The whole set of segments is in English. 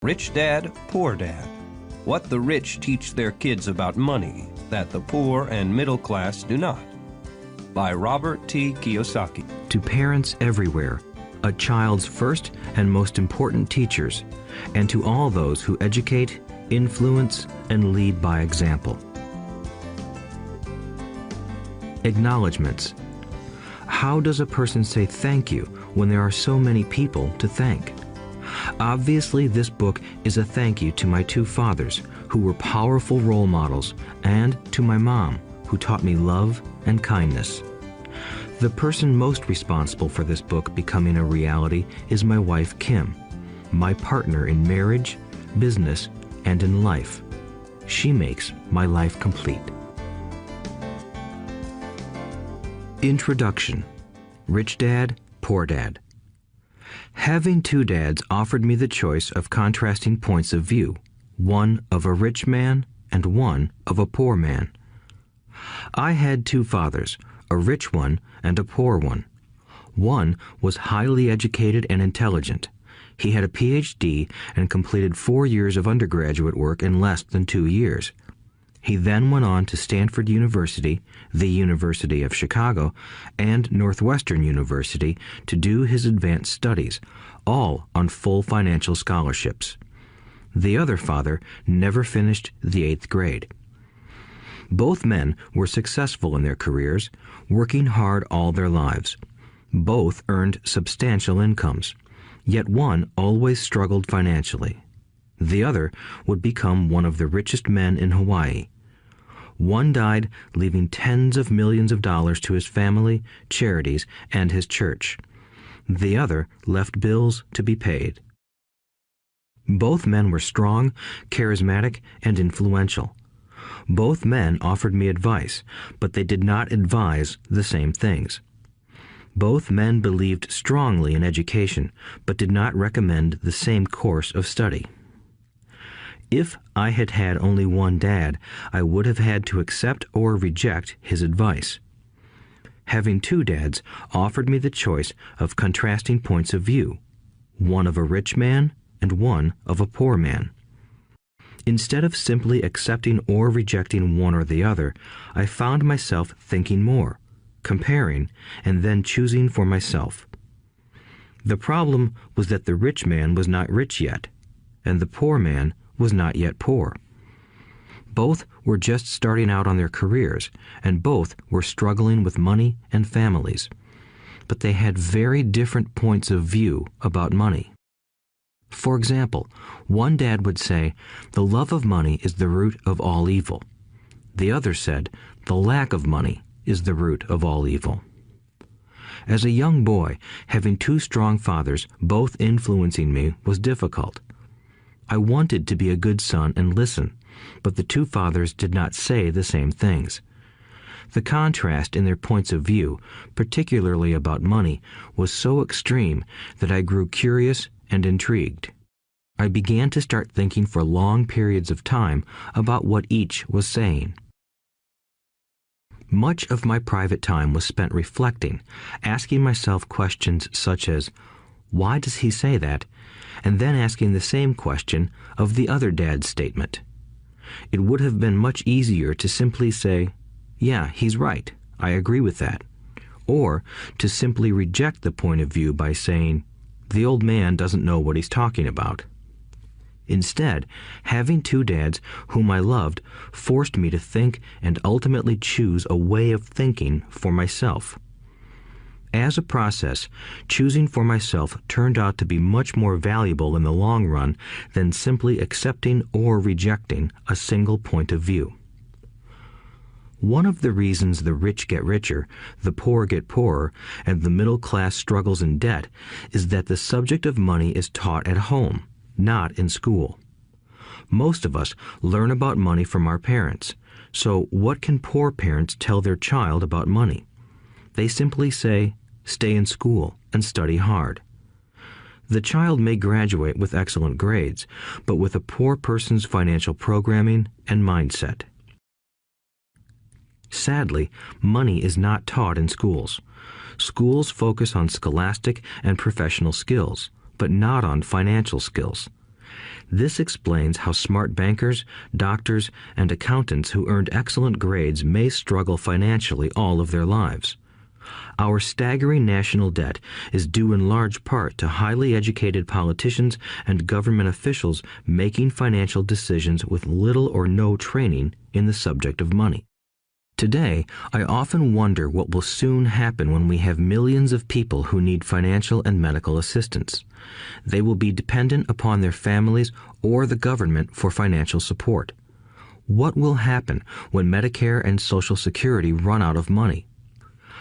Rich Dad, Poor Dad. What the rich teach their kids about money that the poor and middle class do not. By Robert T. Kiyosaki. To parents everywhere, a child's first and most important teachers, and to all those who educate, influence, and lead by example. Acknowledgements. How does a person say thank you when there are so many people to thank? Obviously, this book is a thank you to my two fathers, who were powerful role models, and to my mom, who taught me love and kindness. The person most responsible for this book becoming a reality is my wife, Kim, my partner in marriage, business, and in life. She makes my life complete. Introduction. Rich Dad, Poor Dad. Having two dads offered me the choice of contrasting points of view, one of a rich man and one of a poor man. I had two fathers, a rich one and a poor one. One was highly educated and intelligent. He had a PhD and completed 4 years of undergraduate work in less than 2 years. He then went on to Stanford University, the University of Chicago, and Northwestern University to do his advanced studies, all on full financial scholarships. The other father never finished the 8th grade. Both men were successful in their careers, working hard all their lives. Both earned substantial incomes, yet one always struggled financially. The other would become one of the richest men in Hawaii. One died, leaving tens of millions of dollars to his family, charities, and his church. The other left bills to be paid. Both men were strong, charismatic, and influential. Both men offered me advice, but they did not advise the same things. Both men believed strongly in education, but did not recommend the same course of study. If I had had only one dad, I would have had to accept or reject his advice. Having two dads offered me the choice of contrasting points of view, one of a rich man and one of a poor man. Instead of simply accepting or rejecting one or the other, I found myself thinking more, comparing, and then choosing for myself. The problem was that the rich man was not rich yet, and the poor man was not yet poor. Both were just starting out on their careers, and both were struggling with money and families. But they had very different points of view about money. For example, one dad would say, "The love of money is the root of all evil." The other said, "The lack of money is the root of all evil." As a young boy, having two strong fathers, both influencing me, was difficult. I wanted to be a good son and listen, but the two fathers did not say the same things. The contrast in their points of view, particularly about money, was so extreme that I grew curious and intrigued. I began to start thinking for long periods of time about what each was saying. Much of my private time was spent reflecting, asking myself questions such as, "Why does he say that?" and then asking the same question of the other dad's statement. It would have been much easier to simply say, "Yeah, he's right, I agree with that," or to simply reject the point of view by saying, "The old man doesn't know what he's talking about." Instead, having two dads whom I loved forced me to think and ultimately choose a way of thinking for myself. As a process, choosing for myself turned out to be much more valuable in the long run than simply accepting or rejecting a single point of view. One of the reasons the rich get richer, the poor get poorer, and the middle class struggles in debt is that the subject of money is taught at home, not in school. Most of us learn about money from our parents, so what can poor parents tell their child about money? They simply say, "Stay in school and study hard." The child may graduate with excellent grades, but with a poor person's financial programming and mindset. Sadly, money is not taught in schools. Schools focus on scholastic and professional skills, but not on financial skills. This explains how smart bankers, doctors, and accountants who earned excellent grades may struggle financially all of their lives. Our staggering national debt is due in large part to highly educated politicians and government officials making financial decisions with little or no training in the subject of money. Today, I often wonder what will soon happen when we have millions of people who need financial and medical assistance. They will be dependent upon their families or the government for financial support. What will happen when Medicare and Social Security run out of money?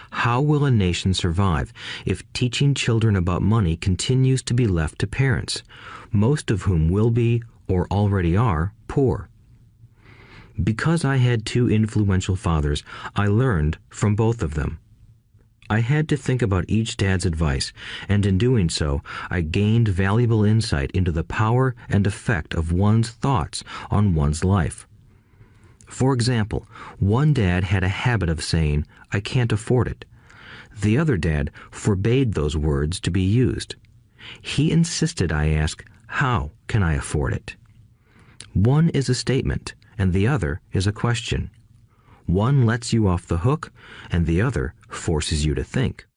How will a nation survive if teaching children about money continues to be left to parents, most of whom will be, or already are, poor? Because I had two influential fathers, I learned from both of them. I had to think about each dad's advice, and in doing so, I gained valuable insight into the power and effect of one's thoughts on one's life. For example, one dad had a habit of saying, "I can't afford it." The other dad forbade those words to be used. He insisted I ask, "How can I afford it?" One is a statement, and the other is a question. One lets you off the hook, and the other forces you to think.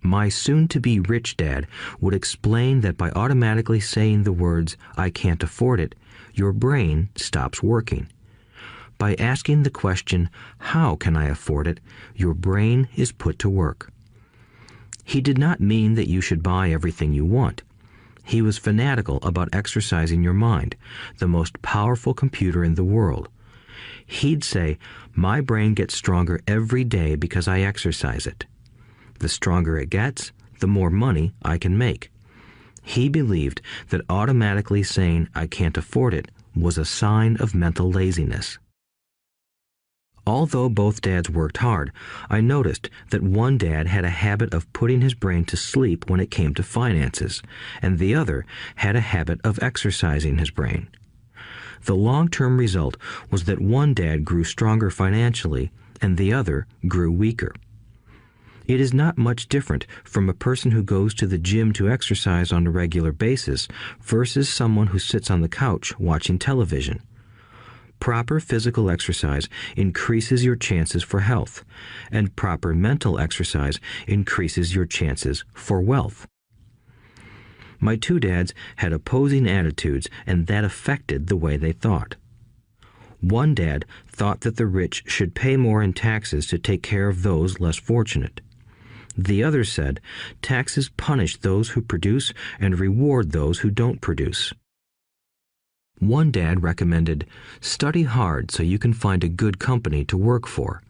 My soon-to-be rich dad would explain that by automatically saying the words, "I can't afford it," your brain stops working. By asking the question, "How can I afford it?" your brain is put to work. He did not mean that you should buy everything you want. He was fanatical about exercising your mind, the most powerful computer in the world. He'd say, "My brain gets stronger every day because I exercise it. The stronger it gets, the more money I can make." He believed that automatically saying, "I can't afford it," was a sign of mental laziness. Although both dads worked hard, I noticed that one dad had a habit of putting his brain to sleep when it came to finances, and the other had a habit of exercising his brain. The long-term result was that one dad grew stronger financially, and the other grew weaker. It is not much different from a person who goes to the gym to exercise on a regular basis versus someone who sits on the couch watching television. Proper physical exercise increases your chances for health, and proper mental exercise increases your chances for wealth. My two dads had opposing attitudes, and that affected the way they thought. One dad thought that the rich should pay more in taxes to take care of those less fortunate. The other said, taxes punish those who produce and reward those who don't produce. One dad recommended, study hard so you can find a good company to work for.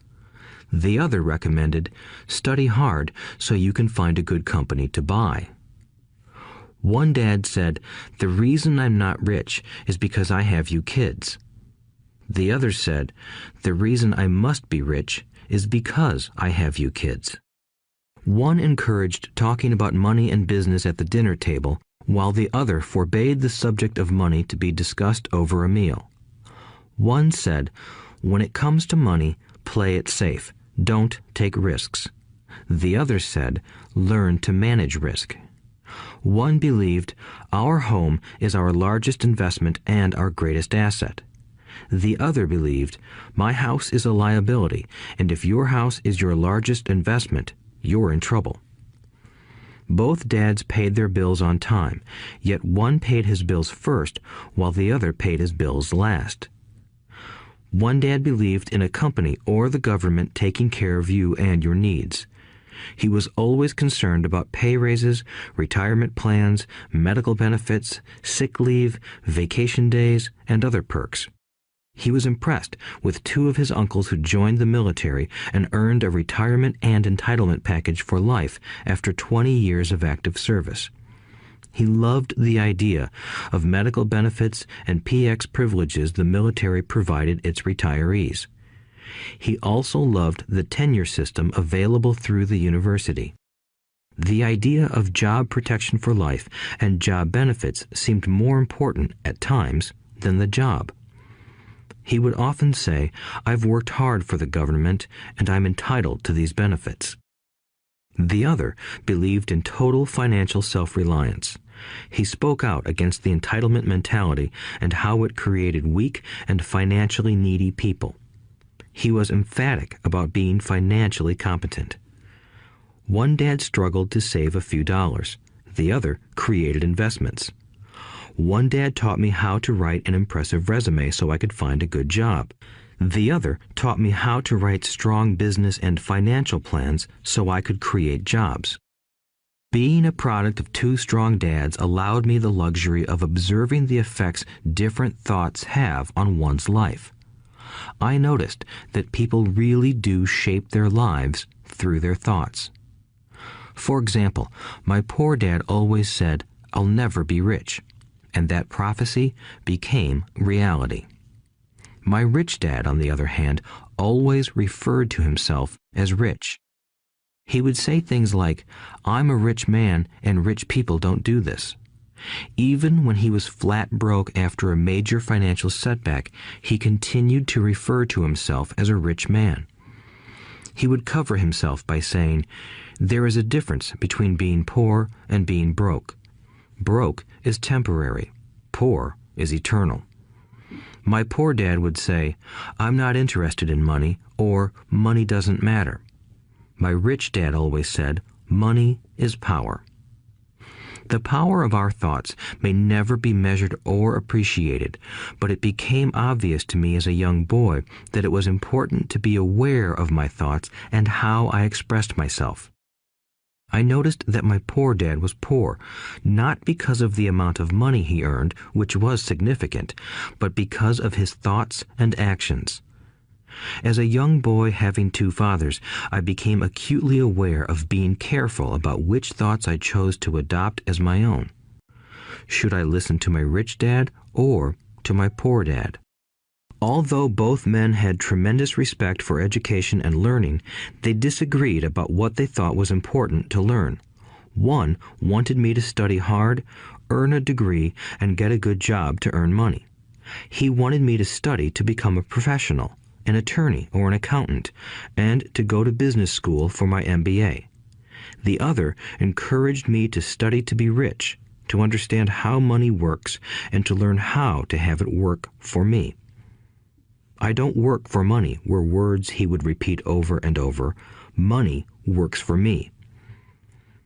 The other recommended, study hard so you can find a good company to buy. One dad said, the reason I'm not rich is because I have you kids. The other said, the reason I must be rich is because I have you kids. One encouraged talking about money and business at the dinner table, while the other forbade the subject of money to be discussed over a meal. One said, when it comes to money, play it safe. Don't take risks. The other said, learn to manage risk. One believed, our home is our largest investment and our greatest asset. The other believed, my house is a liability, and if your house is your largest investment, you're in trouble. Both dads paid their bills on time, yet one paid his bills first while the other paid his bills last. One dad believed in a company or the government taking care of you and your needs. He was always concerned about pay raises, retirement plans, medical benefits, sick leave, vacation days, and other perks. He was impressed with two of his uncles who joined the military and earned a retirement and entitlement package for life after 20 years of active service. He loved the idea of medical benefits and PX privileges the military provided its retirees. He also loved the tenure system available through the university. The idea of job protection for life and job benefits seemed more important at times than the job. He would often say, I've worked hard for the government and I'm entitled to these benefits. The other believed in total financial self-reliance. He spoke out against the entitlement mentality and how it created weak and financially needy people. He was emphatic about being financially competent. One dad struggled to save a few dollars. The other created investments. One dad taught me how to write an impressive resume so I could find a good job. The other taught me how to write strong business and financial plans so I could create jobs. Being a product of two strong dads allowed me the luxury of observing the effects different thoughts have on one's life. I noticed that people really do shape their lives through their thoughts. For example, my poor dad always said, "I'll never be rich," and that prophecy became reality. My rich dad, on the other hand, always referred to himself as rich. He would say things like, "I'm a rich man and rich people don't do this." Even when he was flat broke after a major financial setback, he continued to refer to himself as a rich man. He would cover himself by saying, "There is a difference between being poor and being broke. Broke is temporary. Poor is eternal." My poor dad would say, "I'm not interested in money," or "money doesn't matter." My rich dad always said, "Money is power." The power of our thoughts may never be measured or appreciated, but it became obvious to me as a young boy that it was important to be aware of my thoughts and how I expressed myself. I noticed that my poor dad was poor, not because of the amount of money he earned, which was significant, but because of his thoughts and actions. As a young boy having two fathers, I became acutely aware of being careful about which thoughts I chose to adopt as my own. Should I listen to my rich dad or to my poor dad? Although both men had tremendous respect for education and learning, they disagreed about what they thought was important to learn. One wanted me to study hard, earn a degree, and get a good job to earn money. He wanted me to study to become a professional, an attorney or an accountant, and to go to business school for my MBA. The other encouraged me to study to be rich, to understand how money works, and to learn how to have it work for me. "I don't work for money" were words he would repeat over and over. "Money works for me."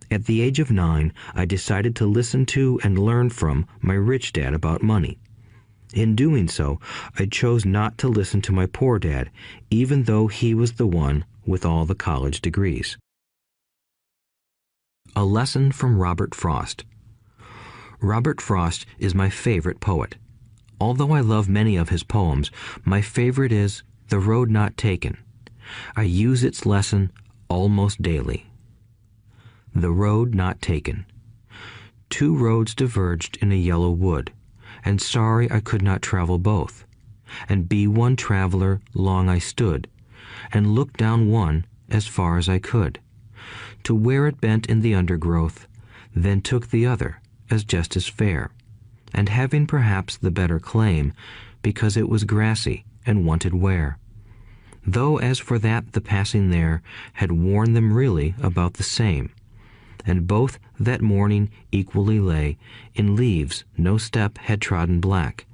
At the age of 9, I decided to listen to and learn from my rich dad about money. In doing so, I chose not to listen to my poor dad, even though he was the one with all the college degrees. A lesson from Robert Frost. Robert Frost is my favorite poet. Although I love many of his poems, my favorite is The Road Not Taken. I use its lesson almost daily. The Road Not Taken. Two roads diverged in a yellow wood, and sorry I could not travel both. And be one traveler long I stood, and looked down one as far as I could, to where it bent in the undergrowth, then took the other as just as fair, and having perhaps the better claim, because it was grassy and wanted wear. Though as for that the passing there had worn them really about the same, and both that morning equally lay in leaves no step had trodden black.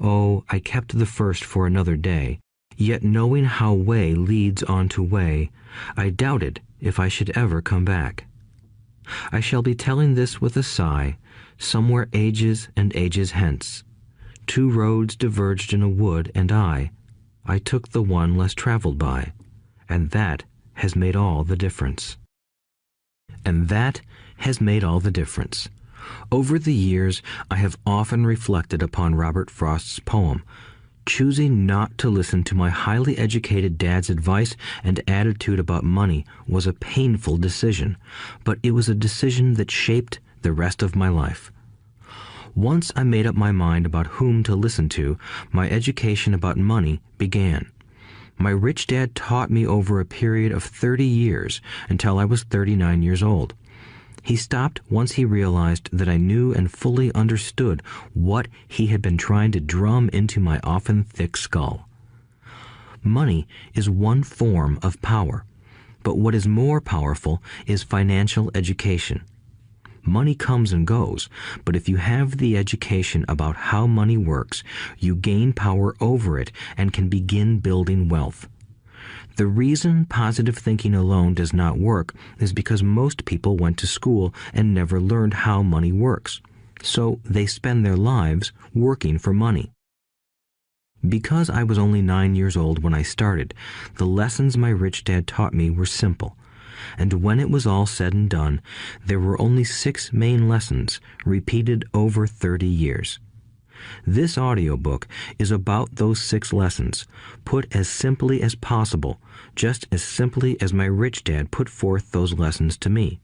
Oh, I kept the first for another day, yet knowing how way leads on to way, I doubted if I should ever come back. I shall be telling this with a sigh, somewhere ages and ages hence. Two roads diverged in a wood, and I took the one less traveled by, and that has made all the difference. And that has made all the difference. Over the years, I have often reflected upon Robert Frost's poem. Choosing not to listen to my highly educated dad's advice and attitude about money was a painful decision, but it was a decision that shaped the rest of my life. Once I made up my mind about whom to listen to, my education about money began. My rich dad taught me over a period of 30 years until I was 39 years old. He stopped once he realized that I knew and fully understood what he had been trying to drum into my often thick skull. Money is one form of power, but what is more powerful is financial education. Money comes and goes, but if you have the education about how money works, you gain power over it and can begin building wealth. The reason positive thinking alone does not work is because most people went to school and never learned how money works, so they spend their lives working for money. Because I was only 9 years old when I started, the lessons my rich dad taught me were simple. And when it was all said and done, there were only 6 main lessons, repeated over 30 years. This audiobook is about those 6 lessons, put as simply as possible, just as simply as my rich dad put forth those lessons to me.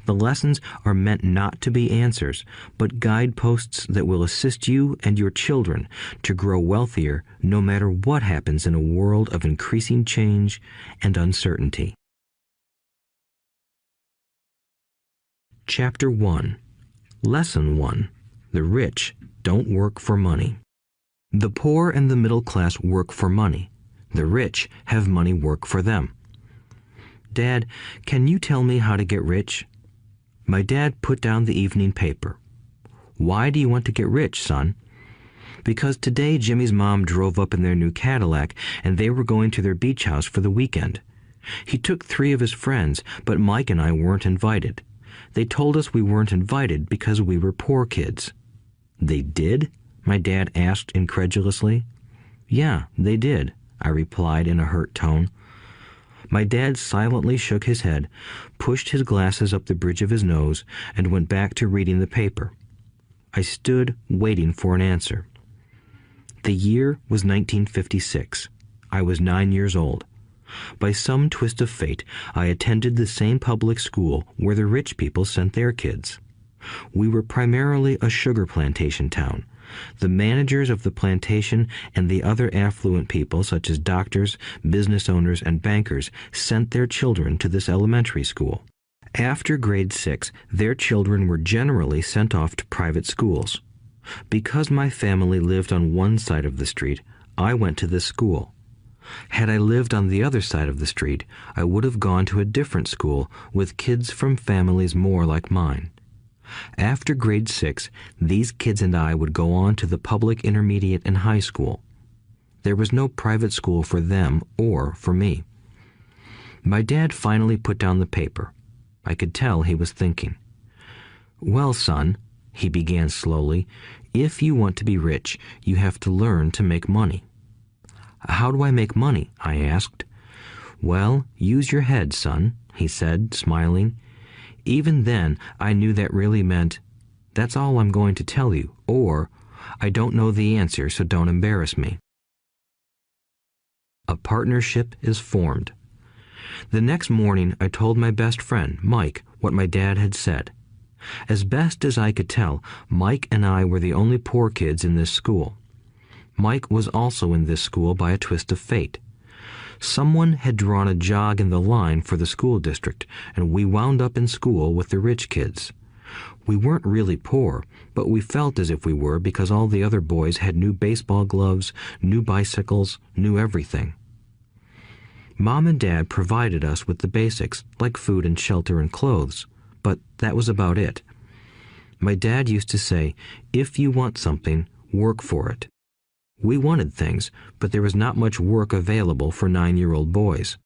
The lessons are meant not to be answers, but guideposts that will assist you and your children to grow wealthier no matter what happens in a world of increasing change and uncertainty. Chapter 1. Lesson 1. The rich don't work for money. The poor and the middle class work for money. The rich have money work for them. Dad, can you tell me how to get rich? My dad put down the evening paper. Why do you want to get rich, son? Because today Jimmy's mom drove up in their new Cadillac and they were going to their beach house for the weekend. He took 3 of his friends, but Mike and I weren't invited. They told us we weren't invited because we were poor kids. They did? My dad asked incredulously. Yeah, they did, I replied in a hurt tone. My dad silently shook his head, pushed his glasses up the bridge of his nose, and went back to reading the paper. I stood waiting for an answer. The year was 1956. I was 9 years old. By some twist of fate, I attended the same public school where the rich people sent their kids. We were primarily a sugar plantation town. The managers of the plantation and the other affluent people, such as doctors, business owners, and bankers, sent their children to this elementary school. After grade 6, their children were generally sent off to private schools. Because my family lived on one side of the street, I went to this school. Had I lived on the other side of the street, I would have gone to a different school with kids from families more like mine. After grade 6, these kids and I would go on to the public intermediate and high school. There was no private school for them or for me. My dad finally put down the paper. I could tell he was thinking. Well, son, he began slowly, if you want to be rich, you have to learn to make money. How do I make money? I asked. Well, use your head, son, he said, smiling. Even then, I knew that really meant, that's all I'm going to tell you, or, I don't know the answer, so don't embarrass me. A partnership is formed. The next morning, I told my best friend, Mike, what my dad had said. As best as I could tell, Mike and I were the only poor kids in this school. Mike was also in this school by a twist of fate. Someone had drawn a jog in the line for the school district, and we wound up in school with the rich kids. We weren't really poor, but we felt as if we were because all the other boys had new baseball gloves, new bicycles, new everything. Mom and Dad provided us with the basics, like food and shelter and clothes, but that was about it. My dad used to say, if you want something, work for it. We wanted things, but there was not much work available for 9-year-old boys.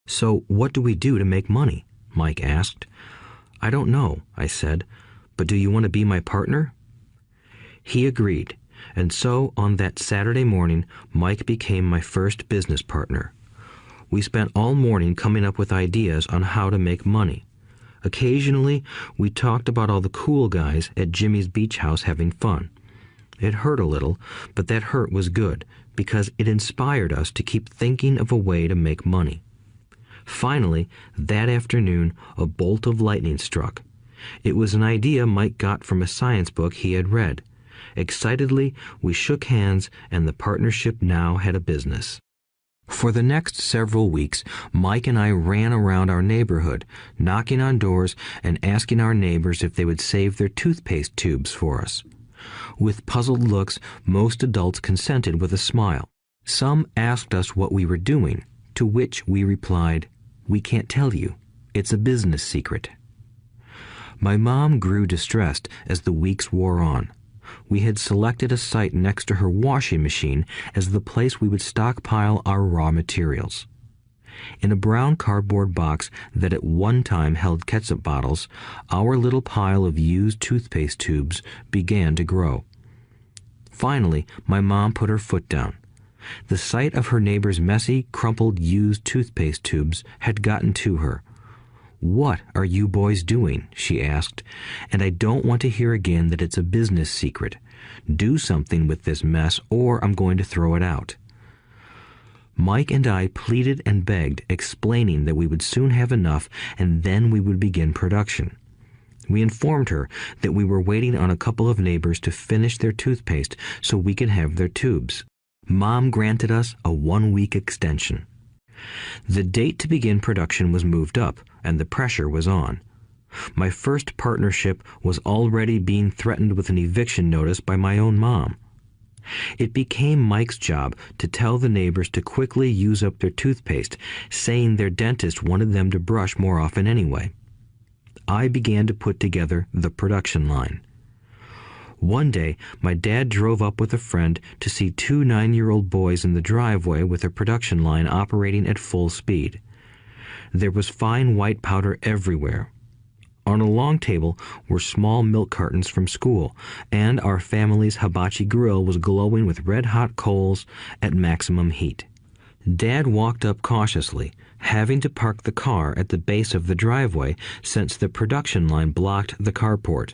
So what do we do to make money? Mike asked. I don't know, I said, but do you want to be my partner? He agreed, and so on that Saturday morning, Mike became my first business partner. We spent all morning coming up with ideas on how to make money. Occasionally, we talked about all the cool guys at Jimmy's beach house having fun. It hurt a little, but that hurt was good, because it inspired us to keep thinking of a way to make money. Finally, that afternoon, a bolt of lightning struck. It was an idea Mike got from a science book he had read. Excitedly, we shook hands, and the partnership now had a business. For the next several weeks, Mike and I ran around our neighborhood, knocking on doors and asking our neighbors if they would save their toothpaste tubes for us. With puzzled looks, most adults consented with a smile. Some asked us what we were doing, to which we replied, we can't tell you. It's a business secret. My mom grew distressed as the weeks wore on. We had selected a site next to her washing machine as the place we would stockpile our raw materials. In a brown cardboard box that at one time held ketchup bottles, our little pile of used toothpaste tubes began to grow. Finally, my mom put her foot down. The sight of her neighbor's messy, crumpled used toothpaste tubes had gotten to her. "What are you boys doing?" she asked, "and I don't want to hear again that it's a business secret. Do something with this mess or I'm going to throw it out." Mike and I pleaded and begged, explaining that we would soon have enough and then we would begin production. We informed her that we were waiting on a couple of neighbors to finish their toothpaste so we could have their tubes. Mom granted us a 1-week extension. The date to begin production was moved up, and the pressure was on. My first partnership was already being threatened with an eviction notice by my own mom. It became Mike's job to tell the neighbors to quickly use up their toothpaste, saying their dentist wanted them to brush more often anyway. I began to put together the production line. One day, my dad drove up with a friend to see 2 9-year-old boys in the driveway with a production line operating at full speed. There was fine white powder everywhere. On a long table were small milk cartons from school, and our family's hibachi grill was glowing with red-hot coals at maximum heat. Dad walked up cautiously, having to park the car at the base of the driveway since the production line blocked the carport.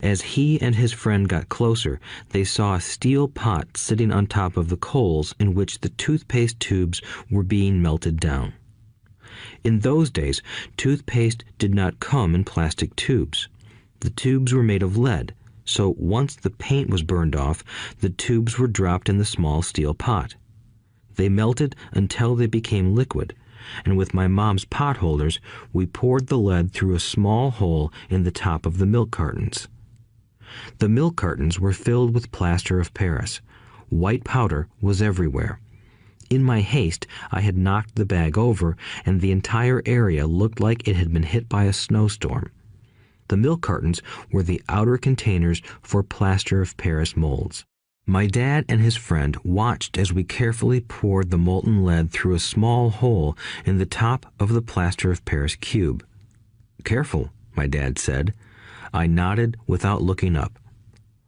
As he and his friend got closer, they saw a steel pot sitting on top of the coals in which the toothpaste tubes were being melted down. In those days, toothpaste did not come in plastic tubes. The tubes were made of lead, so once the paint was burned off, the tubes were dropped in the small steel pot. They melted until they became liquid, and with my mom's pot holders, we poured the lead through a small hole in the top of the milk cartons. The milk cartons were filled with plaster of Paris. White powder was everywhere. In my haste, I had knocked the bag over, and the entire area looked like it had been hit by a snowstorm. The milk cartons were the outer containers for plaster of Paris molds. My dad and his friend watched as we carefully poured the molten lead through a small hole in the top of the plaster of Paris cube. "Careful," my dad said. I nodded without looking up.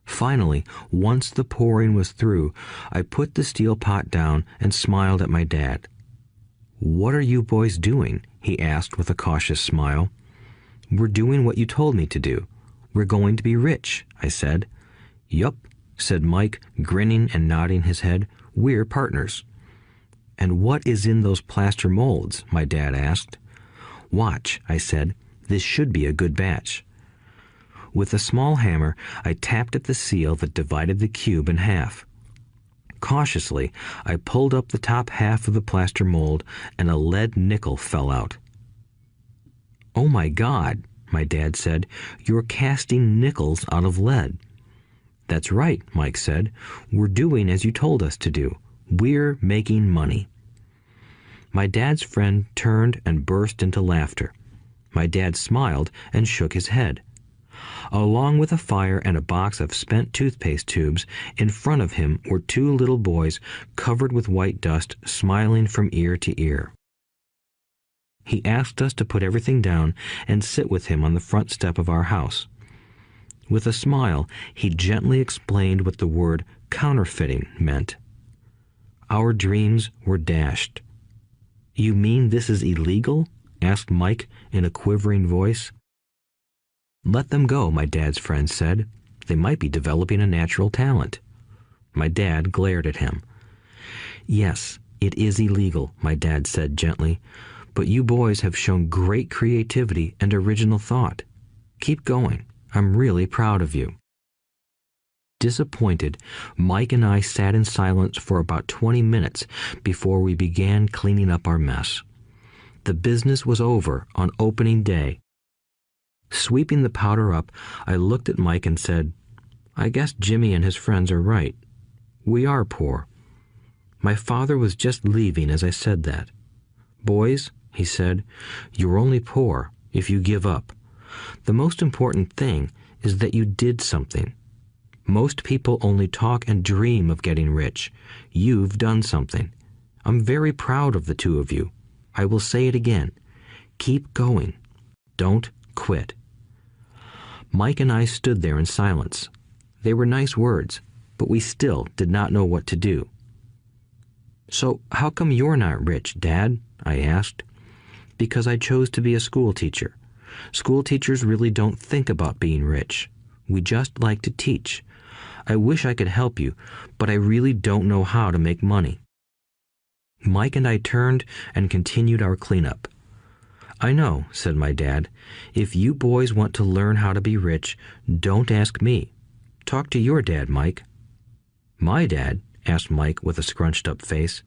Finally, once the pouring was through, I put the steel pot down and smiled at my dad. "What are you boys doing?" he asked with a cautious smile. "We're doing what you told me to do. We're going to be rich," I said. "Yup," said Mike, grinning and nodding his head. "We're partners." "And what is in those plaster molds?" my dad asked. "Watch," I said. "This should be a good batch." With a small hammer, I tapped at the seal that divided the cube in half. Cautiously, I pulled up the top half of the plaster mold, and a lead nickel fell out. "Oh my God," my dad said, "you're casting nickels out of lead." "That's right," Mike said. "We're doing as you told us to do. We're making money." My dad's friend turned and burst into laughter. My dad smiled and shook his head. Along with a fire and a box of spent toothpaste tubes, in front of him were 2 little boys covered with white dust, smiling from ear to ear. He asked us to put everything down and sit with him on the front step of our house. With a smile, he gently explained what the word counterfeiting meant. Our dreams were dashed. "You mean this is illegal?" asked Mike in a quivering voice. "Let them go," my dad's friend said. "They might be developing a natural talent." My dad glared at him. "Yes, it is illegal," my dad said gently, "but you boys have shown great creativity and original thought. Keep going. I'm really proud of you." Disappointed, Mike and I sat in silence for about 20 minutes before we began cleaning up our mess. The business was over on opening day. Sweeping the powder up, I looked at Mike and said, "I guess Jimmy and his friends are right. We are poor." My father was just leaving as I said that. "Boys," he said, "you're only poor if you give up. The most important thing is that you did something. Most people only talk and dream of getting rich. You've done something. I'm very proud of the two of you. I will say it again. Keep going. Don't quit. Mike and I stood there in silence. They were nice words, but we still did not know what to do. "So how come you're not rich, Dad?" I asked. "Because I chose to be a school teacher. School teachers really don't think about being rich. We just like to teach. I wish I could help you, but I really don't know how to make money." Mike and I turned and continued our cleanup. "I know," said my dad. "If you boys want to learn how to be rich, don't ask me. Talk to your dad, Mike." "My dad?" asked Mike with a scrunched-up face.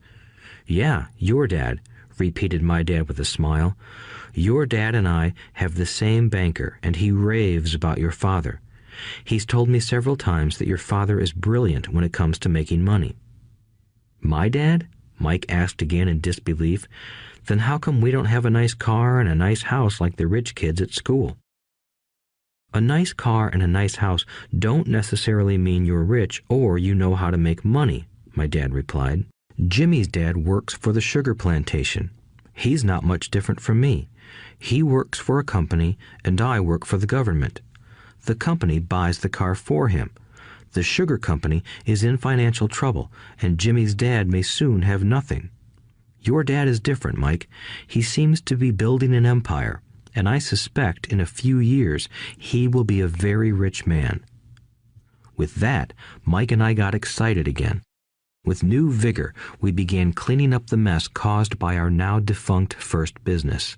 "Yeah, your dad," repeated my dad with a smile. "Your dad and I have the same banker, and he raves about your father. He's told me several times that your father is brilliant when it comes to making money." "My dad?" Mike asked again in disbelief. "Then how come we don't have a nice car and a nice house like the rich kids at school?" "A nice car and a nice house don't necessarily mean you're rich or you know how to make money," my dad replied. "Jimmy's dad works for the sugar plantation. He's not much different from me. He works for a company and I work for the government. The company buys the car for him. The sugar company is in financial trouble, and Jimmy's dad may soon have nothing. Your dad is different, Mike. He seems to be building an empire, and I suspect in a few years he will be a very rich man." With that, Mike and I got excited again. With new vigor, we began cleaning up the mess caused by our now defunct first business.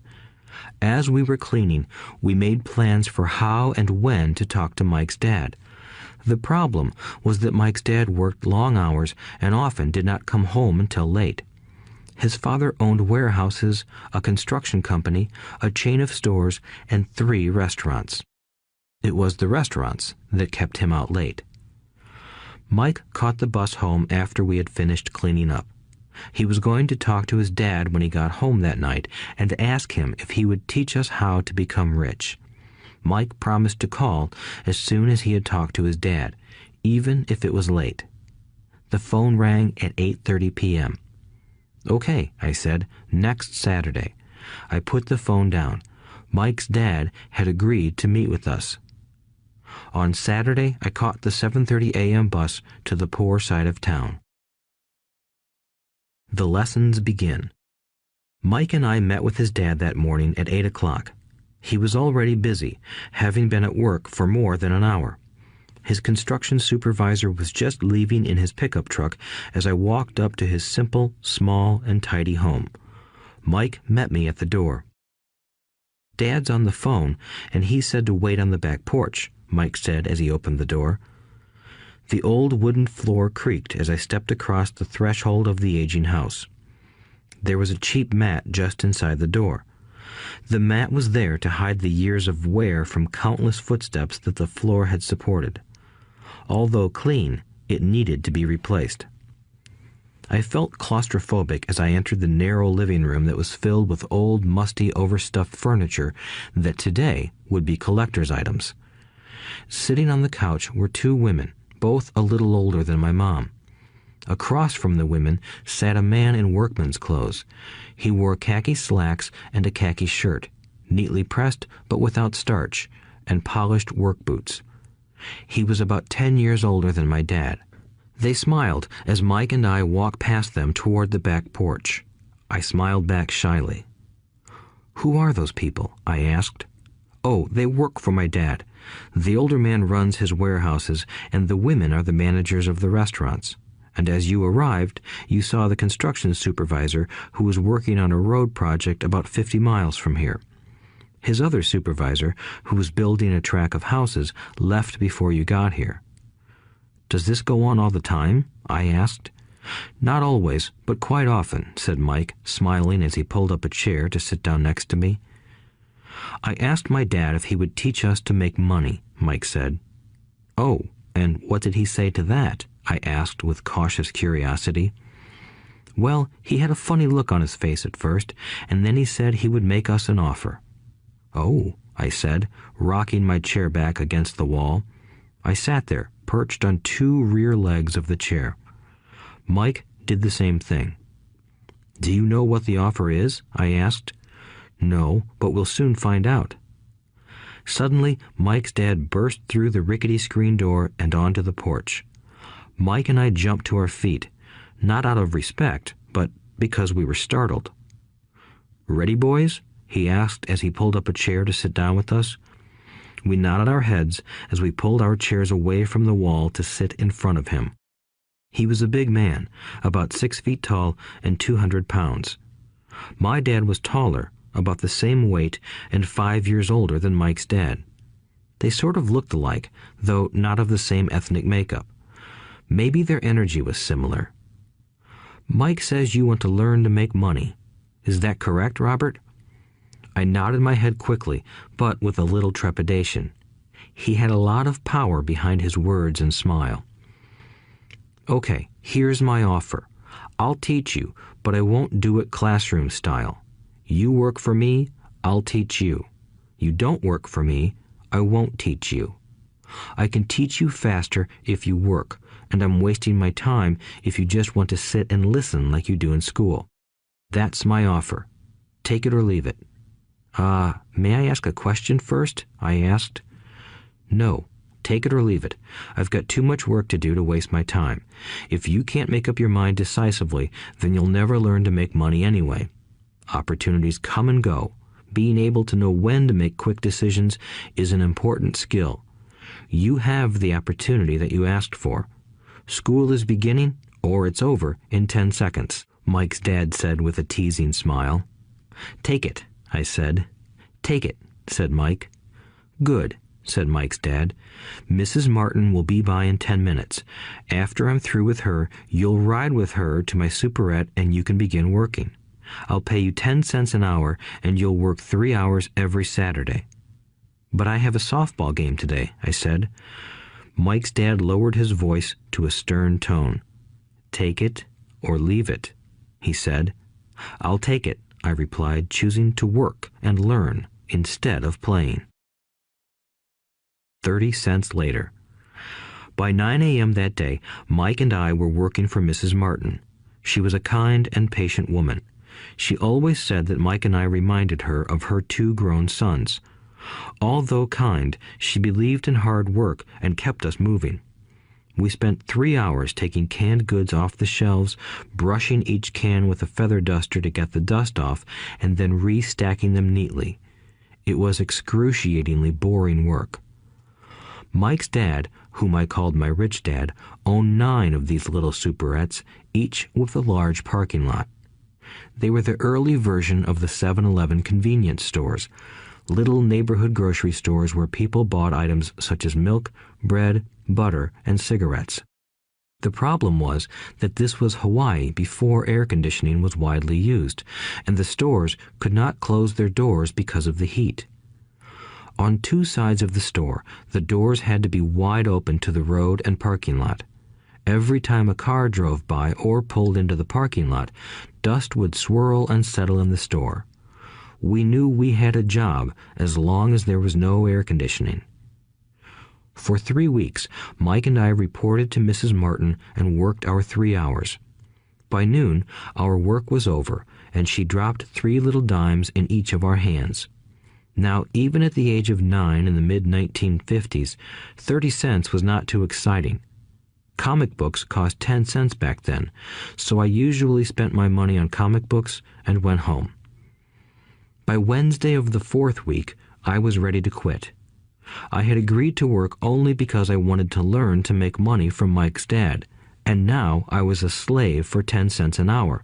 As we were cleaning, we made plans for how and when to talk to Mike's dad. The problem was that Mike's dad worked long hours and often did not come home until late. His father owned warehouses, a construction company, a chain of stores, and 3 restaurants. It was the restaurants that kept him out late. Mike caught the bus home after we had finished cleaning up. He was going to talk to his dad when he got home that night and ask him if he would teach us how to become rich. Mike promised to call as soon as he had talked to his dad, even if it was late. The phone rang at 8:30 p.m. "Okay," I said, "next Saturday." I put the phone down. Mike's dad had agreed to meet with us. On Saturday, I caught the 7:30 a.m. bus to the poor side of town. The lessons begin. Mike and I met with his dad that morning at 8 o'clock. He was already busy, having been at work for more than an hour. His construction supervisor was just leaving in his pickup truck as I walked up to his simple, small, and tidy home. Mike met me at the door. "Dad's on the phone, and he said to wait on the back porch," Mike said as he opened the door. The old wooden floor creaked as I stepped across the threshold of the aging house. There was a cheap mat just inside the door. The mat was there to hide the years of wear from countless footsteps that the floor had supported. Although clean, it needed to be replaced. I felt claustrophobic as I entered the narrow living room that was filled with old, musty, overstuffed furniture that today would be collector's items. Sitting on the couch were 2 women, both a little older than my mom. Across from the women sat a man in workman's clothes. He wore khaki slacks and a khaki shirt, neatly pressed but without starch, and polished work boots. He was about 10 years older than my dad. They smiled as Mike and I walked past them toward the back porch. I smiled back shyly. "Who are those people?" I asked. "Oh, they work for my dad. The older man runs his warehouses, and the women are the managers of the restaurants. And as you arrived, you saw the construction supervisor who was working on a road project about 50 miles from here. His other supervisor, who was building a track of houses, left before you got here." "Does this go on all the time?" I asked. "Not always, but quite often," said Mike, smiling as he pulled up a chair to sit down next to me. "I asked my dad if he would teach us to make money," Mike said. "Oh, and what did he say to that?" I asked with cautious curiosity. "Well, he had a funny look on his face at first, and then he said he would make us an offer." "Oh," I said, rocking my chair back against the wall. I sat there, perched on two rear legs of the chair. Mike did the same thing. "Do you know what the offer is?" I asked. "No, but we'll soon find out." Suddenly, Mike's dad burst through the rickety screen door and onto the porch. Mike and I jumped to our feet, not out of respect, but because we were startled. "Ready, boys?" he asked as he pulled up a chair to sit down with us. We nodded our heads as we pulled our chairs away from the wall to sit in front of him. He was a big man, about 6 feet tall and 200 pounds. My dad was taller, about the same weight, and 5 years older than Mike's dad. They sort of looked alike, though not of the same ethnic makeup. Maybe their energy was similar. "Mike says you want to learn to make money. Is that correct, Robert?" I nodded my head quickly, but with a little trepidation. He had a lot of power behind his words and smile. "Okay, here's my offer. I'll teach you, but I won't do it classroom style. You work for me, I'll teach you. You don't work for me, I won't teach you. I can teach you faster if you work, and I'm wasting my time if you just want to sit and listen like you do in school. That's my offer. Take it or leave it." May I ask a question first?" I asked. "No. Take it or leave it. I've got too much work to do to waste my time. If you can't make up your mind decisively, then you'll never learn to make money anyway. Opportunities come and go. Being able to know when to make quick decisions is an important skill. You have the opportunity that you asked for. School is beginning, or it's over, in 10 seconds, Mike's dad said with a teasing smile. "Take it," I said. "Take it," said Mike. "Good," said Mike's dad. "Mrs. Martin will be by in 10 minutes. After I'm through with her, you'll ride with her to my superette and you can begin working. I'll pay you 10 cents an hour and you'll work 3 hours every Saturday." "But I have a softball game today," I said. Mike's dad lowered his voice to a stern tone. "Take it or leave it," he said. "I'll take it," I replied, choosing to work and learn instead of playing. 30 cents later. By 9 a.m. that day, Mike and I were working for Mrs. Martin. She was a kind and patient woman. She always said that Mike and I reminded her of her 2 grown sons. Although kind, she believed in hard work and kept us moving. We spent 3 hours taking canned goods off the shelves, brushing each can with a feather duster to get the dust off, and then restacking them neatly. It was excruciatingly boring work. Mike's dad, whom I called my rich dad, owned 9 of these little superettes, each with a large parking lot. They were the early version of the 7-Eleven convenience stores, little neighborhood grocery stores where people bought items such as milk, bread, butter, and cigarettes. The problem was that this was Hawaii before air conditioning was widely used, and the stores could not close their doors because of the heat. On 2 sides of the store, the doors had to be wide open to the road and parking lot. Every time a car drove by or pulled into the parking lot, dust would swirl and settle in the store. We knew we had a job as long as there was no air conditioning. For 3 weeks, Mike and I reported to Mrs. Martin and worked our 3 hours. By noon, our work was over, and she dropped 3 little dimes in each of our hands. Now, even at the age of 9 in the mid-1950s, 30 cents was not too exciting. Comic books cost 10 cents back then, so I usually spent my money on comic books and went home. By Wednesday of the 4th week, I was ready to quit. I had agreed to work only because I wanted to learn to make money from Mike's dad, and now I was a slave for 10 cents an hour.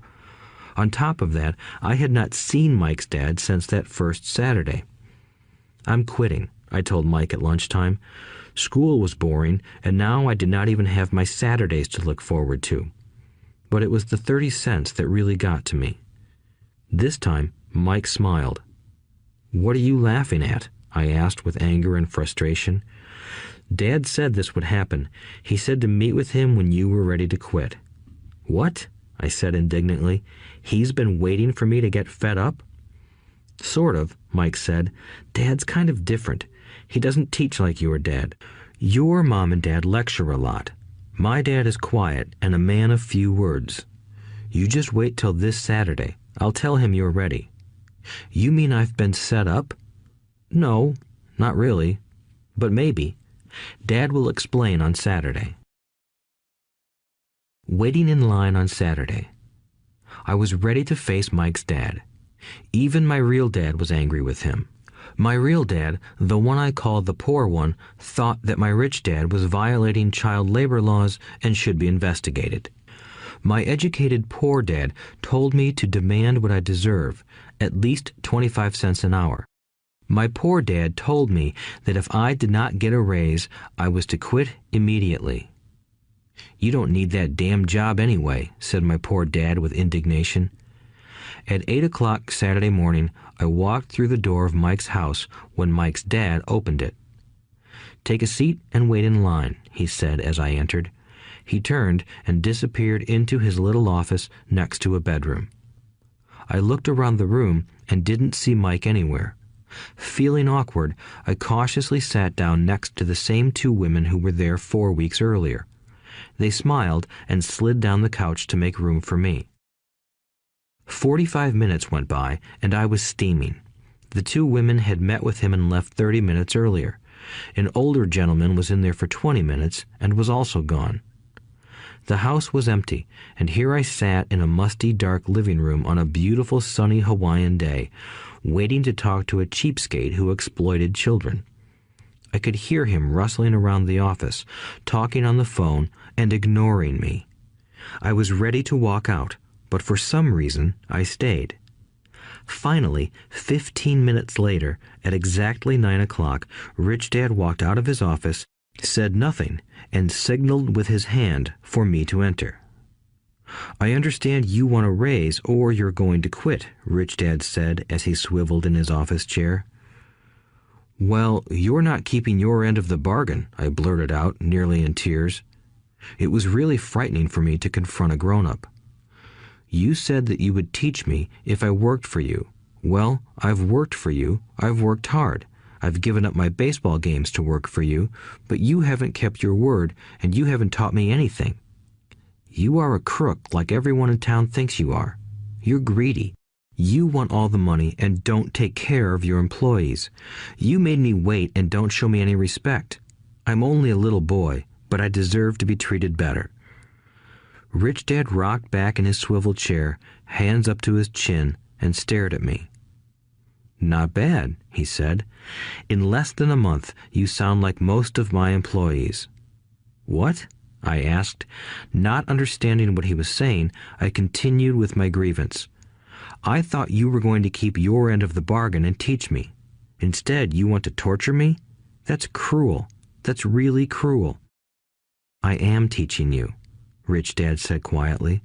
On top of that, I had not seen Mike's dad since that first Saturday. "I'm quitting," I told Mike at lunchtime. School was boring, and now I did not even have my Saturdays to look forward to. But it was the 30 cents that really got to me. This time, Mike smiled. "What are you laughing at?" I asked with anger and frustration. "Dad said this would happen. He said to meet with him when you were ready to quit." "What?" I said indignantly. "He's been waiting for me to get fed up?" Sort of, Mike said. Dad's kind of different. He doesn't teach like your dad. Your mom and dad lecture a lot. My dad is quiet and a man of few words. You just wait till this Saturday. I'll tell him you're ready. You mean I've been set up? No, not really. But maybe. Dad will explain on Saturday. Waiting in line on Saturday. I was ready to face Mike's dad. Even my real dad was angry with him. My real dad, the one I called the poor one, thought that my rich dad was violating child labor laws and should be investigated. My educated poor dad told me to demand what I deserve, at least 25 cents an hour. My poor dad told me that if I did not get a raise, I was to quit immediately. You don't need that damn job anyway, said my poor dad with indignation. At 8 o'clock Saturday morning, I walked through the door of Mike's house when Mike's dad opened it. Take a seat and wait in line, he said as I entered. He turned and disappeared into his little office next to a bedroom. I looked around the room and didn't see Mike anywhere. Feeling awkward, I cautiously sat down next to the same two women who were there 4 weeks earlier. They smiled and slid down the couch to make room for me. 45 minutes went by, and I was steaming. The two women had met with him and left 30 minutes earlier. An older gentleman was in there for 20 minutes and was also gone. The house was empty, and here I sat in a musty, dark living room on a beautiful, sunny Hawaiian day, waiting to talk to a cheapskate who exploited children. I could hear him rustling around the office, talking on the phone, and ignoring me. I was ready to walk out, but for some reason I stayed. Finally, 15 minutes later, at exactly 9 o'clock, Rich Dad walked out of his office, said nothing, and signaled with his hand for me to enter. I understand you want a raise or you're going to quit, Rich Dad said as he swiveled in his office chair. Well, you're not keeping your end of the bargain, I blurted out, nearly in tears. It was really frightening for me to confront a grown-up. You said that you would teach me if I worked for you. Well, I've worked for you. I've worked hard. I've given up my baseball games to work for you, but you haven't kept your word, and you haven't taught me anything. You are a crook like everyone in town thinks you are. You're greedy. You want all the money and don't take care of your employees. You made me wait and don't show me any respect. I'm only a little boy, but I deserve to be treated better. Rich Dad rocked back in his swivel chair, hands up to his chin, and stared at me. Not bad, he said. In less than a month, you sound like most of my employees. What? I asked. Not understanding what he was saying, I continued with my grievance. I thought you were going to keep your end of the bargain and teach me. Instead, you want to torture me? That's cruel. That's really cruel. I am teaching you, Rich Dad said quietly.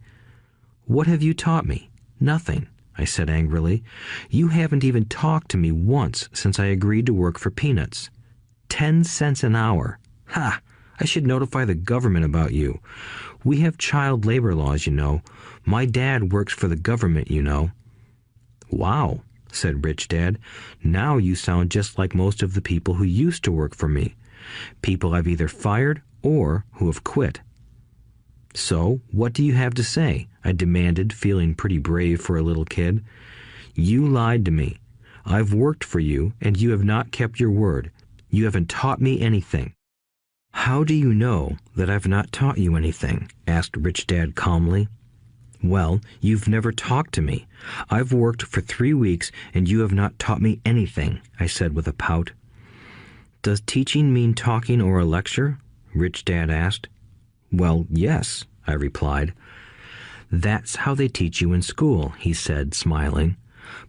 What have you taught me? Nothing, I said angrily. You haven't even talked to me once since I agreed to work for peanuts. 10 cents an hour. Ha! I should notify the government about you. We have child labor laws, you know. My dad works for the government, you know. Wow, said Rich Dad. Now you sound just like most of the people who used to work for me. People I've either fired or who have quit. So, what do you have to say? I demanded, feeling pretty brave for a little kid. You lied to me. I've worked for you, and you have not kept your word. You haven't taught me anything. How do you know that I've not taught you anything? Asked Rich Dad calmly. Well, you've never talked to me. I've worked for 3 weeks, and you have not taught me anything, I said with a pout. Does teaching mean talking or a lecture? Rich Dad asked. Well, yes, I replied. That's how they teach you in school, he said, smiling.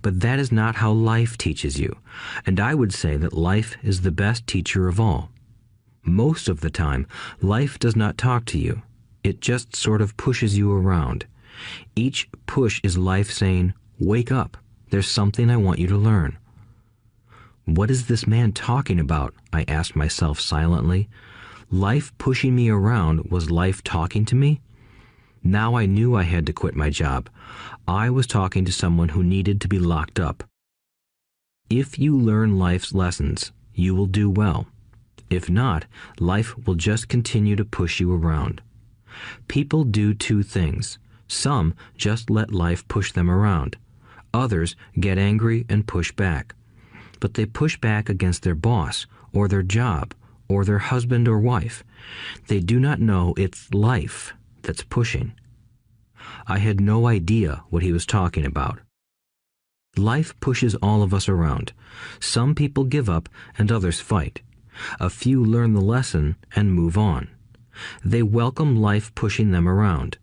But that is not how life teaches you, and I would say that life is the best teacher of all. Most of the time, life does not talk to you. It just sort of pushes you around. Each push is life saying, wake up, there's something I want you to learn. What is this man talking about? I asked myself silently. Life pushing me around was life talking to me? Now I knew I had to quit my job. I was talking to someone who needed to be locked up. If you learn life's lessons, you will do well. If not, life will just continue to push you around. People do two things. Some just let life push them around. Others get angry and push back. But they push back against their boss, or their job, or their husband or wife. They do not know it's life that's pushing. I had no idea what he was talking about. Life pushes all of us around. Some people give up and others fight. A few learn the lesson and move on. They welcome life pushing them around.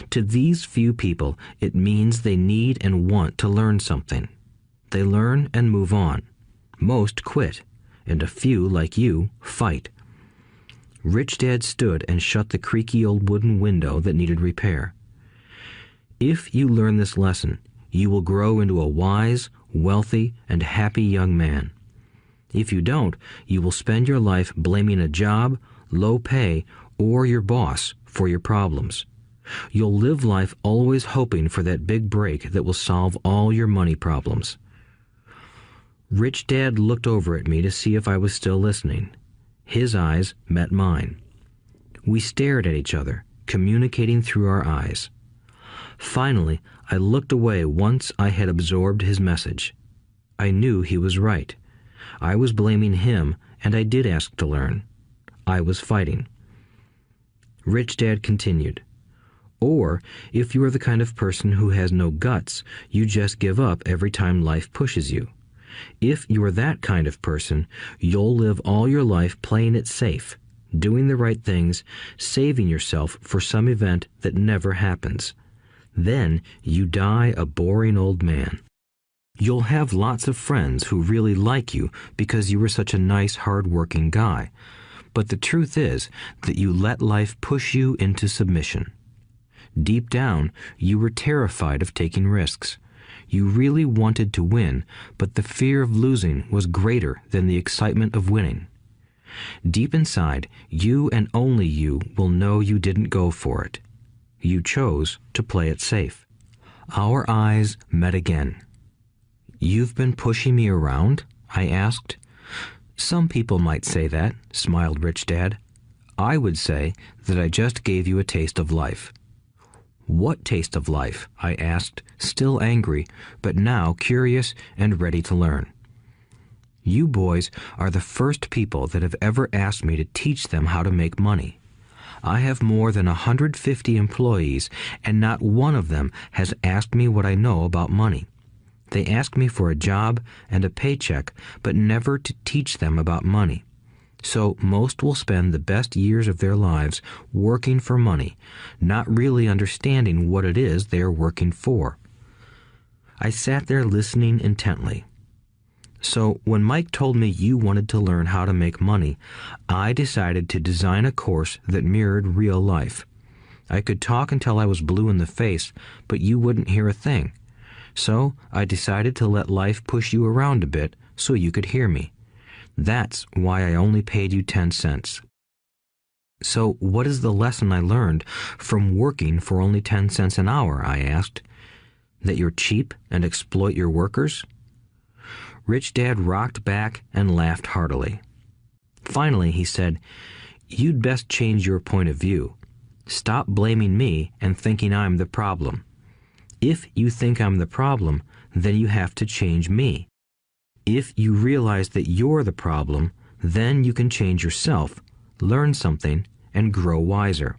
To these few people, it means they need and want to learn something. They learn and move on. Most quit, and a few, like you, fight. Rich Dad stood and shut the creaky old wooden window that needed repair. If you learn this lesson, you will grow into a wise, wealthy, and happy young man. If you don't, you will spend your life blaming a job, low pay, or your boss for your problems. You'll live life always hoping for that big break that will solve all your money problems. Rich Dad looked over at me to see if I was still listening. His eyes met mine. We stared at each other, communicating through our eyes. Finally, I looked away once I had absorbed his message. I knew he was right. I was blaming him, and I did ask to learn. I was fighting. Rich Dad continued. Or, if you are the kind of person who has no guts, you just give up every time life pushes you. If you are that kind of person, you'll live all your life playing it safe, doing the right things, saving yourself for some event that never happens. Then you die a boring old man. You'll have lots of friends who really like you because you were such a nice, hard-working guy. But the truth is that you let life push you into submission. Deep down, you were terrified of taking risks. You really wanted to win, but the fear of losing was greater than the excitement of winning. Deep inside, you and only you will know you didn't go for it. You chose to play it safe. Our eyes met again. "You've been pushing me around?" I asked. "Some people might say that," smiled Rich Dad. "I would say that I just gave you a taste of life." "What taste of life?" I asked, still angry, but now curious and ready to learn. "You boys are the first people that have ever asked me to teach them how to make money. I have more than 150 employees, and not one of them has asked me what I know about money. They ask me for a job and a paycheck, but never to teach them about money. So most will spend the best years of their lives working for money, not really understanding what it is they are working for." I sat there listening intently. "So when Mike told me you wanted to learn how to make money, I decided to design a course that mirrored real life. I could talk until I was blue in the face, but you wouldn't hear a thing. So I decided to let life push you around a bit so you could hear me. That's why I only paid you 10 cents. "So what is the lesson I learned from working for only 10 cents an hour?" I asked. "That you're cheap and exploit your workers?" Rich Dad rocked back and laughed heartily. Finally, he said, "You'd best change your point of view. Stop blaming me and thinking I'm the problem. If you think I'm the problem, then you have to change me. If you realize that you're the problem, then you can change yourself, learn something, and grow wiser.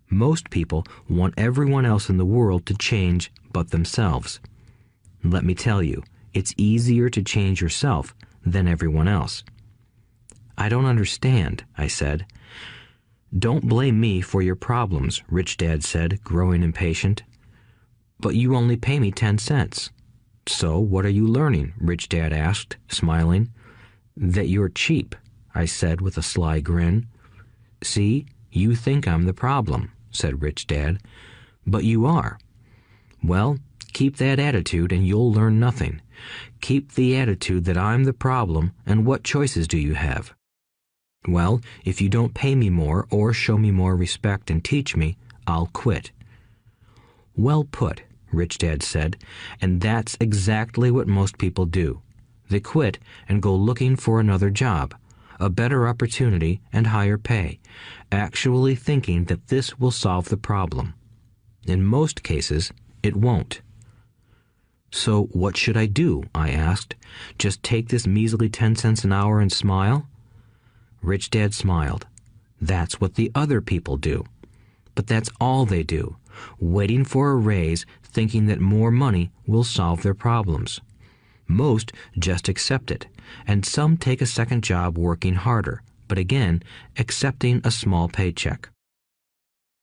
Most people want everyone else in the world to change but themselves. Let me tell you, it's easier to change yourself than everyone else." "I don't understand," I said. "Don't blame me for your problems," Rich Dad said, growing impatient. "But you only pay me 10 cents. "So what are you learning?" Rich Dad asked, smiling. "That you're cheap," I said with a sly grin. "See, you think I'm the problem," said Rich Dad. "But you are. Well, keep that attitude and you'll learn nothing. Keep the attitude that I'm the problem, and what choices do you have?" "Well, if you don't pay me more or show me more respect and teach me, I'll quit." "Well put," Rich Dad said, "and that's exactly what most people do. They quit and go looking for another job, a better opportunity and higher pay, actually thinking that this will solve the problem. In most cases, it won't. So what should I do? I asked. Just take this measly 10 cents an hour and smile? Rich Dad smiled. That's what the other people do. But that's all they do, waiting for a raise, thinking that more money will solve their problems. Most just accept it, and some take a second job working harder, but again, accepting a small paycheck.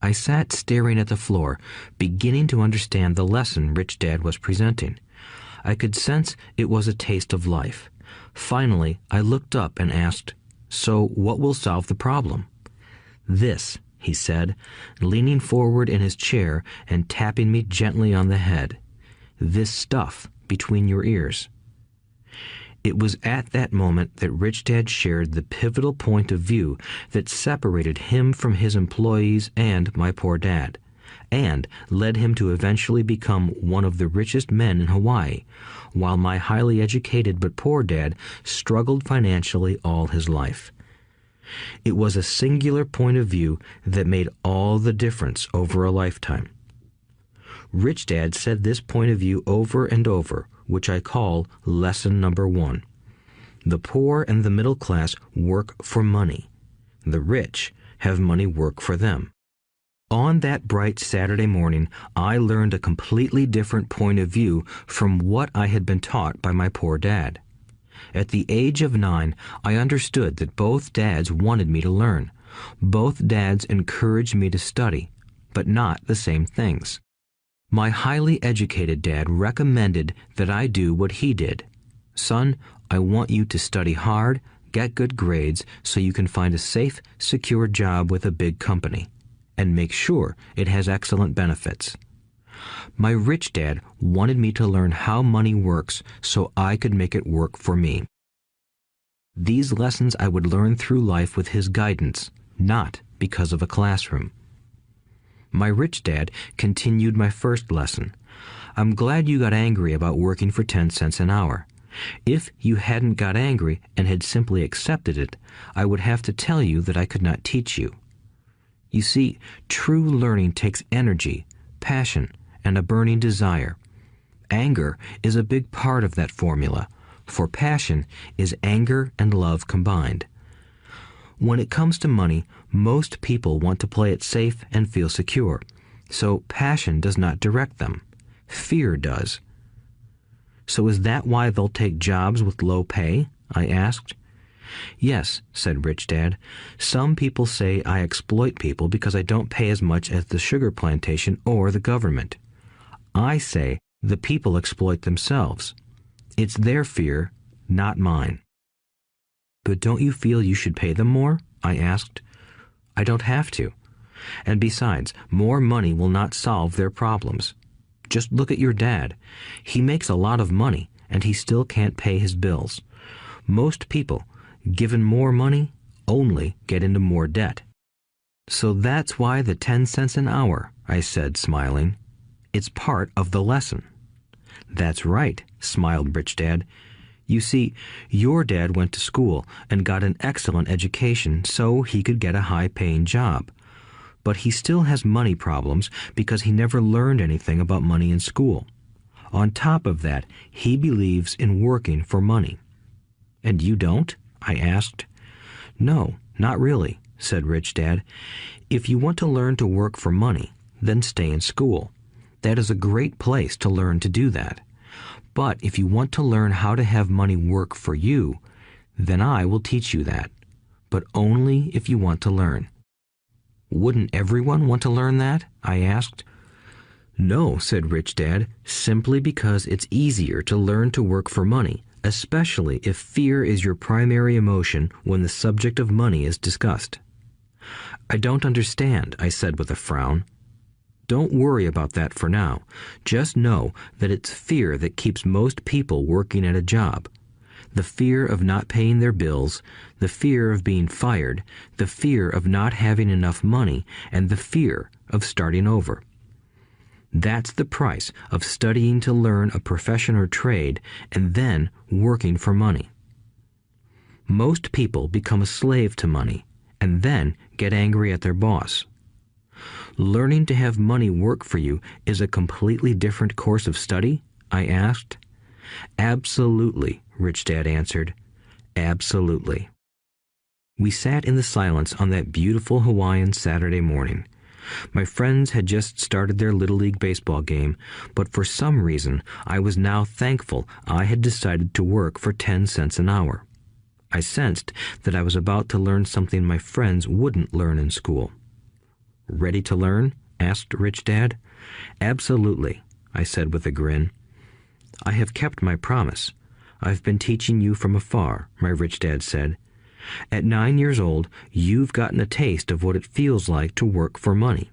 I sat staring at the floor, beginning to understand the lesson Rich Dad was presenting. I could sense it was a taste of life. Finally, I looked up and asked, "So what will solve the problem?" "This," he said, leaning forward in his chair and tapping me gently on the head. "This stuff between your ears." It was at that moment that Rich Dad shared the pivotal point of view that separated him from his employees and my poor dad, and led him to eventually become one of the richest men in Hawaii, while my highly educated but poor dad struggled financially all his life. It was a singular point of view that made all the difference over a lifetime. Rich Dad said this point of view over and over, which I call lesson number 1. The poor and the middle class work for money. The rich have money work for them. On that bright Saturday morning, I learned a completely different point of view from what I had been taught by my poor dad. At the age of 9, I understood that both dads wanted me to learn. Both dads encouraged me to study, but not the same things. My highly educated dad recommended that I do what he did. "Son, I want you to study hard, get good grades so you can find a safe, secure job with a big company, and make sure it has excellent benefits." My rich dad wanted me to learn how money works so I could make it work for me. These lessons I would learn through life with his guidance, not because of a classroom. My rich dad continued my first lesson. "I'm glad you got angry about working for 10 cents an hour. If you hadn't got angry and had simply accepted it, I would have to tell you that I could not teach you. You see, true learning takes energy, passion, and a burning desire. Anger is a big part of that formula, for passion is anger and love combined. When it comes to money, most people want to play it safe and feel secure, so passion does not direct them. Fear does." "So is that why they'll take jobs with low pay?" I asked. "Yes," said Rich Dad. "Some people say I exploit people because I don't pay as much as the sugar plantation or the government. I say the people exploit themselves. It's their fear, not mine." "But don't you feel you should pay them more?" I asked. "I don't have to. And besides, more money will not solve their problems. Just look at your dad. He makes a lot of money, and he still can't pay his bills. Most people, given more money, only get into more debt." "So that's why the 10 cents an hour," I said, smiling. "It's part of the lesson." "That's right," smiled Rich Dad. "You see, your dad went to school and got an excellent education so he could get a high-paying job. But he still has money problems because he never learned anything about money in school. On top of that, he believes in working for money." "And you don't?" I asked. "No, not really," said Rich Dad. "If you want to learn to work for money, then stay in school. That is a great place to learn to do that. But if you want to learn how to have money work for you, then I will teach you that. But only if you want to learn." "Wouldn't everyone want to learn that?" I asked. "No," said Rich Dad, "simply because it's easier to learn to work for money, especially if fear is your primary emotion when the subject of money is discussed." "I don't understand," I said with a frown. "Don't worry about that for now. Just know that it's fear that keeps most people working at a job. The fear of not paying their bills, the fear of being fired, the fear of not having enough money, and the fear of starting over. That's the price of studying to learn a profession or trade and then working for money. Most people become a slave to money and then get angry at their boss. Learning to have money work for you is a completely different course of study? I asked. Absolutely, Rich Dad answered. Absolutely. We sat in the silence on that beautiful Hawaiian Saturday morning. My friends had just started their Little League baseball game, but for some reason I was now thankful I had decided to work for 10 cents an hour. I sensed that I was about to learn something my friends wouldn't learn in school. Ready to learn? Asked Rich Dad. Absolutely, I said with a grin. I have kept my promise. I've been teaching you from afar, my Rich Dad said. At 9 years old, you've gotten a taste of what it feels like to work for money.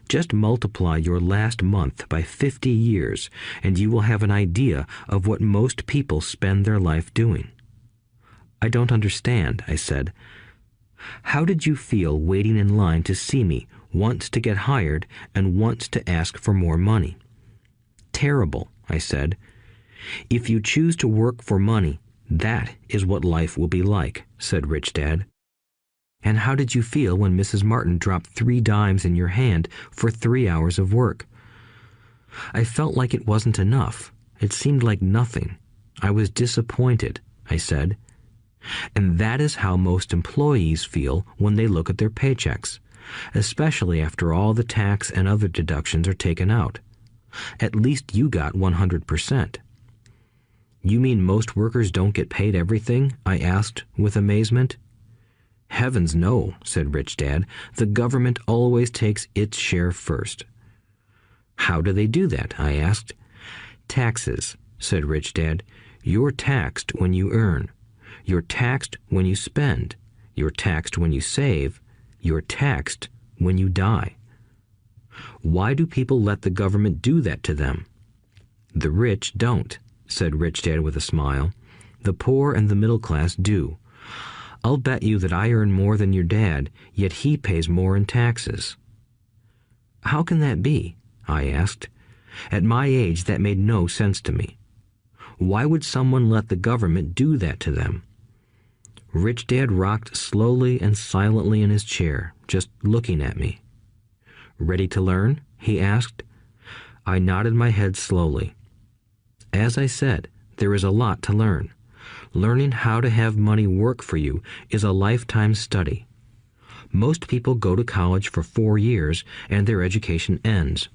Just multiply your last month by 50 years, and you will have an idea of what most people spend their life doing. I don't understand, I said. How did you feel waiting in line to see me, once to get hired and once to ask for more money? Terrible, I said. If you choose to work for money, that is what life will be like, said Rich Dad. And how did you feel when Mrs. Martin dropped 3 dimes in your hand for 3 hours of work? I felt like it wasn't enough. It seemed like nothing. I was disappointed, I said. And that is how most employees feel when they look at their paychecks, especially after all the tax and other deductions are taken out. At least you got 100%. You mean most workers don't get paid everything? I asked with amazement. Heavens no, said Rich Dad. The government always takes its share first. How do they do that? I asked. Taxes, said Rich Dad. You're taxed when you earn. You're taxed when you spend. You're taxed when you save. You're taxed when you die. Why do people let the government do that to them? The rich don't, said Rich Dad with a smile. The poor and the middle class do. I'll bet you that I earn more than your dad, yet he pays more in taxes. How can that be? I asked. At my age, that made no sense to me. Why would someone let the government do that to them? Rich Dad rocked slowly and silently in his chair, just looking at me. Ready to learn? He asked. I nodded my head slowly. As I said, there is a lot to learn. Learning how to have money work for you is a lifetime study. Most people go to college for 4 years and their education ends.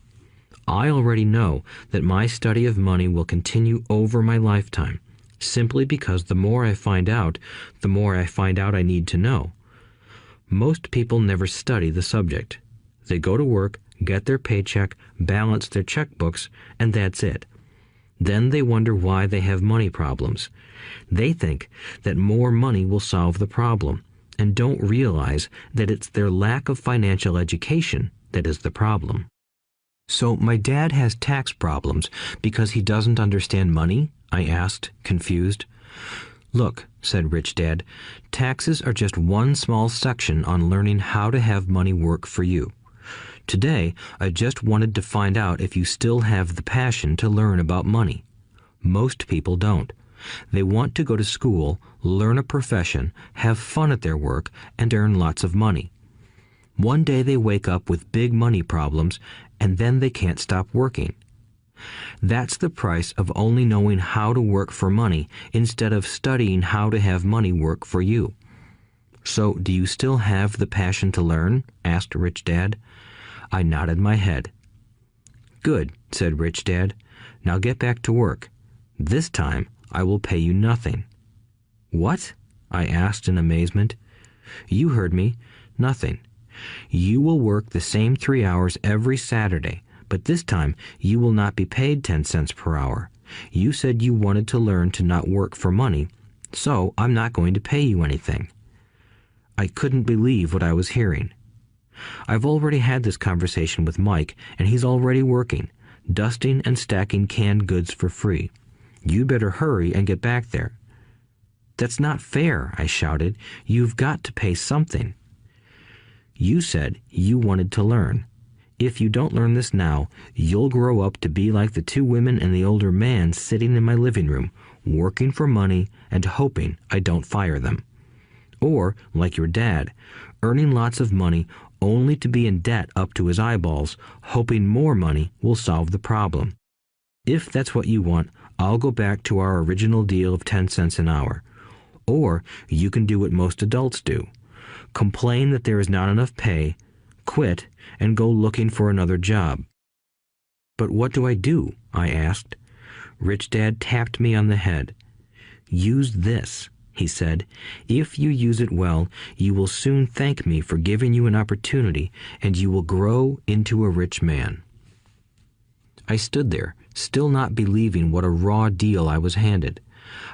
I already know that my study of money will continue over my lifetime, simply because the more I find out, the more I find out I need to know. Most people never study the subject. They go to work, get their paycheck, balance their checkbooks, and that's it. Then they wonder why they have money problems. They think that more money will solve the problem, and don't realize that it's their lack of financial education that is the problem. So my dad has tax problems because he doesn't understand money? I asked, confused. Look, said Rich Dad, taxes are just one small section on learning how to have money work for you. Today, I just wanted to find out if you still have the passion to learn about money. Most people don't. They want to go to school, learn a profession, have fun at their work, and earn lots of money. One day they wake up with big money problems, and then they can't stop working. That's the price of only knowing how to work for money instead of studying how to have money work for you. So, do you still have the passion to learn? Asked Rich Dad. I nodded my head. Good, said Rich Dad. Now get back to work. This time, I will pay you nothing. What? I asked in amazement. You heard me. Nothing. You will work the same 3 hours every Saturday, but this time you will not be paid 10 cents per hour. You said you wanted to learn to not work for money, so I'm not going to pay you anything. I couldn't believe what I was hearing. I've already had this conversation with Mike, and he's already working, dusting and stacking canned goods for free. You better hurry and get back there. That's not fair, I shouted. You've got to pay something. You said you wanted to learn. If you don't learn this now, you'll grow up to be like the two women and the older man sitting in my living room, working for money and hoping I don't fire them. Or, like your dad, earning lots of money only to be in debt up to his eyeballs, hoping more money will solve the problem. If that's what you want, I'll go back to our original deal of 10 cents an hour. Or you can do what most adults do. Complain that there is not enough pay, quit, and go looking for another job. But what do I do? I asked. Rich Dad tapped me on the head. Use this, he said. If you use it well, you will soon thank me for giving you an opportunity, and you will grow into a rich man. I stood there, still not believing what a raw deal I was handed.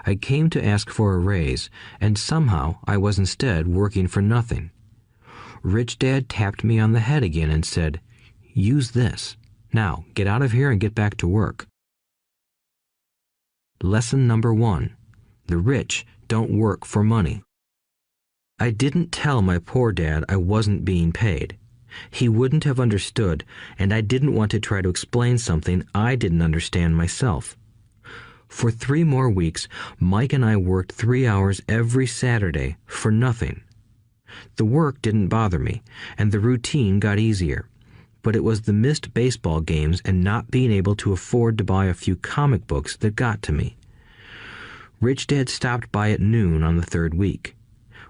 I came to ask for a raise, and somehow I was instead working for nothing. Rich Dad tapped me on the head again and said, "Use this. Now, get out of here and get back to work." Lesson number 1. The rich don't work for money. I didn't tell my poor dad I wasn't being paid. He wouldn't have understood, and I didn't want to try to explain something I didn't understand myself. For 3 more weeks, Mike and I worked 3 hours every Saturday for nothing. The work didn't bother me, and the routine got easier. But it was the missed baseball games and not being able to afford to buy a few comic books that got to me. Rich Dad stopped by at noon on the 3rd week.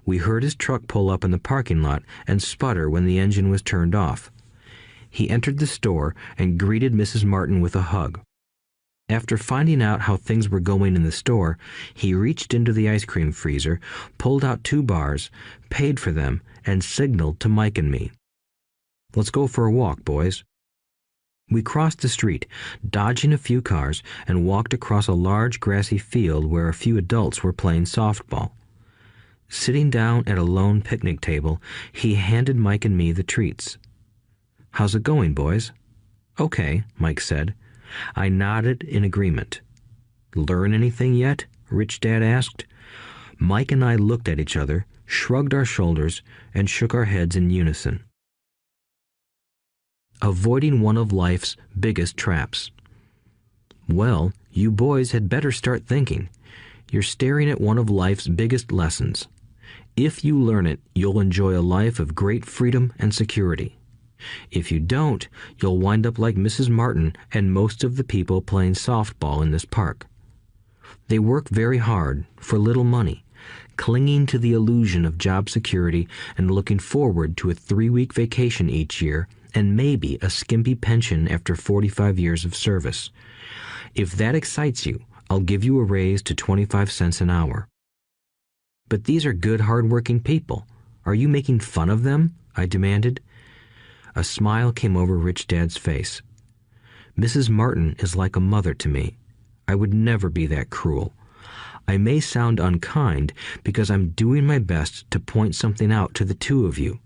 We heard his truck pull up in the parking lot and sputter when the engine was turned off. He entered the store and greeted Mrs. Martin with a hug. After finding out how things were going in the store, he reached into the ice cream freezer, pulled out 2 bars, paid for them, and signaled to Mike and me. "Let's go for a walk, boys." We crossed the street, dodging a few cars, and walked across a large grassy field where a few adults were playing softball. Sitting down at a lone picnic table, he handed Mike and me the treats. "How's it going, boys?" "Okay," Mike said. I nodded in agreement. "Learn anything yet?" Rich Dad asked. Mike and I looked at each other, shrugged our shoulders, and shook our heads in unison. Avoiding one of life's biggest traps. Well, you boys had better start thinking. You're staring at one of life's biggest lessons. If you learn it, you'll enjoy a life of great freedom and security. If you don't, you'll wind up like Mrs. Martin and most of the people playing softball in this park. They work very hard for little money, clinging to the illusion of job security and looking forward to a 3-week vacation each year and maybe a skimpy pension after 45 years of service. If that excites you, I'll give you a raise to 25 cents an hour. But these are good, hard-working people. Are you making fun of them? I demanded. A smile came over Rich Dad's face. Mrs. Martin is like a mother to me. I would never be that cruel. I may sound unkind because I'm doing my best to point something out to the two of you.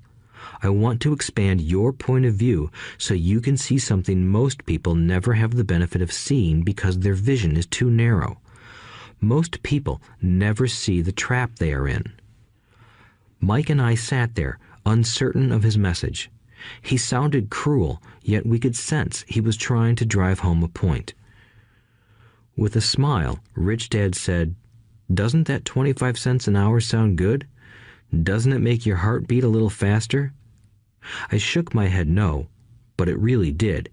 I want to expand your point of view so you can see something most people never have the benefit of seeing because their vision is too narrow. Most people never see the trap they are in. Mike and I sat there, uncertain of his message. He sounded cruel, yet we could sense he was trying to drive home a point. With a smile, Rich Dad said, "Doesn't that 25 cents an hour sound good? Doesn't it make your heart beat a little faster?" I shook my head no, but it really did.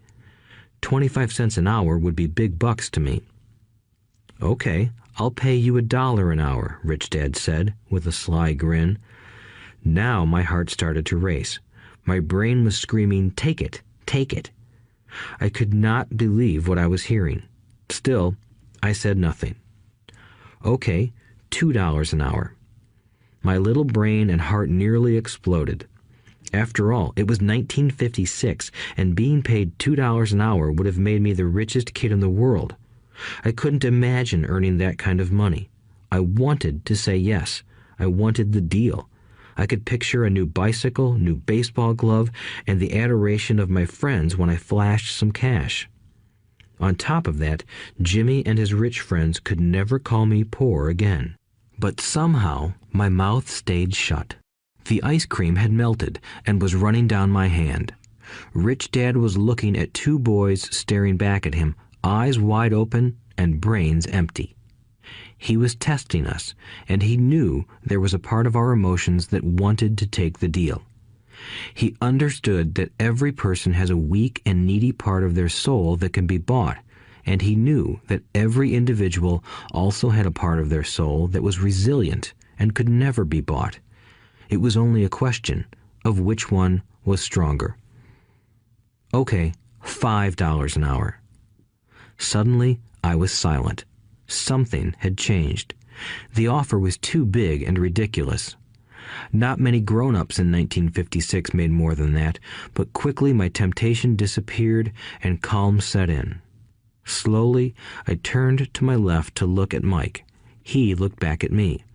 25 cents an hour would be big bucks to me. "Okay, I'll pay you $1 an hour," Rich Dad said, with a sly grin. Now my heart started to race. My brain was screaming, "Take it, take it." I could not believe what I was hearing. Still, I said nothing. "Okay, $2 an hour." My little brain and heart nearly exploded. After all, it was 1956, and being paid $2 an hour would have made me the richest kid in the world. I couldn't imagine earning that kind of money. I wanted to say yes. I wanted the deal. I could picture a new bicycle, new baseball glove, and the adoration of my friends when I flashed some cash. On top of that, Jimmy and his rich friends could never call me poor again. But somehow, my mouth stayed shut. The ice cream had melted and was running down my hand. Rich Dad was looking at two boys staring back at him, eyes wide open and brains empty. He was testing us, and he knew there was a part of our emotions that wanted to take the deal. He understood that every person has a weak and needy part of their soul that can be bought, and he knew that every individual also had a part of their soul that was resilient and could never be bought. It was only a question of which one was stronger. Okay, $5 an hour. Suddenly, I was silent. Something had changed. The offer was too big and ridiculous. Not many grown-ups in 1956 made more than that, but quickly my temptation disappeared and calm set in. Slowly, I turned to my left to look at Mike. He looked back at me.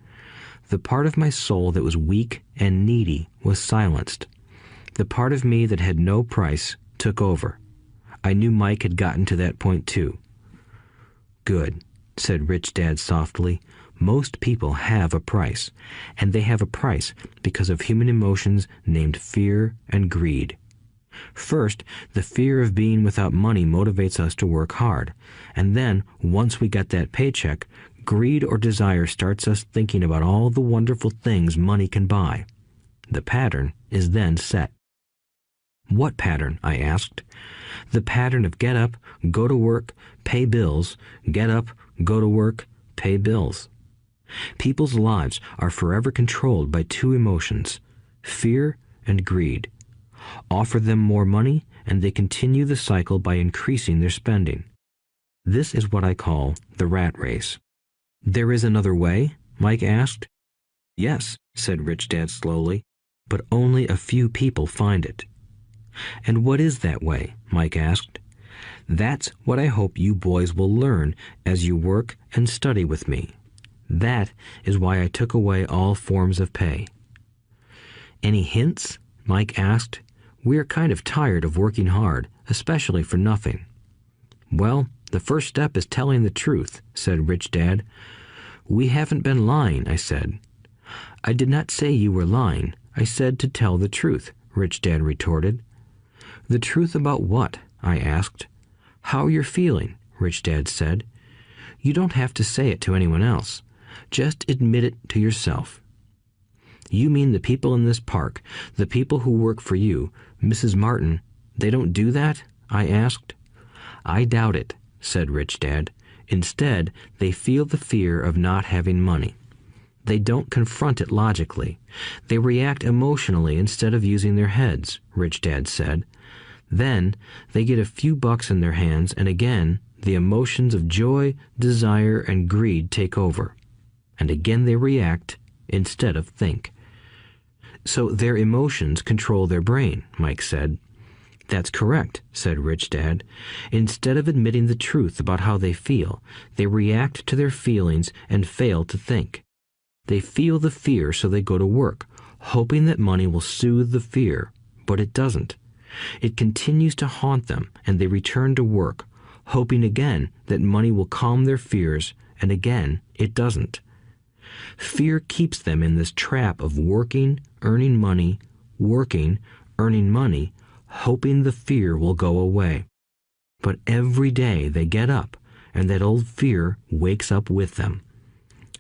The part of my soul that was weak and needy was silenced. The part of me that had no price took over. I knew Mike had gotten to that point too. "Good," said Rich Dad softly. "Most people have a price, and they have a price because of human emotions named fear and greed. First, the fear of being without money motivates us to work hard, and then, once we get that paycheck, greed or desire starts us thinking about all the wonderful things money can buy. The pattern is then set." "What pattern?" I asked. "The pattern of get up, go to work, pay bills, get up, go to work, pay bills." People's lives are forever controlled by two emotions, fear and greed. Offer them more money, and they continue the cycle by increasing their spending. This is what I call the rat race. "There is another way?" Mike asked. "Yes," said Rich Dad slowly, "but only a few people find it." "And what is that way?" Mike asked. "That's what I hope you boys will learn as you work and study with me. That is why I took away all forms of pay." "Any hints?" Mike asked. "We're kind of tired of working hard, especially for nothing." "Well, the first step is telling the truth," said Rich Dad. "We haven't been lying," I said. "I did not say you were lying. I said to tell the truth," Rich Dad retorted. "The truth about what?" I asked. "How you're feeling," Rich Dad said. "You don't have to say it to anyone else. Just admit it to yourself." "You mean the people in this park, the people who work for you, Mrs. Martin, they don't do that?" I asked. "I doubt it," said Rich Dad. "Instead, they feel the fear of not having money. They don't confront it logically. They react emotionally instead of using their heads," Rich Dad said. "Then they get a few bucks in their hands, and again the emotions of joy, desire, and greed take over. And again they react instead of think." "So their emotions control their brain," Mike said. "That's correct," said Rich Dad. "Instead of admitting the truth about how they feel, they react to their feelings and fail to think. They feel the fear, so they go to work, hoping that money will soothe the fear, but it doesn't. It continues to haunt them, and they return to work, hoping again that money will calm their fears, and again it doesn't. Fear keeps them in this trap of working, earning money, hoping the fear will go away. But every day they get up, and that old fear wakes up with them.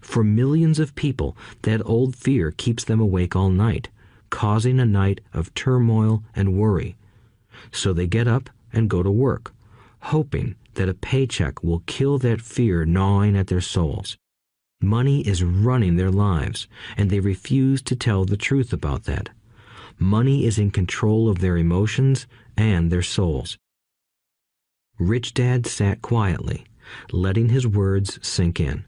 For millions of people, that old fear keeps them awake all night, causing a night of turmoil and worry. So they get up and go to work, hoping that a paycheck will kill that fear gnawing at their souls. Money is running their lives, and they refuse to tell the truth about that. Money is in control of their emotions and their souls." Rich Dad sat quietly, letting his words sink in.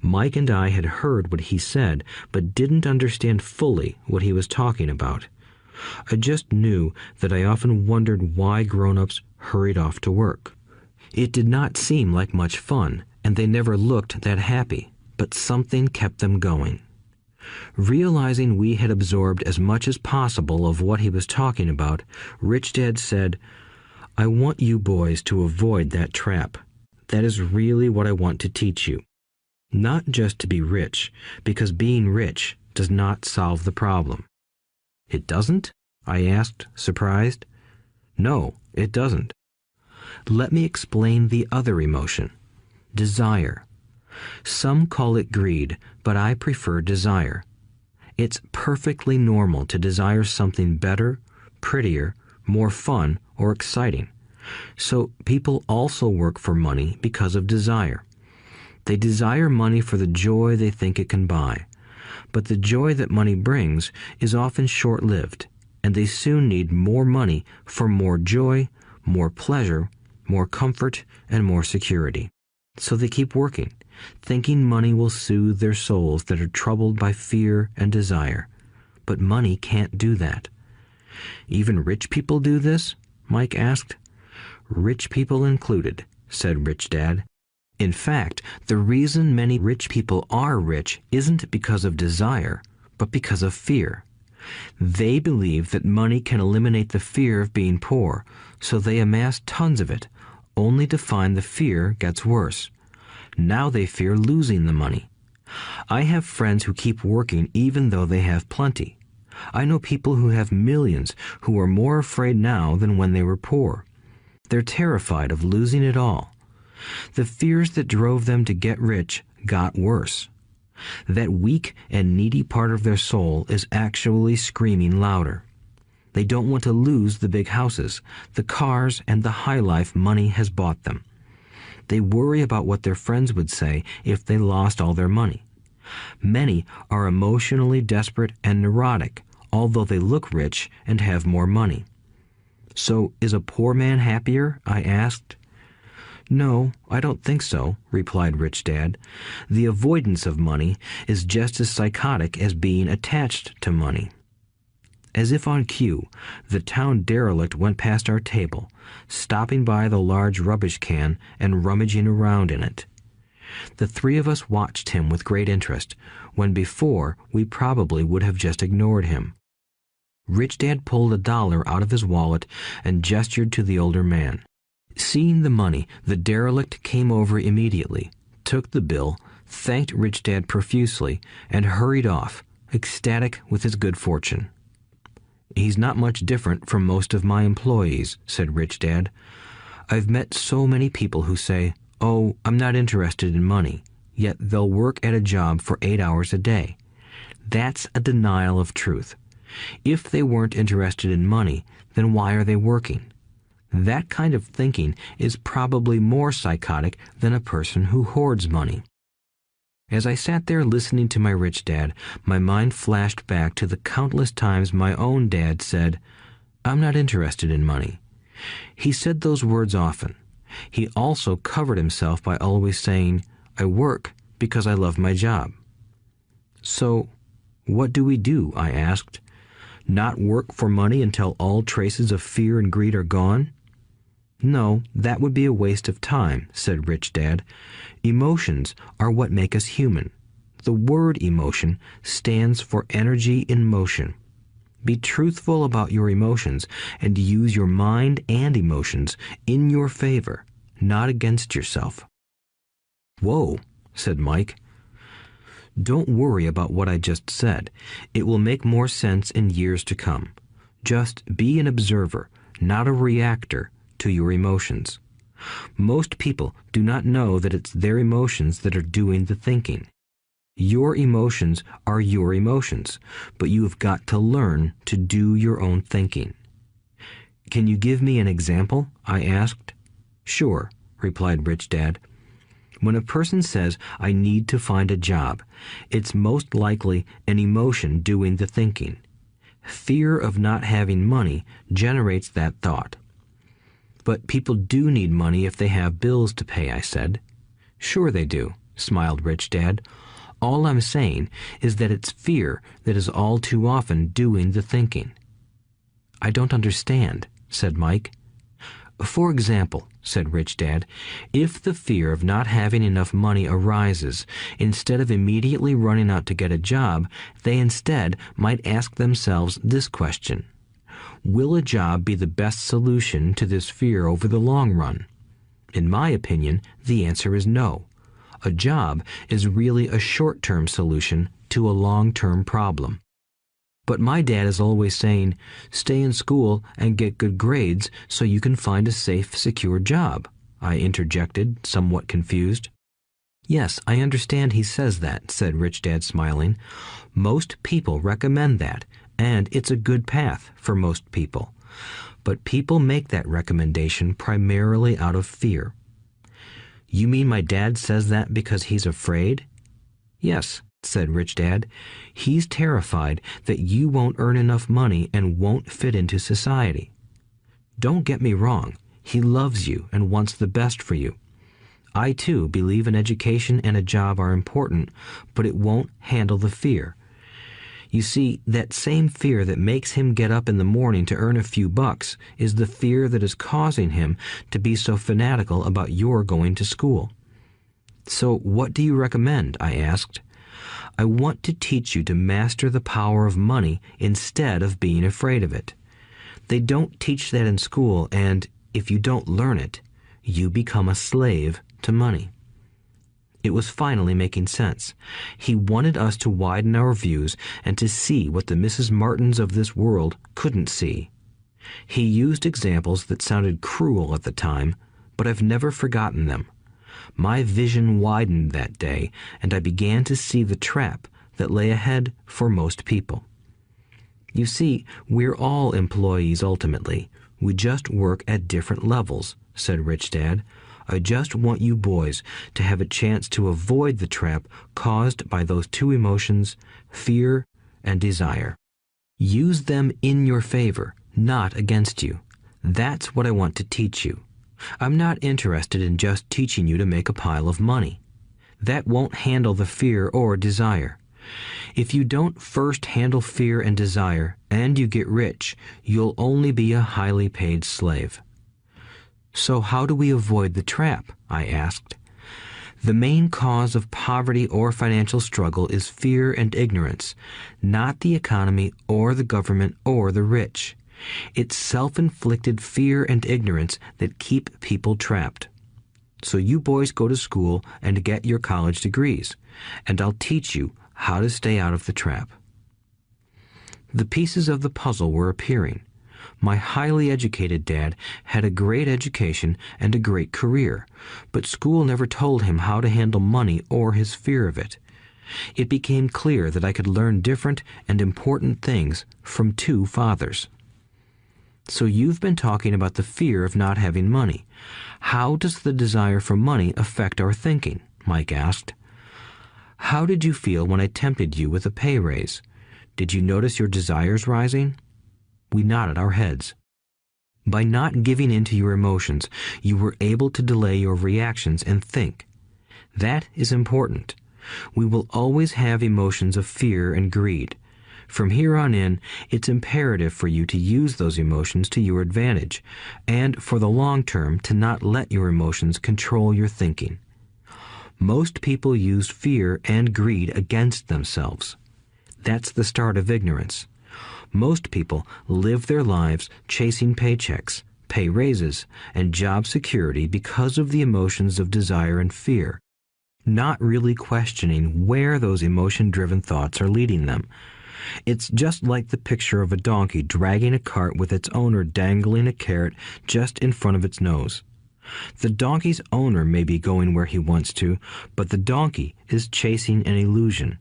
Mike and I had heard what he said, but didn't understand fully what he was talking about. I just knew that I often wondered why grown-ups hurried off to work. It did not seem like much fun, and they never looked that happy, but something kept them going. Realizing we had absorbed as much as possible of what he was talking about, Rich Dad said, "I want you boys to avoid that trap. That is really what I want to teach you. Not just to be rich, because being rich does not solve the problem." "It doesn't?" I asked, surprised. No, it doesn't. Let me explain the other emotion, desire. Some call it greed, but I prefer desire. It's perfectly normal to desire something better, prettier, more fun, or exciting. So people also work for money because of desire. They desire money for the joy they think it can buy. But the joy that money brings is often short-lived, and they soon need more money for more joy, more pleasure, more comfort, and more security. So they keep working, thinking money will soothe their souls that are troubled by fear and desire. But money can't do that. Even rich people do this? Mike asked. Rich people included, said Rich Dad. In fact, the reason many rich people are rich isn't because of desire, but because of fear. They believe that money can eliminate the fear of being poor, so they amass tons of it, only to find the fear gets worse. Now they fear losing the money. I have friends who keep working even though they have plenty. I know people who have millions who are more afraid now than when they were poor. They're terrified of losing it all. The fears that drove them to get rich got worse. That weak and needy part of their soul is actually screaming louder. They don't want to lose the big houses, the cars, and the high life money has bought them. They worry about what their friends would say if they lost all their money. Many are emotionally desperate and neurotic, although they look rich and have more money. So, is a poor man happier? I asked. No, I don't think so, replied Rich Dad. The avoidance of money is just as psychotic as being attached to money. As if on cue, the town derelict went past our table, stopping by the large rubbish can and rummaging around in it. The three of us watched him with great interest, when before we probably would have just ignored him. Rich Dad pulled $1 out of his wallet and gestured to the older man. Seeing the money, the derelict came over immediately, took the bill, thanked Rich Dad profusely, and hurried off, ecstatic with his good fortune. He's not much different from most of my employees, said Rich Dad. I've met so many people who say, "Oh, I'm not interested in money," yet they'll work at a job for 8 hours a day. That's a denial of truth. If they weren't interested in money, then why are they working? That kind of thinking is probably more psychotic than a person who hoards money. As I sat there listening to my Rich Dad, my mind flashed back to the countless times my own dad said, "I'm not interested in money." He said those words often. He also covered himself by always saying, "I work because I love my job." So, what do we do? I asked. Not work for money until all traces of fear and greed are gone? No, that would be a waste of time, said Rich Dad. Emotions are what make us human. The word emotion stands for energy in motion. Be truthful about your emotions and use your mind and emotions in your favor, not against yourself. Whoa, said Mike. Don't worry about what I just said. It will make more sense in years to come. Just be an observer, not a reactor, to your emotions. Most people do not know that it's their emotions that are doing the thinking. Your emotions are your emotions, but you have got to learn to do your own thinking. Can you give me an example? I asked. Sure, replied Rich Dad. When a person says, I need to find a job, it's most likely an emotion doing the thinking. Fear of not having money generates that thought. But people do need money if they have bills to pay, I said. Sure they do, smiled Rich Dad. All I'm saying is that it's fear that is all too often doing the thinking. I don't understand, said Mike. For example, said Rich Dad, if the fear of not having enough money arises, instead of immediately running out to get a job, they instead might ask themselves this question. Will a job be the best solution to this fear over the long run? In my opinion, the answer is no. A job is really a short-term solution to a long-term problem. But my dad is always saying, stay in school and get good grades so you can find a safe, secure job, I interjected, somewhat confused. Yes, I understand he says that, said Rich Dad, smiling. Most people recommend that, and it's a good path for most people. But people make that recommendation primarily out of fear. You mean my dad says that because he's afraid? Yes, said Rich Dad. He's terrified that you won't earn enough money and won't fit into society. Don't get me wrong. He loves you and wants the best for you. I, too, believe an education and a job are important, but it won't handle the fear. You see, that same fear that makes him get up in the morning to earn a few bucks is the fear that is causing him to be so fanatical about your going to school. So what do you recommend? I asked. I want to teach you to master the power of money instead of being afraid of it. They don't teach that in school, and if you don't learn it, you become a slave to money. It was finally making sense. He wanted us to widen our views and to see what the Mrs. Martins of this world couldn't see. He used examples that sounded cruel at the time, but I've never forgotten them. My vision widened that day, and I began to see the trap that lay ahead for most people. You see, we're all employees ultimately. We just work at different levels, said Rich Dad. I just want you boys to have a chance to avoid the trap caused by those two emotions, fear and desire. Use them in your favor, not against you. That's what I want to teach you. I'm not interested in just teaching you to make a pile of money. That won't handle the fear or desire. If you don't first handle fear and desire, and you get rich, you'll only be a highly paid slave. So how do we avoid the trap? I asked. The main cause of poverty or financial struggle is fear and ignorance, not the economy or the government or the rich. It's self-inflicted fear and ignorance that keep people trapped. So you boys go to school and get your college degrees, and I'll teach you how to stay out of the trap. The pieces of the puzzle were appearing. My highly educated dad had a great education and a great career, but school never told him how to handle money or his fear of it. It became clear that I could learn different and important things from two fathers. So you've been talking about the fear of not having money. How does the desire for money affect our thinking? Mike asked. How did you feel when I tempted you with a pay raise? Did you notice your desires rising? We nodded our heads. By not giving in to your emotions, you were able to delay your reactions and think. That is important. We will always have emotions of fear and greed. From here on in, it's imperative for you to use those emotions to your advantage, and for the long term to not let your emotions control your thinking. Most people use fear and greed against themselves. That's the start of ignorance. Most people live their lives chasing paychecks, pay raises, and job security because of the emotions of desire and fear, not really questioning where those emotion-driven thoughts are leading them. It's just like the picture of a donkey dragging a cart with its owner dangling a carrot just in front of its nose. The donkey's owner may be going where he wants to, but the donkey is chasing an illusion.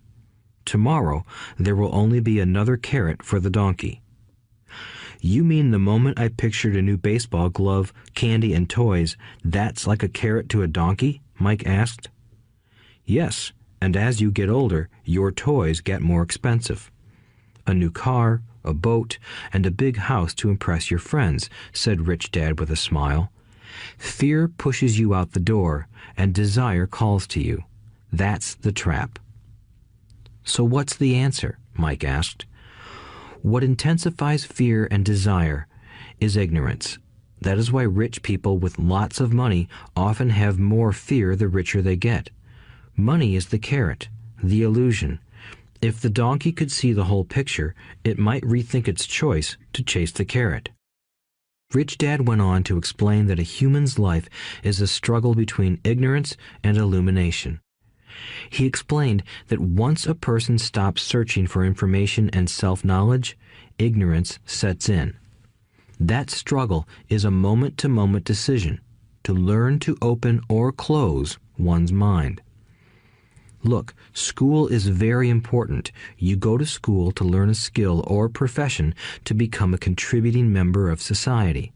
Tomorrow, there will only be another carrot for the donkey. You mean the moment I pictured a new baseball glove, candy, and toys, that's like a carrot to a donkey? Mike asked. Yes, and as you get older, your toys get more expensive. A new car, a boat, and a big house to impress your friends, said Rich Dad with a smile. Fear pushes you out the door, and desire calls to you. That's the trap. So what's the answer? Mike asked. What intensifies fear and desire is ignorance. That is why rich people with lots of money often have more fear the richer they get. Money is the carrot, the illusion. If the donkey could see the whole picture, it might rethink its choice to chase the carrot. Rich Dad went on to explain that a human's life is a struggle between ignorance and illumination. He explained that once a person stops searching for information and self-knowledge, ignorance sets in. That struggle is a moment-to-moment decision to learn to open or close one's mind. Look, school is very important. You go to school to learn a skill or profession to become a contributing member of society.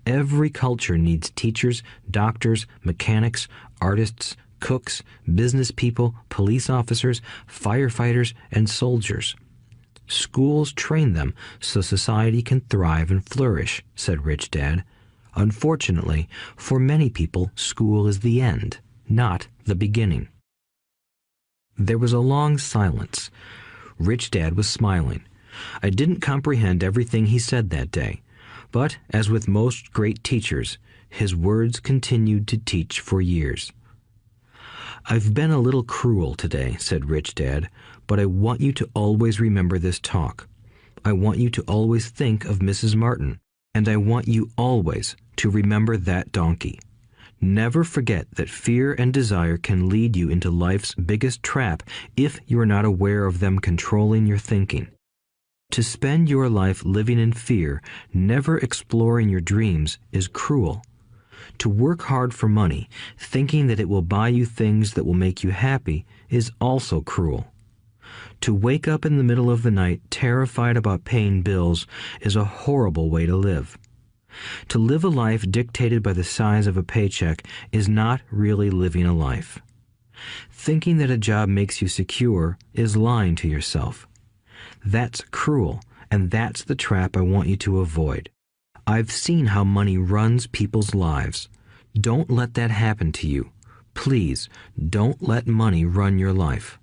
Every culture needs teachers, doctors, mechanics, artists, cooks, business people, police officers, firefighters, and soldiers. Schools train them so society can thrive and flourish, said Rich Dad. Unfortunately, for many people, school is the end, not the beginning. There was a long silence. Rich Dad was smiling. I didn't comprehend everything he said that day, but, as with most great teachers, his words continued to teach for years. "I've been a little cruel today," said Rich Dad, "but I want you to always remember this talk. I want you to always think of Mrs. Martin, and I want you always to remember that donkey. Never forget that fear and desire can lead you into life's biggest trap if you are not aware of them controlling your thinking. To spend your life living in fear, never exploring your dreams, is cruel. To work hard for money, thinking that it will buy you things that will make you happy, is also cruel. To wake up in the middle of the night terrified about paying bills is a horrible way to live. To live a life dictated by the size of a paycheck is not really living a life. Thinking that a job makes you secure is lying to yourself. That's cruel, and that's the trap I want you to avoid. I've seen how money runs people's lives. Don't let that happen to you. Please, don't let money run your life."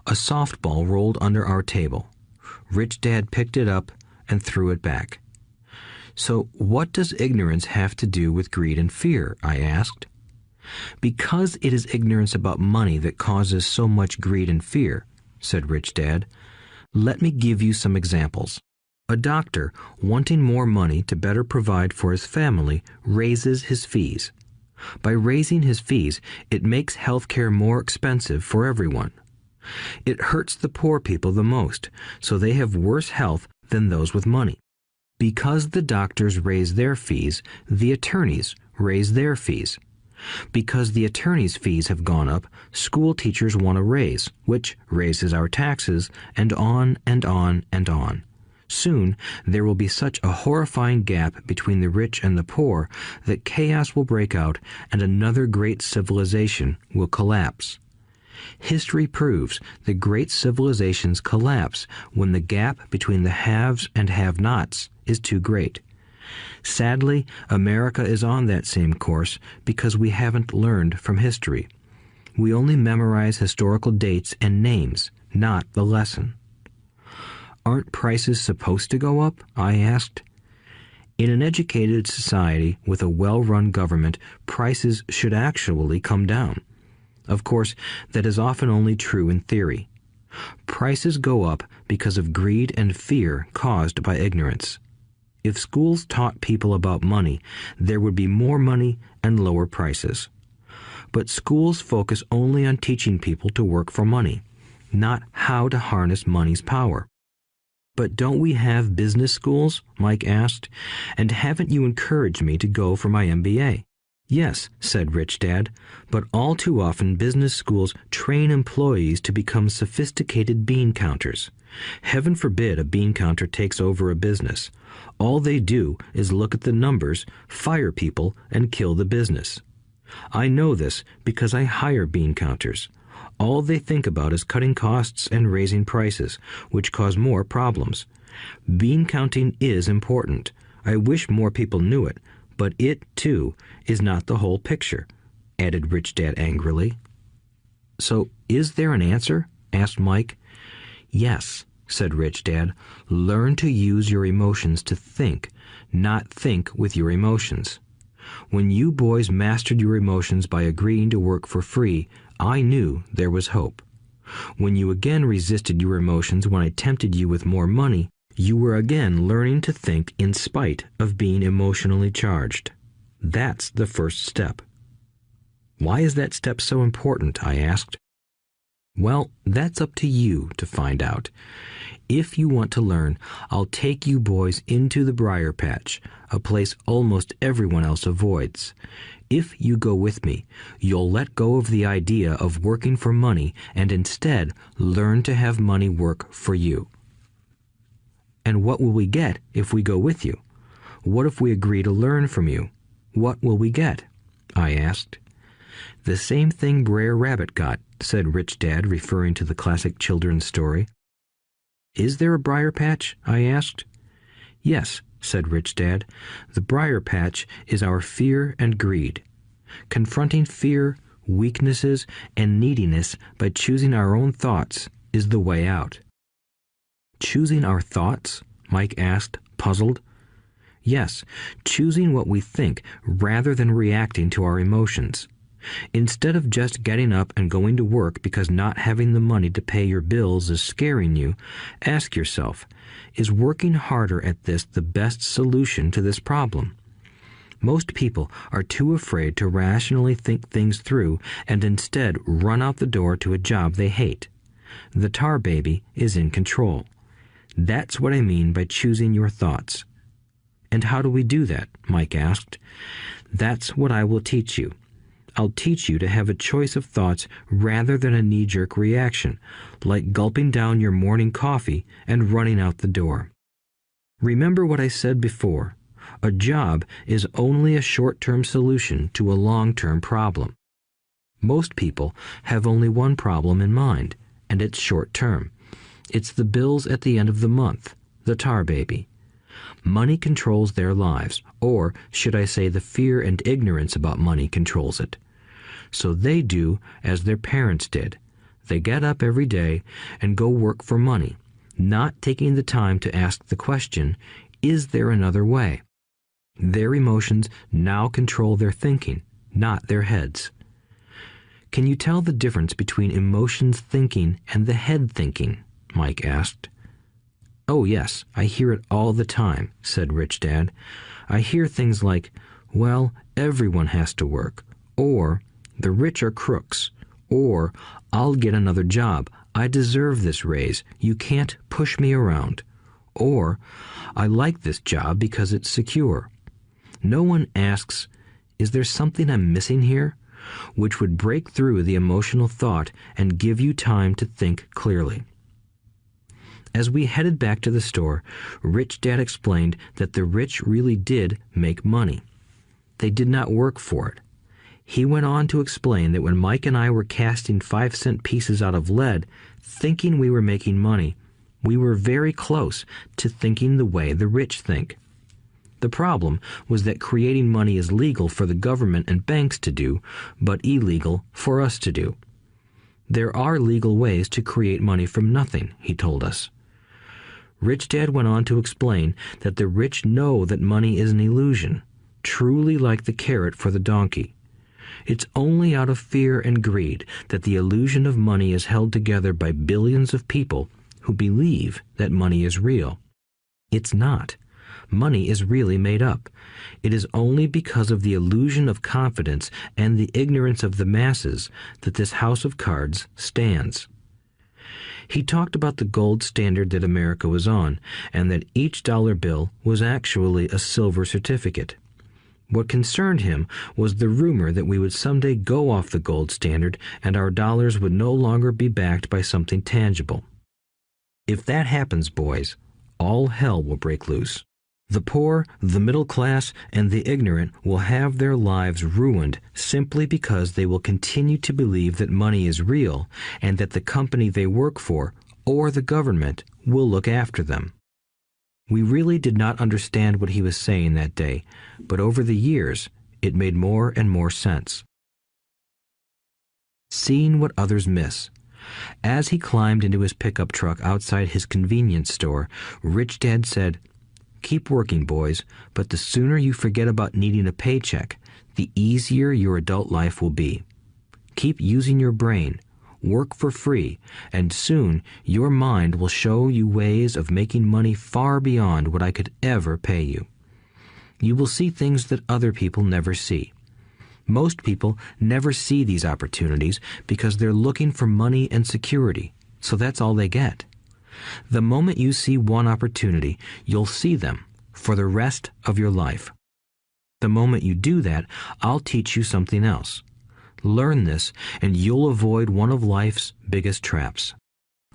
A softball rolled under our table. Rich Dad picked it up and threw it back. "So what does ignorance have to do with greed and fear?" I asked. "Because it is ignorance about money that causes so much greed and fear," said Rich Dad. "Let me give you some examples. A doctor, wanting more money to better provide for his family, raises his fees. By raising his fees, it makes healthcare more expensive for everyone. It hurts the poor people the most, so they have worse health than those with money. Because the doctors raise their fees, the attorneys raise their fees. Because the attorneys' fees have gone up, school teachers want a raise, which raises our taxes, and on and on and on. Soon, there will be such a horrifying gap between the rich and the poor that chaos will break out and another great civilization will collapse. History proves that great civilizations collapse when the gap between the haves and have-nots is too great. Sadly, America is on that same course because we haven't learned from history. We only memorize historical dates and names, not the lesson." "Aren't prices supposed to go up?" I asked. "In an educated society with a well-run government, prices should actually come down. Of course, that is often only true in theory. Prices go up because of greed and fear caused by ignorance. If schools taught people about money, there would be more money and lower prices. But schools focus only on teaching people to work for money, not how to harness money's power." "But don't we have business schools?" Mike asked. "And haven't you encouraged me to go for my MBA?" "Yes," said Rich Dad, "but all too often business schools train employees to become sophisticated bean counters. Heaven forbid a bean counter takes over a business. All they do is look at the numbers, fire people, and kill the business. I know this because I hire bean counters. All they think about is cutting costs and raising prices, which cause more problems. Bean counting is important. I wish more people knew it, but it, too, is not the whole picture," added Rich Dad angrily. "So, is there an answer?" asked Mike. "Yes," said Rich Dad. "Learn to use your emotions to think, not think with your emotions. When you boys mastered your emotions by agreeing to work for free, I knew there was hope. When you again resisted your emotions when I tempted you with more money, you were again learning to think in spite of being emotionally charged. That's the first step." Why is that step so important? I asked. Well, that's up to you to find out. If you want to learn, I'll take you boys into the briar patch, a place almost everyone else avoids. If you go with me, you'll let go of the idea of working for money and instead learn to have money work for you. And what will we get if we go with you? What if we agree to learn from you? What will we get? I asked. The same thing Brer Rabbit got, said Rich Dad, referring to the classic children's story. Is there a briar patch? I asked. Yes, said Rich Dad. The briar patch is our fear and greed. Confronting fear, weaknesses, and neediness by choosing our own thoughts is the way out. Choosing our thoughts? Mike asked, puzzled. Yes, choosing what we think rather than reacting to our emotions. Instead of just getting up and going to work because not having the money to pay your bills is scaring you, ask yourself, is working harder at this the best solution to this problem? Most people are too afraid to rationally think things through and instead run out the door to a job they hate. The tar baby is in control. That's what I mean by choosing your thoughts. And how do we do that? Mike asked. That's what I will teach you. I'll teach you to have a choice of thoughts rather than a knee-jerk reaction, like gulping down your morning coffee and running out the door. Remember what I said before. A job is only a short-term solution to a long-term problem. Most people have only one problem in mind, and it's short-term. It's the bills at the end of the month, the tar baby. Money controls their lives, or should I say the fear and ignorance about money controls it. So they do as their parents did. They get up every day and go work for money, not taking the time to ask the question, is there another way? Their emotions now control their thinking, not their heads. Can you tell the difference between emotions thinking and the head thinking? Mike asked. Oh yes, I hear it all the time, said Rich Dad. I hear things like, well, everyone has to work, or the rich are crooks, or I'll get another job, I deserve this raise, you can't push me around, or I like this job because it's secure. No one asks, is there something I'm missing here? Which would break through the emotional thought and give you time to think clearly. As we headed back to the store, Rich Dad explained that the rich really did make money. They did not work for it. He went on to explain that when Mike and I were casting 5-cent pieces out of lead, thinking we were making money, we were very close to thinking the way the rich think. The problem was that creating money is legal for the government and banks to do, but illegal for us to do. There are legal ways to create money from nothing, he told us. Rich Dad went on to explain that the rich know that money is an illusion, truly like the carrot for the donkey. It's only out of fear and greed that the illusion of money is held together by billions of people who believe that money is real. It's not. Money is really made up. It is only because of the illusion of confidence and the ignorance of the masses that this house of cards stands. He talked about the gold standard that America was on, and that each dollar bill was actually a silver certificate. What concerned him was the rumor that we would someday go off the gold standard and our dollars would no longer be backed by something tangible. If that happens, boys, all hell will break loose. The poor, the middle class, and the ignorant will have their lives ruined simply because they will continue to believe that money is real and that the company they work for, or the government, will look after them. We really did not understand what he was saying that day, but over the years, it made more and more sense. Seeing what others miss. As he climbed into his pickup truck outside his convenience store, Rich Dad said, "Keep working, boys, but the sooner you forget about needing a paycheck, the easier your adult life will be. Keep using your brain, work for free, and soon your mind will show you ways of making money far beyond what I could ever pay you. You will see things that other people never see. Most people never see these opportunities because they're looking for money and security, so that's all they get. The moment you see one opportunity, you'll see them for the rest of your life. The moment you do that, I'll teach you something else. Learn this, and you'll avoid one of life's biggest traps.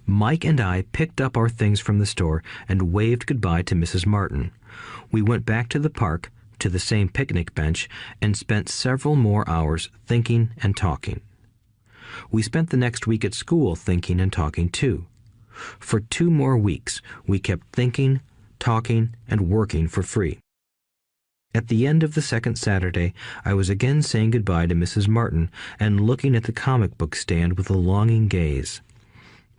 Mike and I picked up our things from the store and waved goodbye to Mrs. Martin. We went back to the park, to the same picnic bench, and spent several more hours thinking and talking. We spent the next week at school thinking and talking too. For 2 more weeks, we kept thinking, talking, and working for free. At the end of the second Saturday, I was again saying goodbye to Mrs. Martin and looking at the comic book stand with a longing gaze.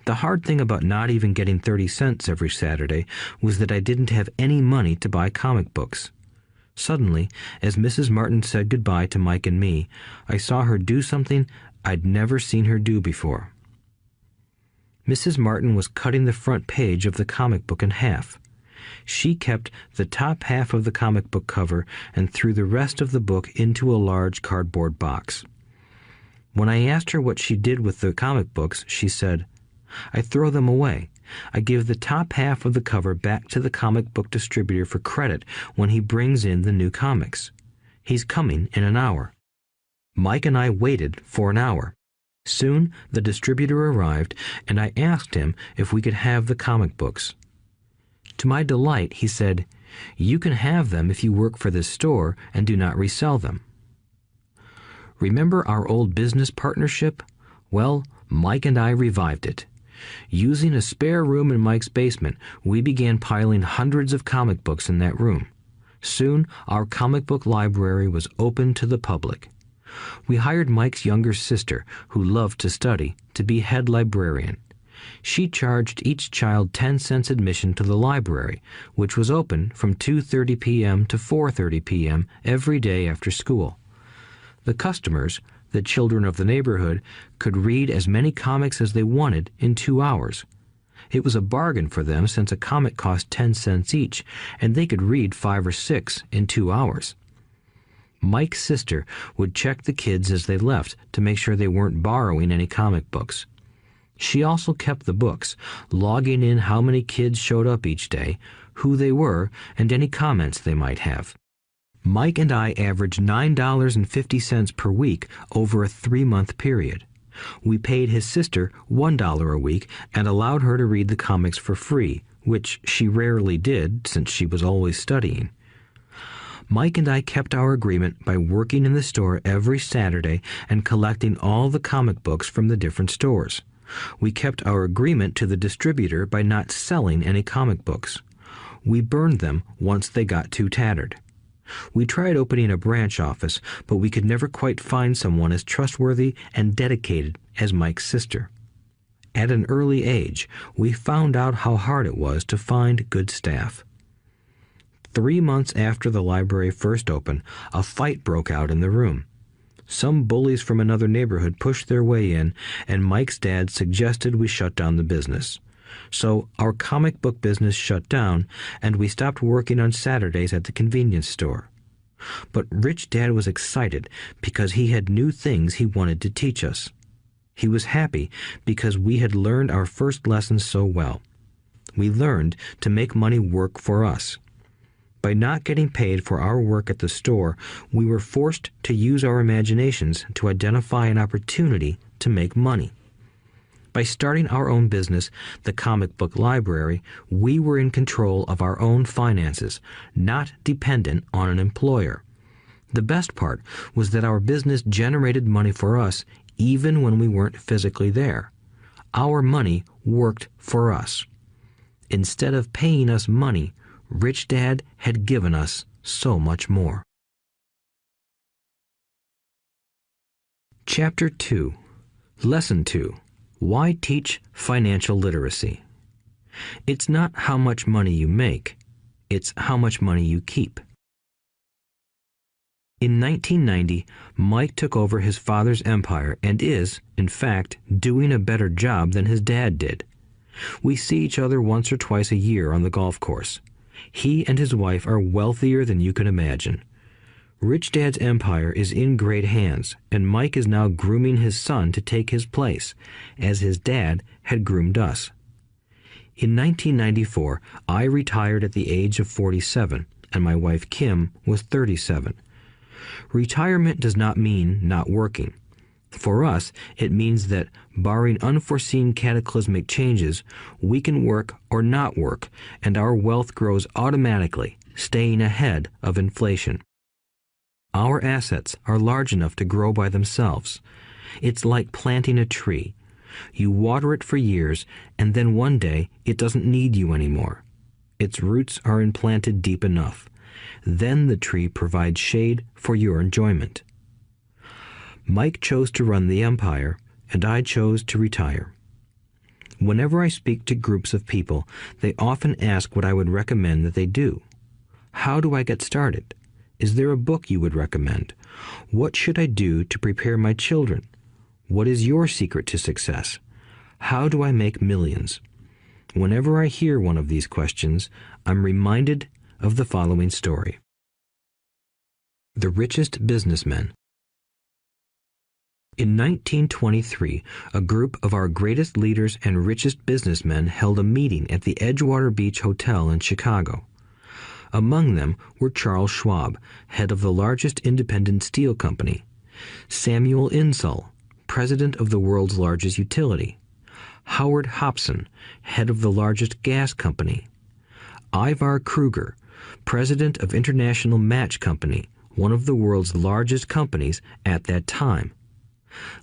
The hard thing about not even getting 30 cents every Saturday was that I didn't have any money to buy comic books. Suddenly, as Mrs. Martin said goodbye to Mike and me, I saw her do something I'd never seen her do before. Mrs. Martin was cutting the front page of the comic book in half. She kept the top half of the comic book cover and threw the rest of the book into a large cardboard box. When I asked her what she did with the comic books, she said, "I throw them away. I give the top half of the cover back to the comic book distributor for credit when he brings in the new comics. He's coming in an hour." Mike and I waited for an hour. Soon the distributor arrived, and I asked him if we could have the comic books. To my delight, he said, "You can have them if you work for this store and do not resell them." Remember our old business partnership? Well, Mike and I revived it. Using a spare room in Mike's basement, we began piling hundreds of comic books in that room. Soon, our comic book library was open to the public. We hired Mike's younger sister, who loved to study, to be head librarian. She charged each child 10 cents admission to the library, which was open from 2:30 p.m. to 4:30 p.m. every day after school. The customers, the children of the neighborhood, could read as many comics as they wanted in 2 hours. It was a bargain for them since a comic cost 10 cents each, and they could read 5 or 6 in 2 hours. Mike's sister would check the kids as they left to make sure they weren't borrowing any comic books. She also kept the books, logging in how many kids showed up each day, who they were, and any comments they might have. Mike and I averaged $9.50 per week over a 3-month period. We paid his sister $1 a week and allowed her to read the comics for free, which she rarely did since she was always studying. Mike and I kept our agreement by working in the store every Saturday and collecting all the comic books from the different stores. We kept our agreement to the distributor by not selling any comic books. We burned them once they got too tattered. We tried opening a branch office, but we could never quite find someone as trustworthy and dedicated as Mike's sister. At an early age, we found out how hard it was to find good staff. 3 months after the library first opened, a fight broke out in the room. Some bullies from another neighborhood pushed their way in, and Mike's dad suggested we shut down the business. So our comic book business shut down, and we stopped working on Saturdays at the convenience store. But Rich Dad was excited because he had new things he wanted to teach us. He was happy because we had learned our first lessons so well. We learned to make money work for us. By not getting paid for our work at the store, we were forced to use our imaginations to identify an opportunity to make money. By starting our own business, the comic book library, we were in control of our own finances, not dependent on an employer. The best part was that our business generated money for us even when we weren't physically there. Our money worked for us. Instead of paying us money, Rich Dad had given us so much more. Chapter 2. Lesson 2. Why teach financial literacy? It's not how much money you make, it's how much money you keep. In 1990, Mike took over his father's empire and is, in fact, doing a better job than his dad did. We see each other once or twice a year on the golf course. He and his wife are wealthier than you can imagine. Rich Dad's empire is in great hands, and Mike is now grooming his son to take his place, as his dad had groomed us. In 1994, I retired at the age of 47, and my wife Kim was 37. Retirement does not mean not working. For us, it means that, barring unforeseen cataclysmic changes, we can work or not work, and our wealth grows automatically, staying ahead of inflation. Our assets are large enough to grow by themselves. It's like planting a tree. You water it for years, and then one day it doesn't need you anymore. Its roots are implanted deep enough. Then the tree provides shade for your enjoyment. Mike chose to run the empire, and I chose to retire. Whenever I speak to groups of people, they often ask what I would recommend that they do. How do I get started? Is there a book you would recommend? What should I do to prepare my children? What is your secret to success? How do I make millions? Whenever I hear one of these questions, I'm reminded of the following story. The Richest Businessmen. In 1923, a group of our greatest leaders and richest businessmen held a meeting at the Edgewater Beach Hotel in Chicago. Among them were Charles Schwab, head of the largest independent steel company; Samuel Insull, president of the world's largest utility; Howard Hobson, head of the largest gas company; Ivar Kruger, president of International Match Company, one of the world's largest companies at that time;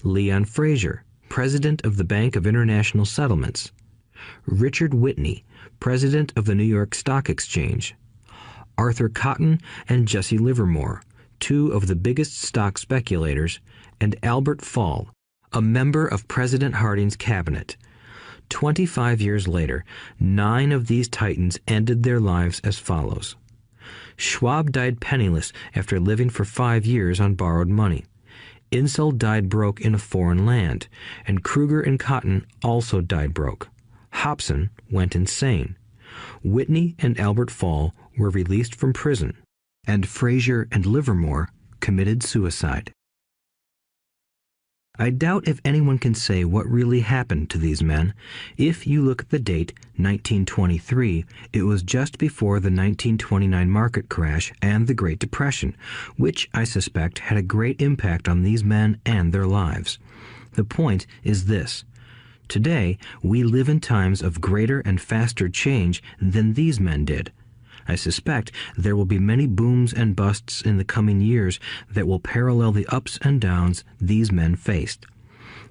Leon Fraser, president of the Bank of International Settlements; Richard Whitney, president of the New York Stock Exchange; Arthur Cotton and Jesse Livermore, two of the biggest stock speculators; and Albert Fall, a member of President Harding's cabinet. 25 years later, 9 of these titans ended their lives as follows. Schwab died penniless after living for 5 years on borrowed money. Insull died broke in a foreign land, and Kruger and Cotton also died broke. Hobson went insane. Whitney and Albert Fall were released from prison, and Fraser and Livermore committed suicide. I doubt if anyone can say what really happened to these men. If you look at the date, 1923, it was just before the 1929 market crash and the Great Depression, which I suspect had a great impact on these men and their lives. The point is this. Today, we live in times of greater and faster change than these men did. I suspect there will be many booms and busts in the coming years that will parallel the ups and downs these men faced.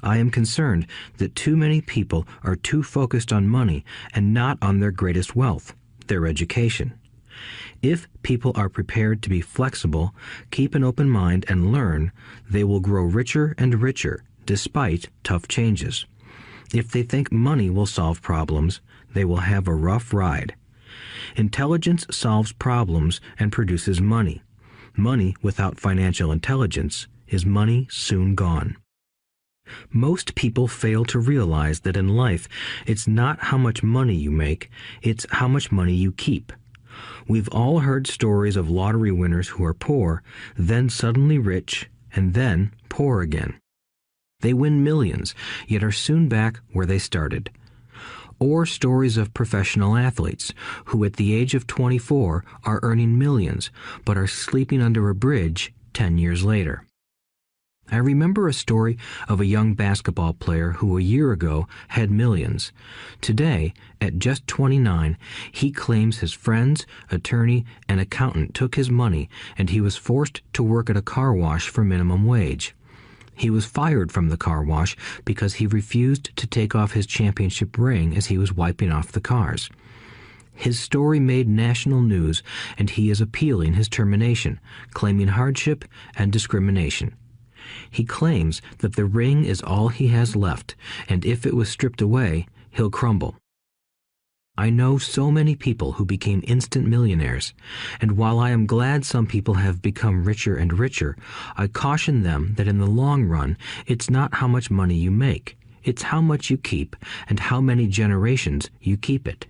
I am concerned that too many people are too focused on money and not on their greatest wealth, their education. If people are prepared to be flexible, keep an open mind, and learn, they will grow richer and richer despite tough changes. If they think money will solve problems, they will have a rough ride. Intelligence solves problems and produces money. Money without financial intelligence is money soon gone. Most people fail to realize that in life, it's not how much money you make, it's how much money you keep. We've all heard stories of lottery winners who are poor, then suddenly rich, and then poor again. They win millions, yet are soon back where they started. Or stories of professional athletes who at the age of 24 are earning millions but are sleeping under a bridge 10 years later. I remember a story of a young basketball player who a year ago had millions. Today, at just 29, he claims his friends, attorney, and accountant took his money and he was forced to work at a car wash for minimum wage. He was fired from the car wash because he refused to take off his championship ring as he was wiping off the cars. His story made national news, and he is appealing his termination, claiming hardship and discrimination. He claims that the ring is all he has left, and if it was stripped away, he'll crumble. I know so many people who became instant millionaires, and while I am glad some people have become richer and richer, I caution them that in the long run, it's not how much money you make, it's how much you keep and how many generations you keep it.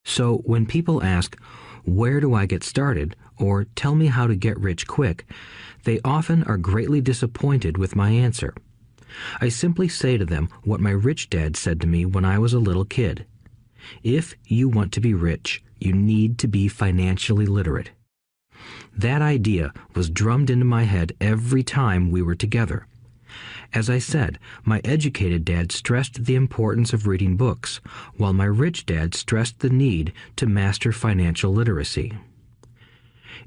So when people ask, "Where do I get started?" or tell me how to get rich quick, they often are greatly disappointed with my answer. I simply say to them what my rich dad said to me when I was a little kid. If you want to be rich, you need to be financially literate. That idea was drummed into my head every time we were together. As I said, my educated dad stressed the importance of reading books, while my rich dad stressed the need to master financial literacy.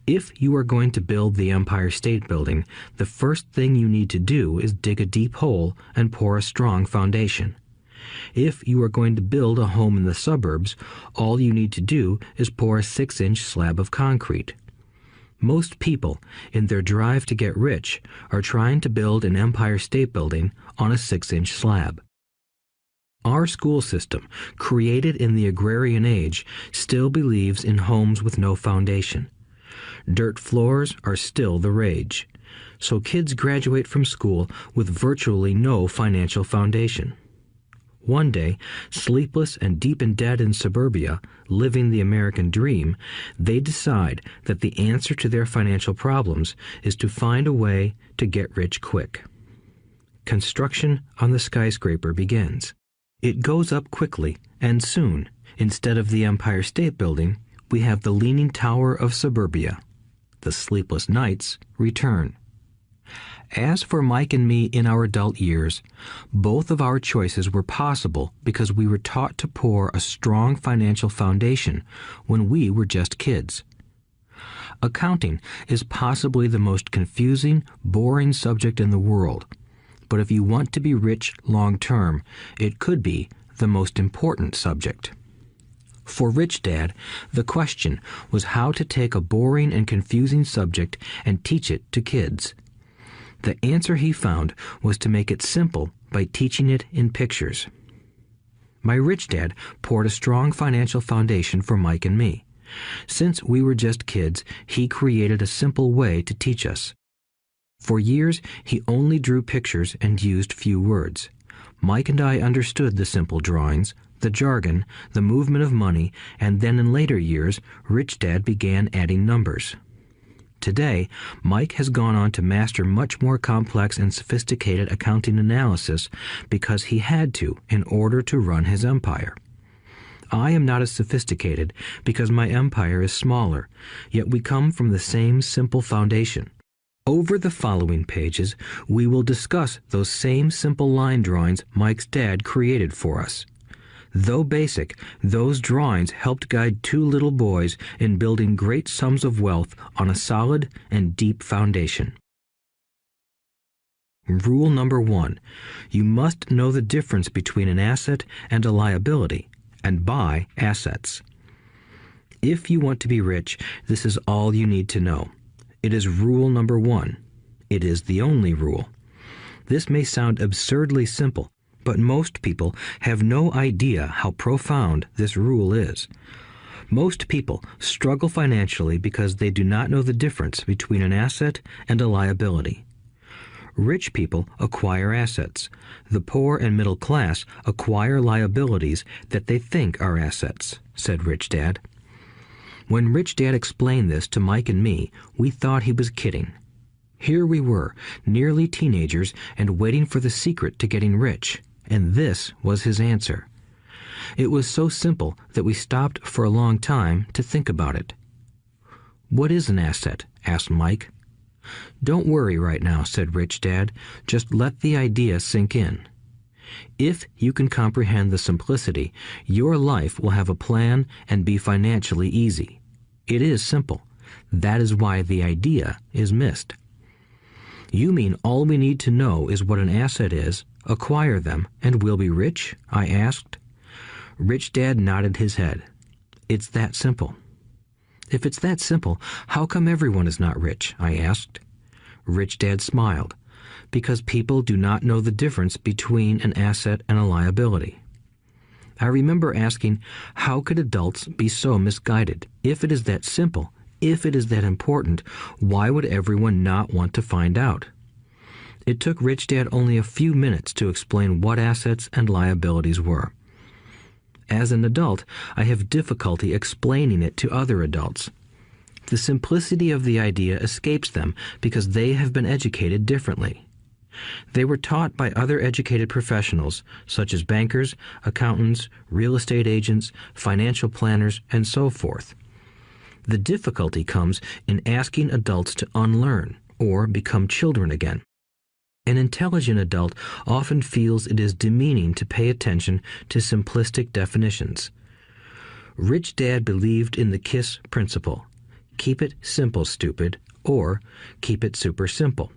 If you are going to build the Empire State Building, the first thing you need to do is dig a deep hole and pour a strong foundation. If you are going to build a home in the suburbs, all you need to do is pour a 6-inch slab of concrete. Most people, in their drive to get rich, are trying to build an Empire State Building on a 6-inch slab. Our school system, created in the agrarian age, still believes in homes with no foundation. Dirt floors are still the rage, so kids graduate from school with virtually no financial foundation. One day, sleepless and deep in debt in suburbia, living the American dream, they decide that the answer to their financial problems is to find a way to get rich quick. Construction on the skyscraper begins. It goes up quickly, and soon, instead of the Empire State Building, we have the Leaning Tower of suburbia. The sleepless nights return. As for Mike and me in our adult years, both of our choices were possible because we were taught to pour a strong financial foundation when we were just kids. Accounting is possibly the most confusing, boring subject in the world, but if you want to be rich long term, it could be the most important subject. For Rich Dad, the question was how to take a boring and confusing subject and teach it to kids. The answer he found was to make it simple by teaching it in pictures. My rich dad poured a strong financial foundation for Mike and me. Since we were just kids, he created a simple way to teach us. For years, he only drew pictures and used few words. Mike and I understood the simple drawings, the jargon, the movement of money, and then in later years, Rich Dad began adding numbers. Today, Mike has gone on to master much more complex and sophisticated accounting analysis because he had to in order to run his empire. I am not as sophisticated because my empire is smaller, yet we come from the same simple foundation. Over the following pages, we will discuss those same simple line drawings Mike's dad created for us. Though basic, those drawings helped guide two little boys in building great sums of wealth on a solid and deep foundation. Rule number 1. You must know the difference between an asset and a liability, and buy assets. If you want to be rich, this is all you need to know. It is rule number 1. It is the only rule. This may sound absurdly simple, but most people have no idea how profound this rule is. Most people struggle financially because they do not know the difference between an asset and a liability. Rich people acquire assets. The poor and middle class acquire liabilities that they think are assets, said Rich Dad. When Rich Dad explained this to Mike and me, we thought he was kidding. Here we were, nearly teenagers, and waiting for the secret to getting rich. And this was his answer. It was so simple that we stopped for a long time to think about it. "What is an asset?" asked Mike. "Don't worry right now," said Rich Dad. "Just let the idea sink in. If you can comprehend the simplicity, your life will have a plan and be financially easy. It is simple. That is why the idea is missed." "You mean all we need to know is what an asset is, acquire them, and we'll be rich?" I asked. Rich Dad nodded his head. "It's that simple." "If it's that simple, how come everyone is not rich?" I asked. Rich Dad smiled. "Because people do not know the difference between an asset and a liability." I remember asking, how could adults be so misguided? If it is that simple, if it is that important, why would everyone not want to find out? It took Rich Dad only a few minutes to explain what assets and liabilities were. As an adult, I have difficulty explaining it to other adults. The simplicity of the idea escapes them because they have been educated differently. They were taught by other educated professionals, such as bankers, accountants, real estate agents, financial planners, and so forth. The difficulty comes in asking adults to unlearn or become children again. An intelligent adult often feels it is demeaning to pay attention to simplistic definitions. Rich Dad believed in the KISS principle: keep it simple, stupid, or keep it super simple.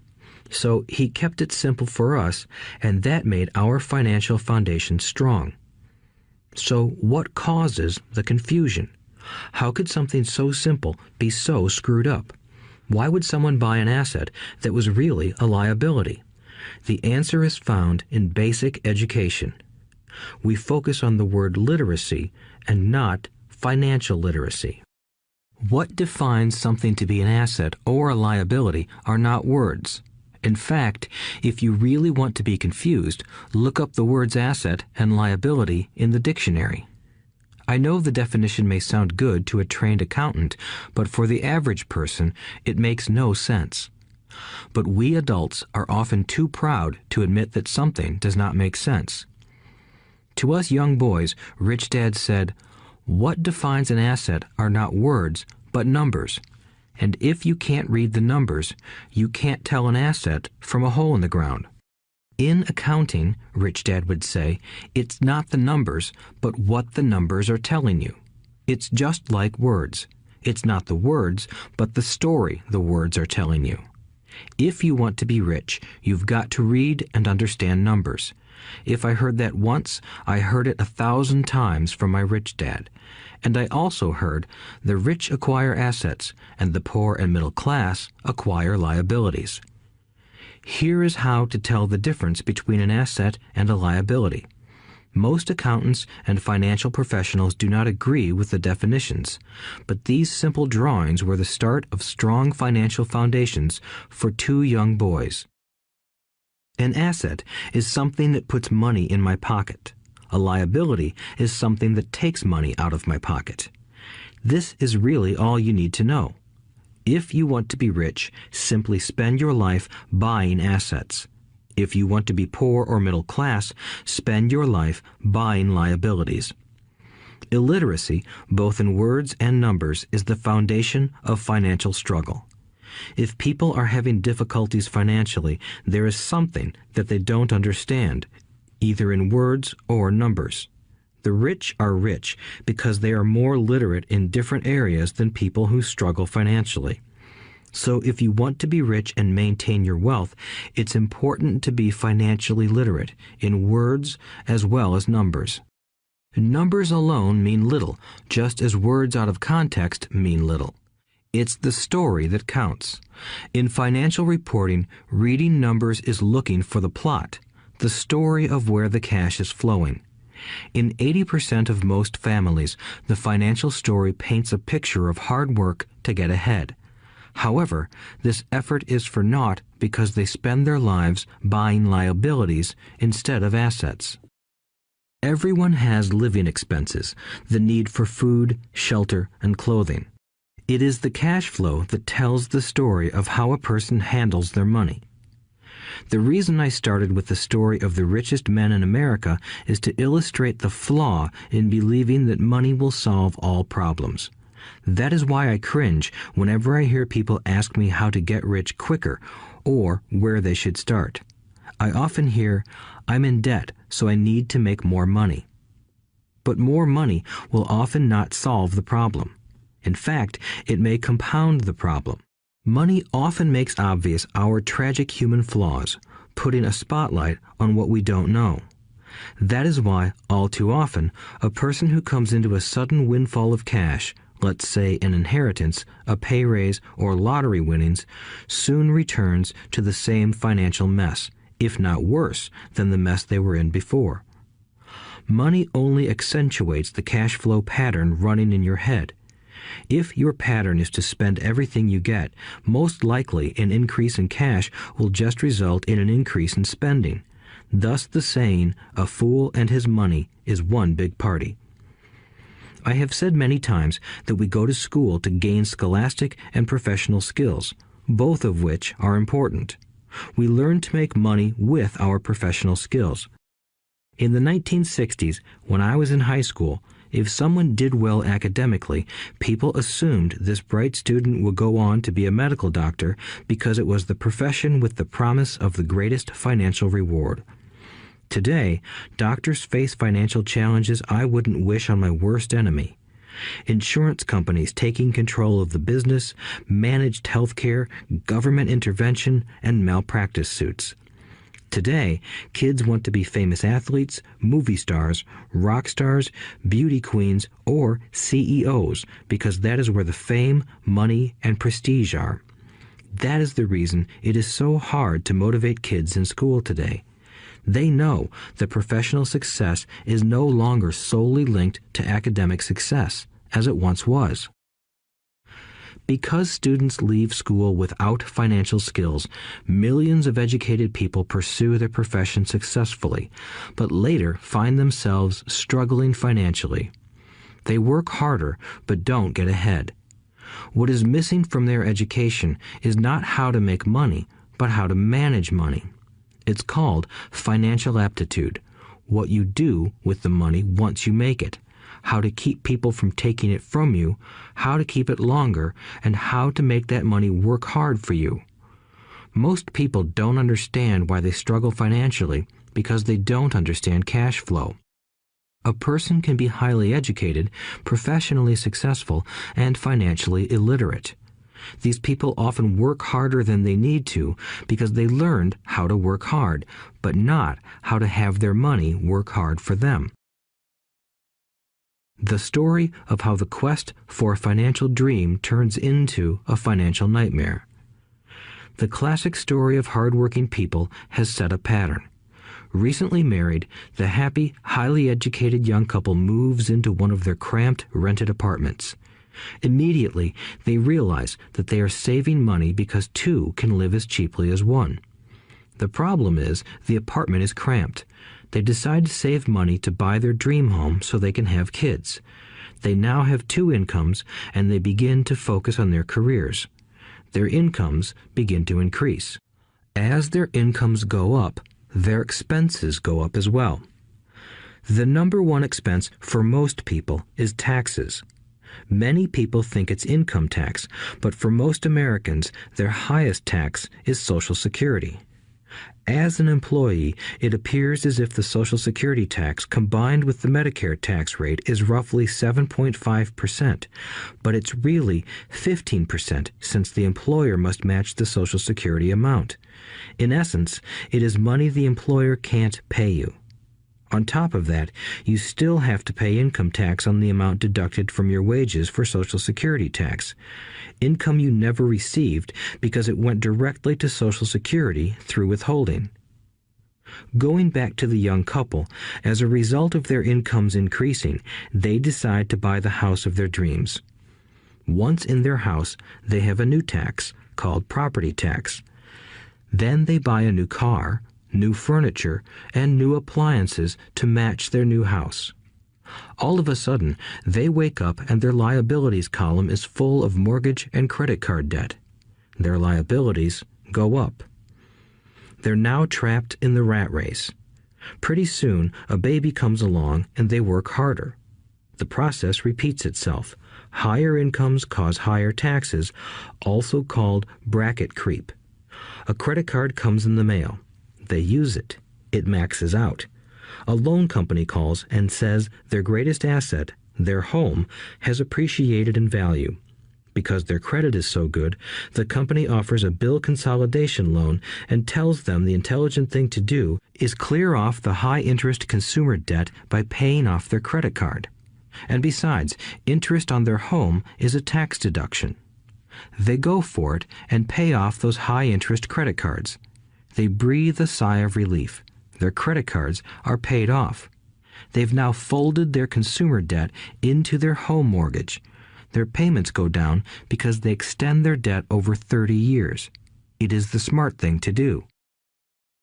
So he kept it simple for us, and that made our financial foundation strong. So what causes the confusion? How could something so simple be so screwed up? Why would someone buy an asset that was really a liability? The answer is found in basic education. We focus on the word literacy and not financial literacy. What defines something to be an asset or a liability are not words. In fact, if you really want to be confused, look up the words asset and liability in the dictionary. I know the definition may sound good to a trained accountant, but for the average person, it makes no sense. But we adults are often too proud to admit that something does not make sense. To us young boys, Rich Dad said, "What defines an asset are not words, but numbers. And if you can't read the numbers, you can't tell an asset from a hole in the ground." In accounting, Rich Dad would say, it's not the numbers, but what the numbers are telling you. It's just like words. It's not the words, but the story the words are telling you. If you want to be rich, you've got to read and understand numbers. If I heard that once, I heard it 1,000 times from my rich dad. And I also heard the rich acquire assets and the poor and middle class acquire liabilities. Here is how to tell the difference between an asset and a liability. Most accountants and financial professionals do not agree with the definitions, but these simple drawings were the start of strong financial foundations for two young boys. An asset is something that puts money in my pocket. A liability is something that takes money out of my pocket. This is really all you need to know. If you want to be rich, simply spend your life buying assets. If you want to be poor or middle class, spend your life buying liabilities. Illiteracy, both in words and numbers, is the foundation of financial struggle. If people are having difficulties financially, there is something that they don't understand, either in words or numbers. The rich are rich because they are more literate in different areas than people who struggle financially. So if you want to be rich and maintain your wealth, it's important to be financially literate in words as well as numbers. Numbers alone mean little, just as words out of context mean little. It's the story that counts. In financial reporting, reading numbers is looking for the plot, the story of where the cash is flowing. In 80% of most families, the financial story paints a picture of hard work to get ahead. However, this effort is for naught because they spend their lives buying liabilities instead of assets. Everyone has living expenses, the need for food, shelter, and clothing. It is the cash flow that tells the story of how a person handles their money. The reason I started with the story of the richest men in America is to illustrate the flaw in believing that money will solve all problems. That is why I cringe whenever I hear people ask me how to get rich quicker or where they should start. I often hear, "I'm in debt, so I need to make more money." But more money will often not solve the problem. In fact, it may compound the problem. Money often makes obvious our tragic human flaws, putting a spotlight on what we don't know. That is why, all too often, a person who comes into a sudden windfall of cash, let's say an inheritance, a pay raise, or lottery winnings, soon returns to the same financial mess, if not worse than the mess they were in before. Money only accentuates the cash flow pattern running in your head. If your pattern is to spend everything you get, most likely an increase in cash will just result in an increase in spending. Thus the saying, "A fool and his money is one big party." I have said many times that we go to school to gain scholastic and professional skills, both of which are important. We learn to make money with our professional skills. In the 1960s, when I was in high school, if someone did well academically, people assumed this bright student would go on to be a medical doctor because it was the profession with the promise of the greatest financial reward. Today, doctors face financial challenges I wouldn't wish on my worst enemy. Insurance companies taking control of the business, managed health care, government intervention, and malpractice suits. Today, kids want to be famous athletes, movie stars, rock stars, beauty queens, or CEOs because that is where the fame, money, and prestige are. That is the reason it is so hard to motivate kids in school today. They know that professional success is no longer solely linked to academic success, as it once was. Because students leave school without financial skills, millions of educated people pursue their profession successfully, but later find themselves struggling financially. They work harder, but don't get ahead. What is missing from their education is not how to make money, but how to manage money. It's called financial aptitude, what you do with the money once you make it, how to keep people from taking it from you, how to keep it longer, and how to make that money work hard for you. Most people don't understand why they struggle financially because they don't understand cash flow. A person can be highly educated, professionally successful, and financially illiterate. These people often work harder than they need to because they learned how to work hard, but not how to have their money work hard for them. The story of how the quest for a financial dream turns into a financial nightmare. The classic story of hardworking people has set a pattern. Recently married, the happy, highly educated young couple moves into one of their cramped, rented apartments. Immediately, they realize that they are saving money because two can live as cheaply as one. The problem is the apartment is cramped. They decide to save money to buy their dream home so they can have kids. They now have two incomes, and they begin to focus on their careers. Their incomes begin to increase. As their incomes go up, their expenses go up as well. The number one expense for most people is taxes. Many people think it's income tax, but for most Americans, their highest tax is Social Security. As an employee, it appears as if the Social Security tax combined with the Medicare tax rate is roughly 7.5%, but it's really 15% since the employer must match the Social Security amount. In essence, it is money the employer can't pay you. On top of that, you still have to pay income tax on the amount deducted from your wages for Social Security tax. Income you never received because it went directly to Social Security through withholding. Going back to the young couple, as a result of their incomes increasing, they decide to buy the house of their dreams. Once in their house, they have a new tax called property tax. Then they buy a new car, new furniture, and new appliances to match their new house. All of a sudden, they wake up and their liabilities column is full of mortgage and credit card debt. Their liabilities go up. They're now trapped in the rat race. Pretty soon, a baby comes along and they work harder. The process repeats itself. Higher incomes cause higher taxes, also called bracket creep. A credit card comes in the mail. They use it. It maxes out. A loan company calls and says their greatest asset, their home, has appreciated in value. Because their credit is so good, the company offers a bill consolidation loan and tells them the intelligent thing to do is clear off the high-interest consumer debt by paying off their credit card. And besides, interest on their home is a tax deduction. They go for it and pay off those high-interest credit cards. They breathe a sigh of relief. Their credit cards are paid off. They've now folded their consumer debt into their home mortgage. Their payments go down because they extend their debt over 30 years. It is the smart thing to do.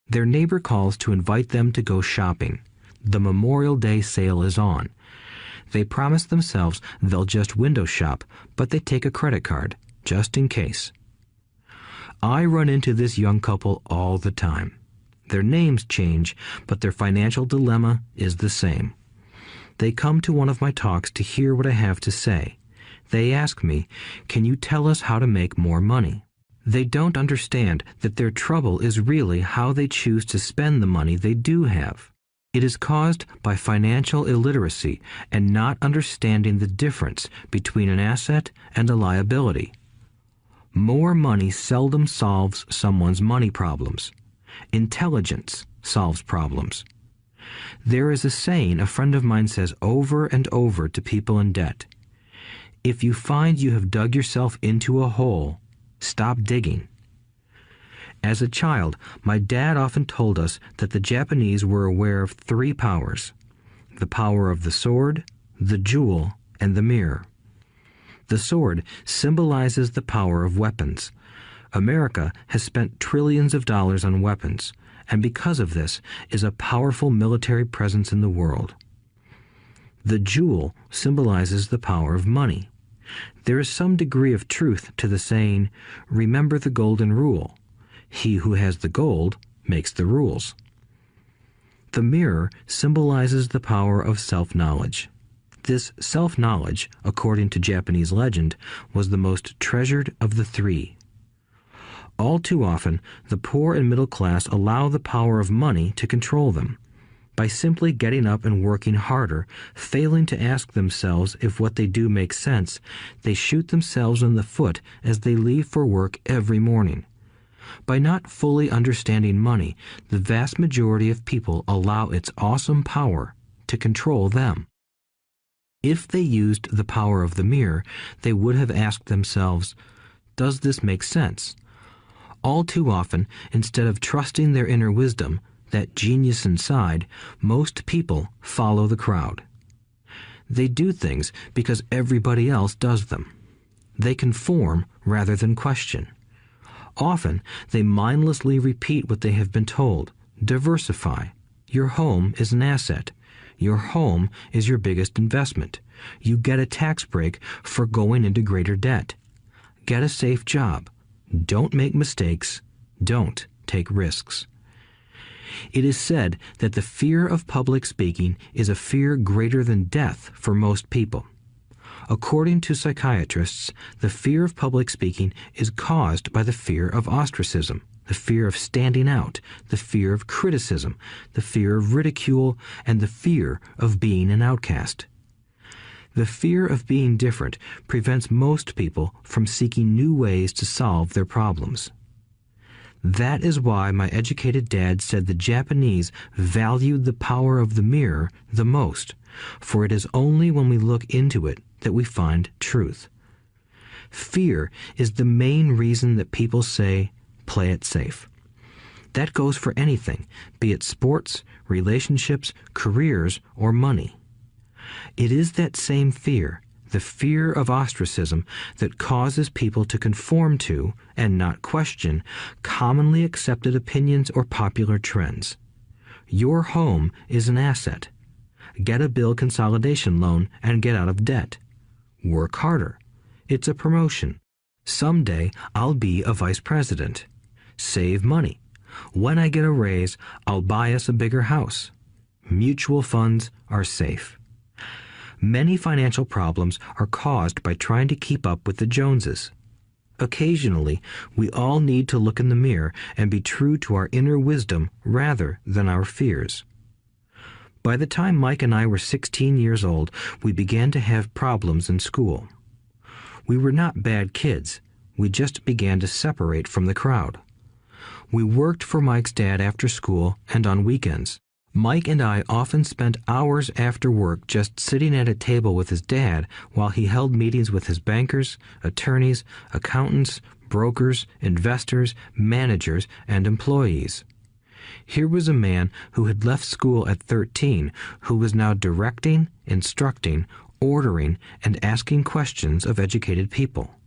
Their neighbor calls to invite them to go shopping. The Memorial Day sale is on. They promise themselves they'll just window shop, but they take a credit card, just in case. I run into this young couple all the time. Their names change, but their financial dilemma is the same. They come to one of my talks to hear what I have to say. They ask me, "Can you tell us how to make more money?" They don't understand that their trouble is really how they choose to spend the money they do have. It is caused by financial illiteracy and not understanding the difference between an asset and a liability. More money seldom solves someone's money problems. Intelligence solves problems. There is a saying a friend of mine says over and over to people in debt. If you find you have dug yourself into a hole, stop digging. As a child, my dad often told us that the Japanese were aware of 3 powers: the power of the sword, the jewel, and the mirror. The sword symbolizes the power of weapons. America has spent trillions of dollars on weapons, and because of this is a powerful military presence in the world. The jewel symbolizes the power of money. There is some degree of truth to the saying, "Remember the golden rule. He who has the gold makes the rules." The mirror symbolizes the power of self-knowledge. This self-knowledge, according to Japanese legend, was the most treasured of the 3. All too often, the poor and middle class allow the power of money to control them. By simply getting up and working harder, failing to ask themselves if what they do makes sense, they shoot themselves in the foot as they leave for work every morning. By not fully understanding money, the vast majority of people allow its awesome power to control them. If they used the power of the mirror, they would have asked themselves, "Does this make sense?" All too often, instead of trusting their inner wisdom, that genius inside, most people follow the crowd. They do things because everybody else does them. They conform rather than question. Often, they mindlessly repeat what they have been told. Diversify. Your home is an asset. Your home is your biggest investment. You get a tax break for going into greater debt. Get a safe job. Don't make mistakes. Don't take risks. It is said that the fear of public speaking is a fear greater than death for most people. According to psychiatrists, the fear of public speaking is caused by the fear of ostracism, the fear of standing out, the fear of criticism, the fear of ridicule, and the fear of being an outcast. The fear of being different prevents most people from seeking new ways to solve their problems. That is why my educated dad said the Japanese valued the power of the mirror the most, for it is only when we look into it that we find truth. Fear is the main reason that people say, "Play it safe." That goes for anything, be it sports, relationships, careers, or money. It is that same fear, the fear of ostracism, that causes people to conform to, and not question, commonly accepted opinions or popular trends. Your home is an asset. Get a bill consolidation loan and get out of debt. Work harder. It's a promotion. Someday I'll be a vice president. Save money. When I get a raise, I'll buy us a bigger house. Mutual funds are safe. Many financial problems are caused by trying to keep up with the Joneses. Occasionally, we all need to look in the mirror and be true to our inner wisdom rather than our fears. By the time Mike and I were 16 years old, we began to have problems in school. We were not bad kids. We just began to separate from the crowd. We worked for Mike's dad after school and on weekends. Mike and I often spent hours after work just sitting at a table with his dad while he held meetings with his bankers, attorneys, accountants, brokers, investors, managers, and employees. Here was a man who had left school at 13 who was now directing, instructing, ordering, and asking questions of educated people.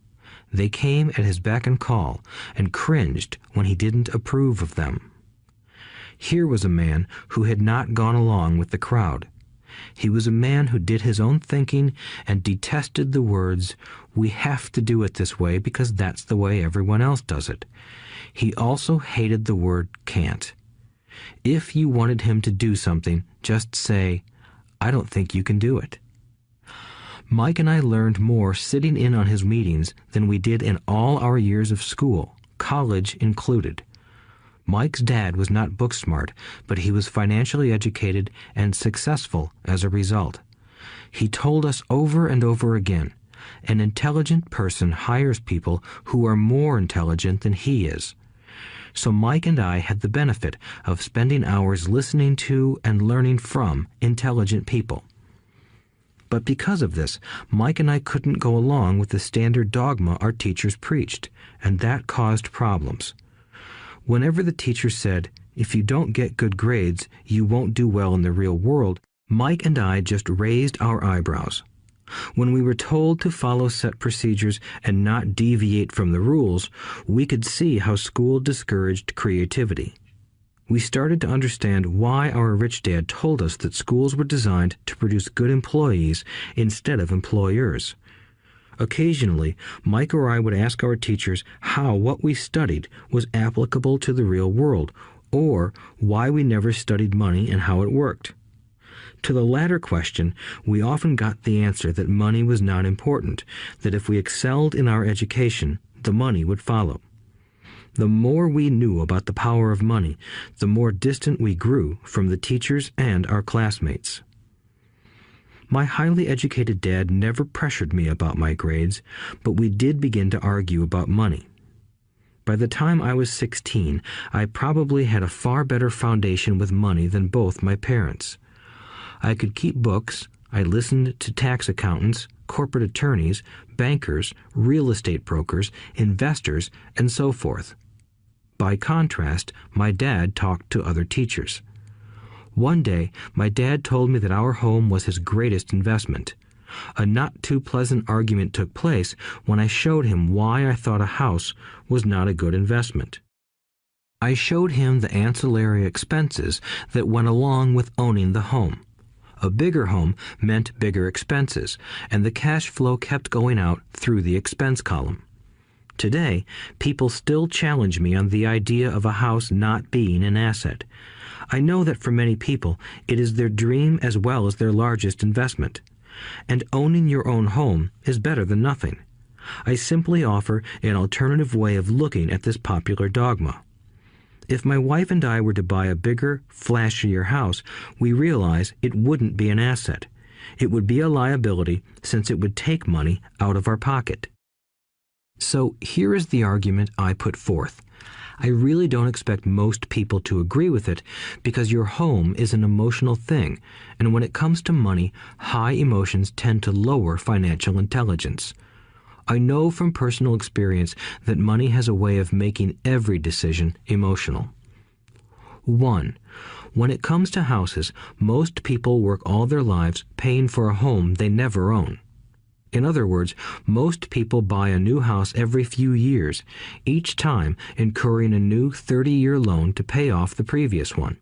They came at his beck and call and cringed when he didn't approve of them. Here was a man who had not gone along with the crowd. He was a man who did his own thinking and detested the words, "We have to do it this way because that's the way everyone else does it." He also hated the word "can't." If you wanted him to do something, just say, "I don't think you can do it." Mike and I learned more sitting in on his meetings than we did in all our years of school, college included. Mike's dad was not book smart, but he was financially educated and successful as a result. He told us over and over again, an intelligent person hires people who are more intelligent than he is. So Mike and I had the benefit of spending hours listening to and learning from intelligent people. But because of this, Mike and I couldn't go along with the standard dogma our teachers preached, and that caused problems. Whenever the teacher said, "If you don't get good grades, you won't do well in the real world," Mike and I just raised our eyebrows. When we were told to follow set procedures and not deviate from the rules, we could see how school discouraged creativity. We started to understand why our rich dad told us that schools were designed to produce good employees instead of employers. Occasionally, Mike or I would ask our teachers how what we studied was applicable to the real world, or why we never studied money and how it worked. To the latter question, we often got the answer that money was not important, that if we excelled in our education, the money would follow. The more we knew about the power of money, the more distant we grew from the teachers and our classmates. My highly educated dad never pressured me about my grades, but we did begin to argue about money. By the time I was 16, I probably had a far better foundation with money than both my parents. I could keep books, I listened to tax accountants, corporate attorneys, bankers, real estate brokers, investors, and so forth. By contrast, my dad talked to other teachers. One day, my dad told me that our home was his greatest investment. A not-too-pleasant argument took place when I showed him why I thought a house was not a good investment. I showed him the ancillary expenses that went along with owning the home. A bigger home meant bigger expenses, and the cash flow kept going out through the expense column. Today, people still challenge me on the idea of a house not being an asset. I know that for many people, it is their dream as well as their largest investment. And owning your own home is better than nothing. I simply offer an alternative way of looking at this popular dogma. If my wife and I were to buy a bigger, flashier house, we realize it wouldn't be an asset. It would be a liability since it would take money out of our pocket. So here is the argument I put forth. I really don't expect most people to agree with it because your home is an emotional thing, and when it comes to money, high emotions tend to lower financial intelligence. I know from personal experience that money has a way of making every decision emotional. 1. When it comes to houses, most people work all their lives paying for a home they never own. In other words, most people buy a new house every few years, each time incurring a new 30-year loan to pay off the previous one.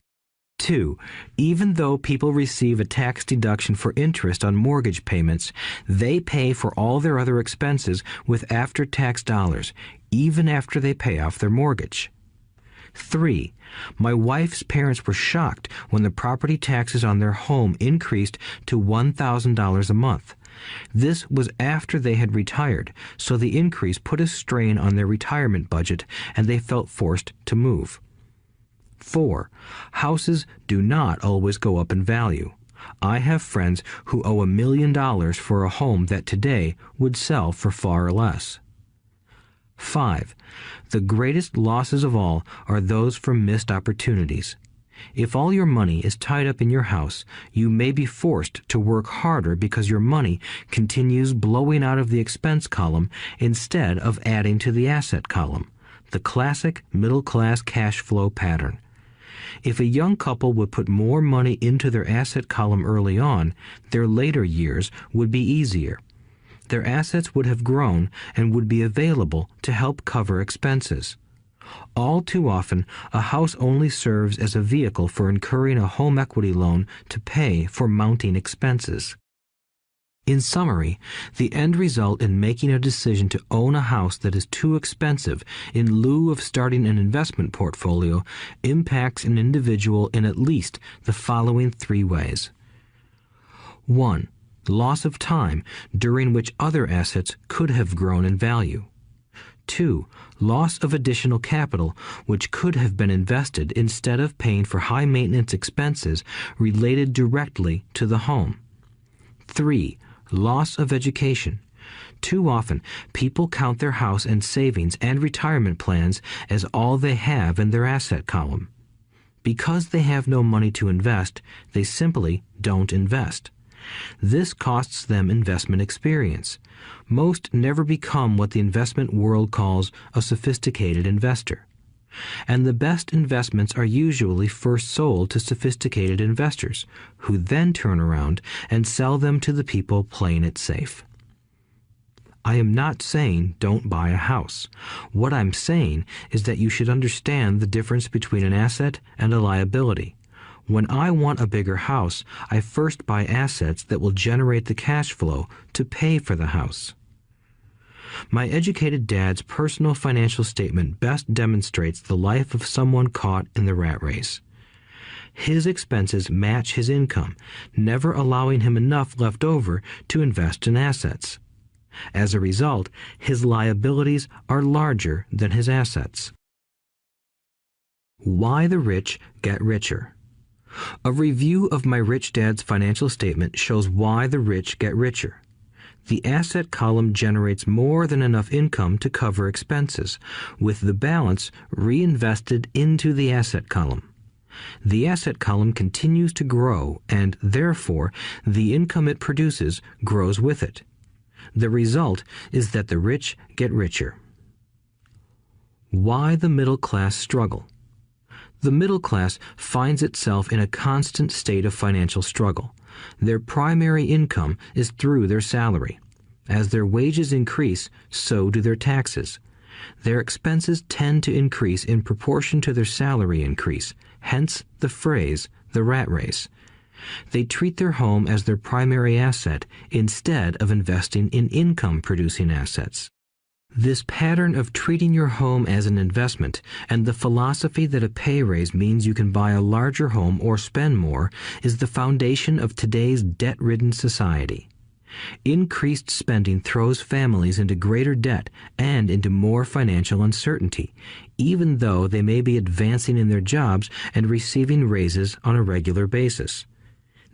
2. Even though people receive a tax deduction for interest on mortgage payments, they pay for all their other expenses with after-tax dollars, even after they pay off their mortgage. 3. My wife's parents were shocked when the property taxes on their home increased to $1,000 a month. This was after they had retired, so the increase put a strain on their retirement budget and they felt forced to move. 4. Houses do not always go up in value. I have friends who owe $1 million for a home that today would sell for far less. 5. The greatest losses of all are those from missed opportunities. If all your money is tied up in your house, you may be forced to work harder because your money continues blowing out of the expense column instead of adding to the asset column, the classic middle-class cash flow pattern. If a young couple would put more money into their asset column early on, their later years would be easier. Their assets would have grown and would be available to help cover expenses. All too often, a house only serves as a vehicle for incurring a home equity loan to pay for mounting expenses. In summary, the end result in making a decision to own a house that is too expensive in lieu of starting an investment portfolio impacts an individual in at least the following 3 ways. 1. Loss of time during which other assets could have grown in value. 2. Loss of additional capital which could have been invested instead of paying for high-maintenance expenses related directly to the home. 3. Loss of education. Too often, people count their house and savings and retirement plans as all they have in their asset column. Because they have no money to invest, they simply don't invest. This costs them investment experience. Most never become what the investment world calls a sophisticated investor. And the best investments are usually first sold to sophisticated investors, who then turn around and sell them to the people playing it safe. I am not saying don't buy a house. What I'm saying is that you should understand the difference between an asset and a liability. When I want a bigger house, I first buy assets that will generate the cash flow to pay for the house. My educated dad's personal financial statement best demonstrates the life of someone caught in the rat race. His expenses match his income, never allowing him enough left over to invest in assets. As a result, his liabilities are larger than his assets. Why the rich get richer. A review of my rich dad's financial statement shows why the rich get richer. The asset column generates more than enough income to cover expenses, with the balance reinvested into the asset column. The asset column continues to grow, and therefore the income it produces grows with it. The result is that the rich get richer. Why the middle class struggle. The middle class finds itself in a constant state of financial struggle. Their primary income is through their salary. As their wages increase, so do their taxes. Their expenses tend to increase in proportion to their salary increase, hence the phrase, the rat race. They treat their home as their primary asset instead of investing in income-producing assets. This pattern of treating your home as an investment and the philosophy that a pay raise means you can buy a larger home or spend more is the foundation of today's debt-ridden society. Increased spending throws families into greater debt and into more financial uncertainty, even though they may be advancing in their jobs and receiving raises on a regular basis.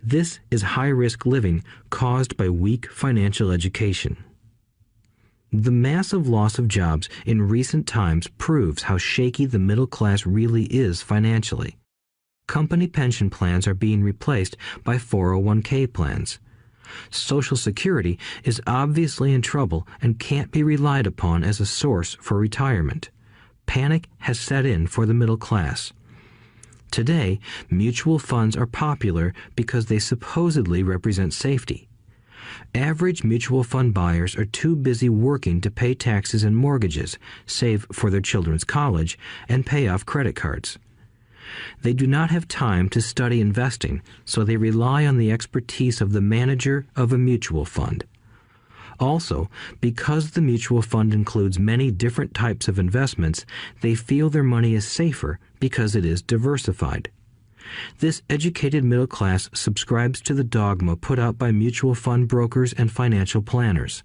This is high-risk living caused by weak financial education. The massive loss of jobs in recent times proves how shaky the middle class really is financially. Company pension plans are being replaced by 401k plans. Social Security is obviously in trouble and can't be relied upon as a source for retirement. Panic has set in for the middle class. Today, mutual funds are popular because they supposedly represent safety. Average mutual fund buyers are too busy working to pay taxes and mortgages, save for their children's college, and pay off credit cards. They do not have time to study investing, so they rely on the expertise of the manager of a mutual fund. Also, because the mutual fund includes many different types of investments, they feel their money is safer because it is diversified. This educated middle class subscribes to the dogma put out by mutual fund brokers and financial planners.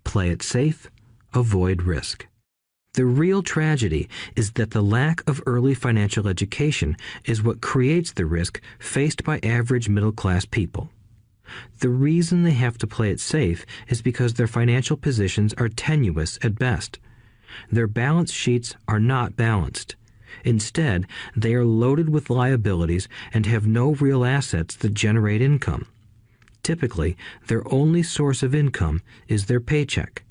Play it safe, avoid risk. The real tragedy is that the lack of early financial education is what creates the risk faced by average middle class people. The reason they have to play it safe is because their financial positions are tenuous at best. Their balance sheets are not balanced. Instead, they are loaded with liabilities and have no real assets that generate income. Typically, their only source of income is their paycheck.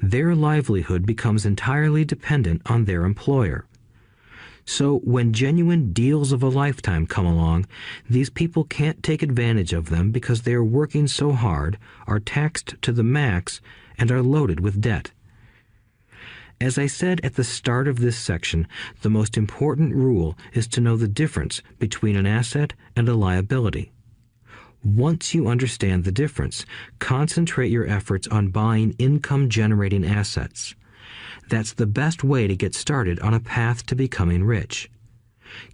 Their livelihood becomes entirely dependent on their employer. So when genuine deals of a lifetime come along, these people can't take advantage of them because they are working so hard, are taxed to the max, and are loaded with debt. As I said at the start of this section, the most important rule is to know the difference between an asset and a liability. Once you understand the difference, concentrate your efforts on buying income-generating assets. That's the best way to get started on a path to becoming rich.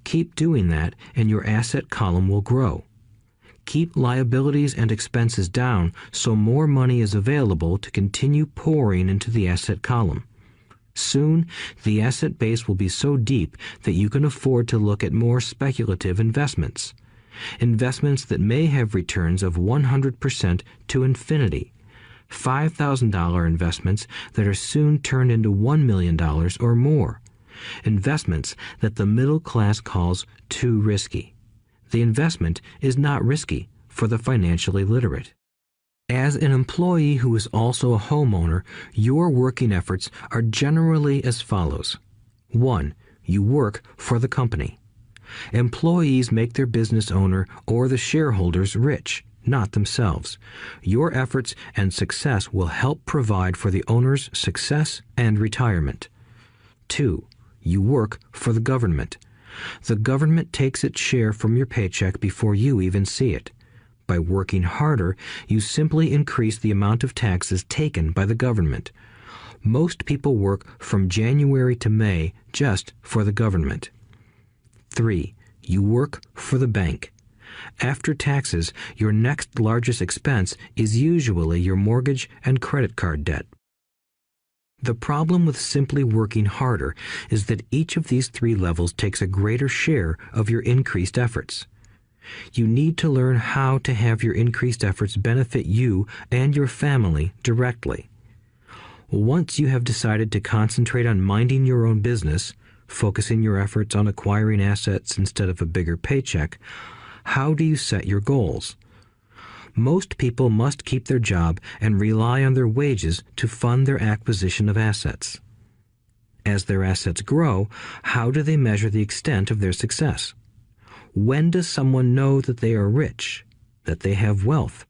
Keep doing that and your asset column will grow. Keep liabilities and expenses down so more money is available to continue pouring into the asset column. Soon, the asset base will be so deep that you can afford to look at more speculative investments. Investments that may have returns of 100% to infinity. $5,000 investments that are soon turned into $1 million or more. Investments that the middle class calls too risky. The investment is not risky for the financially literate. As an employee who is also a homeowner, your working efforts are generally as follows. 1. You work for the company. Employees make their business owner or the shareholders rich, not themselves. Your efforts and success will help provide for the owner's success and retirement. 2. You work for the government. The government takes its share from your paycheck before you even see it. By working harder, you simply increase the amount of taxes taken by the government. Most people work from January to May just for the government. 3. You work for the bank. After taxes, your next largest expense is usually your mortgage and credit card debt. The problem with simply working harder is that each of these 3 levels takes a greater share of your increased efforts. You need to learn how to have your increased efforts benefit you and your family directly. Once you have decided to concentrate on minding your own business, focusing your efforts on acquiring assets instead of a bigger paycheck, how do you set your goals? Most people must keep their job and rely on their wages to fund their acquisition of assets. As their assets grow, how do they measure the extent of their success? When does someone know that they are rich, that they have wealth?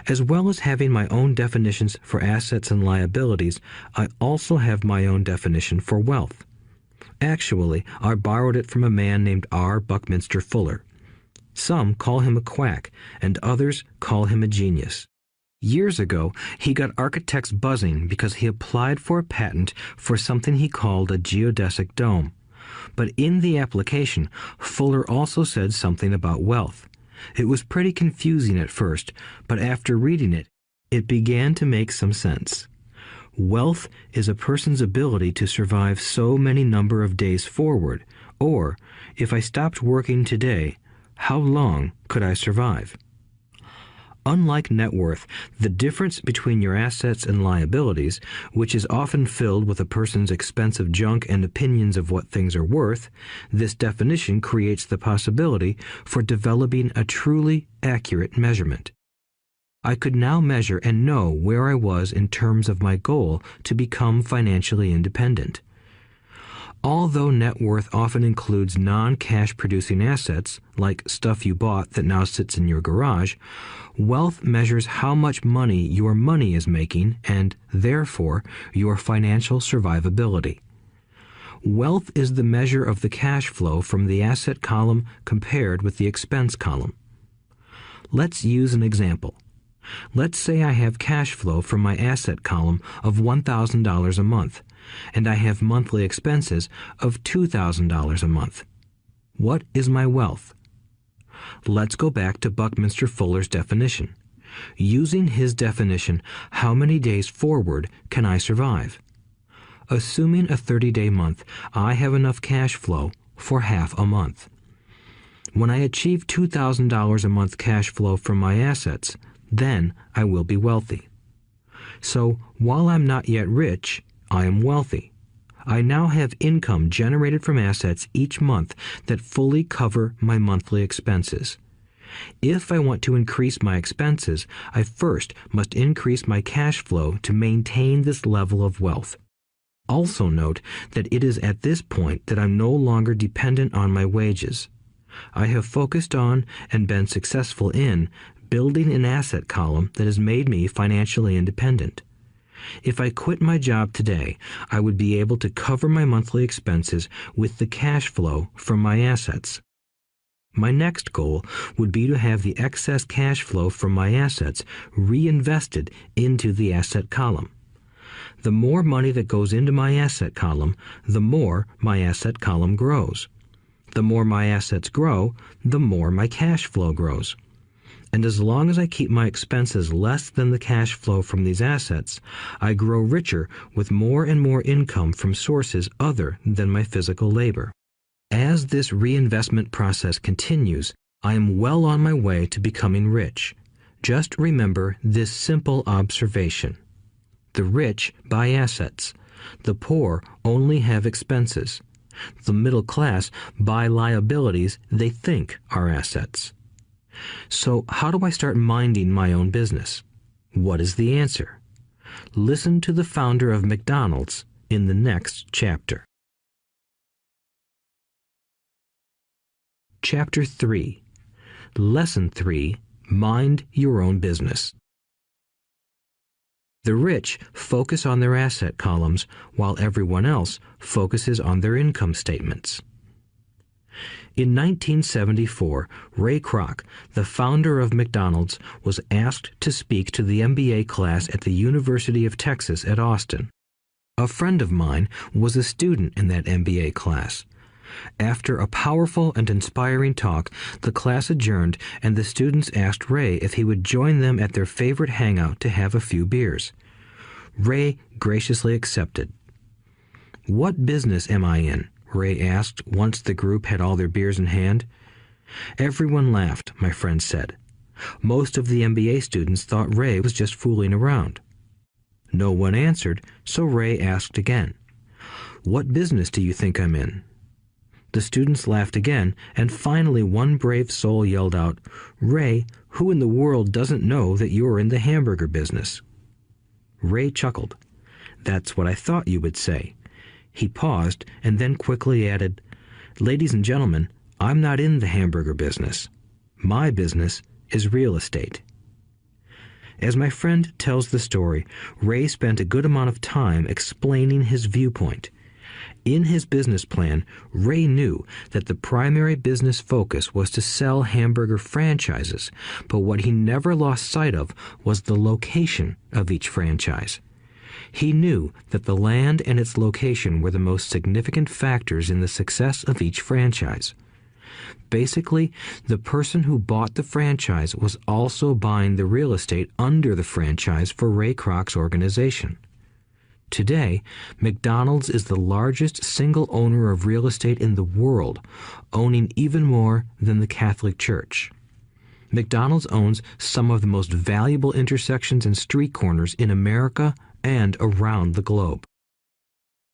As well as having my own definitions for assets and liabilities, I also have my own definition for wealth. Actually, I borrowed it from a man named R. Buckminster Fuller. Some call him a quack, and others call him a genius. Years ago, he got architects buzzing because he applied for a patent for something he called a geodesic dome. But in the application, Fuller also said something about wealth. It was pretty confusing at first, but after reading it, it began to make some sense. Wealth is a person's ability to survive so many number of days forward, or, if I stopped working today, how long could I survive? Unlike net worth, the difference between your assets and liabilities, which is often filled with a person's expensive junk and opinions of what things are worth, this definition creates the possibility for developing a truly accurate measurement. I could now measure and know where I was in terms of my goal to become financially independent. Although net worth often includes non-cash producing assets, like stuff you bought that now sits in your garage, wealth measures how much money your money is making and, therefore, your financial survivability. Wealth is the measure of the cash flow from the asset column compared with the expense column. Let's use an example. Let's say I have cash flow from my asset column of $1,000 a month, and I have monthly expenses of $2,000 a month. What is my wealth? Let's go back to Buckminster Fuller's definition. Using his definition, how many days forward can I survive? Assuming a 30-day month, I have enough cash flow for half a month. When I achieve $2,000 a month cash flow from my assets, then I will be wealthy. So, while I'm not yet rich, I am wealthy. I now have income generated from assets each month that fully cover my monthly expenses. If I want to increase my expenses, I first must increase my cash flow to maintain this level of wealth. Also note that it is at this point that I'm no longer dependent on my wages. I have focused on and been successful in building an asset column that has made me financially independent. If I quit my job today, I would be able to cover my monthly expenses with the cash flow from my assets. My next goal would be to have the excess cash flow from my assets reinvested into the asset column. The more money that goes into my asset column, the more my asset column grows. The more my assets grow, the more my cash flow grows. And as long as I keep my expenses less than the cash flow from these assets, I grow richer with more and more income from sources other than my physical labor. As this reinvestment process continues, I am well on my way to becoming rich. Just remember this simple observation. The rich buy assets. The poor only have expenses. The middle class buy liabilities they think are assets. So how do I start minding my own business? What is the answer? Listen to the founder of McDonald's in the next chapter. Chapter 3. Lesson 3. Mind your own business. The rich focus on their asset columns while everyone else focuses on their income statements. In 1974, Ray Kroc, the founder of McDonald's, was asked to speak to the MBA class at the University of Texas at Austin. A friend of mine was a student in that MBA class. After a powerful and inspiring talk, the class adjourned and the students asked Ray if he would join them at their favorite hangout to have a few beers. Ray graciously accepted. "What business am I in?" Ray asked once the group had all their beers in hand. Everyone laughed, my friend said. Most of the MBA students thought Ray was just fooling around. No one answered, so Ray asked again. "What business do you think I'm in?" The students laughed again, and finally one brave soul yelled out, "Ray, who in the world doesn't know that you're in the hamburger business?" Ray chuckled. "That's what I thought you would say." He paused and then quickly added, "Ladies and gentlemen, I'm not in the hamburger business. My business is real estate." As my friend tells the story, Ray spent a good amount of time explaining his viewpoint. In his business plan, Ray knew that the primary business focus was to sell hamburger franchises, but what he never lost sight of was the location of each franchise. He knew that the land and its location were the most significant factors in the success of each franchise. Basically, the person who bought the franchise was also buying the real estate under the franchise for Ray Kroc's organization. Today, McDonald's is the largest single owner of real estate in the world, owning even more than the Catholic Church. McDonald's owns some of the most valuable intersections and street corners in America and around the globe.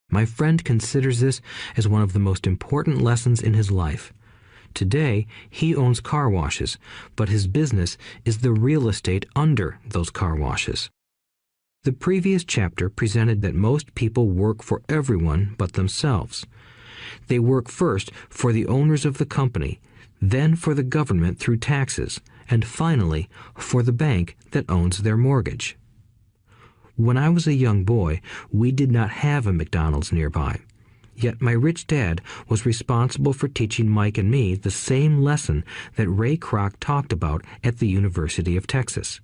My friend considers this as one of the most important lessons in his life. Today, he owns car washes, but his business is the real estate under those car washes. The previous chapter presented that most people work for everyone but themselves. They work first for the owners of the company, then for the government through taxes, and finally for the bank that owns their mortgage. When I was a young boy, we did not have a McDonald's nearby. Yet my rich dad was responsible for teaching Mike and me the same lesson that Ray Kroc talked about at the University of Texas.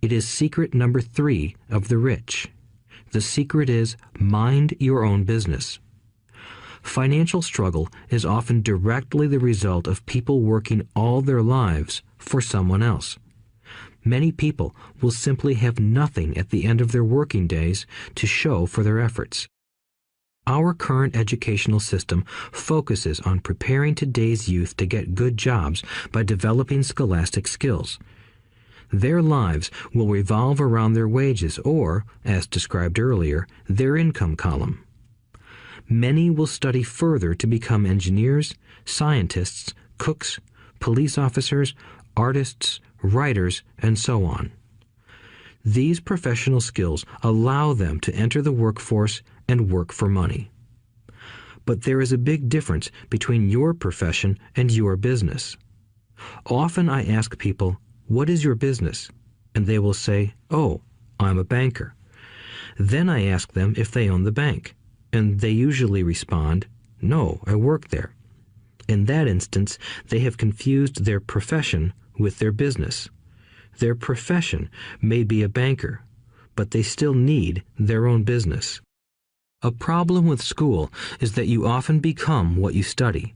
It is secret number 3 of the rich. The secret is mind your own business. Financial struggle is often directly the result of people working all their lives for someone else. Many people will simply have nothing at the end of their working days to show for their efforts. Our current educational system focuses on preparing today's youth to get good jobs by developing scholastic skills. Their lives will revolve around their wages or, as described earlier, their income column. Many will study further to become engineers, scientists, cooks, police officers, artists, writers, and so on. These professional skills allow them to enter the workforce and work for money. But there is a big difference between your profession and your business. Often I ask people, "What is your business?" And they will say, "Oh, I'm a banker." Then I ask them if they own the bank, and they usually respond, "No, I work there." In that instance, they have confused their profession with their business. Their profession may be a banker, but they still need their own business. A problem with school is that you often become what you study.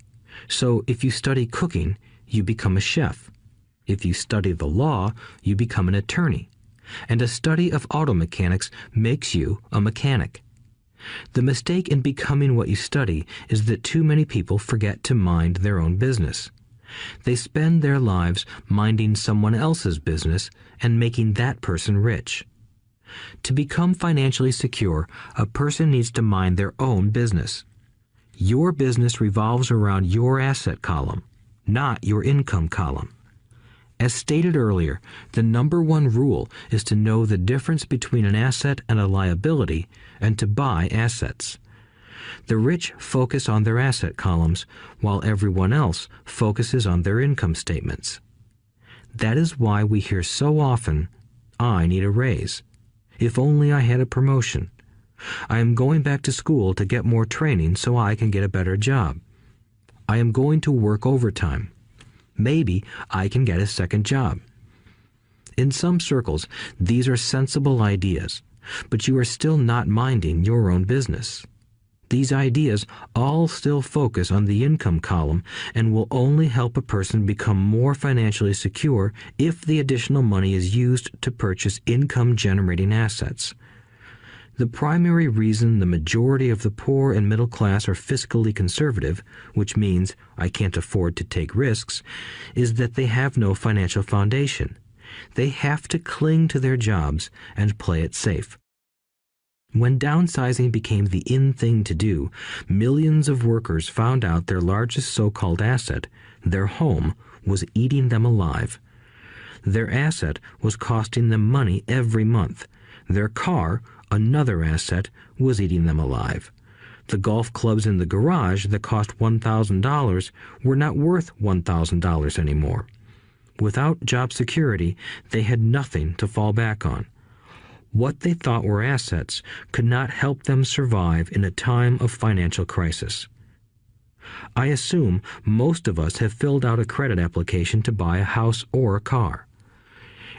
So if you study cooking, you become a chef. If you study the law, you become an attorney. And a study of auto mechanics makes you a mechanic. The mistake in becoming what you study is that too many people forget to mind their own business. They spend their lives minding someone else's business and making that person rich. To become financially secure, a person needs to mind their own business. Your business revolves around your asset column, not your income column. As stated earlier, the number one rule is to know the difference between an asset and a liability and to buy assets. The rich focus on their asset columns, while everyone else focuses on their income statements. That is why we hear so often, "I need a raise. If only I had a promotion. I am going back to school to get more training so I can get a better job. I am going to work overtime. Maybe I can get a second job." In some circles, these are sensible ideas, but you are still not minding your own business. These ideas all still focus on the income column and will only help a person become more financially secure if the additional money is used to purchase income-generating assets. The primary reason the majority of the poor and middle class are fiscally conservative, which means I can't afford to take risks, is that they have no financial foundation. They have to cling to their jobs and play it safe. When downsizing became the in thing to do, millions of workers found out their largest so-called asset, their home, was eating them alive. Their asset was costing them money every month. Their car, another asset, was eating them alive. The golf clubs in the garage that cost $1,000 were not worth $1,000 anymore. Without job security, they had nothing to fall back on. What they thought were assets could not help them survive in a time of financial crisis. I assume most of us have filled out a credit application to buy a house or a car.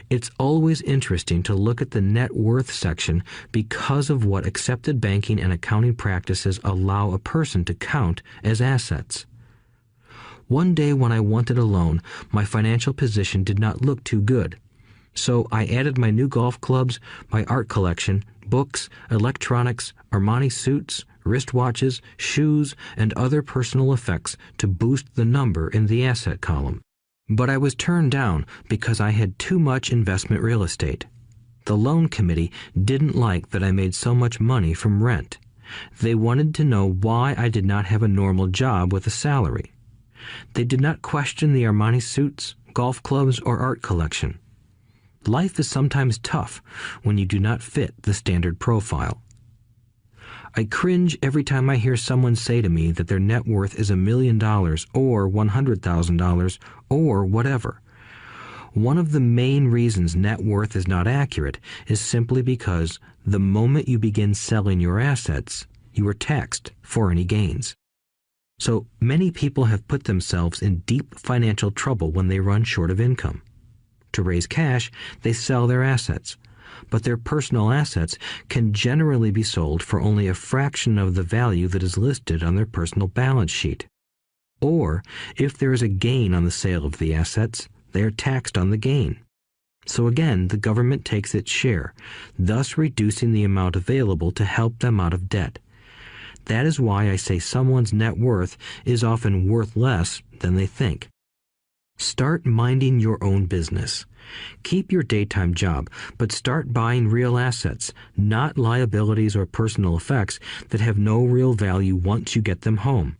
It's always interesting to look at the net worth section because of what accepted banking and accounting practices allow a person to count as assets. One day when I wanted a loan, my financial position did not look too good. So I added my new golf clubs, my art collection, books, electronics, Armani suits, wristwatches, shoes, and other personal effects to boost the number in the asset column. But I was turned down because I had too much investment real estate. The loan committee didn't like that I made so much money from rent. They wanted to know why I did not have a normal job with a salary. They did not question the Armani suits, golf clubs, or art collection. Life is sometimes tough when you do not fit the standard profile. I cringe every time I hear someone say to me that their net worth is $1 million or $100,000 or whatever. One of the main reasons net worth is not accurate is simply because the moment you begin selling your assets, you are taxed for any gains. So many people have put themselves in deep financial trouble when they run short of income. To raise cash, they sell their assets, but their personal assets can generally be sold for only a fraction of the value that is listed on their personal balance sheet. Or, if there is a gain on the sale of the assets, they are taxed on the gain. So again, the government takes its share, thus reducing the amount available to help them out of debt. That is why I say someone's net worth is often worth less than they think. Start minding your own business. Keep your daytime job, but start buying real assets, not liabilities or personal effects that have no real value once you get them home.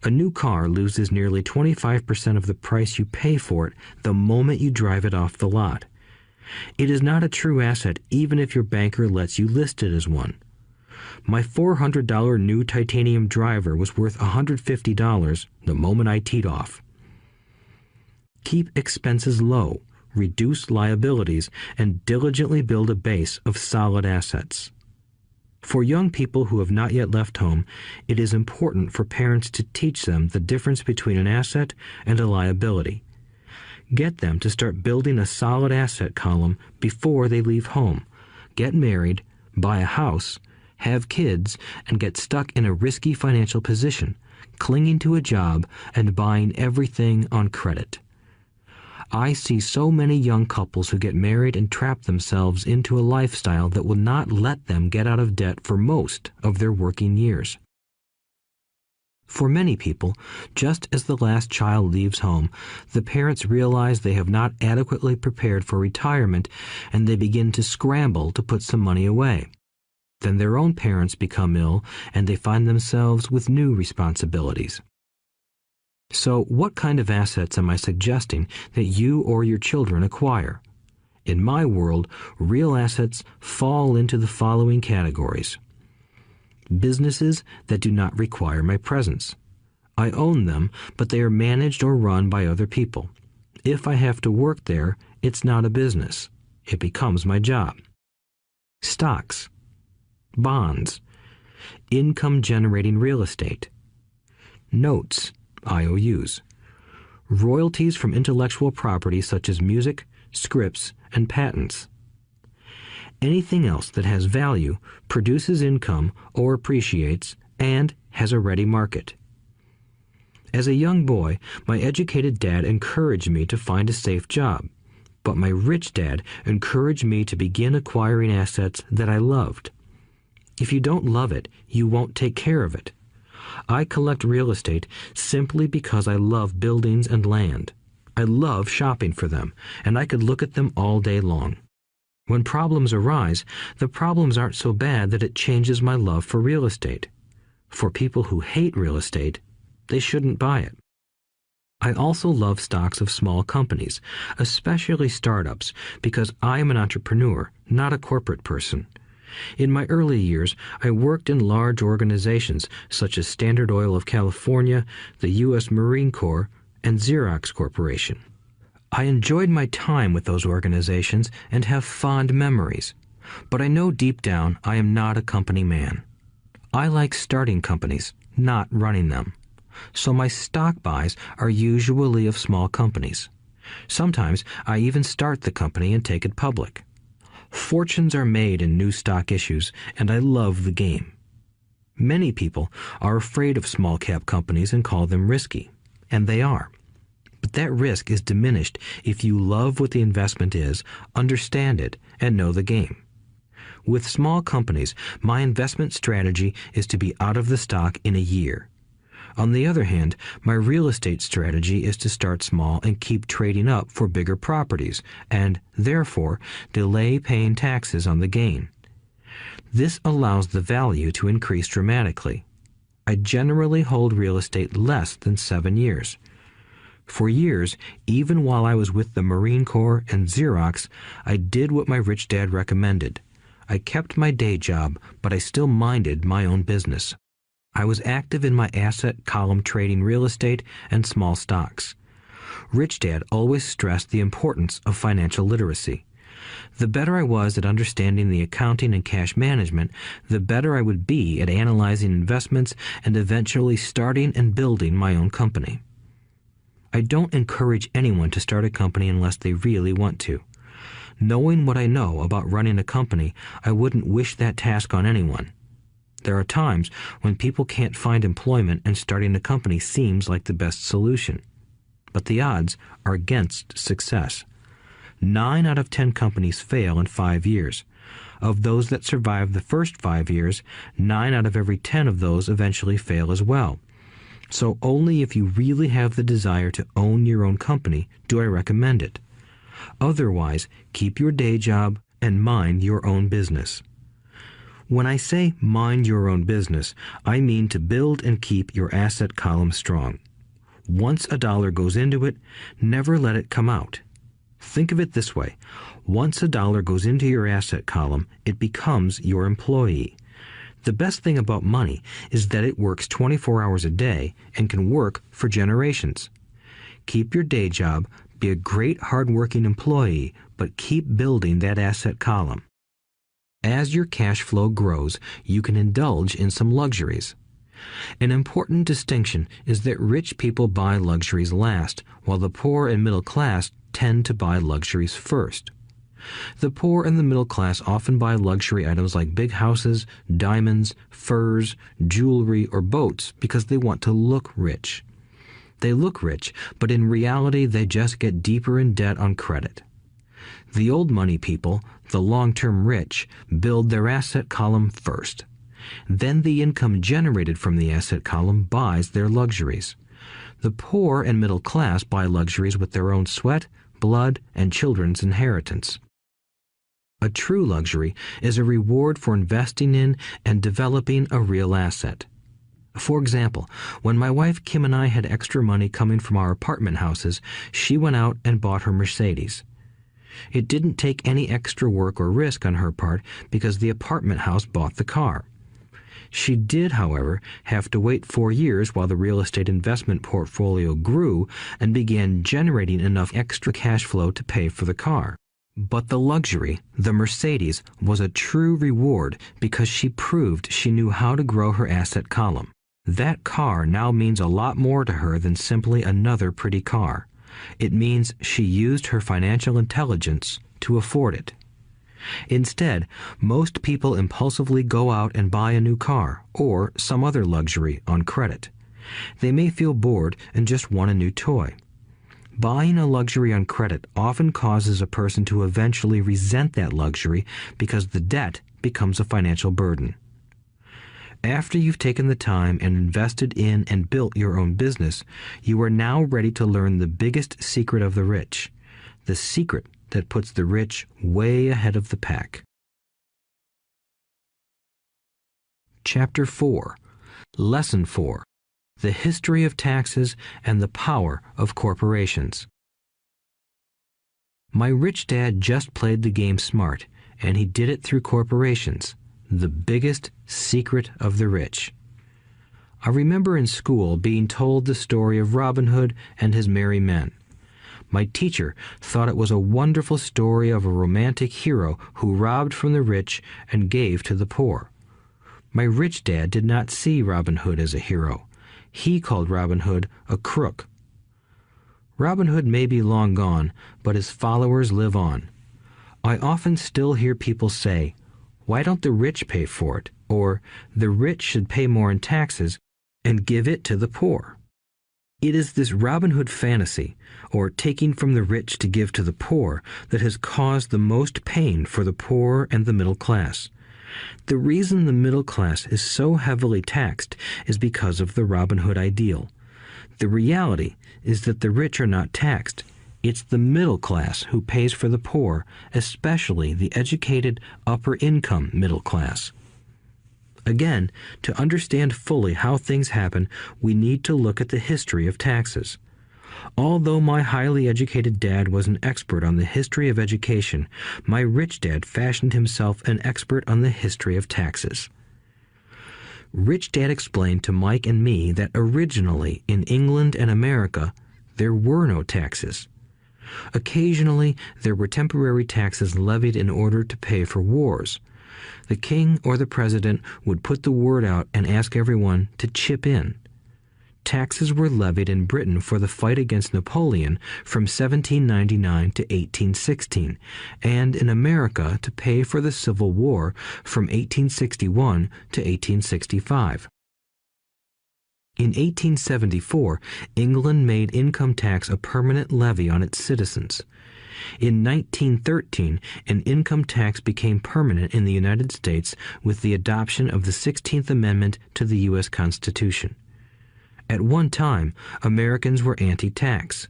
A new car loses nearly 25% of the price you pay for it the moment you drive it off the lot. It is not a true asset even if your banker lets you list it as one. My $400 new titanium driver was worth $150 the moment I teed off. Keep expenses low, reduce liabilities, and diligently build a base of solid assets. For young people who have not yet left home, it is important for parents to teach them the difference between an asset and a liability. Get them to start building a solid asset column before they leave home, get married, buy a house, have kids, and get stuck in a risky financial position, clinging to a job and buying everything on credit. I see so many young couples who get married and trap themselves into a lifestyle that will not let them get out of debt for most of their working years. For many people, just as the last child leaves home, the parents realize they have not adequately prepared for retirement and they begin to scramble to put some money away. Then their own parents become ill and they find themselves with new responsibilities. So what kind of assets am I suggesting that you or your children acquire? In my world, real assets fall into the following categories. Businesses that do not require my presence. I own them, but they are managed or run by other people. If I have to work there, it's not a business. It becomes my job. Stocks, bonds, income-generating real estate, notes, IOUs, royalties from intellectual property such as music, scripts, and patents. Anything else that has value, produces income, or appreciates, and has a ready market. As a young boy, my educated dad encouraged me to find a safe job, but my rich dad encouraged me to begin acquiring assets that I loved. If you don't love it, you won't take care of it. I collect real estate simply because I love buildings and land. I love shopping for them, and I could look at them all day long. When problems arise, the problems aren't so bad that it changes my love for real estate. For people who hate real estate, they shouldn't buy it. I also love stocks of small companies, especially startups, because I am an entrepreneur, not a corporate person. In my early years, I worked in large organizations such as Standard Oil of California, the U.S. Marine Corps, and Xerox Corporation. I enjoyed my time with those organizations and have fond memories, but I know deep down I am not a company man. I like starting companies, not running them. So my stock buys are usually of small companies. Sometimes I even start the company and take it public. Fortunes are made in new stock issues, and I love the game. Many people are afraid of small-cap companies and call them risky, and they are. But that risk is diminished if you love what the investment is, understand it, and know the game. With small companies, my investment strategy is to be out of the stock in a year. On the other hand, my real estate strategy is to start small and keep trading up for bigger properties, and, therefore, delay paying taxes on the gain. This allows the value to increase dramatically. I generally hold real estate less than 7 years. For years, even while I was with the Marine Corps and Xerox, I did what my rich dad recommended. I kept my day job, but I still minded my own business. I was active in my asset column trading real estate and small stocks. Rich Dad always stressed the importance of financial literacy. The better I was at understanding the accounting and cash management, the better I would be at analyzing investments and eventually starting and building my own company. I don't encourage anyone to start a company unless they really want to. Knowing what I know about running a company, I wouldn't wish that task on anyone. There are times when people can't find employment and starting a company seems like the best solution. But the odds are against success. 9 out of 10 companies fail in 5 years. Of those that survive the first 5 years, 9 out of every 10 of those eventually fail as well. So only if you really have the desire to own your own company do I recommend it. Otherwise, keep your day job and mind your own business. When I say mind your own business, I mean to build and keep your asset column strong. Once a dollar goes into it, never let it come out. Think of it this way. Once a dollar goes into your asset column, it becomes your employee. The best thing about money is that it works 24 hours a day and can work for generations. Keep your day job, be a great hard-working employee, but keep building that asset column. As your cash flow grows, you can indulge in some luxuries. An important distinction is that rich people buy luxuries last, while the poor and middle class tend to buy luxuries first. The poor and the middle class often buy luxury items like big houses, diamonds, furs, jewelry, or boats because they want to look rich. They look rich, but in reality they just get deeper in debt on credit. The old money people, the long-term rich, build their asset column first. Then the income generated from the asset column buys their luxuries. The poor and middle class buy luxuries with their own sweat, blood, and children's inheritance. A true luxury is a reward for investing in and developing a real asset. For example, when my wife Kim and I had extra money coming from our apartment houses, she went out and bought her Mercedes. It didn't take any extra work or risk on her part because the apartment house bought the car. She did, however, have to wait 4 years while the real estate investment portfolio grew and began generating enough extra cash flow to pay for the car. But the luxury, the Mercedes, was a true reward because she proved she knew how to grow her asset column. That car now means a lot more to her than simply another pretty car. It means she used her financial intelligence to afford it. Instead, most people impulsively go out and buy a new car or some other luxury on credit. They may feel bored and just want a new toy. Buying a luxury on credit often causes a person to eventually resent that luxury because the debt becomes a financial burden. After you've taken the time and invested in and built your own business, you are now ready to learn the biggest secret of the rich, the secret that puts the rich way ahead of the pack. Chapter 4. Lesson 4. The History of Taxes and the Power of Corporations. My rich dad just played the game smart, and he did it through corporations, the biggest secret of the rich. I remember in school being told the story of Robin Hood and his merry men. My teacher thought it was a wonderful story of a romantic hero who robbed from the rich and gave to the poor. My rich dad did not see Robin Hood as a hero. He called Robin Hood a crook. Robin Hood may be long gone, but his followers live on. I often still hear people say, "Why don't the rich pay for it?" Or, "The rich should pay more in taxes and give it to the poor." It is this Robin Hood fantasy, or taking from the rich to give to the poor, that has caused the most pain for the poor and the middle class. The reason the middle class is so heavily taxed is because of the Robin Hood ideal. The reality is that the rich are not taxed. It's the middle class who pays for the poor, especially the educated, upper-income middle class. Again, to understand fully how things happen, we need to look at the history of taxes. Although my highly educated dad was an expert on the history of education, my rich dad fashioned himself an expert on the history of taxes. Rich Dad explained to Mike and me that originally in England and America, there were no taxes. Occasionally, there were temporary taxes levied in order to pay for wars. The king or the president would put the word out and ask everyone to chip in. Taxes were levied in Britain for the fight against Napoleon from 1799 to 1816, and in America to pay for the Civil War from 1861 to 1865. In 1874, England made income tax a permanent levy on its citizens. In 1913, an income tax became permanent in the United States with the adoption of the 16th Amendment to the U.S. Constitution. At one time, Americans were anti-tax.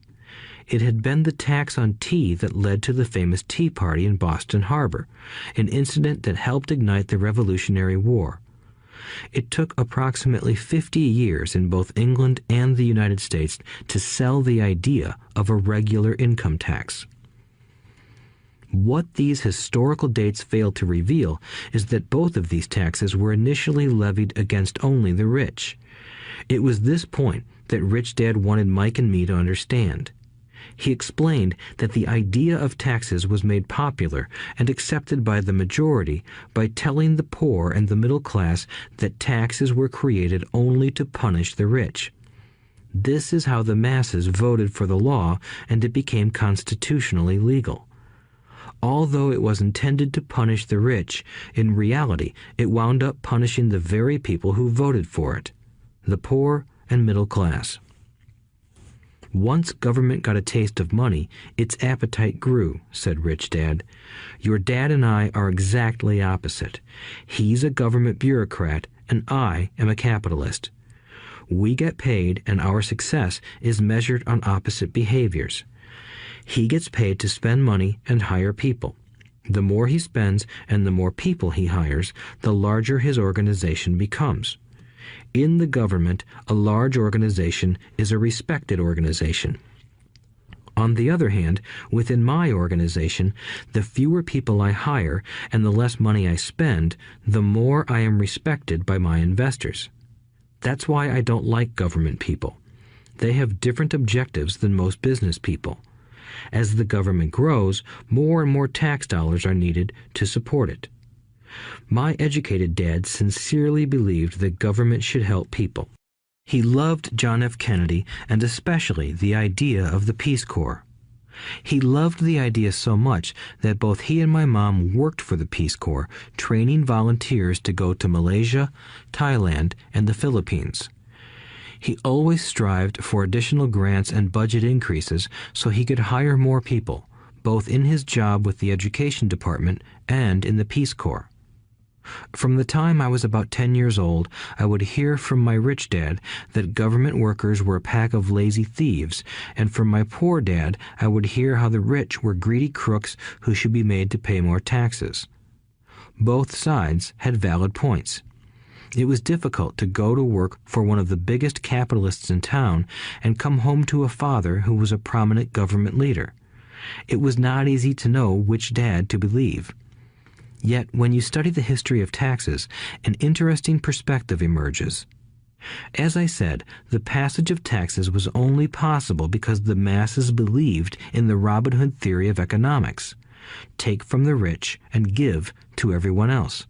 It had been the tax on tea that led to the famous Tea Party in Boston Harbor, an incident that helped ignite the Revolutionary War. It took approximately 50 years in both England and the United States to sell the idea of a regular income tax. What these historical dates fail to reveal is that both of these taxes were initially levied against only the rich. It was this point that Rich Dad wanted Mike and me to understand. He explained that the idea of taxes was made popular and accepted by the majority by telling the poor and the middle class that taxes were created only to punish the rich. This is how the masses voted for the law, and it became constitutionally legal. Although it was intended to punish the rich, in reality it wound up punishing the very people who voted for it, the poor and middle class. Once government got a taste of money, its appetite grew, said Rich Dad. Your dad and I are exactly opposite. He's a government bureaucrat, and I am a capitalist. We get paid, and our success is measured on opposite behaviors. He gets paid to spend money and hire people. The more he spends and the more people he hires, the larger his organization becomes. In the government, a large organization is a respected organization. On the other hand, within my organization, the fewer people I hire and the less money I spend, the more I am respected by my investors. That's why I don't like government people. They have different objectives than most business people. As the government grows, more and more tax dollars are needed to support it. My educated dad sincerely believed that government should help people. He loved John F. Kennedy and especially the idea of the Peace Corps. He loved the idea so much that both he and my mom worked for the Peace Corps, training volunteers to go to Malaysia, Thailand, and the Philippines. He always strived for additional grants and budget increases so he could hire more people, both in his job with the Education Department and in the Peace Corps. From the time I was about 10 years old, I would hear from my rich dad that government workers were a pack of lazy thieves, and from my poor dad I would hear how the rich were greedy crooks who should be made to pay more taxes. Both sides had valid points. It was difficult to go to work for one of the biggest capitalists in town and come home to a father who was a prominent government leader. It was not easy to know which dad to believe. Yet, when you study the history of taxes, an interesting perspective emerges. As I said, the passage of taxes was only possible because the masses believed in the Robin Hood theory of economics. Take from the rich and give to everyone else.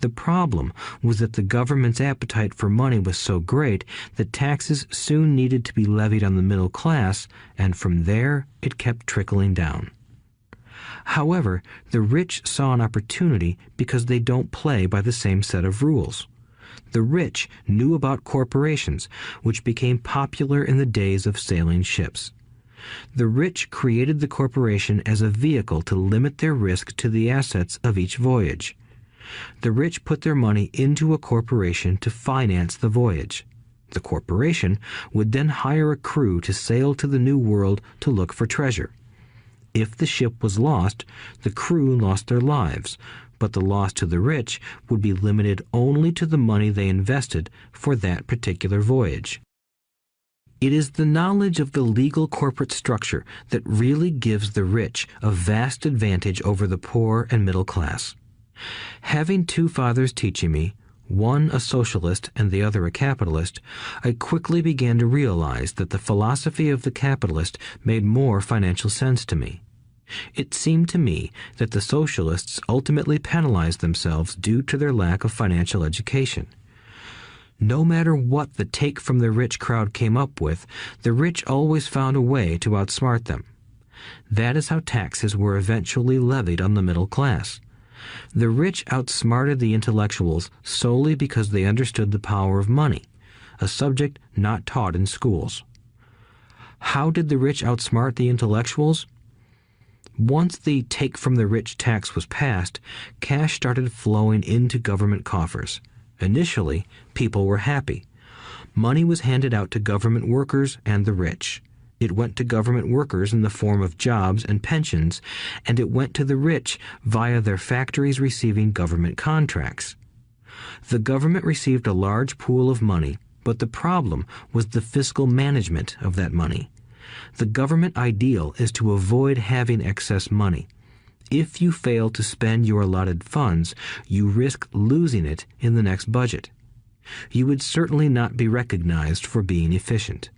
The problem was that the government's appetite for money was so great that taxes soon needed to be levied on the middle class, and from there it kept trickling down. However, the rich saw an opportunity because they don't play by the same set of rules. The rich knew about corporations, which became popular in the days of sailing ships. The rich created the corporation as a vehicle to limit their risk to the assets of each voyage. The rich put their money into a corporation to finance the voyage. The corporation would then hire a crew to sail to the New World to look for treasure. If the ship was lost, the crew lost their lives, but the loss to the rich would be limited only to the money they invested for that particular voyage. It is the knowledge of the legal corporate structure that really gives the rich a vast advantage over the poor and middle class. Having two fathers teaching me, one a socialist and the other a capitalist, I quickly began to realize that the philosophy of the capitalist made more financial sense to me. It seemed to me that the socialists ultimately penalized themselves due to their lack of financial education. No matter what the take from the rich crowd came up with, the rich always found a way to outsmart them. That is how taxes were eventually levied on the middle class. The rich outsmarted the intellectuals solely because they understood the power of money, a subject not taught in schools. How did the rich outsmart the intellectuals? Once the take from the rich tax was passed, cash started flowing into government coffers. Initially, people were happy. Money was handed out to government workers and the rich. It went to government workers in the form of jobs and pensions, and it went to the rich via their factories receiving government contracts. The government received a large pool of money, but the problem was the fiscal management of that money. The government ideal is to avoid having excess money. If you fail to spend your allotted funds, you risk losing it in the next budget. You would certainly not be recognized for being efficient.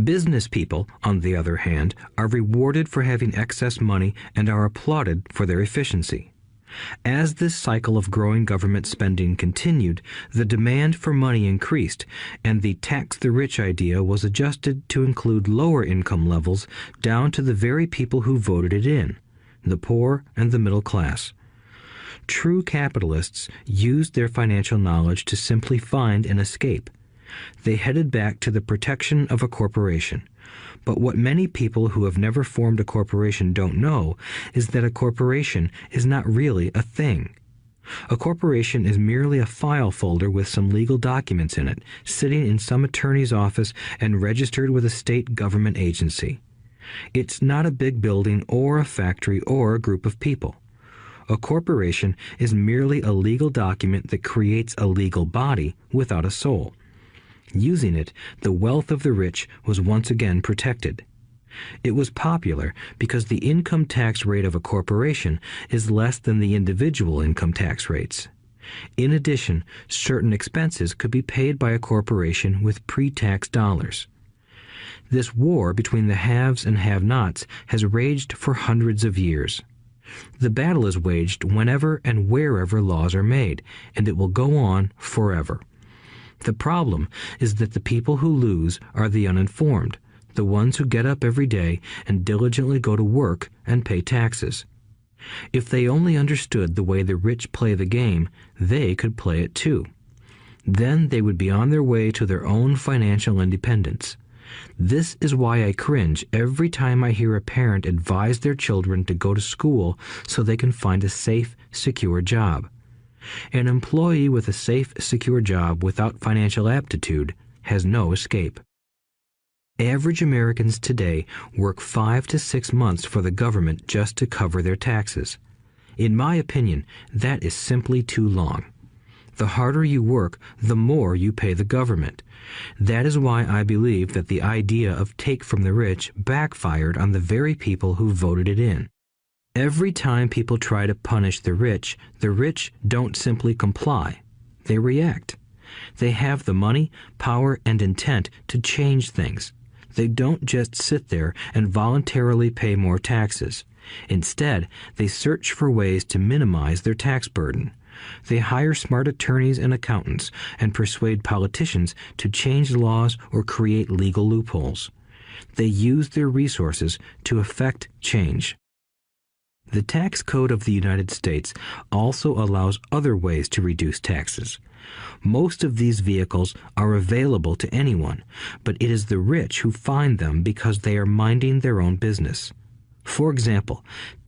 Business people, on the other hand, are rewarded for having excess money and are applauded for their efficiency. As this cycle of growing government spending continued, the demand for money increased, and the tax the rich idea was adjusted to include lower income levels down to the very people who voted it in, the poor and the middle class. True capitalists used their financial knowledge to simply find an escape. They headed back to the protection of a corporation. But what many people who have never formed a corporation don't know is that a corporation is not really a thing. A corporation is merely a file folder with some legal documents in it, sitting in some attorney's office and registered with a state government agency. It's not a big building or a factory or a group of people. A corporation is merely a legal document that creates a legal body without a soul. Using it, the wealth of the rich was once again protected. It was popular because the income tax rate of a corporation is less than the individual income tax rates. In addition, certain expenses could be paid by a corporation with pre-tax dollars. This war between the haves and have-nots has raged for hundreds of years. The battle is waged whenever and wherever laws are made, and it will go on forever. The problem is that the people who lose are the uninformed, the ones who get up every day and diligently go to work and pay taxes. If they only understood the way the rich play the game, they could play it too. Then they would be on their way to their own financial independence. This is why I cringe every time I hear a parent advise their children to go to school so they can find a safe, secure job. An employee with a safe, secure job without financial aptitude has no escape. Average Americans today work 5 to 6 months for the government just to cover their taxes. In my opinion, that is simply too long. The harder you work, the more you pay the government. That is why I believe that the idea of take from the rich backfired on the very people who voted it in. Every time people try to punish the rich don't simply comply. They react. They have the money, power, and intent to change things. They don't just sit there and voluntarily pay more taxes. Instead, they search for ways to minimize their tax burden. They hire smart attorneys and accountants and persuade politicians to change laws or create legal loopholes. They use their resources to effect change. The tax code of the United States also allows other ways to reduce taxes. Most of these vehicles are available to anyone, but it is the rich who find them because they are minding their own business. For example,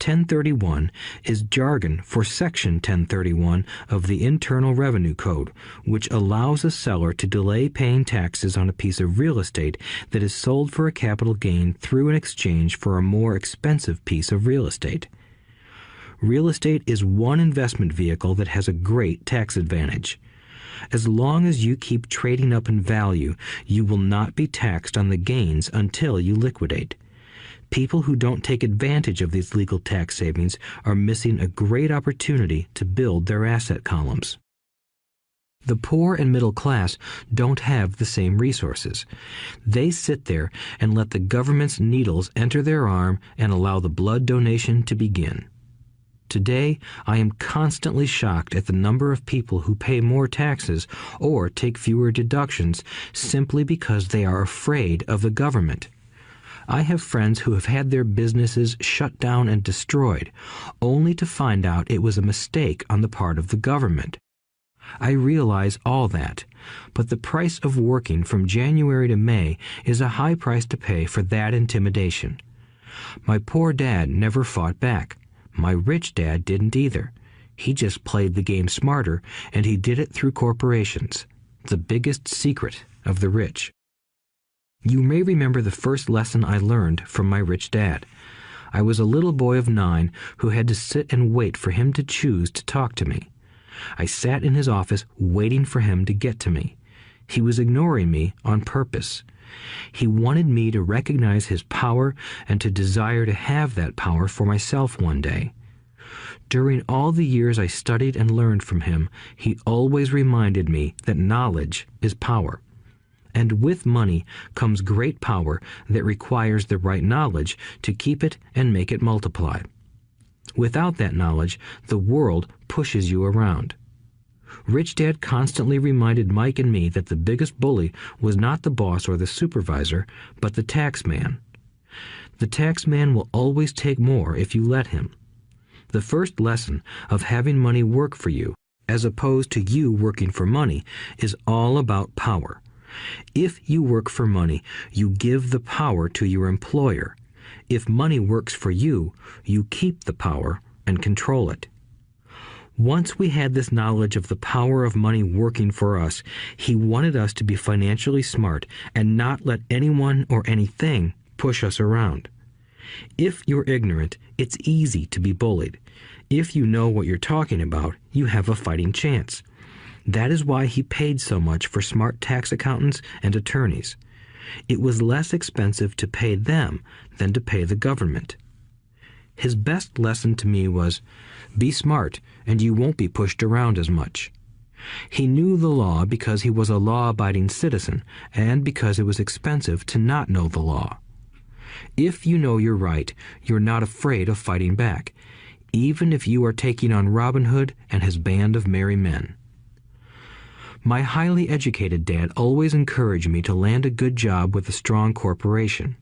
1031 is jargon for Section 1031 of the Internal Revenue Code, which allows a seller to delay paying taxes on a piece of real estate that is sold for a capital gain through an exchange for a more expensive piece of real estate. Real estate is one investment vehicle that has a great tax advantage. As long as you keep trading up in value, you will not be taxed on the gains until you liquidate. People who don't take advantage of these legal tax savings are missing a great opportunity to build their asset columns. The poor and middle class don't have the same resources. They sit there and let the government's needles enter their arm and allow the blood donation to begin. Today, I am constantly shocked at the number of people who pay more taxes or take fewer deductions simply because they are afraid of the government. I have friends who have had their businesses shut down and destroyed, only to find out it was a mistake on the part of the government. I realize all that, but the price of working from January to May is a high price to pay for that intimidation. My poor dad never fought back. My rich dad didn't either. He just played the game smarter, and he did it through corporations, the biggest secret of the rich. You may remember the first lesson I learned from my rich dad. I was a little boy of 9 who had to sit and wait for him to choose to talk to me. I sat in his office waiting for him to get to me. He was ignoring me on purpose. He wanted me to recognize his power and to desire to have that power for myself one day. During all the years I studied and learned from him, he always reminded me that knowledge is power. and with money comes great power that requires the right knowledge to keep it and make it multiply. Without that knowledge, the world pushes you around. Rich Dad constantly reminded Mike and me that the biggest bully was not the boss or the supervisor, but the tax man. The tax man will always take more if you let him. The first lesson of having money work for you, as opposed to you working for money, is all about power. If you work for money, you give the power to your employer. If money works for you, you keep the power and control it. Once we had this knowledge of the power of money working for us, he wanted us to be financially smart and not let anyone or anything push us around. If you're ignorant, it's easy to be bullied. If you know what you're talking about, you have a fighting chance. That is why he paid so much for smart tax accountants and attorneys. It was less expensive to pay them than to pay the government. His best lesson to me was, be smart and you won't be pushed around as much. He knew the law because he was a law-abiding citizen and because it was expensive to not know the law. If you know you're right, you're not afraid of fighting back, even if you are taking on Robin Hood and his band of merry men. My highly educated dad always encouraged me to land a good job with a strong corporation.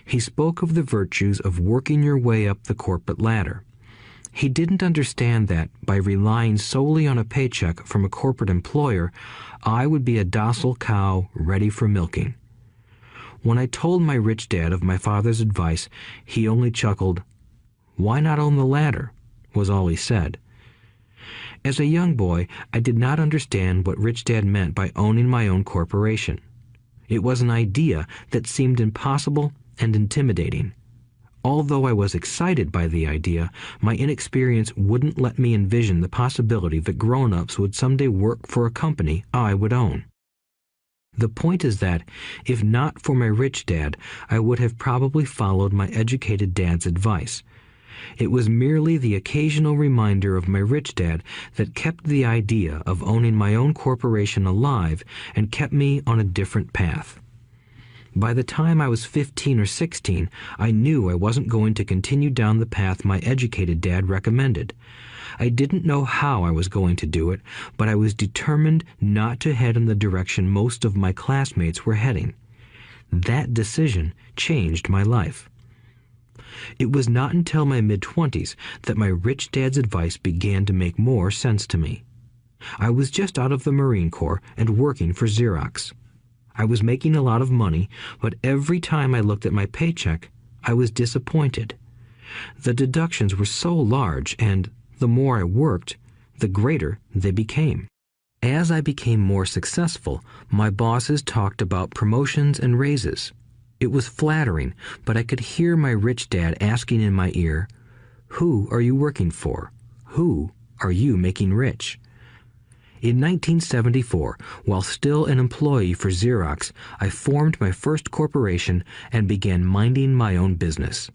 He spoke of the virtues of working your way up the corporate ladder. He didn't understand that, by relying solely on a paycheck from a corporate employer, I would be a docile cow ready for milking. When I told my rich dad of my father's advice, he only chuckled. "Why not own the ladder?" was all he said. As a young boy, I did not understand what Rich Dad meant by owning my own corporation. It was an idea that seemed impossible and intimidating. Although I was excited by the idea, my inexperience wouldn't let me envision the possibility that grown-ups would someday work for a company I would own. The point is that, if not for my rich dad, I would have probably followed my educated dad's advice. It was merely the occasional reminder of my rich dad that kept the idea of owning my own corporation alive and kept me on a different path. By the time I was 15 or 16, I knew I wasn't going to continue down the path my educated dad recommended. I didn't know how I was going to do it, but I was determined not to head in the direction most of my classmates were heading. That decision changed my life. It was not until my mid-20s that my rich dad's advice began to make more sense to me. I was just out of the Marine Corps and working for Xerox. I was making a lot of money, but every time I looked at my paycheck, I was disappointed. The deductions were so large, and the more I worked, the greater they became. As I became more successful, my bosses talked about promotions and raises. It was flattering, but I could hear my rich dad asking in my ear, "Who are you working for? Who are you making rich?" In 1974, while still an employee for Xerox, I formed my first corporation and began minding my own business.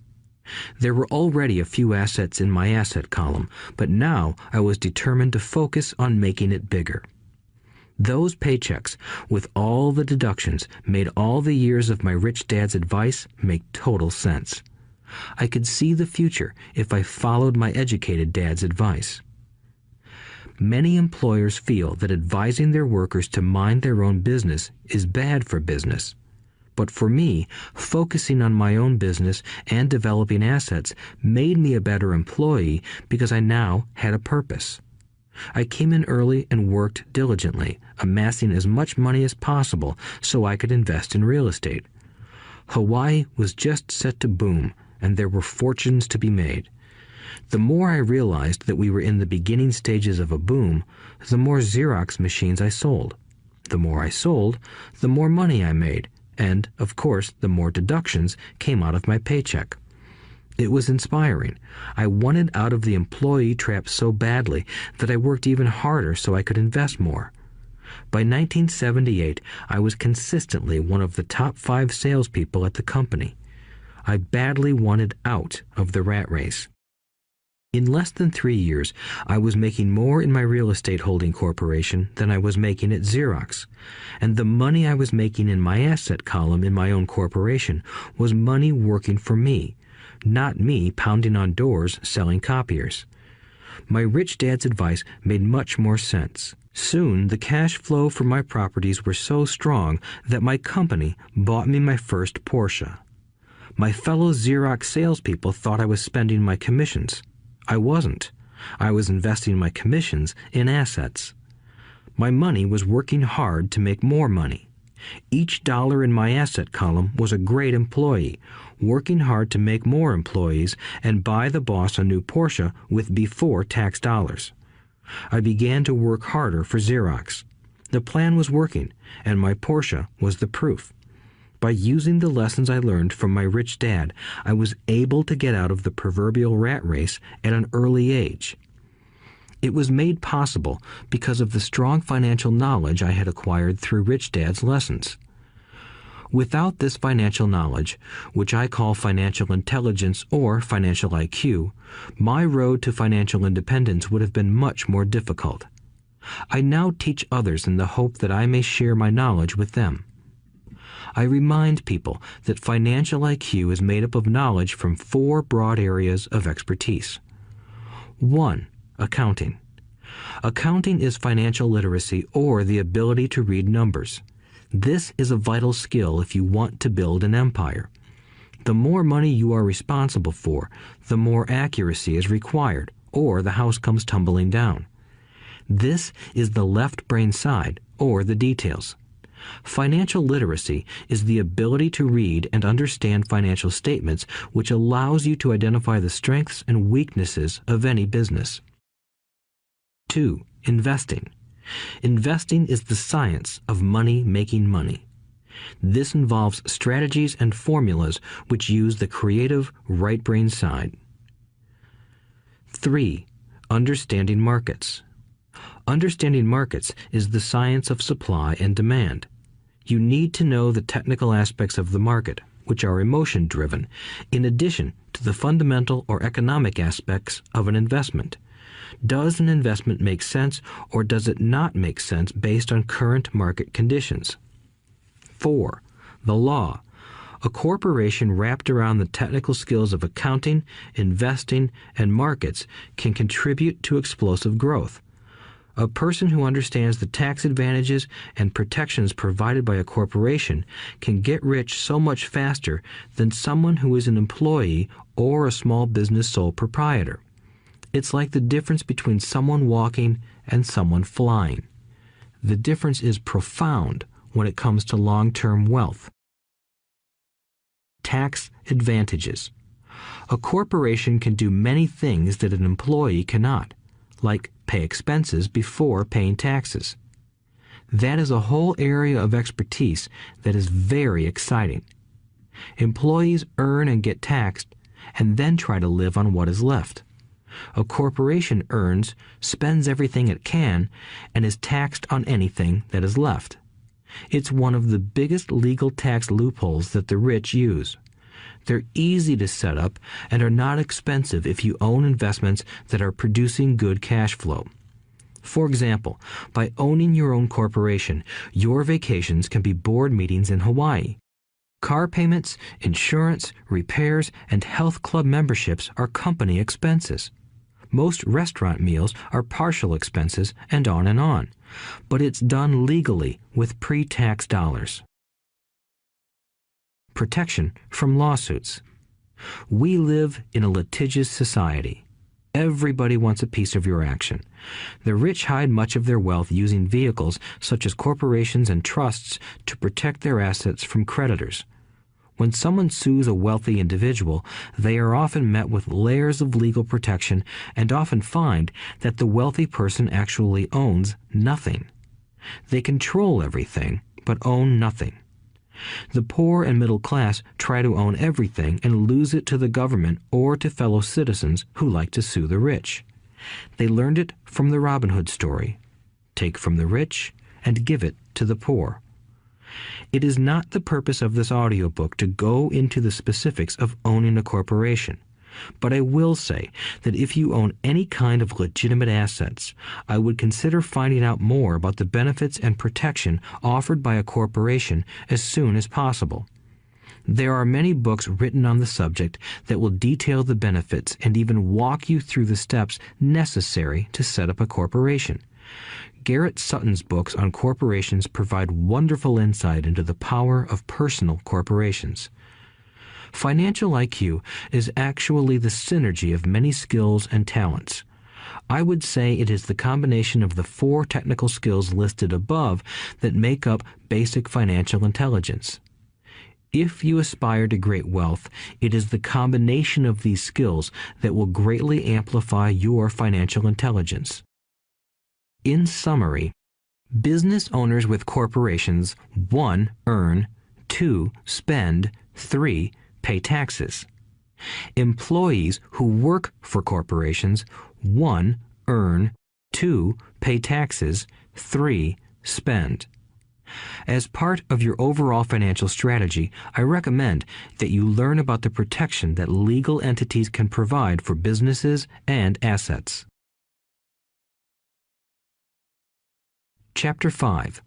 There were already a few assets in my asset column, but now I was determined to focus on making it bigger. Those paychecks, with all the deductions, made all the years of my rich dad's advice make total sense. I could see the future if I followed my educated dad's advice. Many employers feel that advising their workers to mind their own business is bad for business. But for me, focusing on my own business and developing assets made me a better employee because I now had a purpose. I came in early and worked diligently, amassing as much money as possible so I could invest in real estate. Hawaii was just set to boom, and there were fortunes to be made. The more I realized that we were in the beginning stages of a boom, the more Xerox machines I sold. The more I sold, the more money I made, and, of course, the more deductions came out of my paycheck. It was inspiring. I wanted out of the employee trap so badly that I worked even harder so I could invest more. By 1978, I was consistently one of the top 5 salespeople at the company. I badly wanted out of the rat race. In less than 3 years, I was making more in my real estate holding corporation than I was making at Xerox, and the money I was making in my asset column in my own corporation was money working for me, not me pounding on doors selling copiers. My rich dad's advice made much more sense. Soon, the cash flow from my properties were so strong that my company bought me my first Porsche. My fellow Xerox salespeople thought I was spending my commissions. I wasn't. I was investing my commissions in assets. My money was working hard to make more money. Each dollar in my asset column was a great employee, working hard to make more employees and buy the boss a new Porsche with before tax dollars. I began to work harder for Xerox. The plan was working, and my Porsche was the proof. By using the lessons I learned from my rich dad, I was able to get out of the proverbial rat race at an early age. It was made possible because of the strong financial knowledge I had acquired through Rich Dad's lessons. Without this financial knowledge, which I call financial intelligence or financial IQ, my road to financial independence would have been much more difficult. I now teach others in the hope that I may share my knowledge with them. I remind people that financial IQ is made up of knowledge from 4 broad areas of expertise. 1. Accounting. Accounting is financial literacy or the ability to read numbers. This is a vital skill if you want to build an empire. The more money you are responsible for, the more accuracy is required, or the house comes tumbling down. This is the left brain side, or the details. Financial literacy is the ability to read and understand financial statements, which allows you to identify the strengths and weaknesses of any business. 2. Investing. Investing is the science of money making money. This involves strategies and formulas which use the creative right brain side. 3. Understanding markets. Understanding markets is the science of supply and demand. You need to know the technical aspects of the market, which are emotion-driven, in addition to the fundamental or economic aspects of an investment. Does an investment make sense or does it not make sense based on current market conditions? 4. The law. A corporation wrapped around the technical skills of accounting, investing, and markets can contribute to explosive growth. A person who understands the tax advantages and protections provided by a corporation can get rich so much faster than someone who is an employee or a small business sole proprietor. It's like the difference between someone walking and someone flying. The difference is profound when it comes to long-term wealth. Tax advantages. A corporation can do many things that an employee cannot, like pay expenses before paying taxes. That is a whole area of expertise that is very exciting. Employees earn and get taxed, and then try to live on what is left. A corporation earns, spends everything it can, and is taxed on anything that is left. It's one of the biggest legal tax loopholes that the rich use. They're easy to set up and are not expensive if you own investments that are producing good cash flow. For example, by owning your own corporation, your vacations can be board meetings in Hawaii. Car payments, insurance, repairs, and health club memberships are company expenses. Most restaurant meals are partial expenses and on. But it's done legally with pre-tax dollars. Protection from lawsuits. We live in a litigious society. Everybody wants a piece of your action. The rich hide much of their wealth using vehicles such as corporations and trusts to protect their assets from creditors. When someone sues a wealthy individual, they are often met with layers of legal protection and often find that the wealthy person actually owns nothing. They control everything, but own nothing. The poor and middle class try to own everything and lose it to the government or to fellow citizens who like to sue the rich. They learned it from the Robin Hood story. Take from the rich and give it to the poor. It is not the purpose of this audiobook to go into the specifics of owning a corporation. But I will say that if you own any kind of legitimate assets, I would consider finding out more about the benefits and protection offered by a corporation as soon as possible. There are many books written on the subject that will detail the benefits and even walk you through the steps necessary to set up a corporation. Garrett Sutton's books on corporations provide wonderful insight into the power of personal corporations. Financial IQ is actually the synergy of many skills and talents. I would say it is the combination of the 4 technical skills listed above that make up basic financial intelligence. If you aspire to great wealth, it is the combination of these skills that will greatly amplify your financial intelligence. In summary, business owners with corporations 1. Earn, 2. Spend, 3. Pay taxes. Employees who work for corporations 1. Earn, 2. Pay taxes, 3. Spend. As part of your overall financial strategy, I recommend that you learn about the protection that legal entities can provide for businesses and assets. Chapter 5.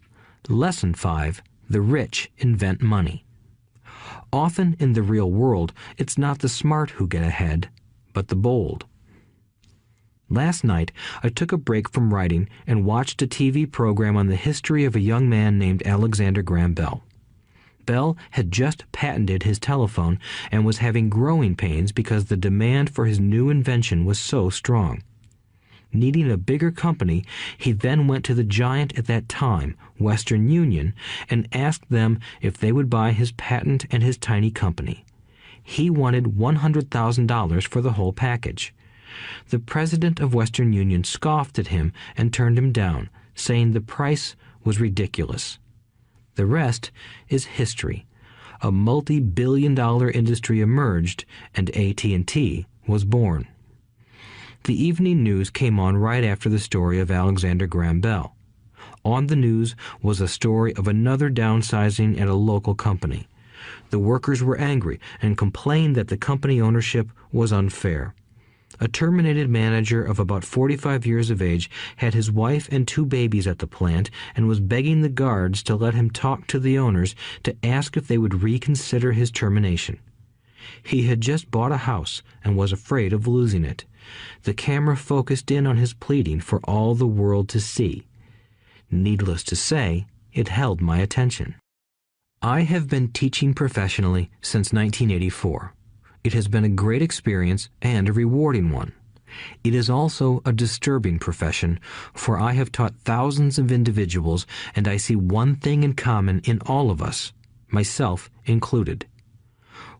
Lesson 5. The rich invent money. Often in the real world, it's not the smart who get ahead, but the bold. Last night, I took a break from writing and watched a TV program on the history of a young man named Alexander Graham Bell. Bell had just patented his telephone and was having growing pains because the demand for his new invention was so strong. Needing a bigger company, he then went to the giant at that time, Western Union, and asked them if they would buy his patent and his tiny company. He wanted $100,000 for the whole package. The president of Western Union scoffed at him and turned him down, saying the price was ridiculous. The rest is history. A multi-billion-dollar industry emerged, and AT&T was born. The evening news came on right after the story of Alexander Graham Bell. On the news was a story of another downsizing at a local company. The workers were angry and complained that the company ownership was unfair. A terminated manager of about 45 years of age had his wife and 2 babies at the plant and was begging the guards to let him talk to the owners to ask if they would reconsider his termination. He had just bought a house and was afraid of losing it. The camera focused in on his pleading for all the world to see. Needless to say, it held my attention. I have been teaching professionally since 1984. It has been a great experience and a rewarding one. It is also a disturbing profession, for I have taught thousands of individuals, and I see one thing in common in all of us, myself included.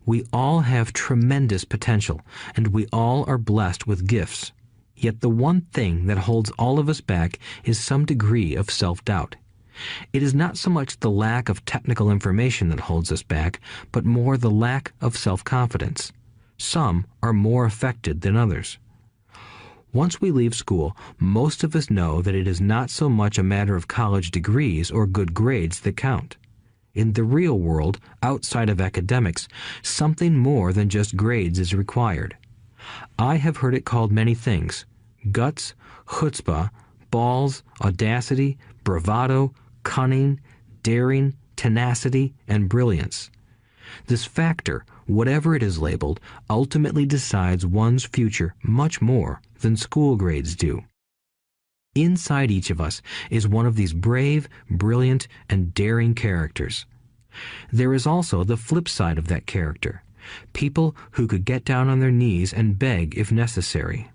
We all have tremendous potential, and we all are blessed with gifts. Yet the one thing that holds all of us back is some degree of self-doubt. It is not so much the lack of technical information that holds us back, but more the lack of self-confidence. Some are more affected than others. Once we leave school, most of us know that it is not so much a matter of college degrees or good grades that count. In the real world, outside of academics, something more than just grades is required. I have heard it called many things: guts, chutzpah, balls, audacity, bravado, cunning, daring, tenacity, and brilliance. This factor, whatever it is labeled, ultimately decides one's future much more than school grades do. Inside each of us is one of these brave, brilliant, and daring characters. There is also the flip side of that character, people who could get down on their knees and beg if necessary.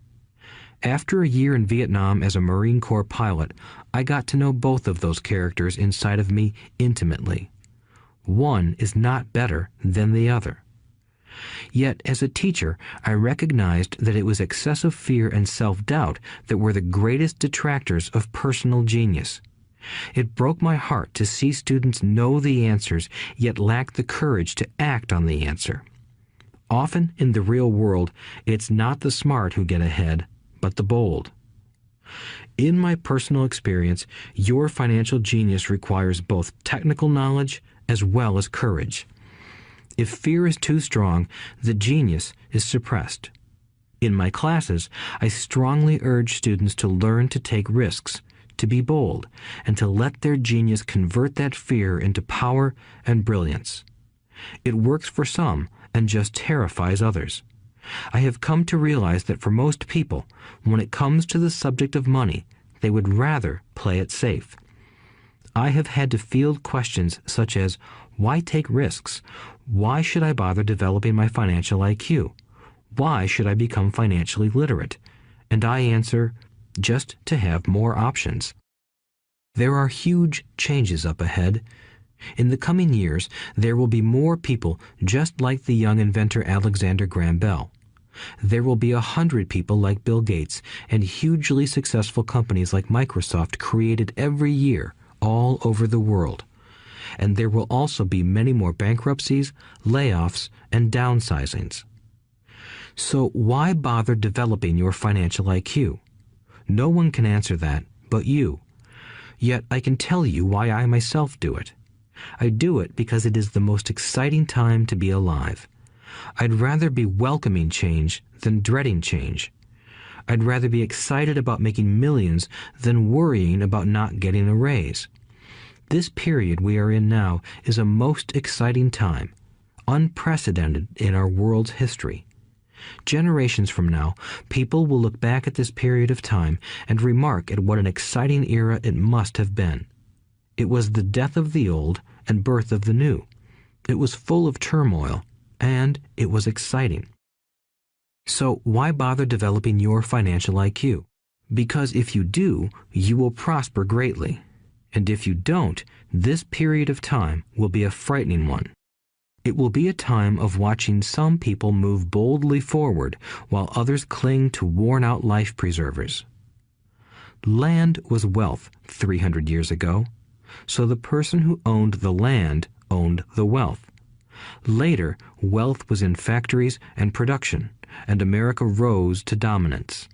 After a year in Vietnam as a Marine Corps pilot, I got to know both of those characters inside of me intimately. One is not better than the other. Yet, as a teacher, I recognized that it was excessive fear and self-doubt that were the greatest detractors of personal genius. It broke my heart to see students know the answers, yet lack the courage to act on the answer. Often in the real world, it's not the smart who get ahead, but the bold. In my personal experience, your financial genius requires both technical knowledge as well as courage. If fear is too strong, the genius is suppressed. In my classes, I strongly urge students to learn to take risks, to be bold, and to let their genius convert that fear into power and brilliance. It works for some and just terrifies others. I have come to realize that for most people, when it comes to the subject of money, they would rather play it safe. I have had to field questions such as, why take risks? Why should I bother developing my financial IQ? Why should I become financially literate? And I answer, just to have more options. There are huge changes up ahead. In the coming years, there will be more people just like the young inventor Alexander Graham Bell. There will be 100 people like Bill Gates and hugely successful companies like Microsoft created every year all over the world. And there will also be many more bankruptcies, layoffs, and downsizings. So why bother developing your financial IQ? No one can answer that but you. Yet I can tell you why I myself do it. I do it because it is the most exciting time to be alive. I'd rather be welcoming change than dreading change. I'd rather be excited about making millions than worrying about not getting a raise. This period we are in now is a most exciting time, unprecedented in our world's history. Generations from now, people will look back at this period of time and remark at what an exciting era it must have been. It was the death of the old and birth of the new. It was full of turmoil, and it was exciting. So why bother developing your financial IQ? Because if you do, you will prosper greatly. And if you don't, this period of time will be a frightening one. It will be a time of watching some people move boldly forward while others cling to worn-out life preservers. Land was wealth 300 years ago, so the person who owned the land owned the wealth. Later, wealth was in factories and production, and America rose to dominance.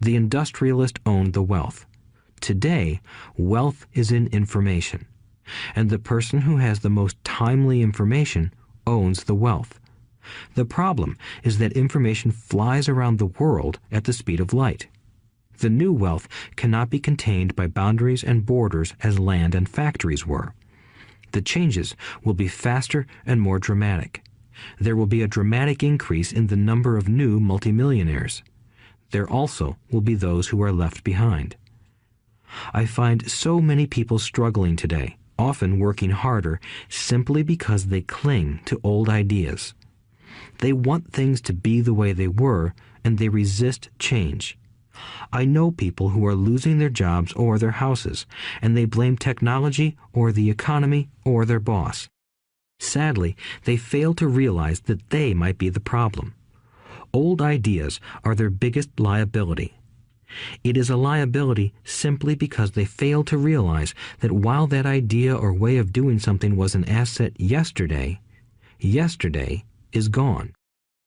The industrialist owned the wealth. Today, wealth is in information, and the person who has the most timely information owns the wealth. The problem is that information flies around the world at the speed of light. The new wealth cannot be contained by boundaries and borders as land and factories were. The changes will be faster and more dramatic. There will be a dramatic increase in the number of new multimillionaires. There also will be those who are left behind. I find so many people struggling today, often working harder, simply because they cling to old ideas. They want things to be the way they were, and they resist change. I know people who are losing their jobs or their houses, and they blame technology or the economy or their boss. Sadly, they fail to realize that they might be the problem. Old ideas are their biggest liability. It is a liability simply because they fail to realize that while that idea or way of doing something was an asset yesterday, yesterday is gone.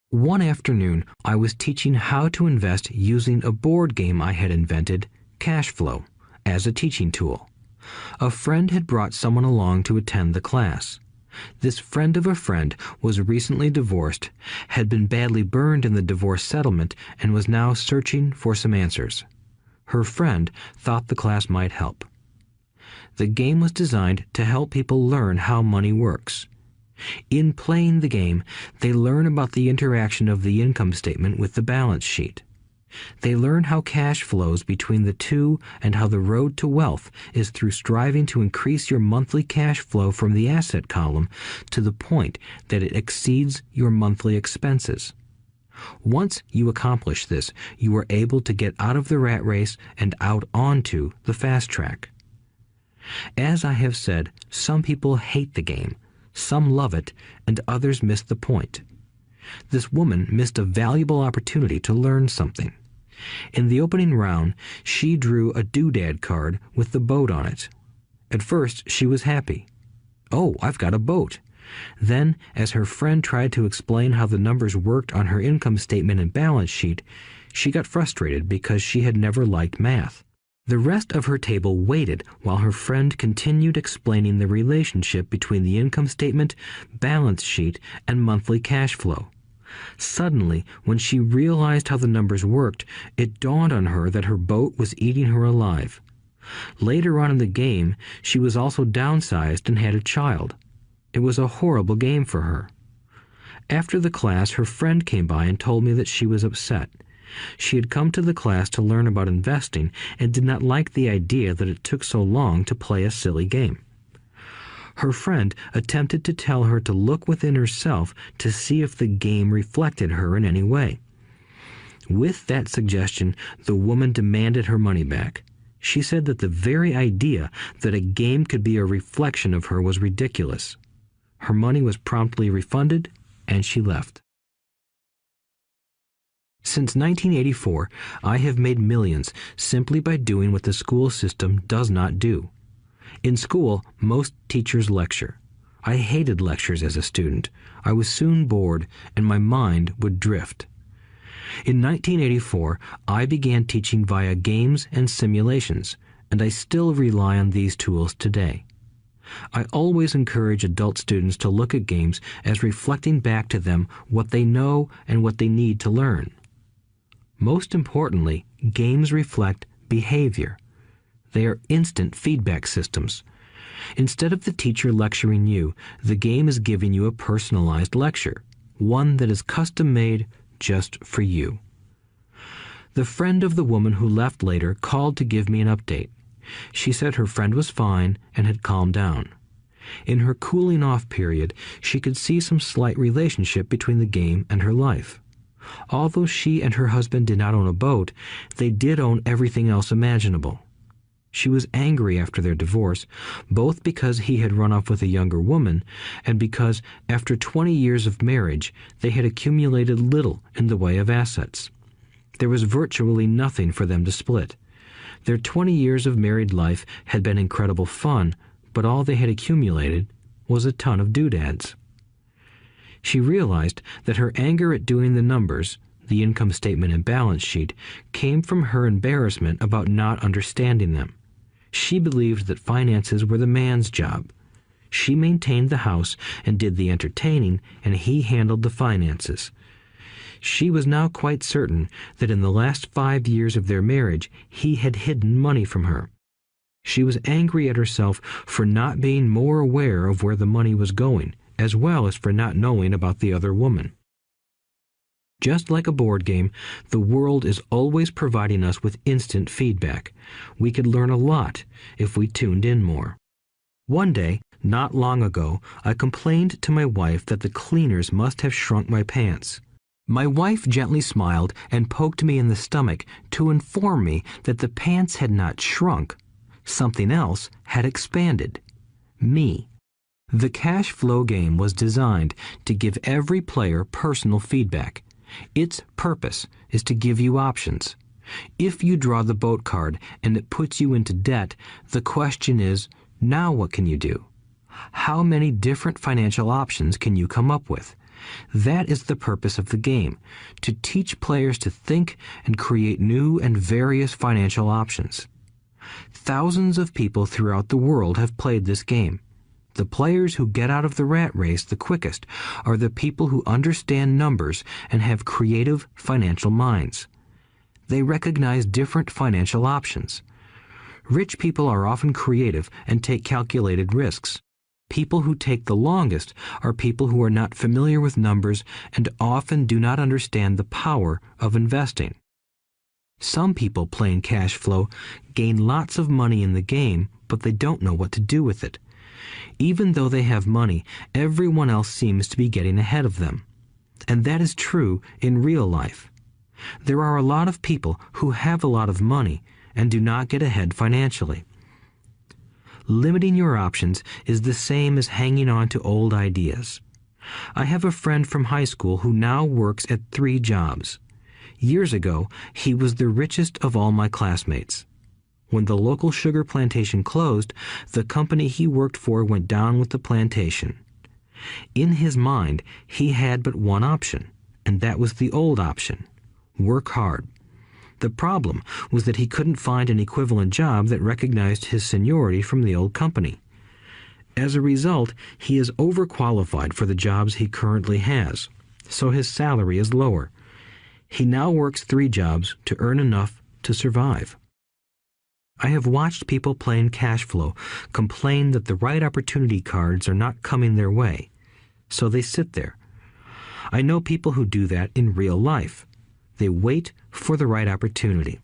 One afternoon, I was teaching how to invest using a board game I had invented, Cash Flow, as a teaching tool. A friend had brought someone along to attend the class. This friend of a friend was recently divorced, had been badly burned in the divorce settlement, and was now searching for some answers. Her friend thought the class might help. The game was designed to help people learn how money works. In playing the game, they learn about the interaction of the income statement with the balance sheet. They learn how cash flows between the two and how the road to wealth is through striving to increase your monthly cash flow from the asset column to the point that it exceeds your monthly expenses. Once you accomplish this, you are able to get out of the rat race and out onto the fast track. As I have said, some people hate the game, some love it, and others miss the point. This woman missed a valuable opportunity to learn something. In the opening round, she drew a doodad card with the boat on it. At first, she was happy. "Oh, I've got a boat." Then, as her friend tried to explain how the numbers worked on her income statement and balance sheet, she got frustrated because she had never liked math. The rest of her table waited while her friend continued explaining the relationship between the income statement, balance sheet, and monthly cash flow. Suddenly, when she realized how the numbers worked, it dawned on her that her boat was eating her alive. Later on in the game, she was also downsized and had a child. It was a horrible game for her. After the class, her friend came by and told me that she was upset. She had come to the class to learn about investing and did not like the idea that it took so long to play a silly game. Her friend attempted to tell her to look within herself to see if the game reflected her in any way. With that suggestion, the woman demanded her money back. She said that the very idea that a game could be a reflection of her was ridiculous. Her money was promptly refunded, and she left. Since 1984, I have made millions simply by doing what the school system does not do. In school, most teachers lecture. I hated lectures as a student. I was soon bored, and my mind would drift. In 1984, I began teaching via games and simulations, and I still rely on these tools today. I always encourage adult students to look at games as reflecting back to them what they know and what they need to learn. Most importantly, games reflect behavior. They are instant feedback systems. Instead of the teacher lecturing you, the game is giving you a personalized lecture, one that is custom-made just for you. The friend of the woman who left later called to give me an update. She said her friend was fine and had calmed down. In her cooling-off period, she could see some slight relationship between the game and her life. Although she and her husband did not own a boat, they did own everything else imaginable. She was angry after their divorce, both because he had run off with a younger woman and because, after 20 years of marriage, they had accumulated little in the way of assets. There was virtually nothing for them to split. Their 20 years of married life had been incredible fun, but all they had accumulated was a ton of doodads. She realized that her anger at doing the numbers, the income statement and balance sheet, came from her embarrassment about not understanding them. She believed that finances were the man's job. She maintained the house and did the entertaining, and he handled the finances. She was now quite certain that in the last 5 years of their marriage, he had hidden money from her. She was angry at herself for not being more aware of where the money was going, as well as for not knowing about the other woman. Just like a board game, the world is always providing us with instant feedback. We could learn a lot if we tuned in more. One day, not long ago, I complained to my wife that the cleaners must have shrunk my pants. My wife gently smiled and poked me in the stomach to inform me that the pants had not shrunk. Something else had expanded. Me. The cash flow game was designed to give every player personal feedback. Its purpose is to give you options. If you draw the boat card and it puts you into debt, the question is, now what can you do? How many different financial options can you come up with? That is the purpose of the game, to teach players to think and create new and various financial options. Thousands of people throughout the world have played this game. The players who get out of the rat race the quickest are the people who understand numbers and have creative financial minds. They recognize different financial options. Rich people are often creative and take calculated risks. People who take the longest are people who are not familiar with numbers and often do not understand the power of investing. Some people playing cash flow gain lots of money in the game, but they don't know what to do with it. Even though they have money, everyone else seems to be getting ahead of them. And that is true in real life. There are a lot of people who have a lot of money and do not get ahead financially. Limiting your options is the same as hanging on to old ideas. I have a friend from high school who now works at 3 jobs. Years ago, he was the richest of all my classmates. When the local sugar plantation closed, the company he worked for went down with the plantation. In his mind, he had but one option, and that was the old option: work hard. The problem was that he couldn't find an equivalent job that recognized his seniority from the old company. As a result, he is overqualified for the jobs he currently has. so his salary is lower. He now works 3 jobs to earn enough to survive. I have watched people playing cash flow complain that the right opportunity cards are not coming their way, so they sit there. I know people who do that in real life. They wait for the right opportunity.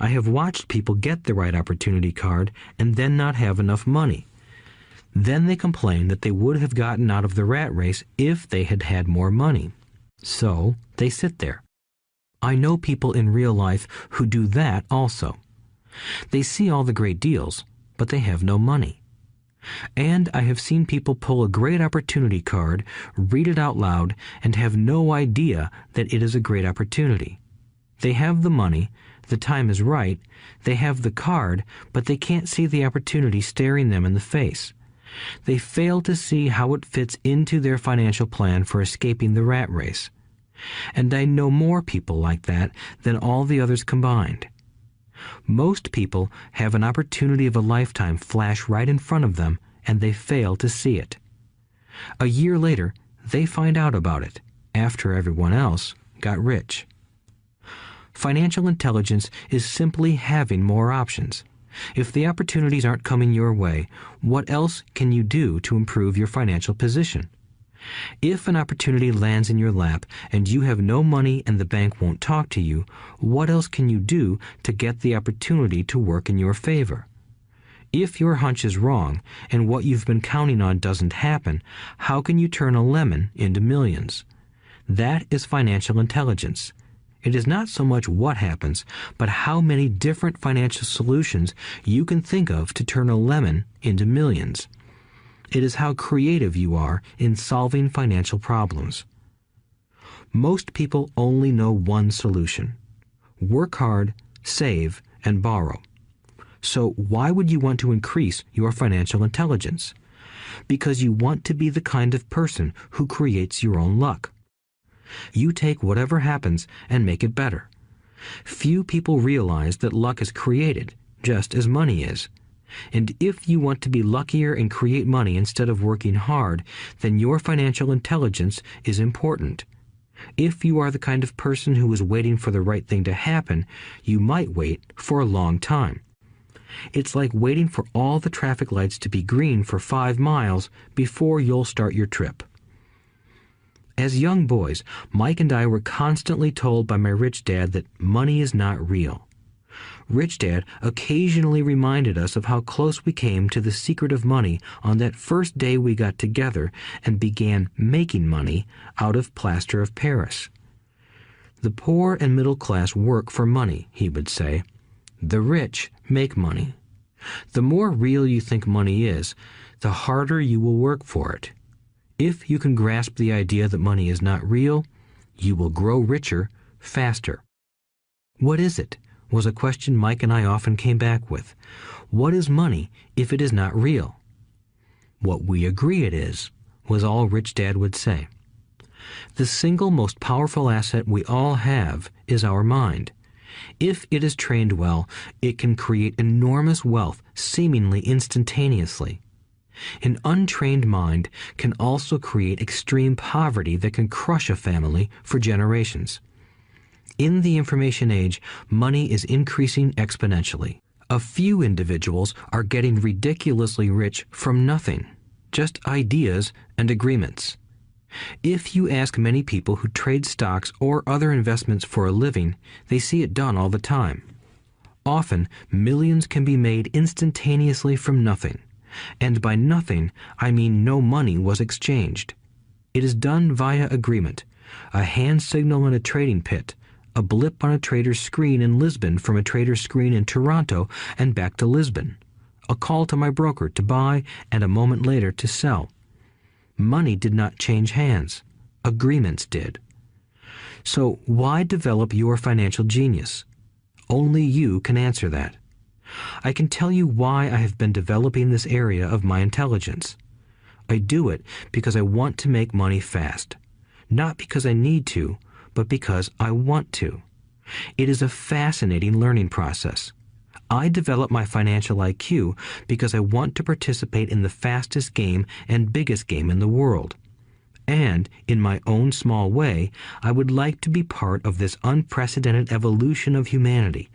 I have watched people get the right opportunity card and then not have enough money. Then they complain that they would have gotten out of the rat race if they had had more money. So they sit there. I know people in real life who do that also. They see all the great deals, but they have no money. And I have seen people pull a great opportunity card, read it out loud, and have no idea that it is a great opportunity. They have the money, the time is right, they have the card, but they can't see the opportunity staring them in the face. They fail to see how it fits into their financial plan for escaping the rat race. And I know more people like that than all the others combined. Most people have an opportunity of a lifetime flash right in front of them, and they fail to see it. A year later, they find out about it, after everyone else got rich. Financial intelligence is simply having more options. If the opportunities aren't coming your way, what else can you do to improve your financial position? If an opportunity lands in your lap and you have no money and the bank won't talk to you, what else can you do to get the opportunity to work in your favor? If your hunch is wrong and what you've been counting on doesn't happen, how can you turn a lemon into millions? That is financial intelligence. It is not so much what happens, but how many different financial solutions you can think of to turn a lemon into millions. It is how creative you are in solving financial problems. Most people only know one solution: work hard, save, and borrow. So why would you want to increase your financial intelligence? Because you want to be the kind of person who creates your own luck. You take whatever happens and make it better. Few people realize that luck is created, just as money is. And if you want to be luckier and create money instead of working hard, then your financial intelligence is important. If you are the kind of person who is waiting for the right thing to happen, you might wait for a long time. It's like waiting for all the traffic lights to be green for 5 miles before you'll start your trip. As young boys, Mike and I were constantly told by my rich dad that money is not real. Rich Dad occasionally reminded us of how close we came to the secret of money on that first day we got together and began making money out of plaster of Paris. The poor and middle class work for money, he would say. The rich make money. The more real you think money is, the harder you will work for it. If you can grasp the idea that money is not real, you will grow richer faster. What is it? Was a question Mike and I often came back with. What is money if it is not real? What we agree it is, was all Rich Dad would say. The single most powerful asset we all have is our mind. If it is trained well, it can create enormous wealth seemingly instantaneously. An untrained mind can also create extreme poverty that can crush a family for generations. In the information age, money is increasing exponentially. A few individuals are getting ridiculously rich from nothing, just ideas and agreements. If you ask many people who trade stocks or other investments for a living, they see it done all the time. Often, millions can be made instantaneously from nothing. And by nothing, I mean no money was exchanged. It is done via agreement, a hand signal in a trading pit, a blip on a trader's screen in Lisbon from a trader's screen in Toronto and back to Lisbon, a call to my broker to buy and a moment later to sell. Money did not change hands. Agreements did. So why develop your financial genius? Only you can answer that. I can tell you why I have been developing this area of my intelligence. I do it because I want to make money fast. Not because I need to, but because I want to. It is a fascinating learning process. I develop my financial IQ because I want to participate in the fastest game and biggest game in the world. And, in my own small way, I would like to be part of this unprecedented evolution of humanity,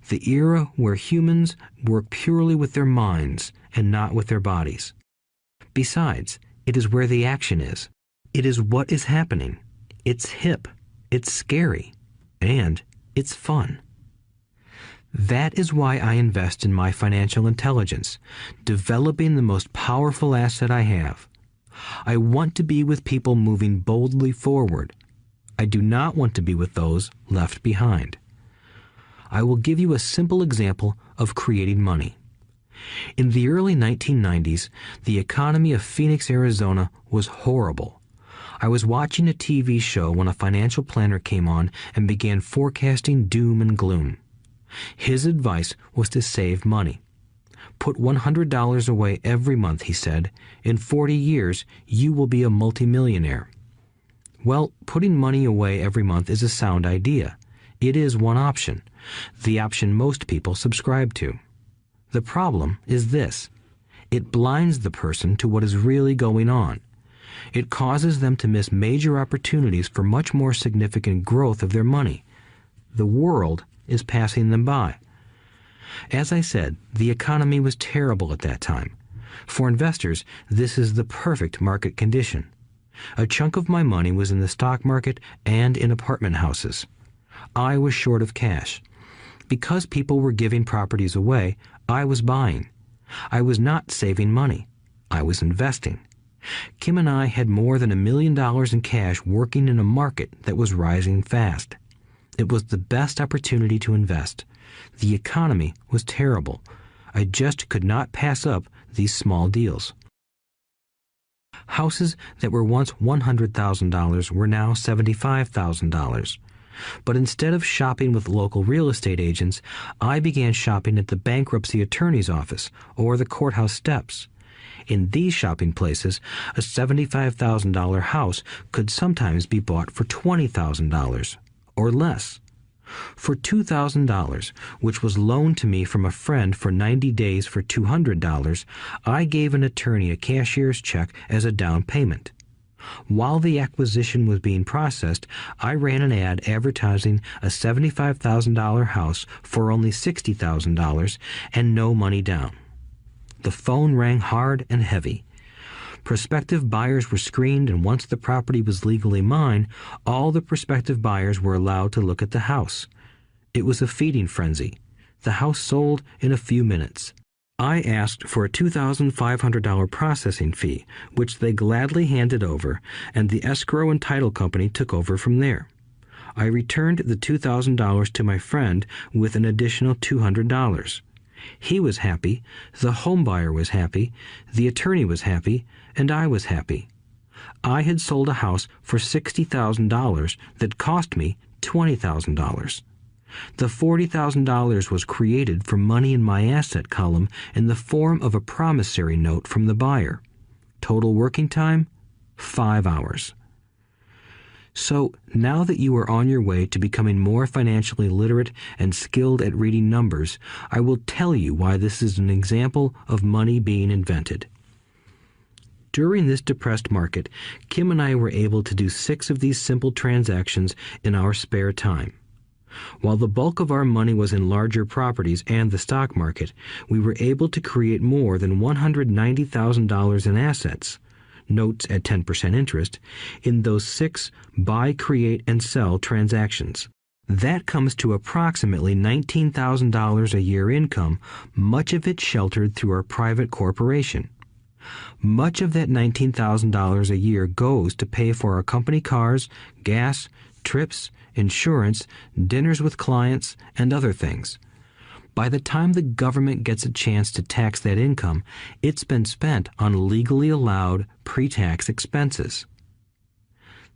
the era where humans work purely with their minds and not with their bodies. Besides, it is where the action is. It is what is happening. It's hip, it's scary, and it's fun. That is why I invest in my financial intelligence, developing the most powerful asset I have. I want to be with people moving boldly forward. I do not want to be with those left behind. I will give you a simple example of creating money. In the early 1990s, the economy of Phoenix, Arizona was horrible. I was watching a TV show when a financial planner came on and began forecasting doom and gloom. His advice was to save money. Put $100 away every month, he said. In 40 years, you will be a multimillionaire. Well, putting money away every month is a sound idea. It is one option, the option most people subscribe to. The problem is this. It blinds the person to what is really going on. It causes them to miss major opportunities for much more significant growth of their money. The world is passing them by. As I said, the economy was terrible at that time. For investors, this is the perfect market condition. A chunk of my money was in the stock market and in apartment houses. I was short of cash. Because people were giving properties away, I was buying. I was not saving money. I was investing. Kim and I had more than $1 million in cash working in a market that was rising fast. It was the best opportunity to invest. The economy was terrible. I just could not pass up these small deals. Houses that were once $100,000 were now $75,000. But instead of shopping with local real estate agents, I began shopping at the bankruptcy attorney's office or the courthouse steps. In these shopping places, a $75,000 house could sometimes be bought for $20,000 or less. For $2,000, which was loaned to me from a friend for 90 days for $200, I gave an attorney a cashier's check as a down payment. While the acquisition was being processed, I ran an ad advertising a $75,000 house for only $60,000 and no money down. The phone rang hard and heavy. Prospective buyers were screened, and once the property was legally mine, all the prospective buyers were allowed to look at the house. It was a feeding frenzy. The house sold in a few minutes. I asked for a $2,500 processing fee, which they gladly handed over, and the escrow and title company took over from there. I returned the $2,000 to my friend with an additional $200. He was happy, the home buyer was happy, the attorney was happy, and I was happy. I had sold a house for $60,000 that cost me $20,000. The $40,000 was created from money in my asset column in the form of a promissory note from the buyer. Total working time, 5 hours. So, now that you are on your way to becoming more financially literate and skilled at reading numbers, I will tell you why this is an example of money being invented. During this depressed market, Kim and I were able to do 6 of these simple transactions in our spare time. While the bulk of our money was in larger properties and the stock market, we were able to create more than $190,000 in assets, notes at 10% interest, in those 6 buy, create, and sell transactions. That comes to approximately $19,000 a year income, much of it sheltered through our private corporation. Much of that $19,000 a year goes to pay for our company cars, gas, trips, insurance, dinners with clients, and other things. By the time the government gets a chance to tax that income, it's been spent on legally allowed pre-tax expenses.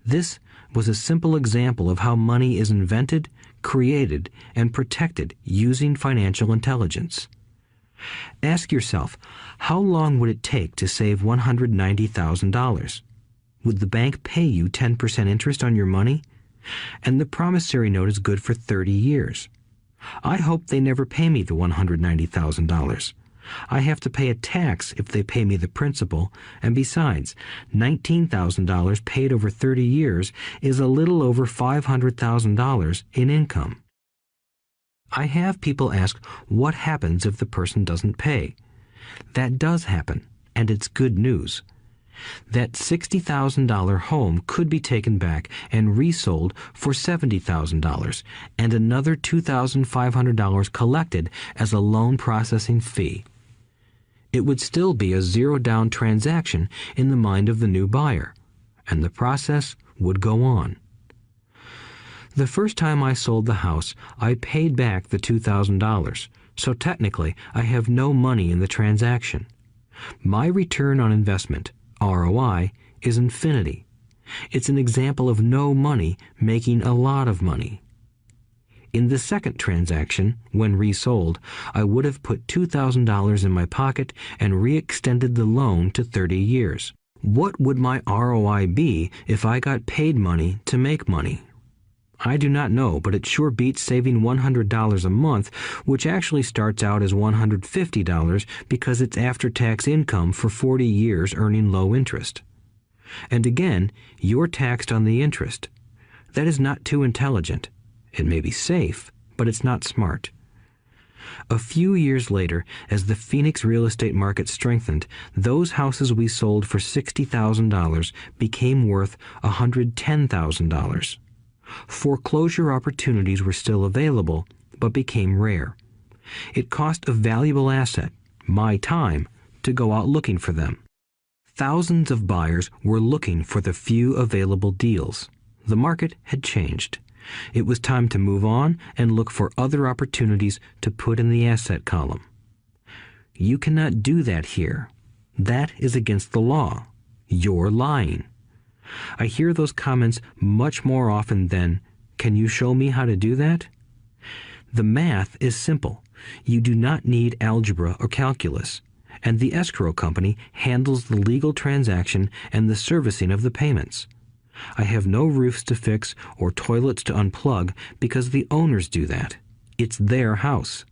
This was a simple example of how money is invented, created, and protected using financial intelligence. Ask yourself, how long would it take to save $190,000? Would the bank pay you 10% interest on your money? And the promissory note is good for 30 years. I hope they never pay me the $190,000. I have to pay a tax if they pay me the principal, and besides, $19,000 paid over 30 years is a little over $500,000 in income. I have people ask what happens if the person doesn't pay. That does happen, and it's good news. That $60,000 home could be taken back and resold for $70,000 and another $2,500 collected as a loan processing fee. It would still be a zero-down transaction in the mind of the new buyer, and the process would go on. The first time I sold the house, I paid back the $2,000, so technically I have no money in the transaction. My return on investment, ROI, is infinity. It's an example of no money making a lot of money. In the second transaction, when resold, I would have put $2,000 in my pocket and re-extended the loan to 30 years. What would my ROI be if I got paid money to make money? I do not know, but it sure beats saving $100 a month, which actually starts out as $150 because it's after-tax income for 40 years earning low interest. And again, you're taxed on the interest. That is not too intelligent. It may be safe, but it's not smart. A few years later, as the Phoenix real estate market strengthened, those houses we sold for $60,000 became worth $110,000. Foreclosure opportunities were still available, but became rare. It cost a valuable asset, my time, to go out looking for them. Thousands of buyers were looking for the few available deals. The market had changed. It was time to move on and look for other opportunities to put in the asset column. You cannot do that here. That is against the law. You're lying. I hear those comments much more often than, "Can you show me how to do that?" The math is simple. You do not need algebra or calculus, and the escrow company handles the legal transaction and the servicing of the payments. I have no roofs to fix or toilets to unplug because the owners do that. It's their house.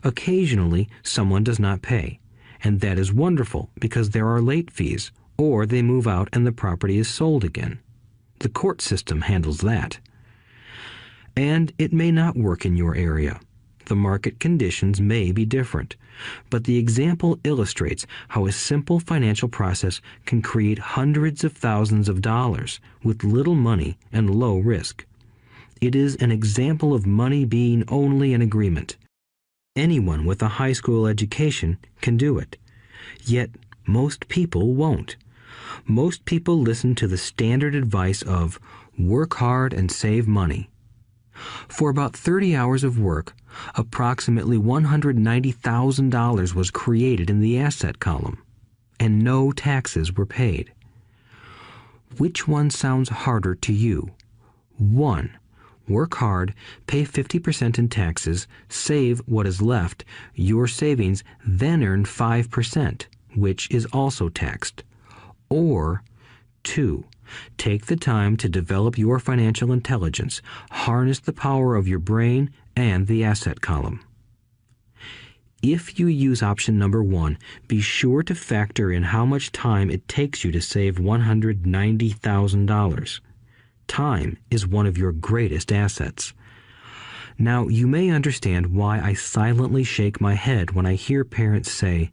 Occasionally, someone does not pay, and that is wonderful because there are late fees, or they move out and the property is sold again. The court system handles that. And it may not work in your area. The market conditions may be different, but the example illustrates how a simple financial process can create hundreds of thousands of dollars with little money and low risk. It is an example of money being only an agreement. Anyone with a high school education can do it. Yet most people won't. Most people listen to the standard advice of work hard and save money. For about 30 hours of work, approximately $190,000 was created in the asset column, and no taxes were paid. Which one sounds harder to you? 1. Work hard, pay 50% in taxes, save what is left, your savings, then earn 5%, which is also taxed. Or 2. Take the time to develop your financial intelligence, harness the power of your brain and the asset column. If you use option number 1, be sure to factor in how much time it takes you to save $190,000. Time is one of your greatest assets. Now, you may understand why I silently shake my head when I hear parents say,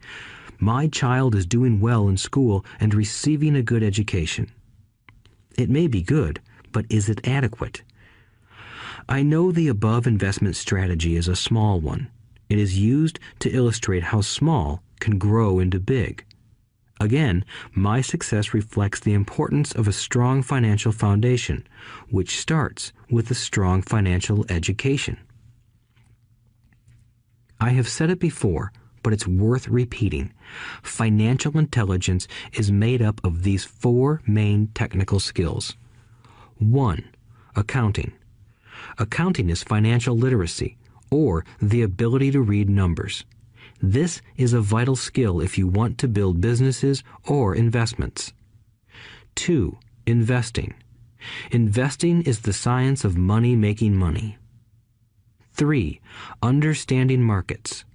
"My child is doing well in school and receiving a good education." It may be good, but is it adequate? I know the above investment strategy is a small one. It is used to illustrate how small can grow into big. Again, my success reflects the importance of a strong financial foundation, which starts with a strong financial education. I have said it before, but it's worth repeating. Financial intelligence is made up of these 4 main technical skills. 1. Accounting. Accounting is financial literacy, or the ability to read numbers. This is a vital skill if you want to build businesses or investments. 2. Investing. Investing is the science of money making money. 3. Understanding markets.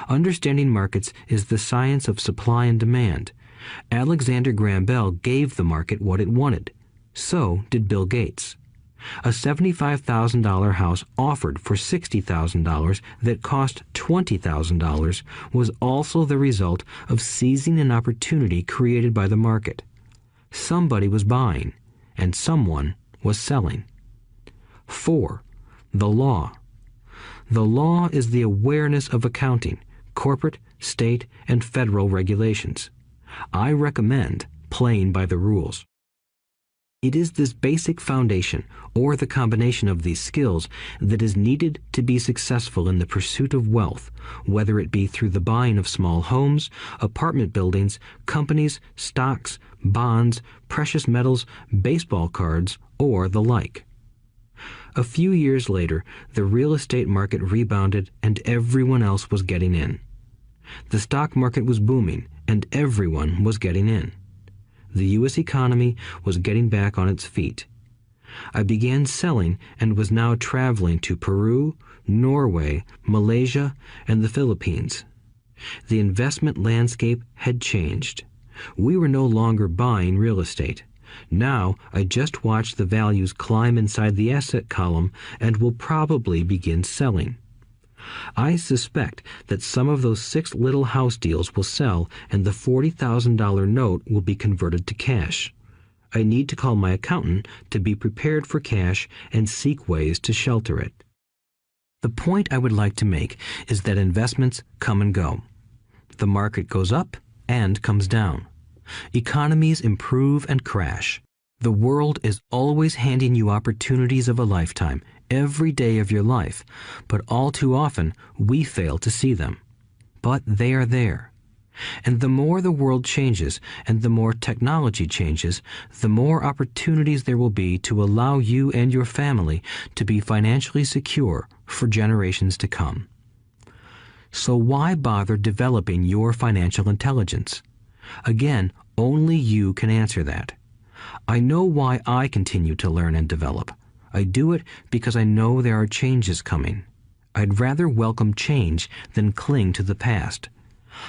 Understanding markets is the science of supply and demand. Alexander Graham Bell gave the market what it wanted. So did Bill Gates. A $75,000 house offered for $60,000 that cost $20,000 was also the result of seizing an opportunity created by the market. Somebody was buying, and someone was selling. 4. The law. The law is the awareness of accounting, corporate, state, and federal regulations. I recommend playing by the rules. It is this basic foundation, or the combination of these skills, that is needed to be successful in the pursuit of wealth, whether it be through the buying of small homes, apartment buildings, companies, stocks, bonds, precious metals, baseball cards, or the like. A few years later, the real estate market rebounded and everyone else was getting in. The stock market was booming and everyone was getting in. The U.S. economy was getting back on its feet. I began selling and was now traveling to Peru, Norway, Malaysia, and the Philippines. The investment landscape had changed. We were no longer buying real estate. Now I just watch the values climb inside the asset column and will probably begin selling. I suspect that some of those 6 little house deals will sell and the $40,000 note will be converted to cash. I need to call my accountant to be prepared for cash and seek ways to shelter it. The point I would like to make is that investments come and go. The market goes up and comes down. Economies improve and crash. The world is always handing you opportunities of a lifetime, every day of your life, but all too often we fail to see them. But they are there. And the more the world changes and the more technology changes, the more opportunities there will be to allow you and your family to be financially secure for generations to come. So why bother developing your financial intelligence? Again, only you can answer that. I know why I continue to learn and develop. I do it because I know there are changes coming. I'd rather welcome change than cling to the past.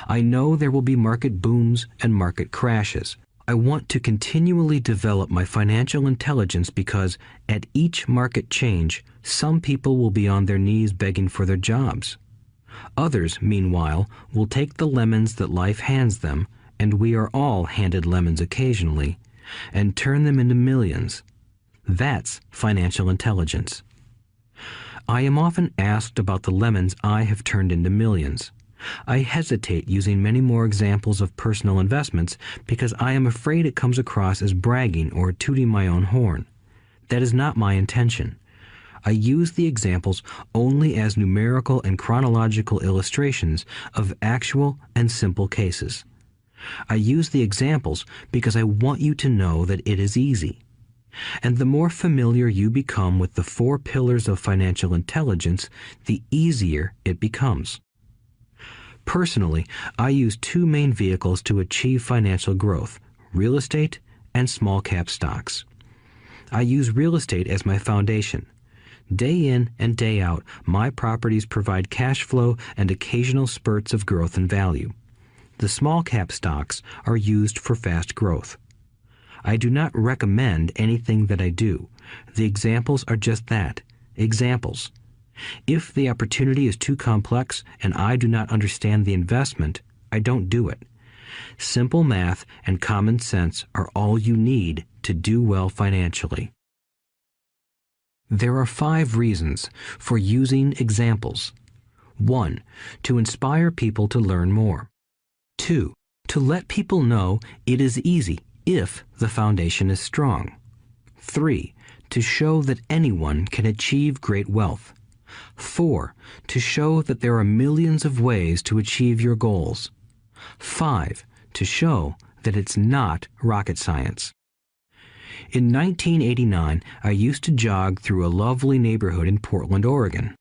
I know there will be market booms and market crashes. I want to continually develop my financial intelligence because at each market change, some people will be on their knees begging for their jobs. Others, meanwhile, will take the lemons that life hands them, and we are all handed lemons occasionally, and turn them into millions. That's financial intelligence. I am often asked about the lemons I have turned into millions. I hesitate using many more examples of personal investments because I am afraid it comes across as bragging or tooting my own horn. That is not my intention. I use the examples only as numerical and chronological illustrations of actual and simple cases. I use the examples because I want you to know that it is easy. And the more familiar you become with the 4 pillars of financial intelligence, the easier it becomes. Personally, I use 2 main vehicles to achieve financial growth: real estate and small cap stocks. I use real estate as my foundation. Day in and day out, my properties provide cash flow and occasional spurts of growth and value. The small cap stocks are used for fast growth. I do not recommend anything that I do. The examples are just that, examples. If the opportunity is too complex and I do not understand the investment, I don't do it. Simple math and common sense are all you need to do well financially. There are 5 reasons for using examples. 1. To inspire people to learn more. 2. To let people know it is easy if the foundation is strong. 3. To show that anyone can achieve great wealth. 4. To show that there are millions of ways to achieve your goals. 5. To show that it's not rocket science. In 1989, I used to jog through a lovely neighborhood in Portland, Oregon.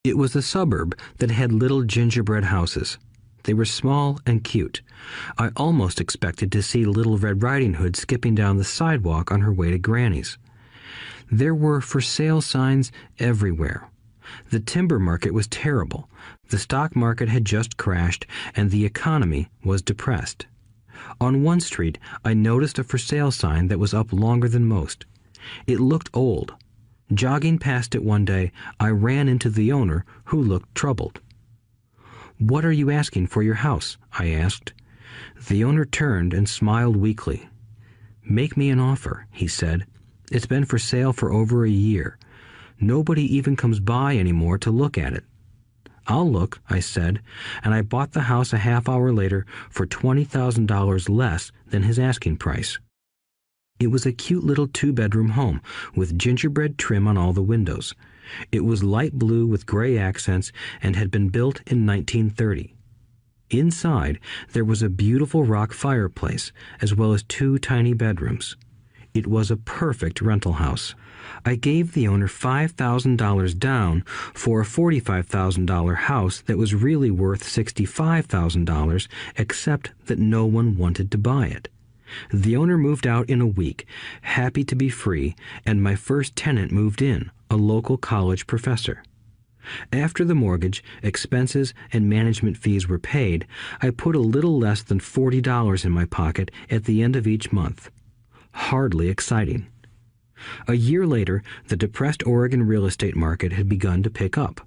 It was a suburb that had little gingerbread houses. They were small and cute. I almost expected to see Little Red Riding Hood skipping down the sidewalk on her way to Granny's. There were for sale signs everywhere. The timber market was terrible. The stock market had just crashed, and the economy was depressed. On one street, I noticed a for sale sign that was up longer than most. It looked old. Jogging past it one day, I ran into the owner, who looked troubled. "What are you asking for your house?" I asked. The owner turned and smiled weakly. "Make me an offer," he said. "It's been for sale for over a year. Nobody even comes by anymore to look at it." "I'll look," I said, and I bought the house a half hour later for $20,000 less than his asking price. It was a cute little 2-bedroom home with gingerbread trim on all the windows. It was light blue with gray accents and had been built in 1930. Inside, there was a beautiful rock fireplace, as well as 2 tiny bedrooms. It was a perfect rental house. I gave the owner $5,000 down for a $45,000 house that was really worth $65,000, except that no one wanted to buy it. The owner moved out in a week, happy to be free, and my first tenant moved in, a local college professor. After the mortgage, expenses, and management fees were paid, I put a little less than $40 in my pocket at the end of each month. Hardly exciting. A year later, the depressed Oregon real estate market had begun to pick up.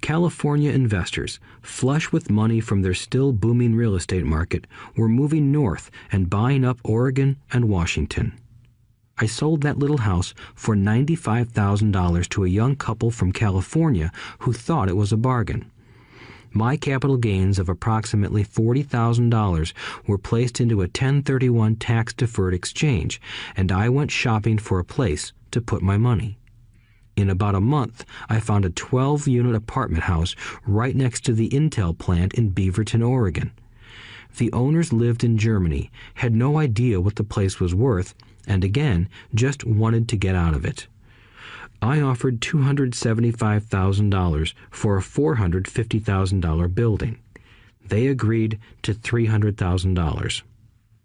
California investors, flush with money from their still booming real estate market, were moving north and buying up Oregon and Washington. I sold that little house for $95,000 to a young couple from California who thought it was a bargain. My capital gains of approximately $40,000 were placed into a 1031 tax-deferred exchange, and I went shopping for a place to put my money. In about a month, I found a 12-unit apartment house right next to the Intel plant in Beaverton, Oregon. The owners lived in Germany, had no idea what the place was worth, and again, just wanted to get out of it. I offered $275,000 for a $450,000 building. They agreed to $300,000.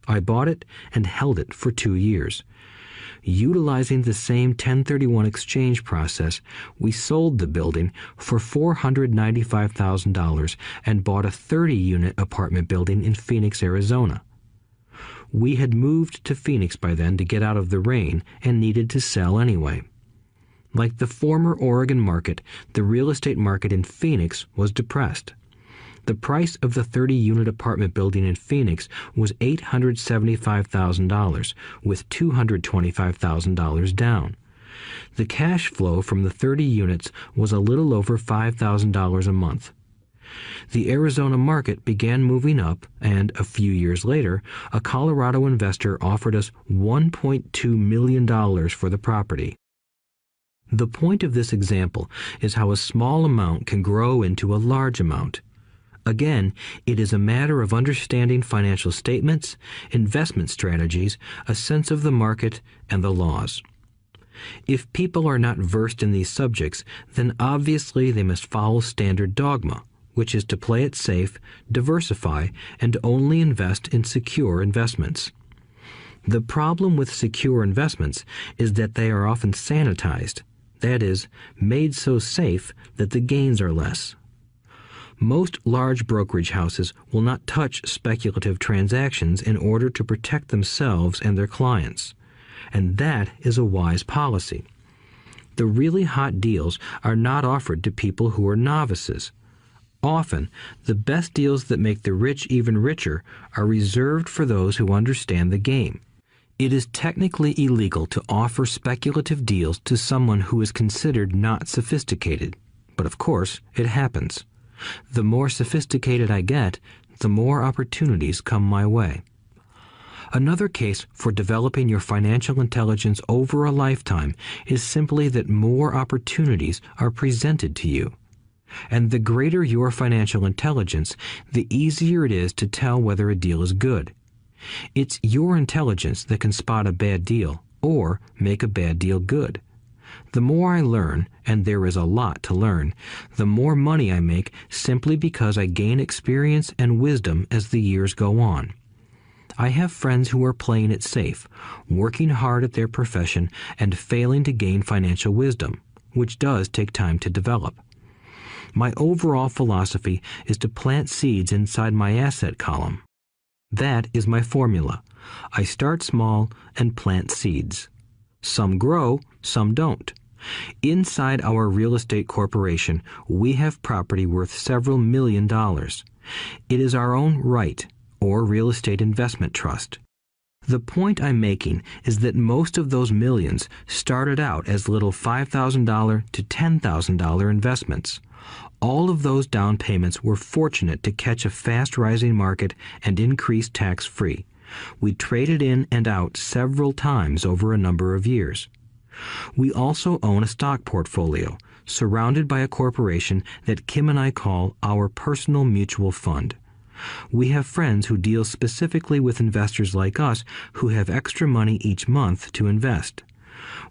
I bought it and held it for 2 years. Utilizing the same 1031 exchange process, we sold the building for $495,000 and bought a 30-unit apartment building in Phoenix, Arizona. We had moved to Phoenix by then to get out of the rain and needed to sell anyway. Like the former Oregon market, the real estate market in Phoenix was depressed. The price of the 30-unit apartment building in Phoenix was $875,000, with $225,000 down. The cash flow from the 30 units was a little over $5,000 a month. The Arizona market began moving up, and a few years later, a Colorado investor offered us $1.2 million for the property. The point of this example is how a small amount can grow into a large amount. Again, it is a matter of understanding financial statements, investment strategies, a sense of the market, and the laws. If people are not versed in these subjects, then obviously they must follow standard dogma, which is to play it safe, diversify, and only invest in secure investments. The problem with secure investments is that they are often sanitized, that is, made so safe that the gains are less. Most large brokerage houses will not touch speculative transactions in order to protect themselves and their clients, and that is a wise policy. The really hot deals are not offered to people who are novices. Often, the best deals that make the rich even richer are reserved for those who understand the game. It is technically illegal to offer speculative deals to someone who is considered not sophisticated, but of course, it happens. The more sophisticated I get, the more opportunities come my way. Another case for developing your financial intelligence over a lifetime is simply that more opportunities are presented to you. And the greater your financial intelligence, the easier it is to tell whether a deal is good. It's your intelligence that can spot a bad deal or make a bad deal good. The more I learn, and there is a lot to learn, the more money I make simply because I gain experience and wisdom as the years go on. I have friends who are playing it safe, working hard at their profession and failing to gain financial wisdom, which does take time to develop. My overall philosophy is to plant seeds inside my asset column. That is my formula. I start small and plant seeds. Some grow, some don't. Inside our real estate corporation, we have property worth several $1 million. It is our own right, or real estate investment trust. The point I'm making is that most of those millions started out as little $5,000 to $10,000 investments. All of those down payments were fortunate to catch a fast-rising market and increase tax-free. We traded in and out several times over a number of years. We also own a stock portfolio, surrounded by a corporation that Kim and I call our personal mutual fund. We have friends who deal specifically with investors like us who have extra money each month to invest.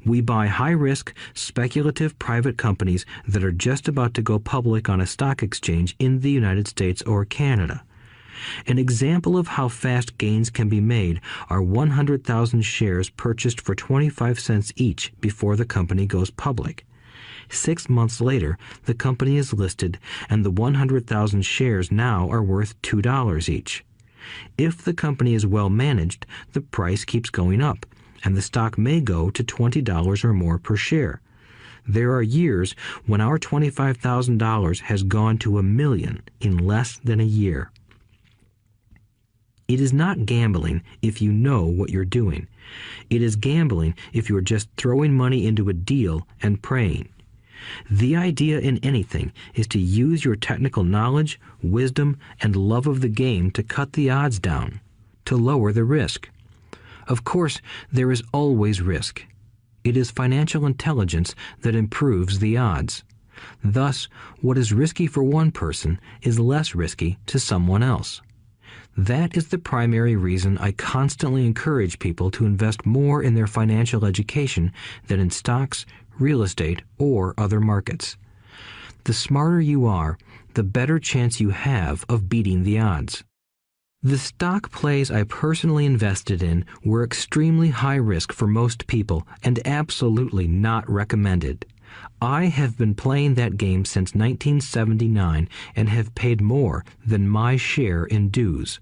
We buy high-risk, speculative private companies that are just about to go public on a stock exchange in the United States or Canada. An example of how fast gains can be made are 100,000 shares purchased for 25 cents each before the company goes public. 6 months later, the company is listed, and the 100,000 shares now are worth $2 each. If the company is well managed, the price keeps going up, and the stock may go to $20 or more per share. There are years when our $25,000 has gone to $1 million in less than a year. It is not gambling if you know what you're doing. It is gambling if you're just throwing money into a deal and praying. The idea in anything is to use your technical knowledge, wisdom, and love of the game to cut the odds down, to lower the risk. Of course, there is always risk. It is financial intelligence that improves the odds. Thus, what is risky for one person is less risky to someone else. That is the primary reason I constantly encourage people to invest more in their financial education than in stocks, real estate, or other markets. The smarter you are, the better chance you have of beating the odds. The stock plays I personally invested in were extremely high risk for most people and absolutely not recommended. I have been playing that game since 1979 and have paid more than my share in dues.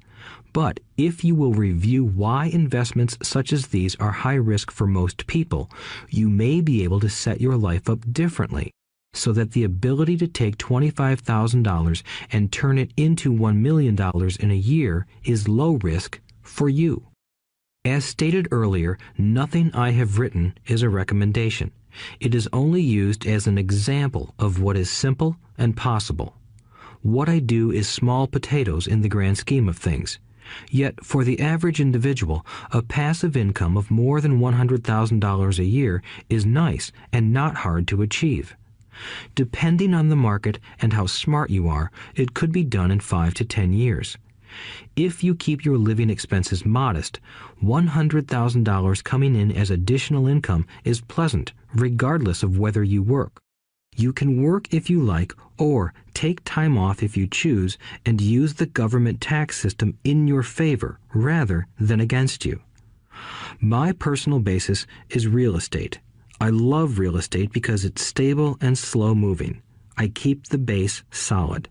But if you will review why investments such as these are high risk for most people, you may be able to set your life up differently, so that the ability to take $25,000 and turn it into $1 million in a year is low risk for you. As stated earlier, nothing I have written is a recommendation. It is only used as an example of what is simple and possible. What I do is small potatoes in the grand scheme of things. Yet, for the average individual, a passive income of more than $100,000 a year is nice and not hard to achieve. Depending on the market and how smart you are, it could be done in 5 to 10 years. If you keep your living expenses modest, $100,000 coming in as additional income is pleasant, regardless of whether you work. You can work if you like, or take time off if you choose, and use the government tax system in your favor rather than against you. My personal basis is real estate. I love real estate because it's stable and slow-moving. I keep the base solid.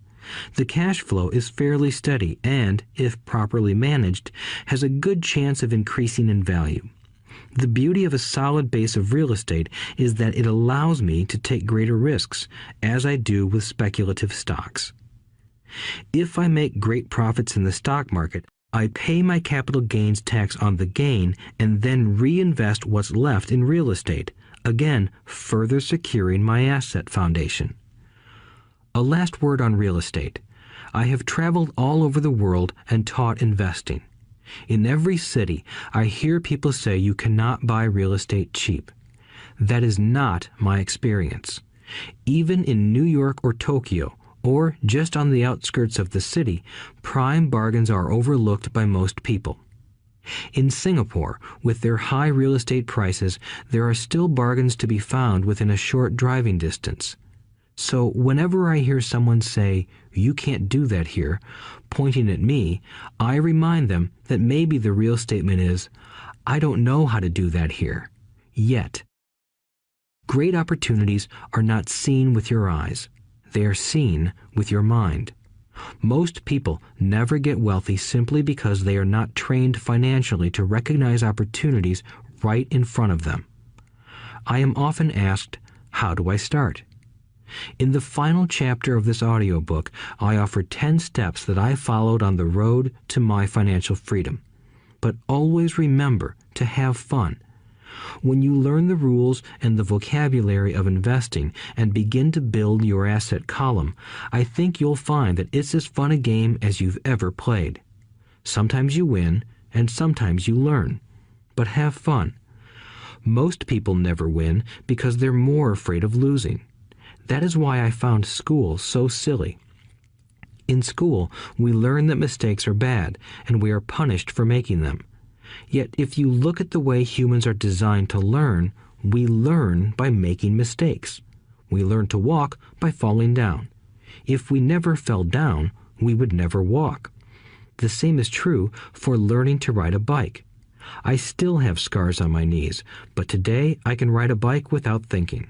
The cash flow is fairly steady and, if properly managed, has a good chance of increasing in value. The beauty of a solid base of real estate is that it allows me to take greater risks, as I do with speculative stocks. If I make great profits in the stock market, I pay my capital gains tax on the gain and then reinvest what's left in real estate, again further securing my asset foundation. A last word on real estate. I have traveled all over the world and taught investing. In every city, I hear people say you cannot buy real estate cheap. That is not my experience. Even in New York or Tokyo, or just on the outskirts of the city, prime bargains are overlooked by most people. In Singapore, with their high real estate prices, there are still bargains to be found within a short driving distance. So whenever I hear someone say, "You can't do that here," pointing at me, I remind them that maybe the real statement is, "I don't know how to do that here. Yet." Great opportunities are not seen with your eyes. They are seen with your mind. Most people never get wealthy simply because they are not trained financially to recognize opportunities right in front of them. I am often asked, how do I start? In the final chapter of this audiobook, I offer 10 steps that I followed on the road to my financial freedom. But always remember to have fun. When you learn the rules and the vocabulary of investing and begin to build your asset column, I think you'll find that it's as fun a game as you've ever played. Sometimes you win, and sometimes you learn. But have fun. Most people never win because they're more afraid of losing. That is why I found school so silly. In school, we learn that mistakes are bad, and we are punished for making them. Yet if you look at the way humans are designed to learn, we learn by making mistakes. We learn to walk by falling down. If we never fell down, we would never walk. The same is true for learning to ride a bike. I still have scars on my knees, but today I can ride a bike without thinking.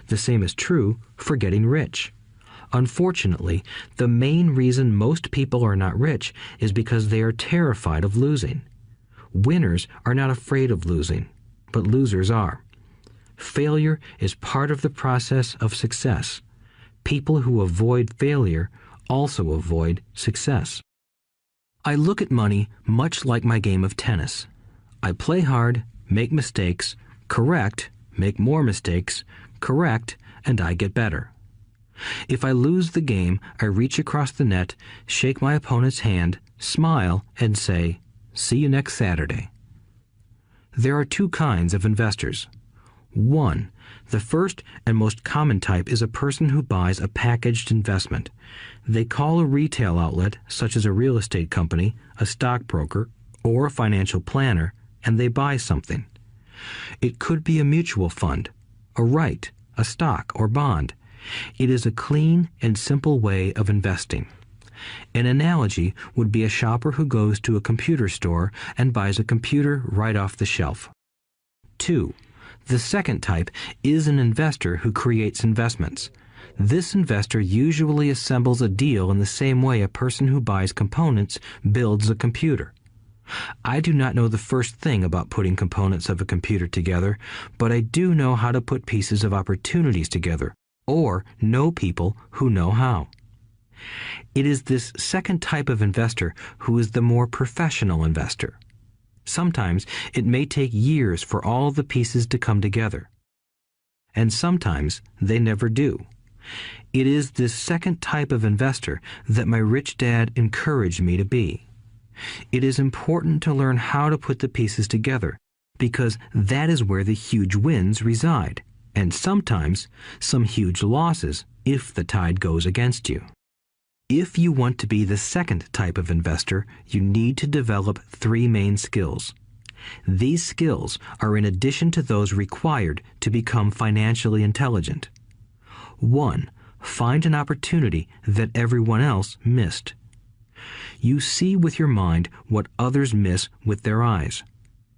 The same is true for getting rich. Unfortunately, the main reason most people are not rich is because they are terrified of losing. Winners are not afraid of losing, but losers are. Failure is part of the process of success. People who avoid failure also avoid success. I look at money much like my game of tennis. I play hard, make mistakes, correct, make more mistakes, correct, and I get better. If I lose the game, I reach across the net, shake my opponent's hand, smile, and say, "See you next Saturday." There are two kinds of investors. One, the first and most common type is a person who buys a packaged investment. They call a retail outlet, such as a real estate company, a stockbroker, or a financial planner, and they buy something. It could be a mutual fund, a right, a stock, or bond. It is a clean and simple way of investing. An analogy would be a shopper who goes to a computer store and buys a computer right off the shelf. 2. The second type is an investor who creates investments. This investor usually assembles a deal in the same way a person who buys components builds a computer. I do not know the first thing about putting components of a computer together, but I do know how to put pieces of opportunities together, or know people who know how. It is this second type of investor who is the more professional investor. Sometimes it may take years for all the pieces to come together. And sometimes they never do. It is this second type of investor that my rich dad encouraged me to be. It is important to learn how to put the pieces together, because that is where the huge wins reside, and sometimes some huge losses if the tide goes against you. If you want to be the second type of investor, you need to develop 3 main skills. These skills are in addition to those required to become financially intelligent. 1. Find an opportunity that everyone else missed. You see with your mind what others miss with their eyes.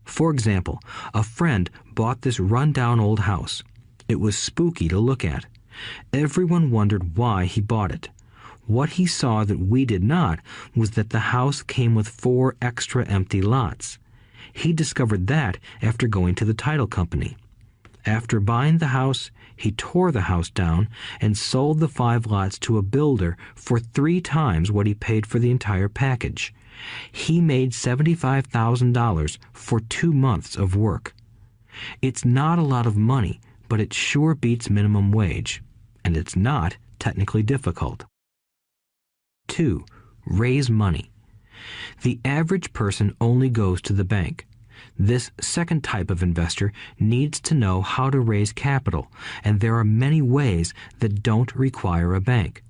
For example, a friend bought this run-down old house. It was spooky to look at. Everyone wondered why he bought it. What he saw that we did not was that the house came with 4 extra empty lots. He discovered that after going to the title company. After buying the house, he tore the house down and sold the 5 lots to a builder for 3 times what he paid for the entire package. He made $75,000 for 2 months of work. It's not a lot of money, but it sure beats minimum wage, and it's not technically difficult. 2. Raise money. The average person only goes to the bank. This second type of investor needs to know how to raise capital, and there are many ways that don't require a bank.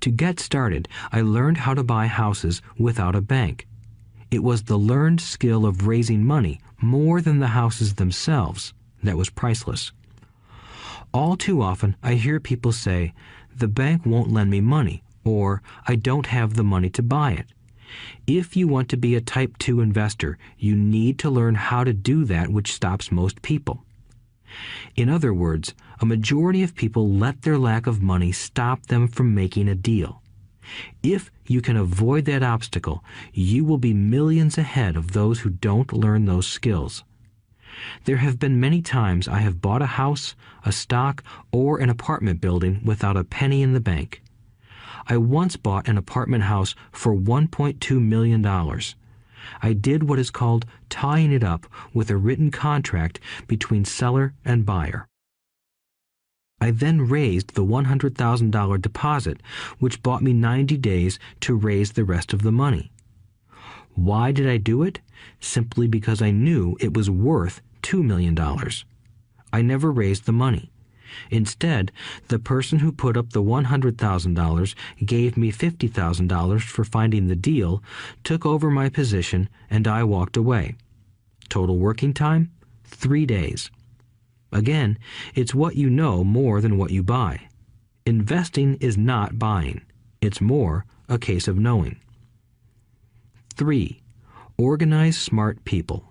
To get started, I learned how to buy houses without a bank. It was the learned skill of raising money more than the houses themselves that was priceless. All too often, I hear people say, "The bank won't lend me money," or "I don't have the money to buy it." If you want to be a Type 2 investor, you need to learn how to do that which stops most people. In other words, a majority of people let their lack of money stop them from making a deal. If you can avoid that obstacle, you will be millions ahead of those who don't learn those skills. There have been many times I have bought a house, a stock, or an apartment building without a penny in the bank. I once bought an apartment house for $1.2 million. I did what is called tying it up with a written contract between seller and buyer. I then raised the $100,000 deposit, which bought me 90 days to raise the rest of the money. Why did I do it? Simply because I knew it was worth $2 million. I never raised the money. Instead, the person who put up the $100,000 gave me $50,000 for finding the deal, took over my position, and I walked away. Total working time? 3 days. Again, it's what you know more than what you buy. Investing is not buying. It's more a case of knowing. 3. Organize smart people.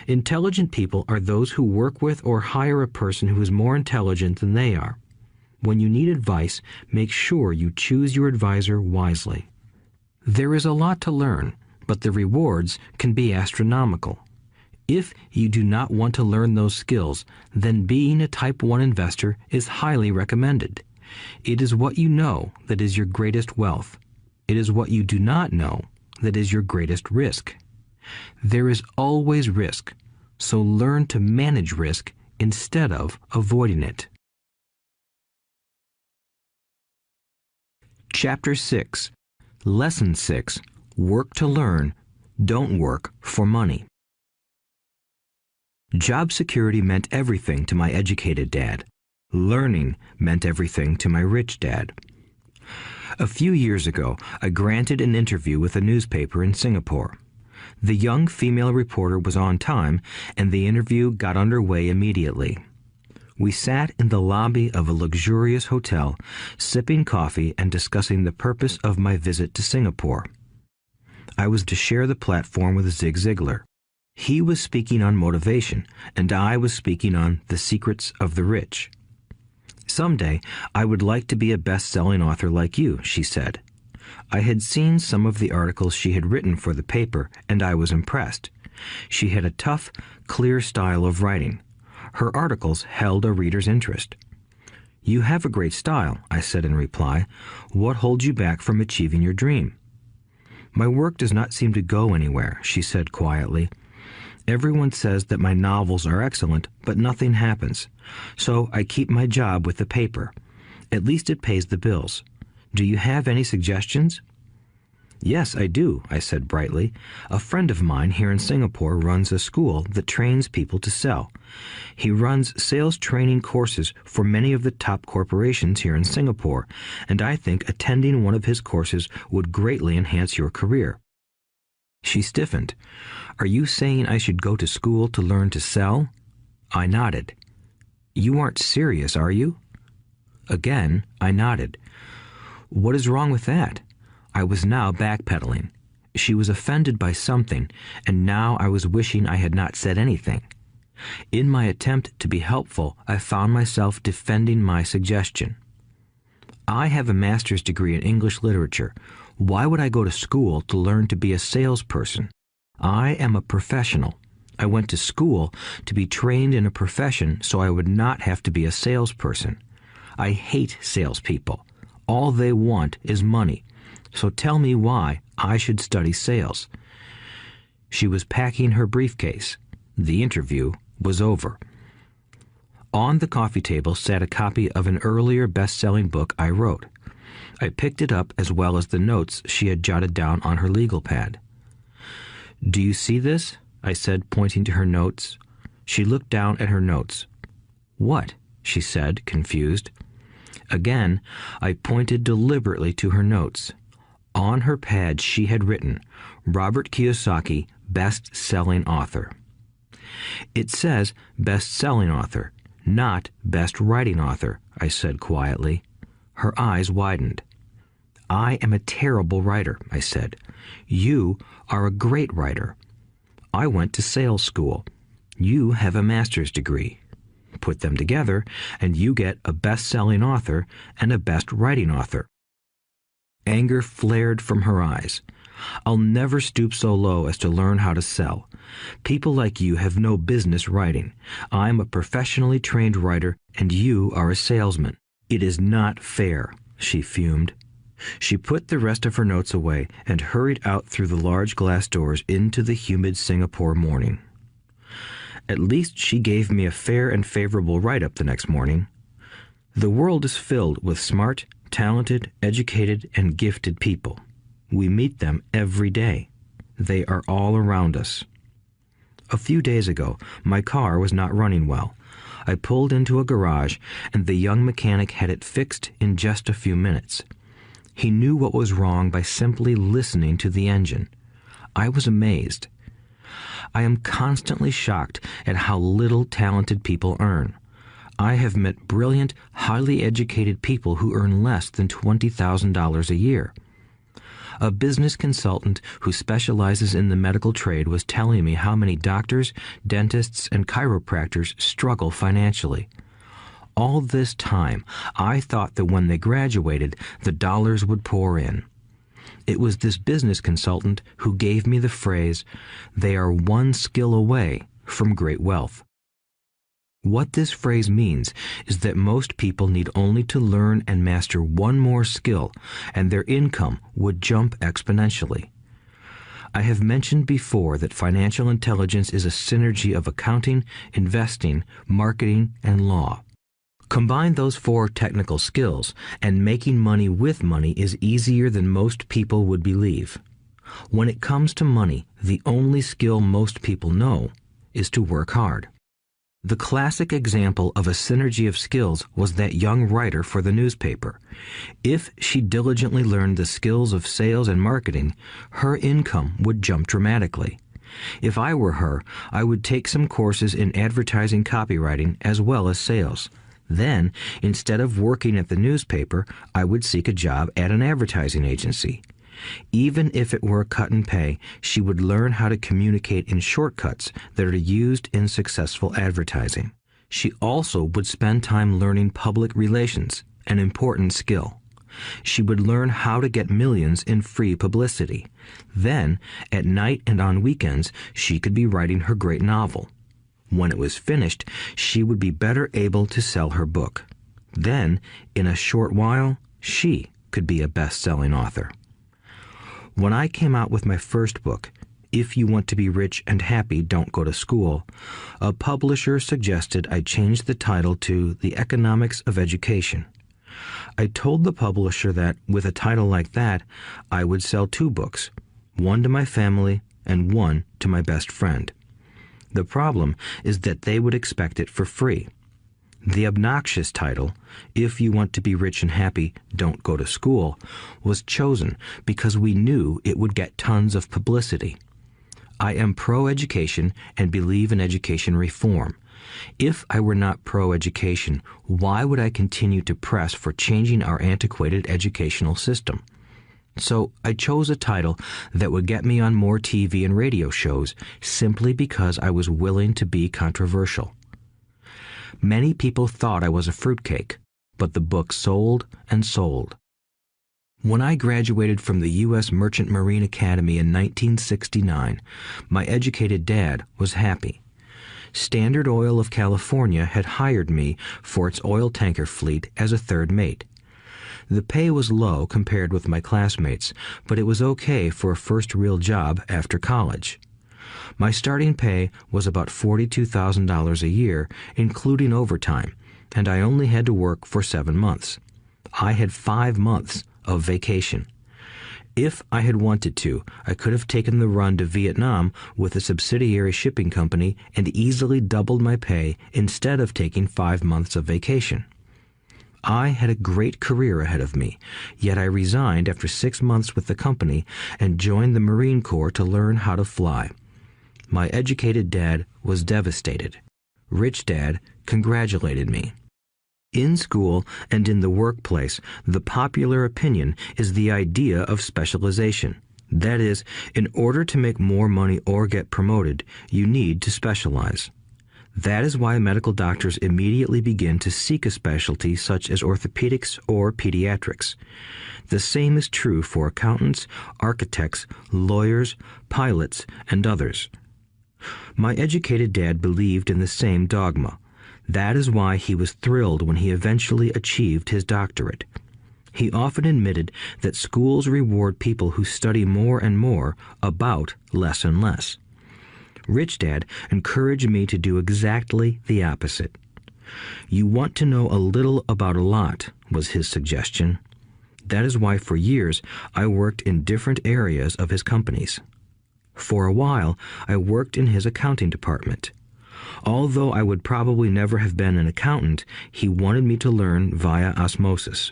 Intelligent people are those who work with or hire a person who is more intelligent than they are. When you need advice, make sure you choose your advisor wisely. There is a lot to learn, but the rewards can be astronomical. If you do not want to learn those skills, then being a Type 1 investor is highly recommended. It is what you know that is your greatest wealth. It is what you do not know that is your greatest risk. There is always risk, so learn to manage risk instead of avoiding it. Chapter 6. Lesson 6. Work to learn, don't work for money. Job security meant everything to my educated dad. Learning meant everything to my rich dad. A few years ago, I granted an interview with a newspaper in Singapore. The young female reporter was on time, and the interview got underway immediately. We sat in the lobby of a luxurious hotel, sipping coffee and discussing the purpose of my visit to Singapore. I was to share the platform with Zig Ziglar. He was speaking on motivation, and I was speaking on the secrets of the rich. Someday, I would like to be a best-selling author like you, she said. I had seen some of the articles she had written for the paper, and I was impressed. She had a tough, clear style of writing. Her articles held a reader's interest. You have a great style, I said in reply. What holds you back from achieving your dream? My work does not seem to go anywhere, she said quietly. Everyone says that my novels are excellent, but nothing happens. So I keep my job with the paper. At least it pays the bills. Do you have any suggestions? Yes, I do, I said brightly. A friend of mine here in Singapore runs a school that trains people to sell. He runs sales training courses for many of the top corporations here in Singapore, and I think attending one of his courses would greatly enhance your career. She stiffened. Are you saying I should go to school to learn to sell? I nodded. You aren't serious, are you? Again, I nodded. What is wrong with that? I was now backpedaling. She was offended by something, and now I was wishing I had not said anything. In my attempt to be helpful, I found myself defending my suggestion. I have a master's degree in English literature. Why would I go to school to learn to be a salesperson? I am a professional. I went to school to be trained in a profession so I would not have to be a salesperson. I hate salespeople. All they want is money. So tell me why I should study sales. She was packing her briefcase. The interview was over. On the coffee table sat a copy of an earlier best-selling book I wrote. I picked it up as well as the notes she had jotted down on her legal pad. Do you see this? I said, pointing to her notes. She looked down at her notes. What? She said, confused. Again, I pointed deliberately to her notes. On her pad she had written, Robert Kiyosaki, best-selling author. It says best-selling author, not best writing author, I said quietly. Her eyes widened. I am a terrible writer, I said. You are a great writer. I went to sales school. You have a master's degree. Put them together, and you get a best-selling author and a best writing author. Anger flared from her eyes. I'll never stoop so low as to learn how to sell. People like you have no business writing. I'm a professionally trained writer, and you are a salesman. It is not fair, she fumed. She put the rest of her notes away and hurried out through the large glass doors into the humid Singapore morning. At least she gave me a fair and favorable write-up the next morning. The world is filled with smart, talented, educated, and gifted people. We meet them every day. They are all around us. A few days ago, my car was not running well. I pulled into a garage, and the young mechanic had it fixed in just a few minutes. He knew what was wrong by simply listening to the engine. I was amazed. I am constantly shocked at how little talented people earn. I have met brilliant, highly educated people who earn less than $20,000 a year. A business consultant who specializes in the medical trade was telling me how many doctors, dentists, and chiropractors struggle financially. All this time, I thought that when they graduated, the dollars would pour in. It was this business consultant who gave me the phrase, "They are one skill away from great wealth." What this phrase means is that most people need only to learn and master one more skill, and their income would jump exponentially. I have mentioned before that financial intelligence is a synergy of accounting, investing, marketing, and law. Combine those 4 technical skills, and making money with money is easier than most people would believe. When it comes to money, the only skill most people know is to work hard. The classic example of a synergy of skills was that young writer for the newspaper. If she diligently learned the skills of sales and marketing, her income would jump dramatically. If I were her, I would take some courses in advertising copywriting as well as sales. Then, instead of working at the newspaper, I would seek a job at an advertising agency. Even if it were a cut in pay, she would learn how to communicate in shortcuts that are used in successful advertising. She also would spend time learning public relations, an important skill. She would learn how to get millions in free publicity. Then, at night and on weekends, she could be writing her great novel. When it was finished, she would be better able to sell her book. Then, in a short while, she could be a best-selling author. When I came out with my first book, If You Want to Be Rich and Happy, Don't Go to School, a publisher suggested I change the title to The Economics of Education. I told the publisher that, with a title like that, I would sell 2 books, one to my family and one to my best friend. The problem is that they would expect it for free. The obnoxious title, If You Want to Be Rich and Happy, Don't Go to School, was chosen because we knew it would get tons of publicity. I am pro-education and believe in education reform. If I were not pro-education, why would I continue to press for changing our antiquated educational system? So I chose a title that would get me on more TV and radio shows simply because I was willing to be controversial. Many people thought I was a fruitcake, but the book sold and sold. When I graduated from the U.S. Merchant Marine Academy in 1969, my educated dad was happy. Standard Oil of California had hired me for its oil tanker fleet as a third mate. The pay was low compared with my classmates, but it was okay for a first real job after college. My starting pay was about $42,000 a year, including overtime, and I only had to work for 7 months. I had 5 months of vacation. If I had wanted to, I could have taken the run to Vietnam with a subsidiary shipping company and easily doubled my pay instead of taking 5 months of vacation. I had a great career ahead of me, yet I resigned after 6 months with the company and joined the Marine Corps to learn how to fly. My educated dad was devastated. Rich Dad congratulated me. In school and in the workplace, the popular opinion is the idea of specialization. That is, in order to make more money or get promoted, you need to specialize. That is why medical doctors immediately begin to seek a specialty such as orthopedics or pediatrics. The same is true for accountants, architects, lawyers, pilots, and others. My educated dad believed in the same dogma. That is why he was thrilled when he eventually achieved his doctorate. He often admitted that schools reward people who study more and more about less and less. Rich Dad encouraged me to do exactly the opposite. You want to know a little about a lot, was his suggestion. That is why for years I worked in different areas of his companies. For a while, I worked in his accounting department. Although I would probably never have been an accountant, he wanted me to learn via osmosis.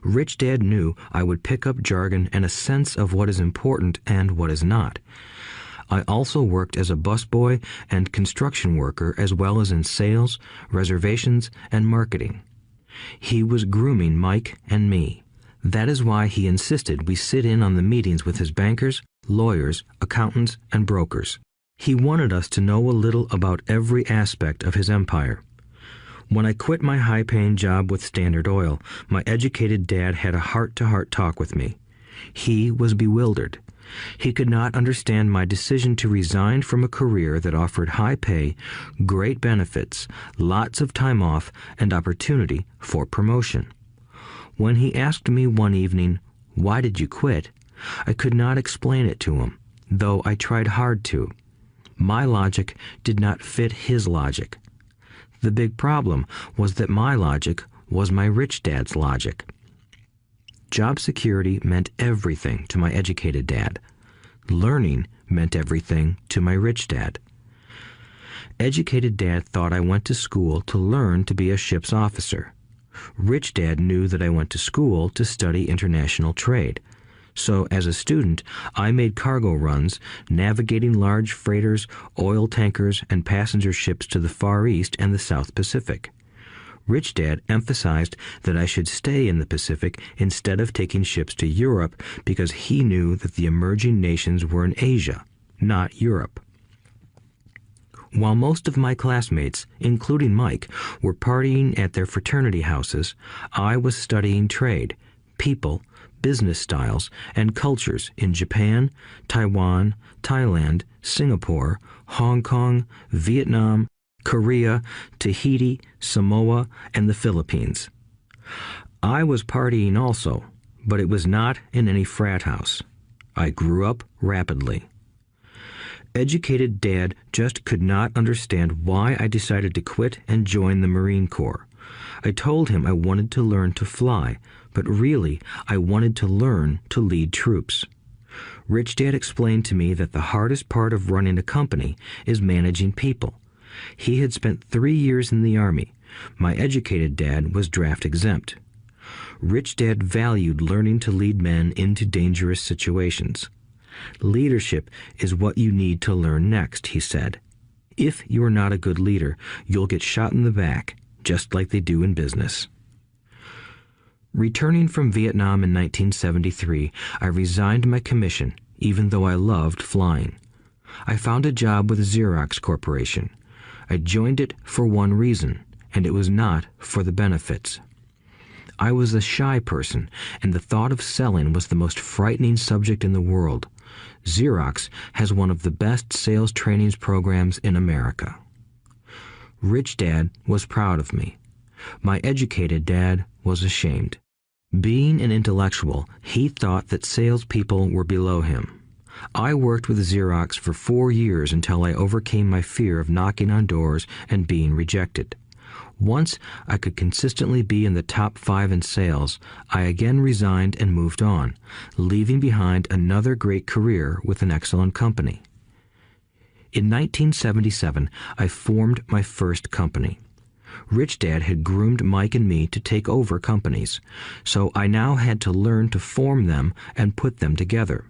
Rich Dad knew I would pick up jargon and a sense of what is important and what is not. I also worked as a busboy and construction worker as well as in sales, reservations, and marketing. He was grooming Mike and me. That is why he insisted we sit in on the meetings with his bankers, lawyers, accountants, and brokers. He wanted us to know a little about every aspect of his empire. When I quit my high-paying job with Standard Oil, my educated dad had a heart-to-heart talk with me. He was bewildered. He could not understand my decision to resign from a career that offered high pay, great benefits, lots of time off, and opportunity for promotion. When he asked me one evening, "Why did you quit?" I could not explain it to him, though I tried hard to. My logic did not fit his logic. The big problem was that my logic was my rich dad's logic. Job security meant everything to my educated dad. Learning meant everything to my rich dad. Educated dad thought I went to school to learn to be a ship's officer. Rich dad knew that I went to school to study international trade. So as a student, I made cargo runs, navigating large freighters, oil tankers, and passenger ships to the Far East and the South Pacific. Rich Dad emphasized that I should stay in the Pacific instead of taking ships to Europe because he knew that the emerging nations were in Asia, not Europe. While most of my classmates, including Mike, were partying at their fraternity houses, I was studying trade, people, business styles, and cultures in Japan, Taiwan, Thailand, Singapore, Hong Kong, Vietnam, Korea, Tahiti, Samoa, and the Philippines. I was partying also, but it was not in any frat house. I grew up rapidly. Educated Dad just could not understand why I decided to quit and join the Marine Corps. I told him I wanted to learn to fly, but really I wanted to learn to lead troops. Rich Dad explained to me that the hardest part of running a company is managing people. He had spent 3 years in the Army. My educated dad was draft exempt. Rich Dad valued learning to lead men into dangerous situations. Leadership is what you need to learn next, he said. If you are not a good leader, you'll get shot in the back, just like they do in business. Returning from Vietnam in 1973, I resigned my commission, even though I loved flying. I found a job with Xerox Corporation. I joined it for one reason, and it was not for the benefits. I was a shy person, and the thought of selling was the most frightening subject in the world. Xerox has one of the best sales trainings programs in America. Rich Dad was proud of me. My educated dad was ashamed. Being an intellectual, he thought that salespeople were below him. I worked with Xerox for 4 years until I overcame my fear of knocking on doors and being rejected. Once I could consistently be in the top 5 in sales, I again resigned and moved on, leaving behind another great career with an excellent company. In 1977, I formed my first company. Rich Dad had groomed Mike and me to take over companies, so I now had to learn to form them and put them together.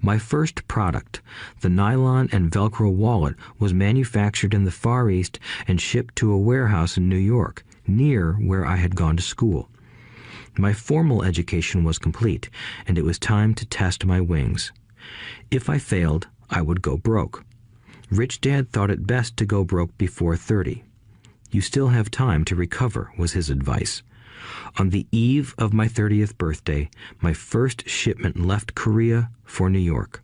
My first product, the nylon and Velcro wallet, was manufactured in the Far East and shipped to a warehouse in New York, near where I had gone to school. My formal education was complete, and it was time to test my wings. If I failed, I would go broke. Rich Dad thought it best to go broke before 30. You still have time to recover, was his advice. On the eve of my 30th birthday, my first shipment left Korea for New York.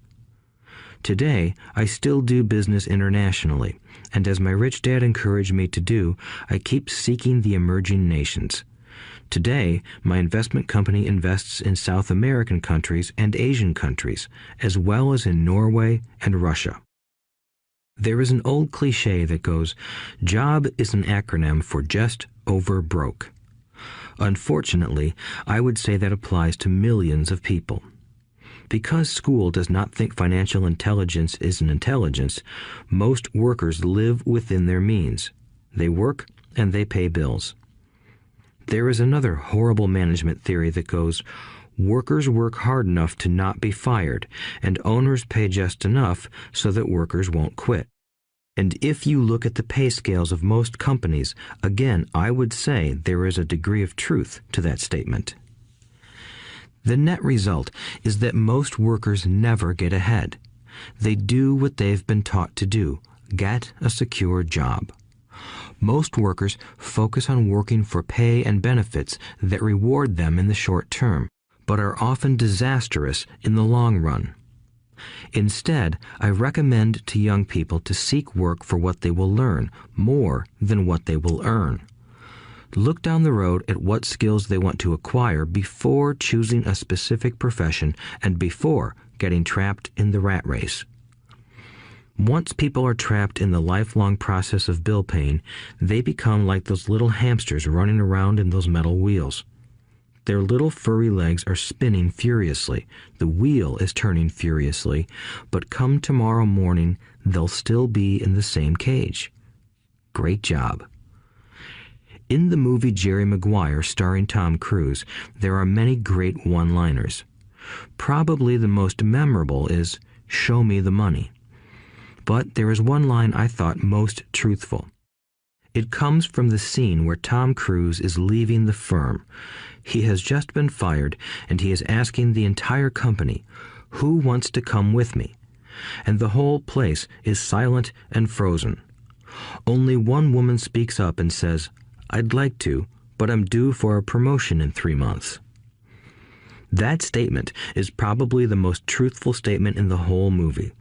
Today, I still do business internationally, and as my rich dad encouraged me to do, I keep seeking the emerging nations. Today, my investment company invests in South American countries and Asian countries, as well as in Norway and Russia. There is an old cliche that goes, "Job is an acronym for just over broke." Unfortunately, I would say that applies to millions of people. Because school does not think financial intelligence is an intelligence, most workers live within their means. They work and they pay bills. There is another horrible management theory that goes, workers work hard enough to not be fired, and owners pay just enough so that workers won't quit. And if you look at the pay scales of most companies, again, I would say there is a degree of truth to that statement. The net result is that most workers never get ahead. They do what they've been taught to do, get a secure job. Most workers focus on working for pay and benefits that reward them in the short term, but are often disastrous in the long run. Instead, I recommend to young people to seek work for what they will learn more than what they will earn. Look down the road at what skills they want to acquire before choosing a specific profession and before getting trapped in the rat race. Once people are trapped in the lifelong process of bill paying, they become like those little hamsters running around in those metal wheels. Their little furry legs are spinning furiously, the wheel is turning furiously, but come tomorrow morning, they'll still be in the same cage. Great job. In the movie Jerry Maguire, starring Tom Cruise, there are many great one-liners. Probably the most memorable is, "Show me the money." But there is one line I thought most truthful. It comes from the scene where Tom Cruise is leaving the firm. He has just been fired, and he is asking the entire company, "Who wants to come with me?" And the whole place is silent and frozen. Only one woman speaks up and says, "I'd like to, but I'm due for a promotion in 3 months." That statement is probably the most truthful statement in the whole movie.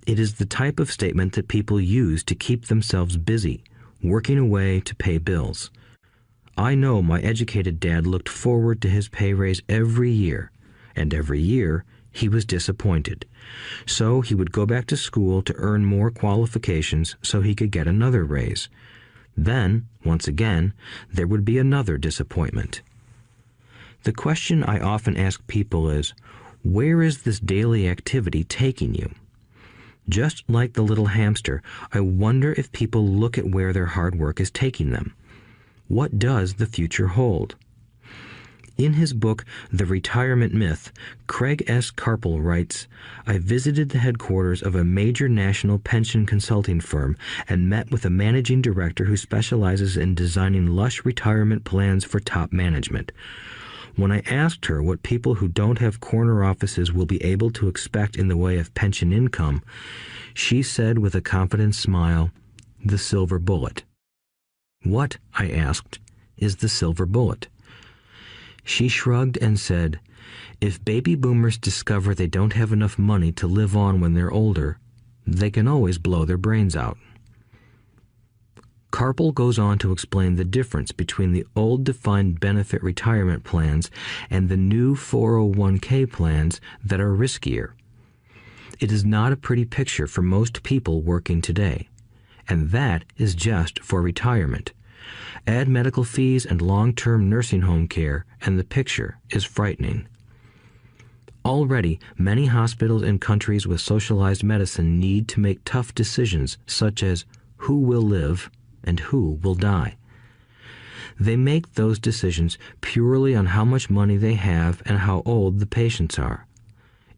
It is the type of statement that people use to keep themselves busy, working away to pay bills. I know my educated dad looked forward to his pay raise every year, and every year he was disappointed. So he would go back to school to earn more qualifications so he could get another raise. Then, once again, there would be another disappointment. The question I often ask people is, where is this daily activity taking you? Just like the little hamster, I wonder if people look at where their hard work is taking them. What does the future hold? In his book, The Retirement Myth, Craig S. Carpel writes, "I visited the headquarters of a major national pension consulting firm and met with a managing director who specializes in designing lush retirement plans for top management. When I asked her what people who don't have corner offices will be able to expect in the way of pension income, she said with a confident smile, 'The silver bullet.'" "What," I asked, "is the silver bullet?" She shrugged and said, "If baby boomers discover they don't have enough money to live on when they're older, they can always blow their brains out." Carpel goes on to explain the difference between the old defined benefit retirement plans and the new 401k plans that are riskier. It is not a pretty picture for most people working today, and that is just for retirement. Add medical fees and long-term nursing home care, and the picture is frightening. Already, many hospitals in countries with socialized medicine need to make tough decisions such as who will live and who will die. They make those decisions purely on how much money they have and how old the patients are.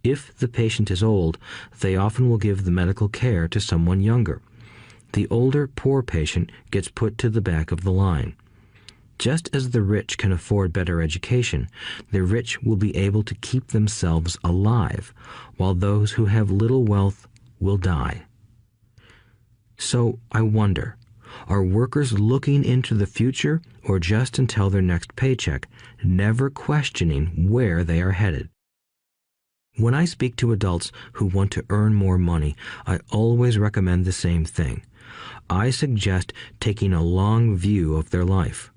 If the patient is old, they often will give the medical care to someone younger. The older, poor patient gets put to the back of the line. Just as the rich can afford better education, the rich will be able to keep themselves alive, while those who have little wealth will die. So I wonder, are workers looking into the future or just until their next paycheck, never questioning where they are headed? When I speak to adults who want to earn more money, I always recommend the same thing. I suggest taking a long view of their life.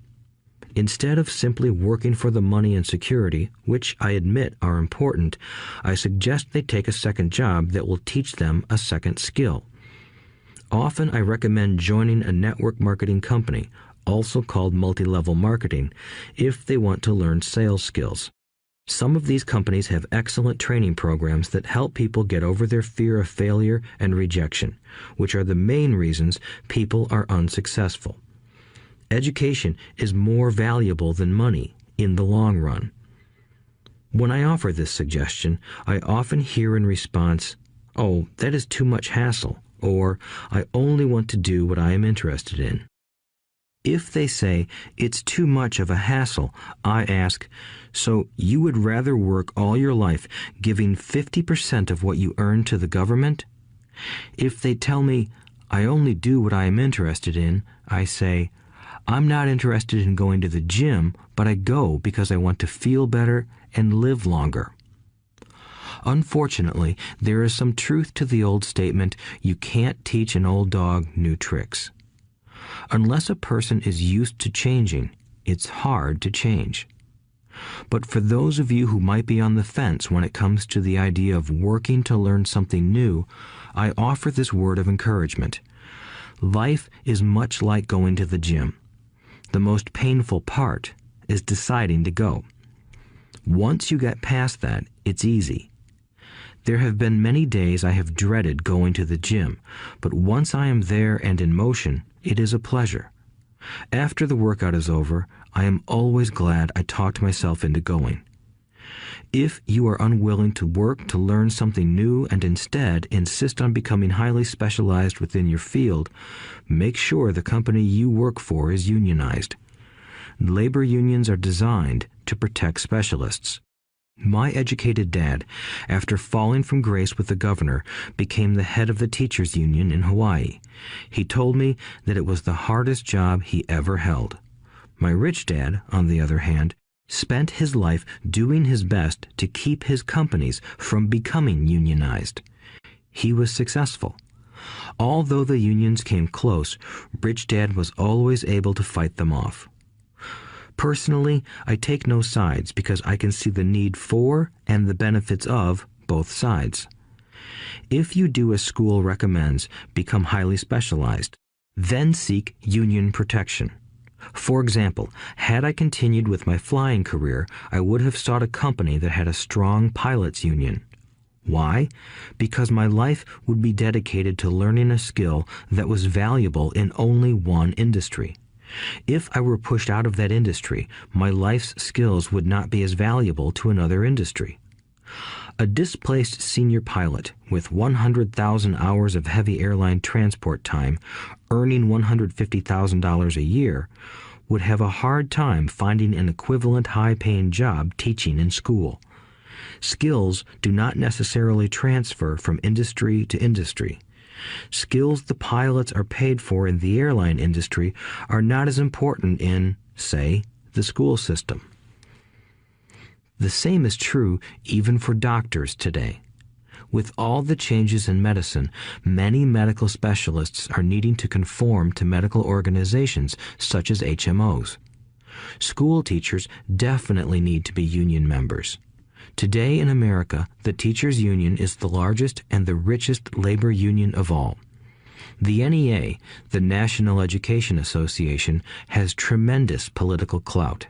Instead of simply working for the money and security, which I admit are important, I suggest they take a second job that will teach them a second skill. Often I recommend joining a network marketing company, also called multi-level marketing, if they want to learn sales skills. Some of these companies have excellent training programs that help people get over their fear of failure and rejection, which are the main reasons people are unsuccessful. Education is more valuable than money in the long run. When I offer this suggestion, I often hear in response, "Oh, that is too much hassle," or "I only want to do what I am interested in." If they say it's too much of a hassle, I ask, so you would rather work all your life giving 50% of what you earn to the government? If they tell me, I only do what I am interested in, I say, I'm not interested in going to the gym, but I go because I want to feel better and live longer. Unfortunately, there is some truth to the old statement, you can't teach an old dog new tricks. Unless a person is used to changing, it's hard to change. But for those of you who might be on the fence when it comes to the idea of working to learn something new, I offer this word of encouragement. Life is much like going to the gym. The most painful part is deciding to go. Once you get past that, it's easy. There have been many days I have dreaded going to the gym, but once I am there and in motion, it is a pleasure. After the workout is over, I am always glad I talked myself into going. If you are unwilling to work to learn something new and instead insist on becoming highly specialized within your field, make sure the company you work for is unionized. Labor unions are designed to protect specialists. My educated dad, after falling from grace with the governor, became the head of the teachers' union in Hawaii. He told me that it was the hardest job he ever held. My rich dad, on the other hand, spent his life doing his best to keep his companies from becoming unionized. He was successful. Although the unions came close, Rich Dad was always able to fight them off. Personally, I take no sides because I can see the need for and the benefits of both sides. If you do as school recommends, become highly specialized, then seek union protection. For example, had I continued with my flying career, I would have sought a company that had a strong pilots union. Why? Because my life would be dedicated to learning a skill that was valuable in only one industry. If I were pushed out of that industry, my life's skills would not be as valuable to another industry. A displaced senior pilot with 100,000 hours of heavy airline transport time, earning $150,000 a year, would have a hard time finding an equivalent high-paying job teaching in school. Skills do not necessarily transfer from industry to industry. Skills the pilots are paid for in the airline industry are not as important in, say, the school system. The same is true even for doctors today. With all the changes in medicine, many medical specialists are needing to conform to medical organizations such as HMOs. School teachers definitely need to be union members. Today in America, the teachers' union is the largest and the richest labor union of all. The NEA, the National Education Association, has tremendous political clout.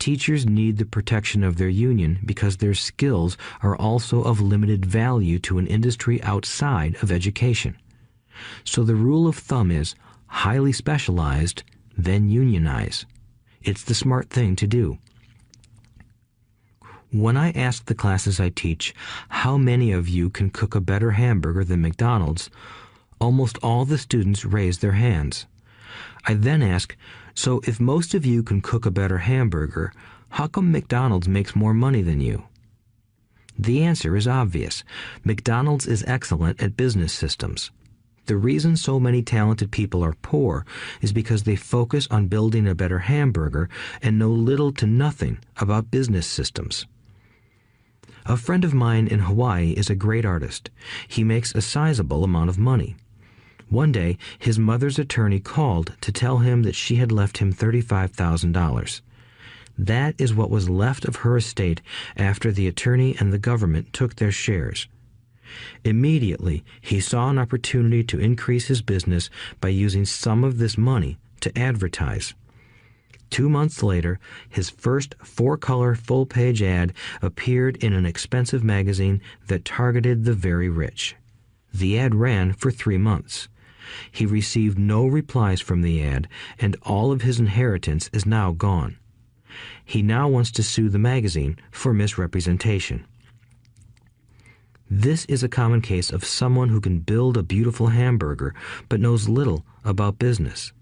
Teachers need the protection of their union because their skills are also of limited value to an industry outside of education. So the rule of thumb is highly specialized, then unionize. It's the smart thing to do. When I ask the classes I teach, how many of you can cook a better hamburger than McDonald's, almost all the students raise their hands. I then ask, so if most of you can cook a better hamburger, how come McDonald's makes more money than you? The answer is obvious. McDonald's is excellent at business systems. The reason so many talented people are poor is because they focus on building a better hamburger and know little to nothing about business systems. A friend of mine in Hawaii is a great artist. He makes a sizable amount of money. One day, his mother's attorney called to tell him that she had left him $35,000. That is what was left of her estate after the attorney and the government took their shares. Immediately, he saw an opportunity to increase his business by using some of this money to advertise. 2 months later, his first 4-color full-page ad appeared in an expensive magazine that targeted the very rich. The ad ran for 3 months. He received no replies from the ad, and all of his inheritance is now gone. He now wants to sue the magazine for misrepresentation. This is a common case of someone who can build a beautiful hamburger but knows little about business.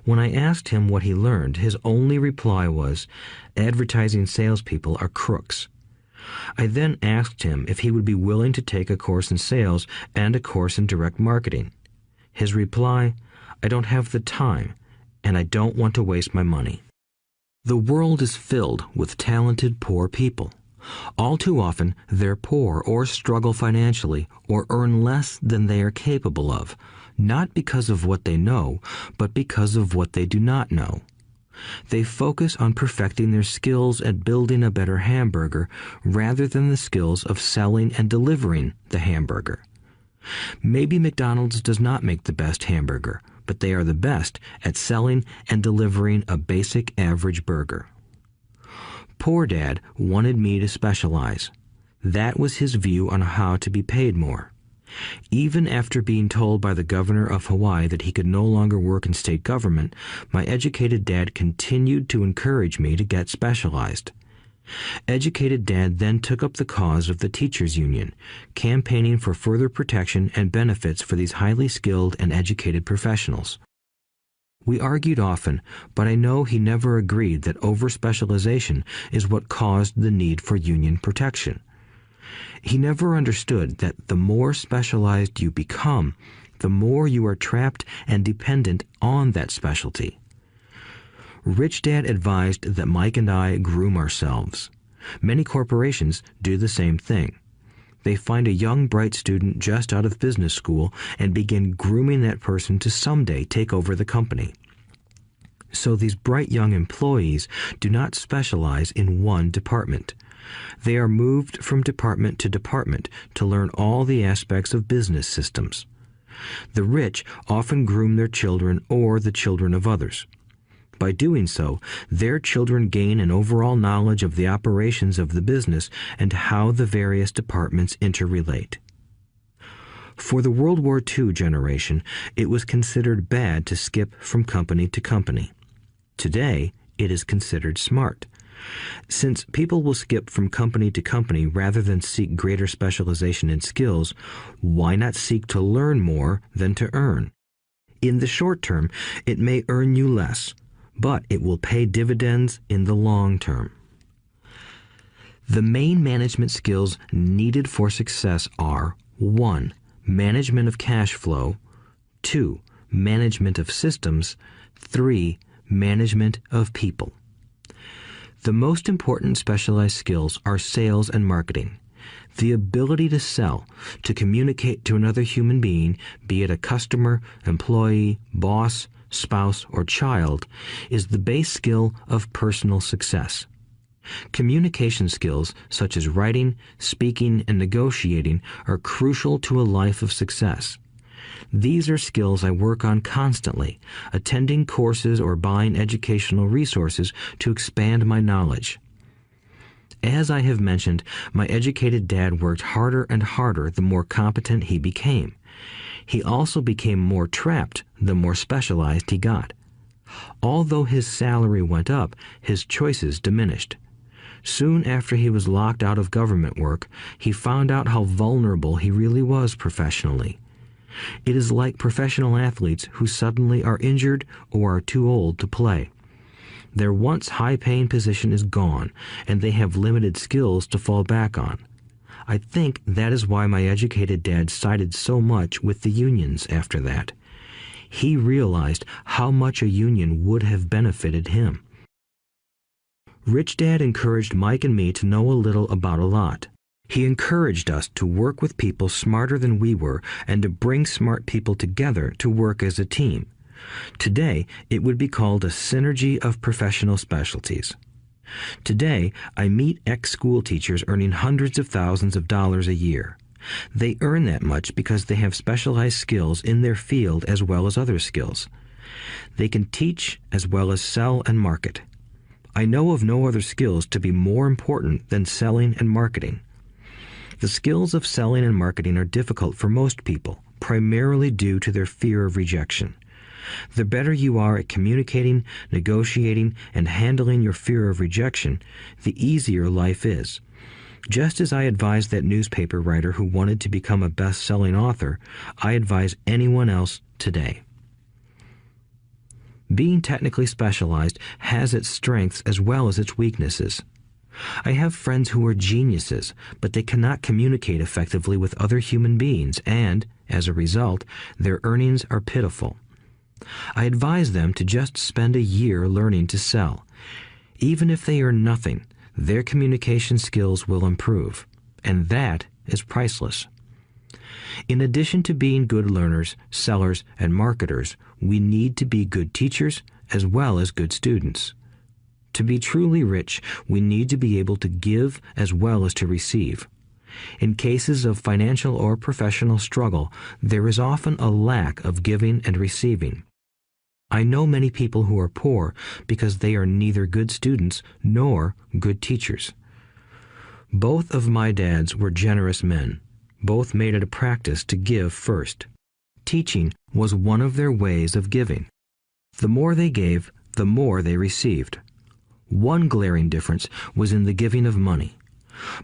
When I asked him what he learned, his only reply was, "Advertising salespeople are crooks." I then asked him if he would be willing to take a course in sales and a course in direct marketing. His reply, "I don't have the time, and I don't want to waste my money." The world is filled with talented poor people. All too often, they're poor or struggle financially or earn less than they are capable of, not because of what they know, but because of what they do not know. They focus on perfecting their skills at building a better hamburger rather than the skills of selling and delivering the hamburger. Maybe McDonald's does not make the best hamburger, but they are the best at selling and delivering a basic average burger. Poor Dad wanted me to specialize. That was his view on how to be paid more. Even after being told by the governor of Hawaii that he could no longer work in state government, my educated dad continued to encourage me to get specialized. Educated Dad then took up the cause of the teachers' union, campaigning for further protection and benefits for these highly skilled and educated professionals. We argued often, but I know he never agreed that over-specialization is what caused the need for union protection. He never understood that the more specialized you become, the more you are trapped and dependent on that specialty. Rich Dad advised that Mike and I groom ourselves. Many corporations do the same thing. They find a young, bright student just out of business school and begin grooming that person to someday take over the company. So these bright young employees do not specialize in one department. They are moved from department to department to learn all the aspects of business systems. The rich often groom their children or the children of others. By doing so, their children gain an overall knowledge of the operations of the business and how the various departments interrelate. For the World War II generation, it was considered bad to skip from company to company. Today, it is considered smart. Since people will skip from company to company rather than seek greater specialization in skills, why not seek to learn more than to earn? In the short term, it may earn you less, but it will pay dividends in the long term. The main management skills needed for success are 1. Management of cash flow, 2. Management of systems, 3. Management of people. The most important specialized skills are sales and marketing. The ability to sell, to communicate to another human being, be it a customer, employee, boss, spouse, or child, is the base skill of personal success. Communication skills such as writing, speaking, and negotiating are crucial to a life of success. These are skills I work on constantly, attending courses or buying educational resources to expand my knowledge. As I have mentioned, my educated dad worked harder and harder the more competent he became. He also became more trapped the more specialized he got. Although his salary went up, his choices diminished. Soon after he was locked out of government work, he found out how vulnerable he really was professionally. It is like professional athletes who suddenly are injured or are too old to play. Their once high-paying position is gone, and they have limited skills to fall back on. I think that is why my educated dad sided so much with the unions after that. He realized how much a union would have benefited him. Rich Dad encouraged Mike and me to know a little about a lot. He encouraged us to work with people smarter than we were and to bring smart people together to work as a team. Today, it would be called a synergy of professional specialties. Today, I meet ex-school teachers earning hundreds of thousands of dollars a year. They earn that much because they have specialized skills in their field as well as other skills. They can teach as well as sell and market. I know of no other skills to be more important than selling and marketing. The skills of selling and marketing are difficult for most people, primarily due to their fear of rejection. The better you are at communicating, negotiating, and handling your fear of rejection, the easier life is. Just as I advise that newspaper writer who wanted to become a best-selling author, I advise anyone else today. Being technically specialized has its strengths as well as its weaknesses. I have friends who are geniuses, but they cannot communicate effectively with other human beings, and, as a result, their earnings are pitiful. I advise them to just spend a year learning to sell. Even if they earn nothing, their communication skills will improve, and that is priceless. In addition to being good learners, sellers, and marketers, we need to be good teachers as well as good students. To be truly rich, we need to be able to give as well as to receive. In cases of financial or professional struggle, there is often a lack of giving and receiving. I know many people who are poor because they are neither good students nor good teachers. Both of my dads were generous men. Both made it a practice to give first. Teaching was one of their ways of giving. The more they gave, the more they received. One glaring difference was in the giving of money.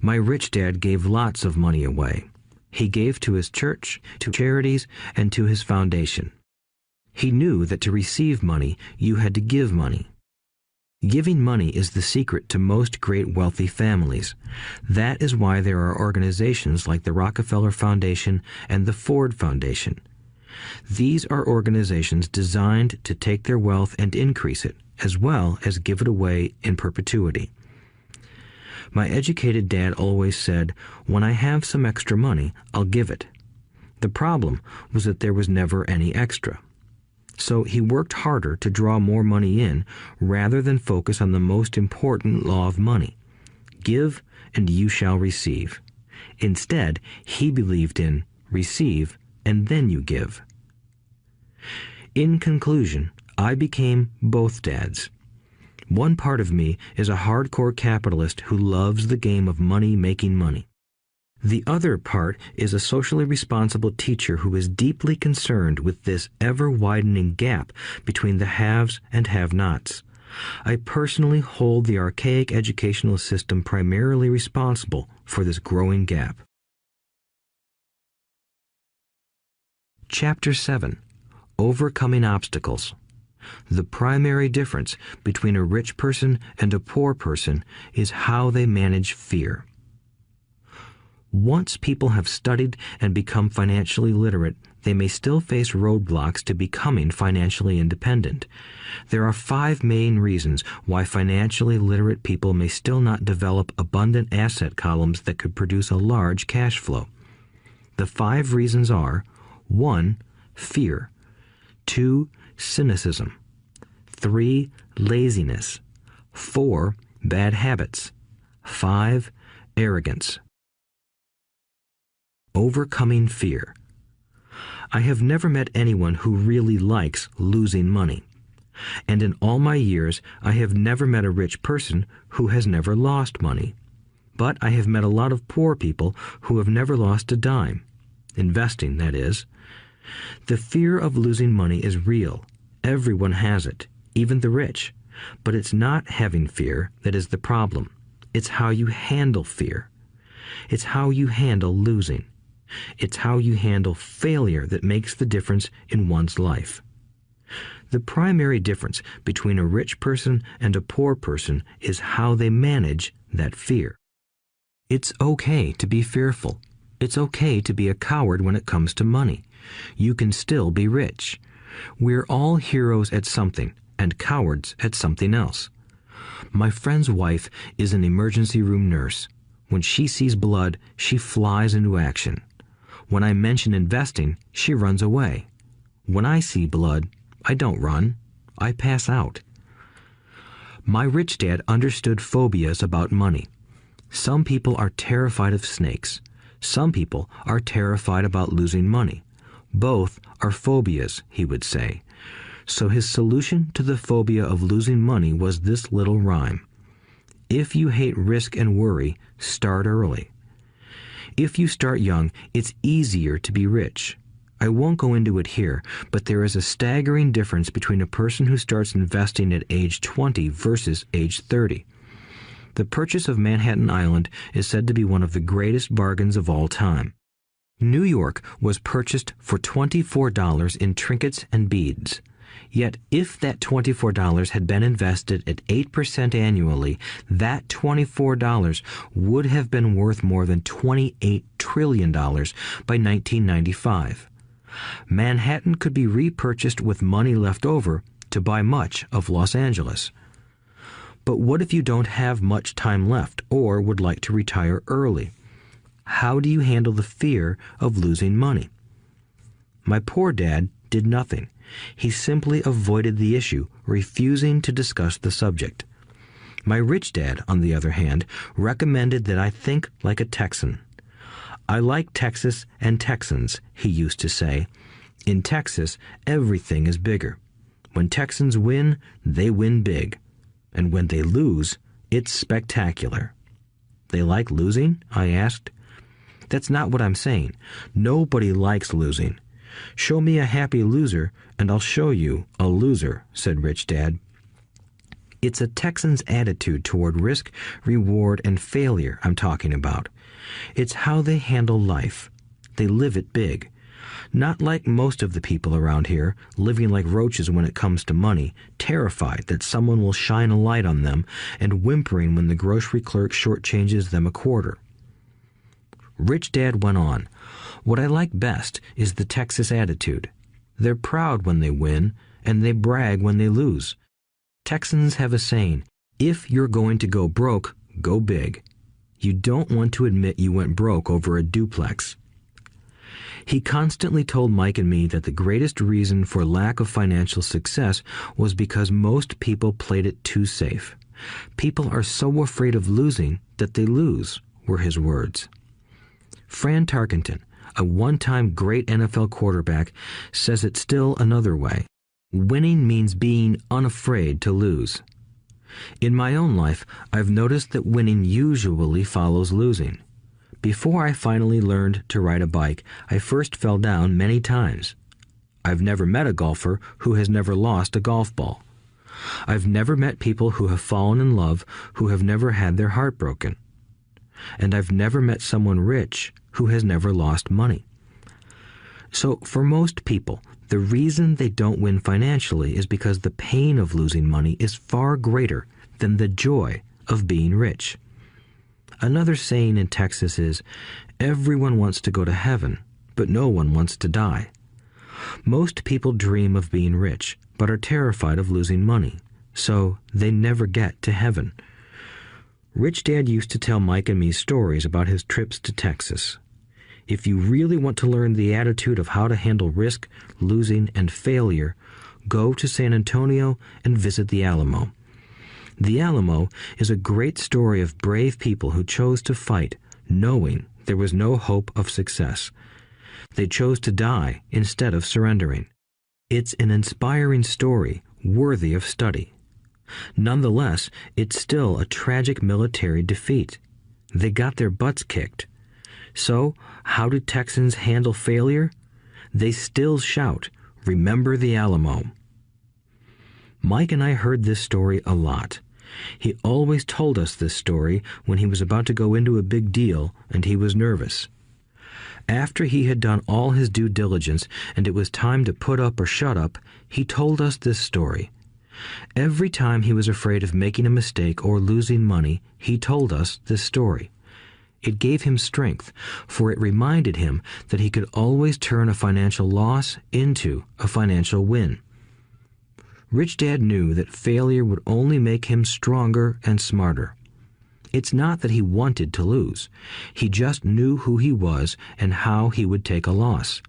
My rich dad gave lots of money away. He gave to his church, to charities, and to his foundation. He knew that to receive money, you had to give money. Giving money is the secret to most great wealthy families. That is why there are organizations like the Rockefeller Foundation and the Ford Foundation. These are organizations designed to take their wealth and increase it, as well as give it away in perpetuity. My educated dad always said, "When I have some extra money, I'll give it." The problem was that there was never any extra. So he worked harder to draw more money in rather than focus on the most important law of money. Give and you shall receive. Instead, he believed in receive and then you give. In conclusion, I became both dads. One part of me is a hardcore capitalist who loves the game of money making money. The other part is a socially responsible teacher who is deeply concerned with this ever-widening gap between the haves and have-nots. I personally hold the archaic educational system primarily responsible for this growing gap. Chapter 7. Overcoming Obstacles. The primary difference between a rich person and a poor person is how they manage fear. Once people have studied and become financially literate, they may still face roadblocks to becoming financially independent. There are 5 main reasons why financially literate people may still not develop abundant asset columns that could produce a large cash flow. The 5 reasons are: 1. Fear. 2. Cynicism. 3. Laziness. 4. Bad habits. 5. Arrogance. Overcoming fear. I have never met anyone who really likes losing money. And in all my years, I have never met a rich person who has never lost money. But I have met a lot of poor people who have never lost a dime. Investing, that is. The fear of losing money is real. Everyone has it, even the rich. But it's not having fear that is the problem. It's how you handle fear. It's how you handle losing. It's how you handle failure that makes the difference in one's life. The primary difference between a rich person and a poor person is how they manage that fear. It's okay to be fearful. It's okay to be a coward when it comes to money. You can still be rich. We're all heroes at something and cowards at something else. My friend's wife is an emergency room nurse. When she sees blood, she flies into action. When I mention investing, she runs away. When I see blood, I don't run. I pass out. My rich dad understood phobias about money. Some people are terrified of snakes. Some people are terrified about losing money. Both are phobias, he would say. So his solution to the phobia of losing money was this little rhyme. If you hate risk and worry, start early. If you start young, it's easier to be rich. I won't go into it here, but there is a staggering difference between a person who starts investing at age 20 versus age 30. The purchase of Manhattan Island is said to be one of the greatest bargains of all time. New York was purchased for $24 in trinkets and beads. Yet if that $24 had been invested at 8% annually, that $24 would have been worth more than $28 trillion by 1995. Manhattan could be repurchased with money left over to buy much of Los Angeles. But what if you don't have much time left or would like to retire early? How do you handle the fear of losing money? My poor dad did nothing. He simply avoided the issue, refusing to discuss the subject. My rich dad, on the other hand, recommended that I think like a Texan. I like Texas and Texans, he used to say. In Texas, everything is bigger. When Texans win, they win big. And when they lose, it's spectacular. They like losing? I asked. That's not what I'm saying. Nobody likes losing. Show me a happy loser, and I'll show you a loser, said Rich Dad. It's a Texan's attitude toward risk, reward, and failure I'm talking about. It's how they handle life. They live it big. Not like most of the people around here, living like roaches when it comes to money, terrified that someone will shine a light on them, and whimpering when the grocery clerk shortchanges them a quarter. Rich Dad went on, "What I like best is the Texas attitude. They're proud when they win, and they brag when they lose. Texans have a saying, if you're going to go broke, go big. You don't want to admit you went broke over a duplex." He constantly told Mike and me that the greatest reason for lack of financial success was because most people played it too safe. People are so afraid of losing that they lose, were his words. Fran Tarkenton, a one-time great NFL quarterback, says it still another way. Winning means being unafraid to lose. In my own life, I've noticed that winning usually follows losing. Before I finally learned to ride a bike, I first fell down many times. I've never met a golfer who has never lost a golf ball. I've never met people who have fallen in love who have never had their heart broken. And I've never met someone rich who has never lost money. So for most people, the reason they don't win financially is because the pain of losing money is far greater than the joy of being rich. Another saying in Texas is, everyone wants to go to heaven, but no one wants to die. Most people dream of being rich, but are terrified of losing money, so they never get to heaven. Rich Dad used to tell Mike and me stories about his trips to Texas. If you really want to learn the attitude of how to handle risk, losing, and failure, go to San Antonio and visit the Alamo. The Alamo is a great story of brave people who chose to fight, knowing there was no hope of success. They chose to die instead of surrendering. It's an inspiring story, worthy of study. Nonetheless, it's still a tragic military defeat. They got their butts kicked. So, how do Texans handle failure? They still shout, "Remember the Alamo." Mike and I heard this story a lot. He always told us this story when he was about to go into a big deal and he was nervous. After he had done all his due diligence and it was time to put up or shut up, he told us this story. Every time he was afraid of making a mistake or losing money, he told us this story. It gave him strength, for it reminded him that he could always turn a financial loss into a financial win. Rich Dad knew that failure would only make him stronger and smarter. It's not that he wanted to lose. He just knew who he was and how he would take a loss.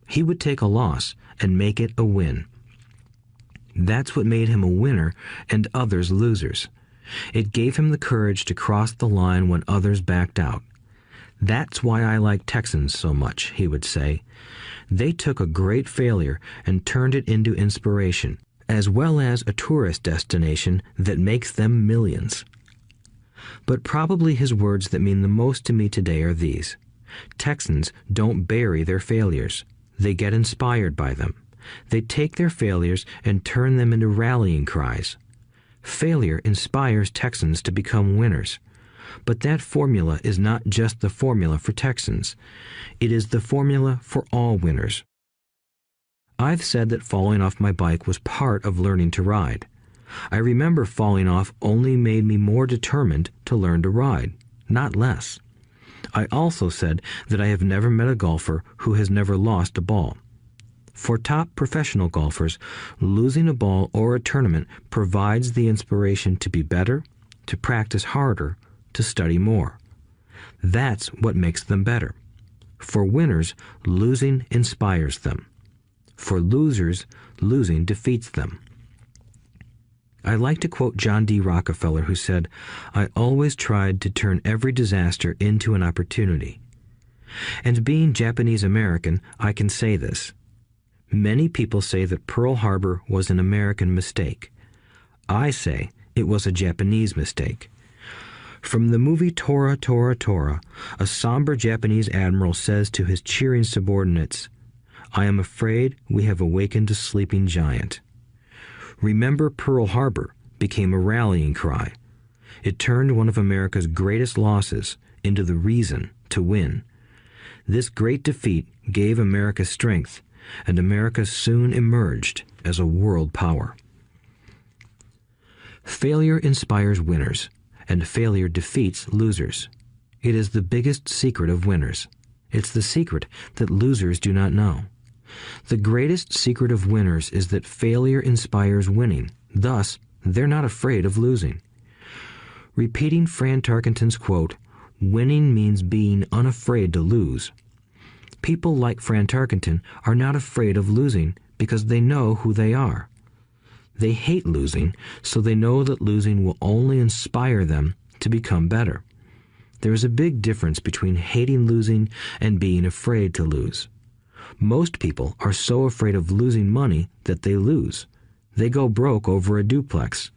He would take a loss and make it a win. That's what made him a winner and others losers. It gave him the courage to cross the line when others backed out. That's why I like Texans so much, he would say. They took a great failure and turned it into inspiration, as well as a tourist destination that makes them millions. But probably his words that mean the most to me today are these. Texans don't bury their failures. They get inspired by them. They take their failures and turn them into rallying cries. Failure inspires Texans to become winners. But that formula is not just the formula for Texans. It is the formula for all winners. I've said that falling off my bike was part of learning to ride. I remember falling off only made me more determined to learn to ride, not less. I also said that I have never met a golfer who has never lost a ball. For top professional golfers, losing a ball or a tournament provides the inspiration to be better, to practice harder, to study more. That's what makes them better. For winners, losing inspires them. For losers, losing defeats them. I like to quote John D. Rockefeller, who said, "I always tried to turn every disaster into an opportunity." And being Japanese American, I can say this. Many people say that Pearl Harbor was an American mistake. I say it was a Japanese mistake. From the movie Tora, Tora, Tora, a somber Japanese admiral says to his cheering subordinates, "I am afraid we have awakened a sleeping giant." Remember Pearl Harbor became a rallying cry. It turned one of America's greatest losses into the reason to win. This great defeat gave America strength, and America soon emerged as a world power. Failure inspires winners, and failure defeats losers. It is the biggest secret of winners. It's the secret that losers do not know. The greatest secret of winners is that failure inspires winning. Thus, they're not afraid of losing. Repeating Fran Tarkenton's quote, "Winning means being unafraid to lose." People like Fran Tarkenton are not afraid of losing because they know who they are. They hate losing, so they know that losing will only inspire them to become better. There is a big difference between hating losing and being afraid to lose. Most people are so afraid of losing money that they lose. They go broke over a duplex.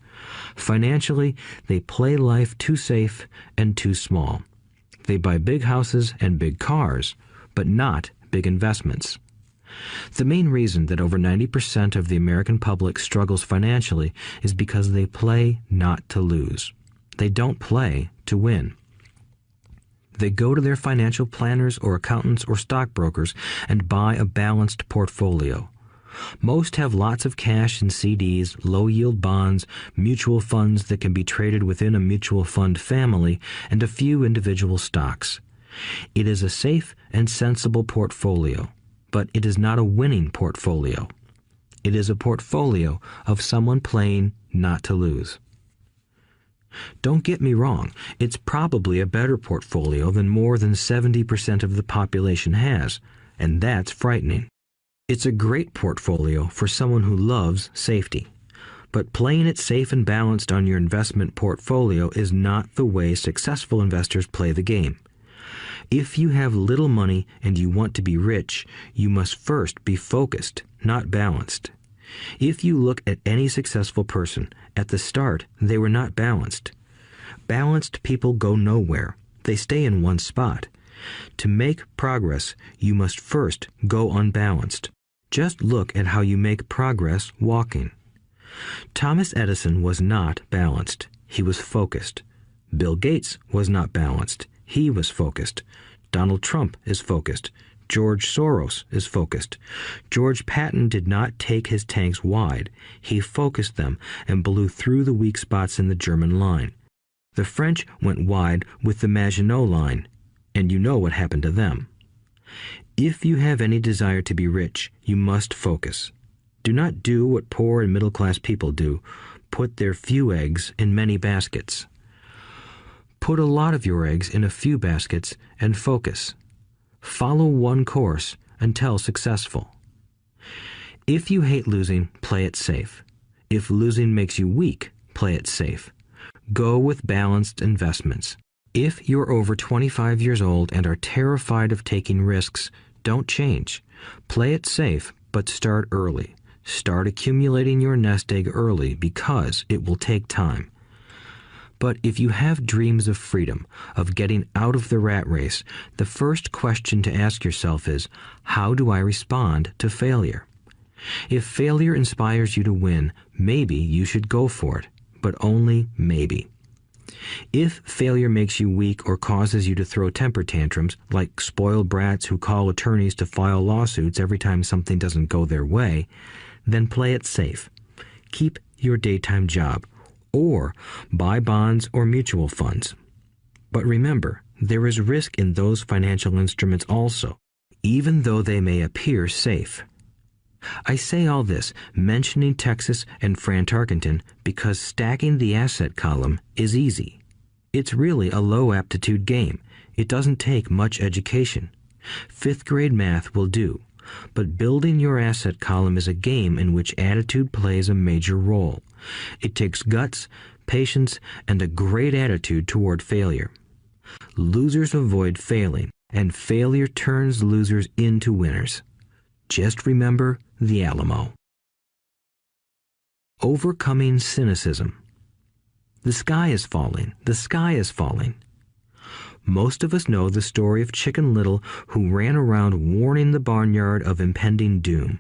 Financially, they play life too safe and too small. They buy big houses and big cars, but not big investments. The main reason that over 90% of the American public struggles financially is because they play not to lose. They don't play to win. They go to their financial planners or accountants or stockbrokers and buy a balanced portfolio. Most have lots of cash in CDs, low-yield bonds, mutual funds that can be traded within a mutual fund family, and a few individual stocks. It is a safe and sensible portfolio, but it is not a winning portfolio. It is a portfolio of someone playing not to lose. Don't get me wrong, it's probably a better portfolio than more than 70% of the population has, and that's frightening. It's a great portfolio for someone who loves safety. But playing it safe and balanced on your investment portfolio is not the way successful investors play the game. If you have little money and you want to be rich, you must first be focused, not balanced. If you look at any successful person, at the start, they were not balanced. Balanced people go nowhere. They stay in one spot. To make progress, you must first go unbalanced. Just look at how you make progress walking. Thomas Edison was not balanced. He was focused. Bill Gates was not balanced. He was focused. Donald Trump is focused. George Soros is focused. George Patton did not take his tanks wide. He focused them and blew through the weak spots in the German line. The French went wide with the Maginot Line, and you know what happened to them. If you have any desire to be rich, you must focus. Do not do what poor and middle-class people do, put their few eggs in many baskets. Put a lot of your eggs in a few baskets and focus. Follow one course until successful. If you hate losing, play it safe. If losing makes you weak, play it safe. Go with balanced investments. If you're over 25 years old and are terrified of taking risks, don't change. Play it safe, but start early. Start accumulating your nest egg early because it will take time. But if you have dreams of freedom, of getting out of the rat race, the first question to ask yourself is, how do I respond to failure? If failure inspires you to win, maybe you should go for it, but only maybe. If failure makes you weak or causes you to throw temper tantrums, like spoiled brats who call attorneys to file lawsuits every time something doesn't go their way, then play it safe. Keep your daytime job, or buy bonds or mutual funds. But remember, there is risk in those financial instruments also, even though they may appear safe. I say all this, mentioning Texas and Fran Tarkenton, because stacking the asset column is easy. It's really a low aptitude game. It doesn't take much education. 5th grade math will do. But building your asset column is a game in which attitude plays a major role. It takes guts, patience, and a great attitude toward failure. Losers avoid failing, and failure turns losers into winners. Just remember the Alamo. Overcoming cynicism. The sky is falling. The sky is falling. Most of us know the story of Chicken Little, who ran around warning the barnyard of impending doom.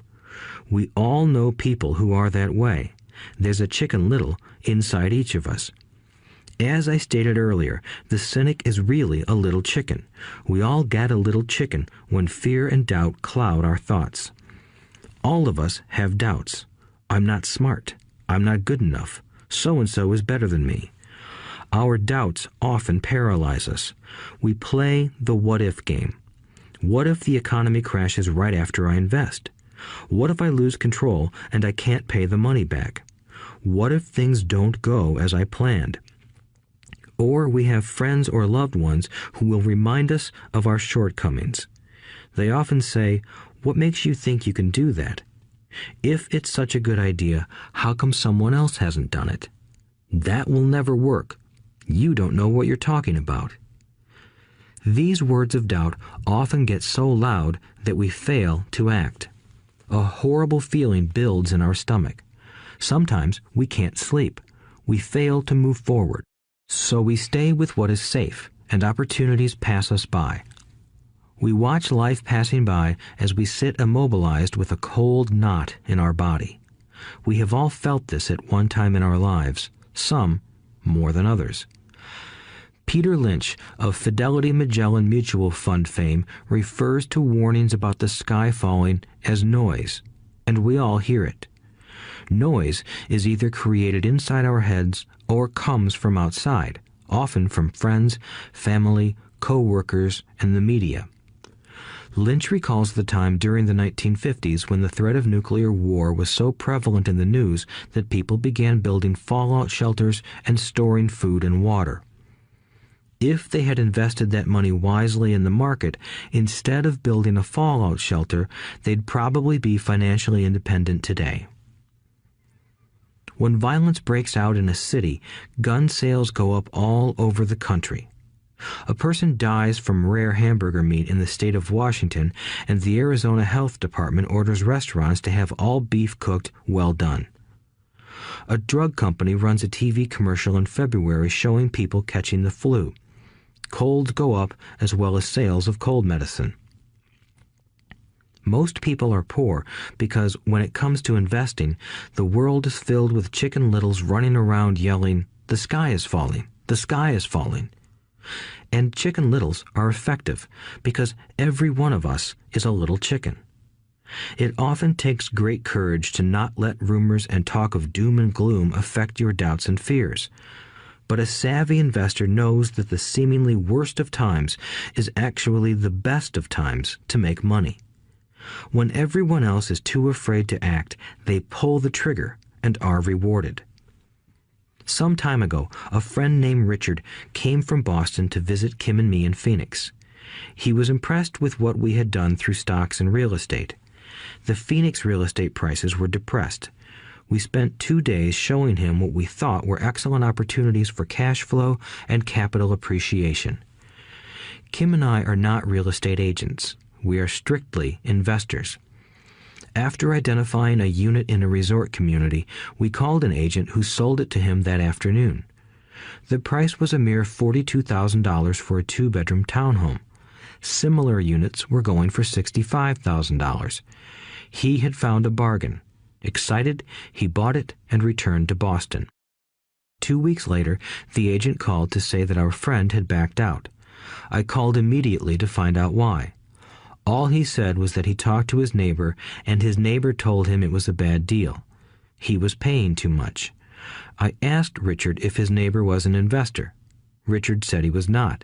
We all know people who are that way. There's a Chicken Little inside each of us. As I stated earlier, the cynic is really a little chicken. We all get a little chicken when fear and doubt cloud our thoughts. All of us have doubts. I'm not smart. I'm not good enough. So-and-so is better than me. Our doubts often paralyze us. We play the what-if game. What if the economy crashes right after I invest? What if I lose control and I can't pay the money back? What if things don't go as I planned? Or we have friends or loved ones who will remind us of our shortcomings. They often say, "What makes you think you can do that? If it's such a good idea, how come someone else hasn't done it? That will never work. You don't know what you're talking about." These words of doubt often get so loud that we fail to act. A horrible feeling builds in our stomach. Sometimes we can't sleep. We fail to move forward. So we stay with what is safe, and opportunities pass us by. We watch life passing by as we sit immobilized with a cold knot in our body. We have all felt this at one time in our lives, some more than others. Peter Lynch of Fidelity Magellan Mutual Fund fame refers to warnings about the sky falling as noise, and we all hear it. Noise is either created inside our heads or comes from outside, often from friends, family, co-workers, and the media. Lynch recalls the time during the 1950s when the threat of nuclear war was so prevalent in the news that people began building fallout shelters and storing food and water. If they had invested that money wisely in the market, instead of building a fallout shelter, they'd probably be financially independent today. When violence breaks out in a city, gun sales go up all over the country. A person dies from rare hamburger meat in the state of Washington, and the Arizona Health Department orders restaurants to have all beef cooked well done. A drug company runs a TV commercial in February showing people catching the flu. Colds go up as well as sales of cold medicine. Most people are poor because when it comes to investing, the world is filled with Chicken Littles running around yelling, "The sky is falling, the sky is falling." And Chicken Littles are effective because every one of us is a little chicken. It often takes great courage to not let rumors and talk of doom and gloom affect your doubts and fears. But a savvy investor knows that the seemingly worst of times is actually the best of times to make money. When everyone else is too afraid to act, they pull the trigger and are rewarded. Some time ago, a friend named Richard came from Boston to visit Kim and me in Phoenix. He was impressed with what we had done through stocks and real estate. The Phoenix real estate prices were depressed. We spent 2 days showing him what we thought were excellent opportunities for cash flow and capital appreciation. Kim and I are not real estate agents. We are strictly investors. After identifying a unit in a resort community, we called an agent who sold it to him that afternoon. The price was a mere $42,000 for a 2-bedroom townhome. Similar units were going for $65,000. He had found a bargain. Excited, he bought it and returned to Boston. 2 weeks later, the agent called to say that our friend had backed out. I called immediately to find out why. All he said was that he talked to his neighbor, and his neighbor told him it was a bad deal. He was paying too much. I asked Richard if his neighbor was an investor. Richard said he was not.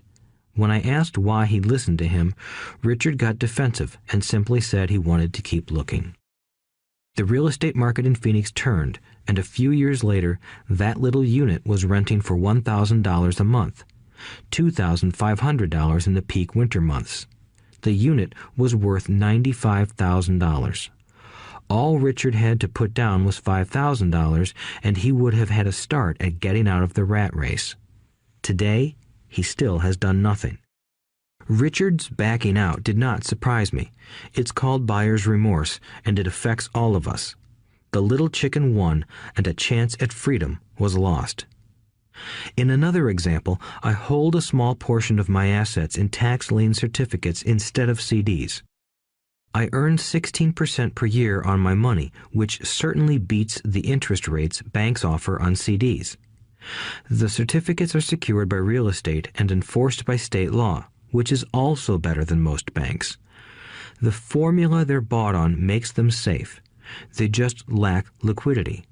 When I asked why he listened to him, Richard got defensive and simply said he wanted to keep looking. The real estate market in Phoenix turned, and a few years later, that little unit was renting for $1,000 a month, $2,500 in the peak winter months. The unit was worth $95,000. All Richard had to put down was $5,000, and he would have had a start at getting out of the rat race. Today, he still has done nothing. Richard's backing out did not surprise me. It's called buyer's remorse, and it affects all of us. The little chicken won, and a chance at freedom was lost. In another example, I hold a small portion of my assets in tax lien certificates instead of CDs. I earn 16% per year on my money, which certainly beats the interest rates banks offer on CDs. The certificates are secured by real estate and enforced by state law, which is also better than most banks. The formula they're bought on makes them safe. They just lack liquidity.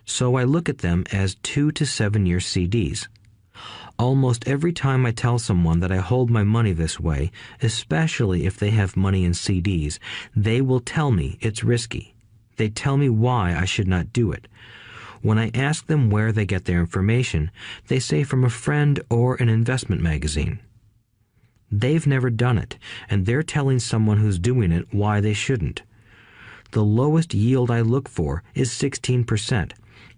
So I look at them as 2 to 7 year CDs. Almost every time I tell someone that I hold my money this way, especially if they have money in CDs, they will tell me it's risky. They tell me why I should not do it. When I ask them where they get their information, they say from a friend or an investment magazine. They've never done it, and they're telling someone who's doing it why they shouldn't. The lowest yield I look for is 16%,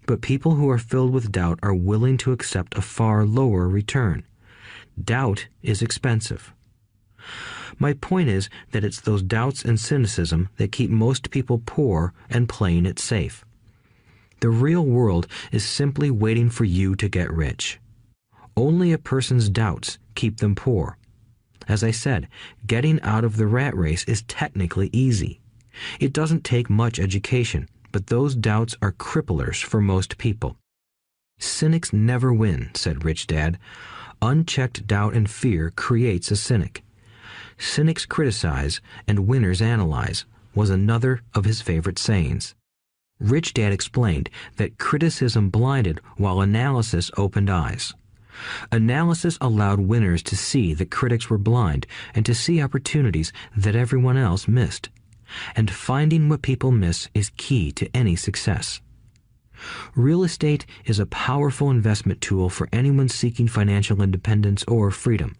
but people who are filled with doubt are willing to accept a far lower return. Doubt is expensive. My point is that it's those doubts and cynicism that keep most people poor and playing it safe. The real world is simply waiting for you to get rich. Only a person's doubts keep them poor. As I said, getting out of the rat race is technically easy. It doesn't take much education, but those doubts are cripplers for most people. Cynics never win, said Rich Dad. Unchecked doubt and fear creates a cynic. Cynics criticize and winners analyze was another of his favorite sayings. Rich Dad explained that criticism blinded while analysis opened eyes. Analysis allowed winners to see that critics were blind and to see opportunities that everyone else missed. And finding what people miss is key to any success. Real estate is a powerful investment tool for anyone seeking financial independence or freedom.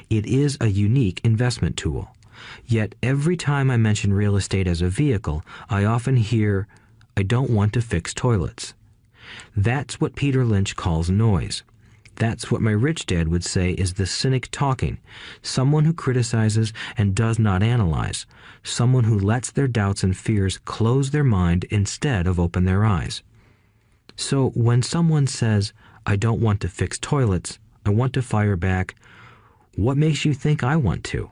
It is a unique investment tool. Yet every time I mention real estate as a vehicle, I often hear, "I don't want to fix toilets." That's what Peter Lynch calls noise. That's what my rich dad would say is the cynic talking, someone who criticizes and does not analyze, someone who lets their doubts and fears close their mind instead of open their eyes. So when someone says, "I don't want to fix toilets, I want to fire back," what makes you think I want to?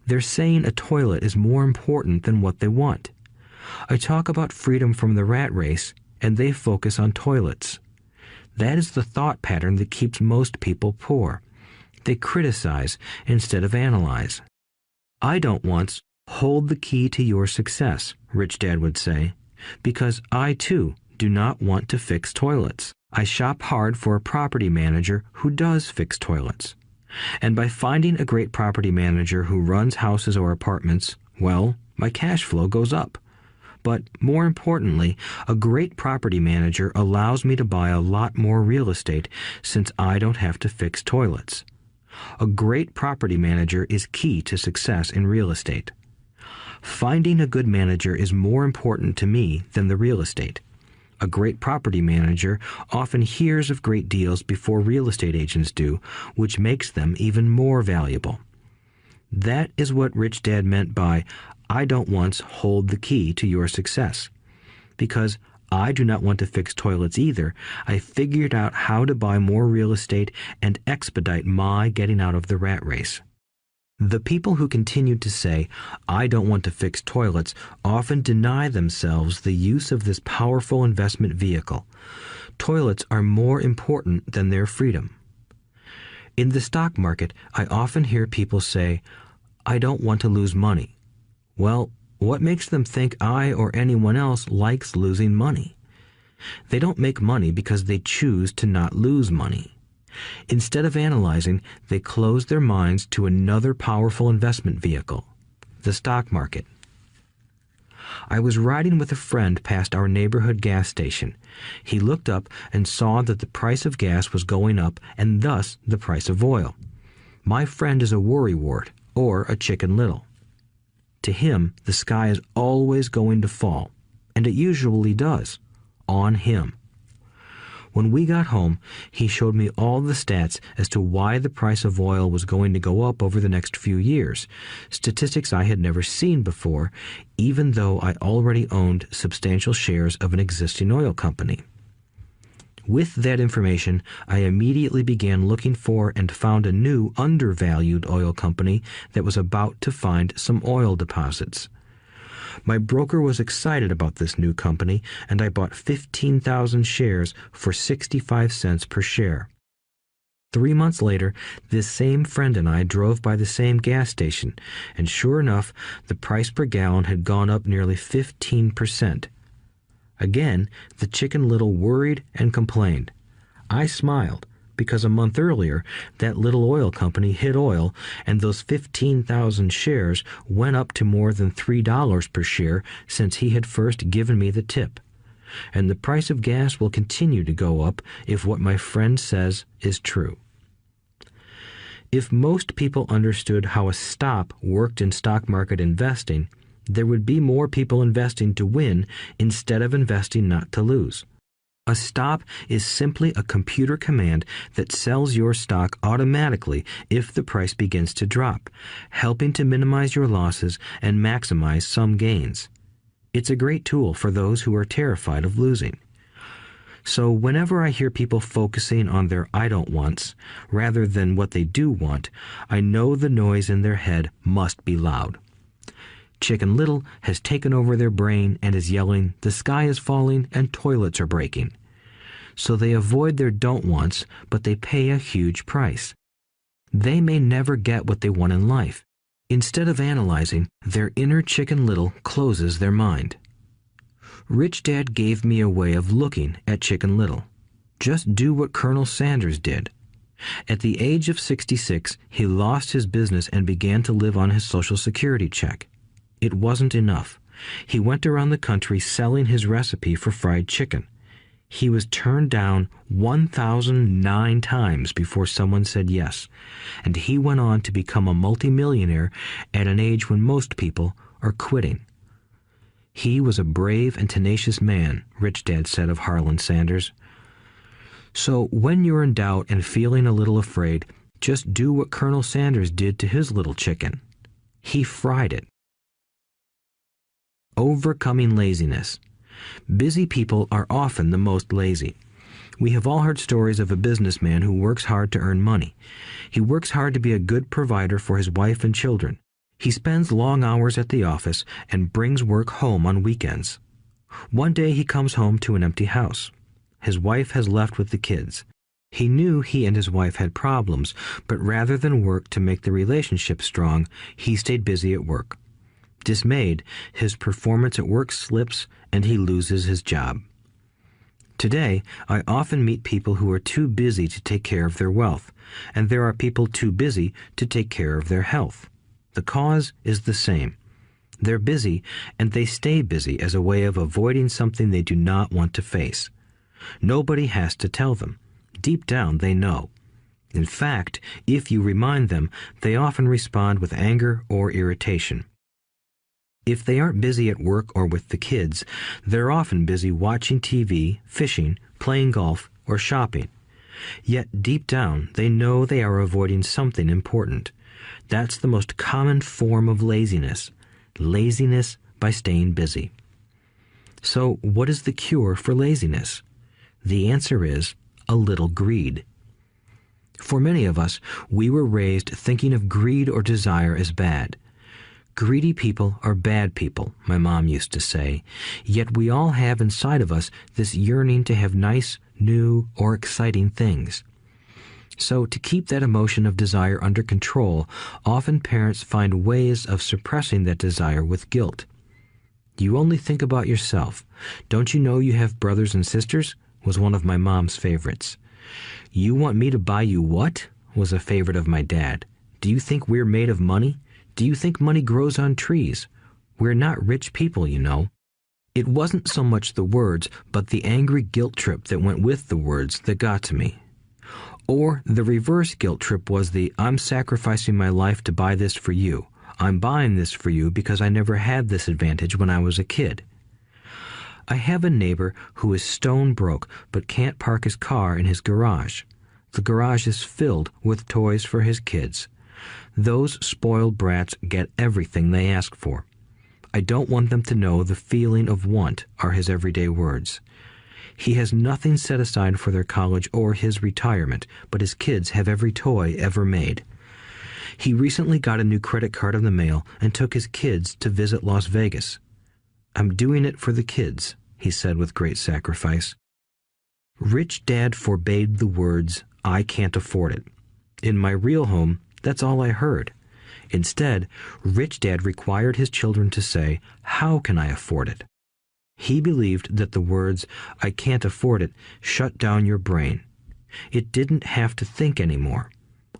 They're saying a toilet is more important than what they want. I talk about freedom from the rat race, and they focus on toilets. That is the thought pattern that keeps most people poor. They criticize instead of analyze. I don't once hold the key to your success, Rich Dad would say, because I too do not want to fix toilets. I shop hard for a property manager who does fix toilets. And by finding a great property manager who runs houses or apartments, well, my cash flow goes up. But more importantly, a great property manager allows me to buy a lot more real estate since I don't have to fix toilets. A great property manager is key to success in real estate. Finding a good manager is more important to me than the real estate. A great property manager often hears of great deals before real estate agents do, which makes them even more valuable. That is what Rich Dad meant by, I don't once hold the key to your success. Because I do not want to fix toilets either, I figured out how to buy more real estate and expedite my getting out of the rat race. The people who continue to say, I don't want to fix toilets, often deny themselves the use of this powerful investment vehicle. Toilets are more important than their freedom. In the stock market, I often hear people say, I don't want to lose money. Well, what makes them think I or anyone else likes losing money? They don't make money because they choose to not lose money. Instead of analyzing, they close their minds to another powerful investment vehicle, the stock market. I was riding with a friend past our neighborhood gas station. He looked up and saw that the price of gas was going up and thus the price of oil. My friend is a worrywart, or a Chicken Little. To him, the sky is always going to fall, and it usually does, on him. When we got home, he showed me all the stats as to why the price of oil was going to go up over the next few years, statistics I had never seen before, even though I already owned substantial shares of an existing oil company. With that information, I immediately began looking for and found a new undervalued oil company that was about to find some oil deposits. My broker was excited about this new company, and I bought 15,000 shares for 65 cents per share. 3 months later, this same friend and I drove by the same gas station, and sure enough, the price per gallon had gone up nearly 15%. Again, the Chicken Little worried and complained. I smiled, because a month earlier, that little oil company hit oil, and those 15,000 shares went up to more than $3 per share since he had first given me the tip. And the price of gas will continue to go up if what my friend says is true. If most people understood how a stop worked in stock market investing, there would be more people investing to win instead of investing not to lose. A stop is simply a computer command that sells your stock automatically if the price begins to drop, helping to minimize your losses and maximize some gains. It's a great tool for those who are terrified of losing. So whenever I hear people focusing on their I don't wants rather than what they do want, I know the noise in their head must be loud. Chicken Little has taken over their brain and is yelling, the sky is falling and toilets are breaking. So they avoid their don't wants, but they pay a huge price. They may never get what they want in life. Instead of analyzing, their inner Chicken Little closes their mind. Rich Dad gave me a way of looking at Chicken Little. Just do what Colonel Sanders did. At the age of 66, he lost his business and began to live on his Social Security check. It wasn't enough. He went around the country selling his recipe for fried chicken. He was turned down 1,009 times before someone said yes, and he went on to become a multimillionaire at an age when most people are quitting. He was a brave and tenacious man, Rich Dad said of Harlan Sanders. So when you're in doubt and feeling a little afraid, just do what Colonel Sanders did to his little chicken. He fried it. Overcoming laziness. Busy people are often the most lazy. We have all heard stories of a businessman who works hard to earn money. He works hard to be a good provider for his wife and children. He spends long hours at the office and brings work home on weekends. One day he comes home to an empty house. His wife has left with the kids. He knew he and his wife had problems, but rather than work to make the relationship strong, he stayed busy at work. Dismayed, his performance at work slips and he loses his job. Today, I often meet people who are too busy to take care of their wealth, and there are people too busy to take care of their health. The cause is the same. They're busy, and they stay busy as a way of avoiding something they do not want to face. Nobody has to tell them. Deep down, they know. In fact, if you remind them, they often respond with anger or irritation. If they aren't busy at work or with the kids, they're often busy watching TV, fishing, playing golf, or shopping. Yet deep down, they know they are avoiding something important. That's the most common form of laziness. Laziness by staying busy. So, what is the cure for laziness? The answer is a little greed. For many of us, we were raised thinking of greed or desire as bad. Greedy people are bad people, my mom used to say, yet we all have inside of us this yearning to have nice, new, or exciting things. So to keep that emotion of desire under control, often parents find ways of suppressing that desire with guilt. You only think about yourself. Don't you know you have brothers and sisters? Was one of my mom's favorites. You want me to buy you what? Was a favorite of my dad. Do you think we're made of money? Do you think money grows on trees? We're not rich people, you know. It wasn't so much the words, but the angry guilt trip that went with the words that got to me. Or the reverse guilt trip was the, I'm sacrificing my life to buy this for you. I'm buying this for you because I never had this advantage when I was a kid. I have a neighbor who is stone broke but can't park his car in his garage. The garage is filled with toys for his kids. Those spoiled brats get everything they ask for. I don't want them to know the feeling of want, are his everyday words. He has nothing set aside for their college or his retirement, but his kids have every toy ever made. He recently got a new credit card in the mail and took his kids to visit Las Vegas. I'm doing it for the kids, he said with great sacrifice. Rich Dad forbade the words, I can't afford it. In my real home, that's all I heard. Instead, Rich Dad required his children to say, how can I afford it? He believed that the words, I can't afford it, shut down your brain. It didn't have to think anymore.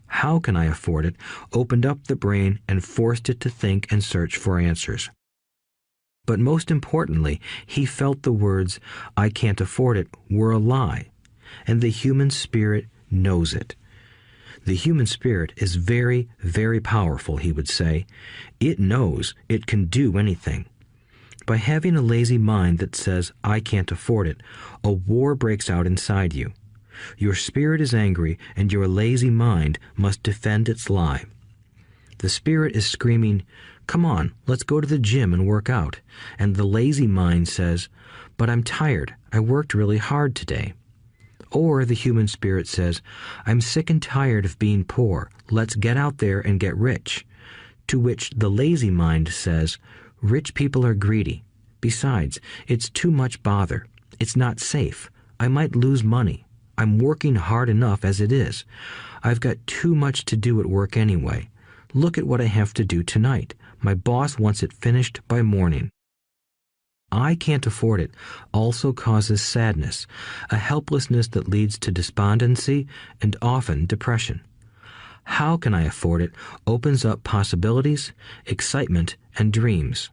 How can I afford it opened up the brain and forced it to think and search for answers. But most importantly, he felt the words, I can't afford it, were a lie, and the human spirit knows it. The human spirit is very, very powerful, he would say. It knows it can do anything. By having a lazy mind that says, I can't afford it, a war breaks out inside you. Your spirit is angry, and your lazy mind must defend its lie. The spirit is screaming, come on, let's go to the gym and work out. And the lazy mind says, but I'm tired. I worked really hard today. Or the human spirit says, I'm sick and tired of being poor. Let's get out there and get rich. To which the lazy mind says, rich people are greedy. Besides, it's too much bother. It's not safe. I might lose money. I'm working hard enough as it is. I've got too much to do at work anyway. Look at what I have to do tonight. My boss wants it finished by morning. I can't afford it also causes sadness, a helplessness that leads to despondency and often depression. How can I afford it opens up possibilities, excitement, and dreams.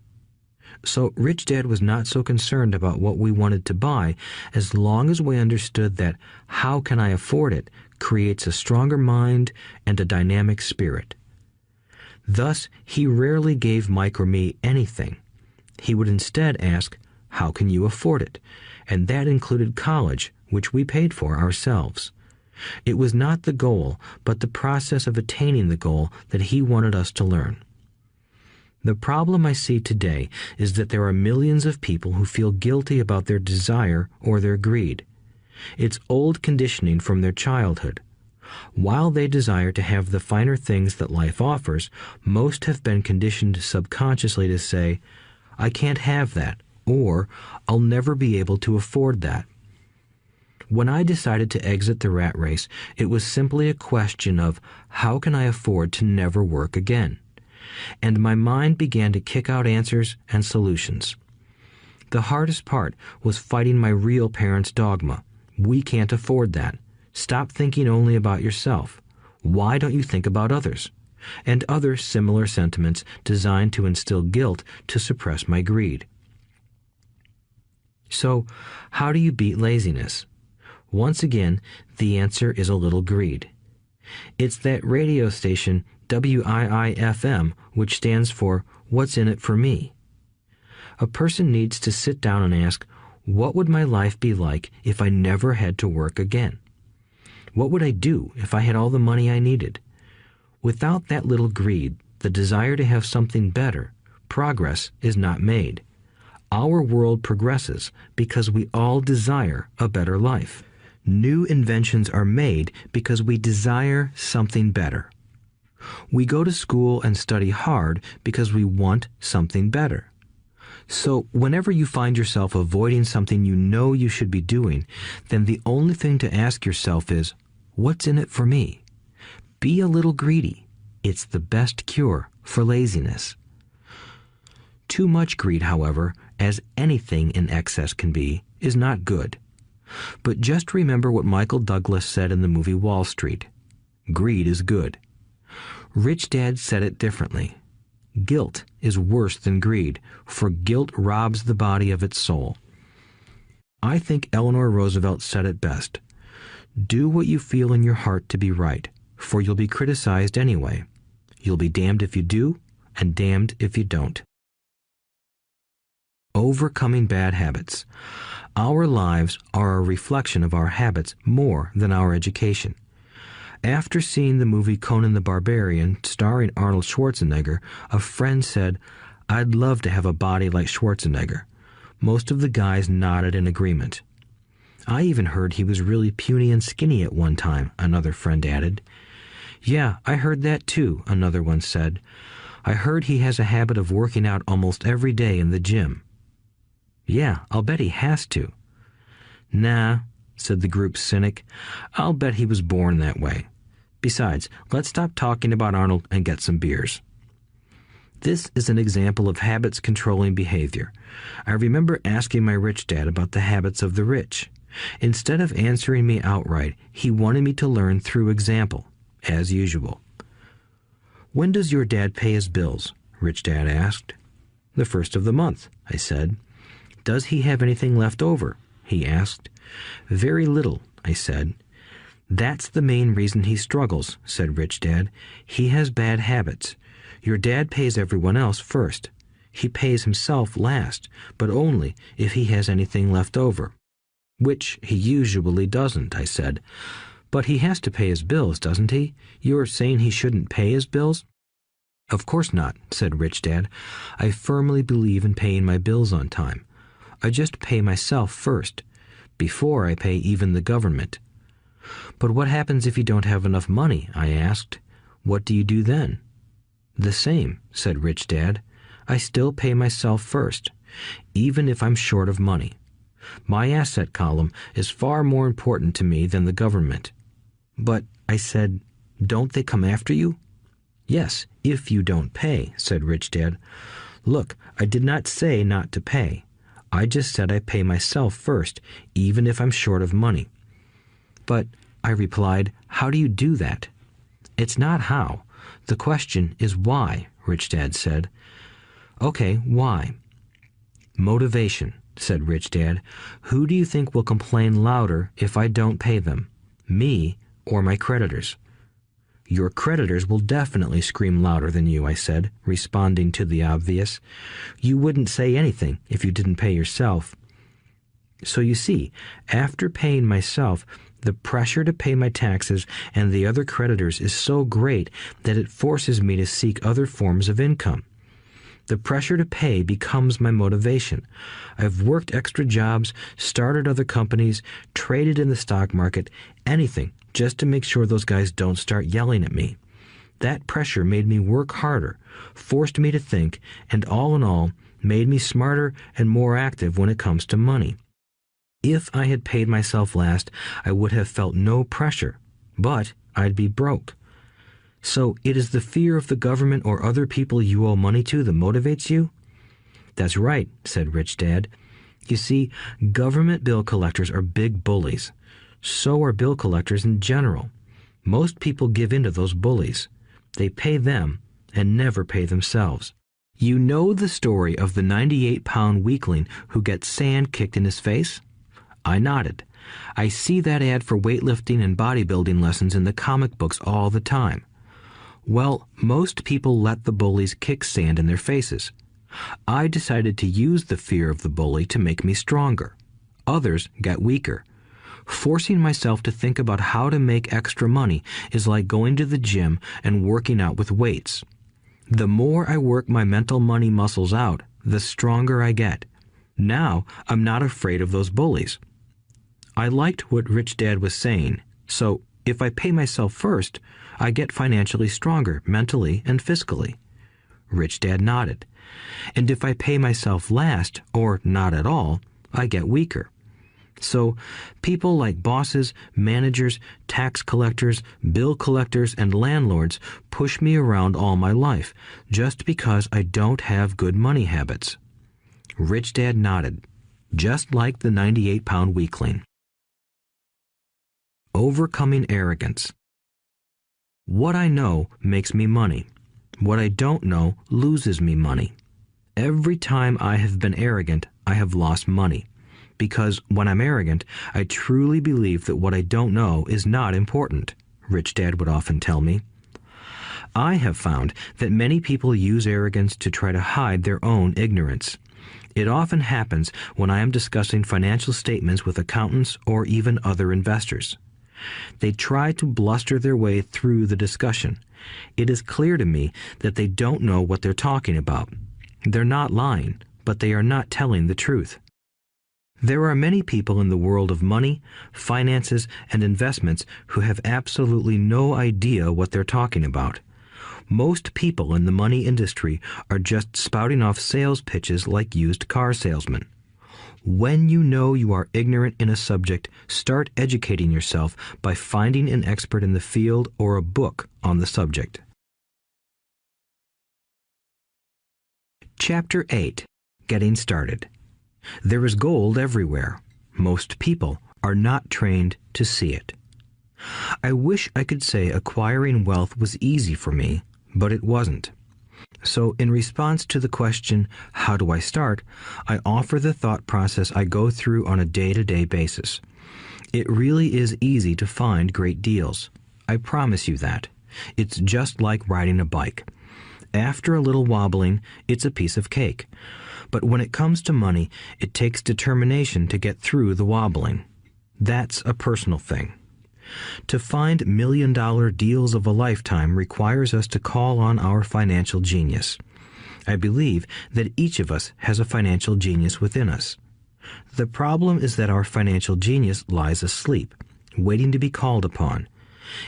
So Rich Dad was not so concerned about what we wanted to buy as long as we understood that how can I afford it creates a stronger mind and a dynamic spirit. Thus, he rarely gave Mike or me anything. He would instead ask, how can you afford it? And that included college, which we paid for ourselves. It was not the goal, but the process of attaining the goal that he wanted us to learn. The problem I see today is that there are millions of people who feel guilty about their desire or their greed. It's old conditioning from their childhood. While they desire to have the finer things that life offers, most have been conditioned subconsciously to say, I can't have that, or I'll never be able to afford that. When I decided to exit the rat race, it was simply a question of how can I afford to never work again? And my mind began to kick out answers and solutions. The hardest part was fighting my real parents' dogma. We can't afford that. Stop thinking only about yourself. Why don't you think about others? And other similar sentiments designed to instill guilt to suppress my greed. So, how do you beat laziness? Once again, the answer is a little greed. It's that radio station WIIFM, which stands for What's in it for me? A person needs to sit down and ask, what would my life be like if I never had to work again? What would I do if I had all the money I needed? Without that little greed, the desire to have something better, progress is not made. Our world progresses because we all desire a better life. New inventions are made because we desire something better. We go to school and study hard because we want something better. So whenever you find yourself avoiding something you know you should be doing, then the only thing to ask yourself is, what's in it for me? Be a little greedy. It's the best cure for laziness. Too much greed, however, as anything in excess can be, is not good. But just remember what Michael Douglas said in the movie Wall Street. Greed is good. Rich Dad said it differently. Guilt is worse than greed, for guilt robs the body of its soul. I think Eleanor Roosevelt said it best. Do what you feel in your heart to be right, for you'll be criticized anyway. You'll be damned if you do, and damned if you don't. Overcoming bad habits. Our lives are a reflection of our habits more than our education. After seeing the movie Conan the Barbarian, starring Arnold Schwarzenegger, a friend said, "I'd love to have a body like Schwarzenegger." Most of the guys nodded in agreement. "I even heard he was really puny and skinny at one time," another friend added. "Yeah, I heard that too," another one said. "I heard he has a habit of working out almost every day in the gym." "Yeah, I'll bet he has to." "Nah," said the group's cynic. "I'll bet he was born that way. Besides, let's stop talking about Arnold and get some beers." This is an example of habits controlling behavior. I remember asking my rich dad about the habits of the rich. Instead of answering me outright, he wanted me to learn through example, as usual. "When does your dad pay his bills?" Rich Dad asked. "The first of the month," I said. "Does he have anything left over?" he asked. "Very little," I said. "That's the main reason he struggles," said Rich Dad. "He has bad habits. Your dad pays everyone else first. He pays himself last, but only if he has anything left over." "Which he usually doesn't," I said. "But he has to pay his bills, doesn't he? You're saying he shouldn't pay his bills?" "Of course not," said Rich Dad. "I firmly believe in paying my bills on time. I just pay myself first, before I pay even the government." "But what happens if you don't have enough money?" I asked. "What do you do then?" "The same," said Rich Dad. "I still pay myself first, even if I'm short of money. My asset column is far more important to me than the government." "But," I said, "don't they come after you?" "Yes, if you don't pay," said Rich Dad. "Look, I did not say not to pay. I just said I pay myself first, even if I'm short of money." "But," I replied, "how do you do that?" "It's not how. The question is why," Rich Dad said. "Okay, why?" "Motivation," said Rich Dad. "Who do you think will complain louder if I don't pay them? Me or my creditors?" "Your creditors will definitely scream louder than you," I said, responding to the obvious. "You wouldn't say anything if you didn't pay yourself." So you see, after paying myself, the pressure to pay my taxes and the other creditors is so great that it forces me to seek other forms of income. The pressure to pay becomes my motivation. I've worked extra jobs, started other companies, traded in the stock market, anything, just to make sure those guys don't start yelling at me. That pressure made me work harder, forced me to think, and all in all, made me smarter and more active when it comes to money. If I had paid myself last, I would have felt no pressure, but I'd be broke. So it is the fear of the government or other people you owe money to that motivates you? That's right, said Rich Dad. You see, government bill collectors are big bullies. So are bill collectors in general. Most people give in to those bullies. They pay them and never pay themselves. You know the story of the 98-pound weakling who gets sand kicked in his face? I nodded. I see that ad for weightlifting and bodybuilding lessons in the comic books all the time. Well, most people let the bullies kick sand in their faces. I decided to use the fear of the bully to make me stronger. Others got weaker. Forcing myself to think about how to make extra money is like going to the gym and working out with weights. The more I work my mental money muscles out, the stronger I get. Now, I'm not afraid of those bullies. I liked what Rich Dad was saying, so if I pay myself first, I get financially stronger mentally and fiscally. Rich Dad nodded. And if I pay myself last, or not at all, I get weaker. So people like bosses, managers, tax collectors, bill collectors, and landlords push me around all my life just because I don't have good money habits. Rich Dad nodded, just like the 98-pound weakling. Overcoming arrogance. What I know makes me money. What I don't know loses me money. Every time I have been arrogant, I have lost money. Because when I'm arrogant, I truly believe that what I don't know is not important, Rich Dad would often tell me. I have found that many people use arrogance to try to hide their own ignorance. It often happens when I am discussing financial statements with accountants or even other investors. They try to bluster their way through the discussion. It is clear to me that they don't know what they're talking about. They're not lying, but they are not telling the truth. There are many people in the world of money, finances, and investments who have absolutely no idea what they're talking about. Most people in the money industry are just spouting off sales pitches like used car salesmen. When you know you are ignorant in a subject, start educating yourself by finding an expert in the field or a book on the subject. Chapter 8. Getting Started. There is gold everywhere. Most people are not trained to see it. I wish I could say acquiring wealth was easy for me, but it wasn't. So in response to the question, how do I start, I offer the thought process I go through on a day-to-day basis. It really is easy to find great deals. I promise you that. It's just like riding a bike. After a little wobbling, it's a piece of cake. But when it comes to money, it takes determination to get through the wobbling. That's a personal thing. To find million-dollar deals of a lifetime requires us to call on our financial genius. I believe that each of us has a financial genius within us. The problem is that our financial genius lies asleep, waiting to be called upon.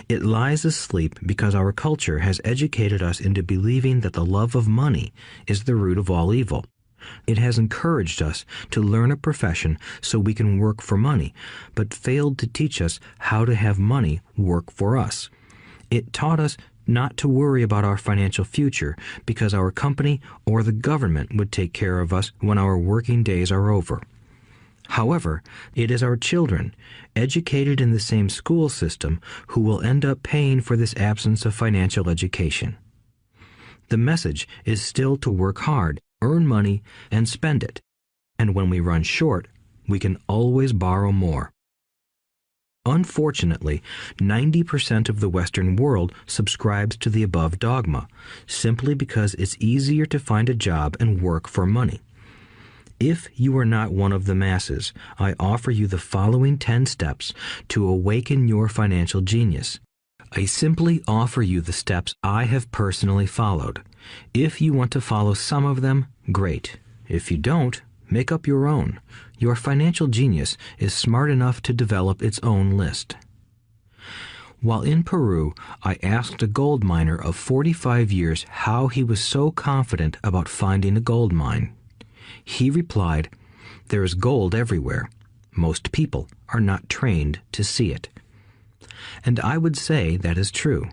It lies asleep because our culture has educated us into believing that the love of money is the root of all evil. It has encouraged us to learn a profession so we can work for money, but failed to teach us how to have money work for us. It taught us not to worry about our financial future because our company or the government would take care of us when our working days are over. However, it is our children, educated in the same school system, who will end up paying for this absence of financial education. The message is still to work hard, earn money, and spend it. And when we run short, we can always borrow more. Unfortunately, 90% of the Western world subscribes to the above dogma, simply because it's easier to find a job and work for money. If you are not one of the masses, I offer you the following 10 steps to awaken your financial genius. I simply offer you the steps I have personally followed. If you want to follow some of them, great. If you don't, make up your own. Your financial genius is smart enough to develop its own list. While in Peru, I asked a gold miner of 45 years how he was so confident about finding a gold mine. He replied, "There is gold everywhere. Most people are not trained to see it." And I would say that is true.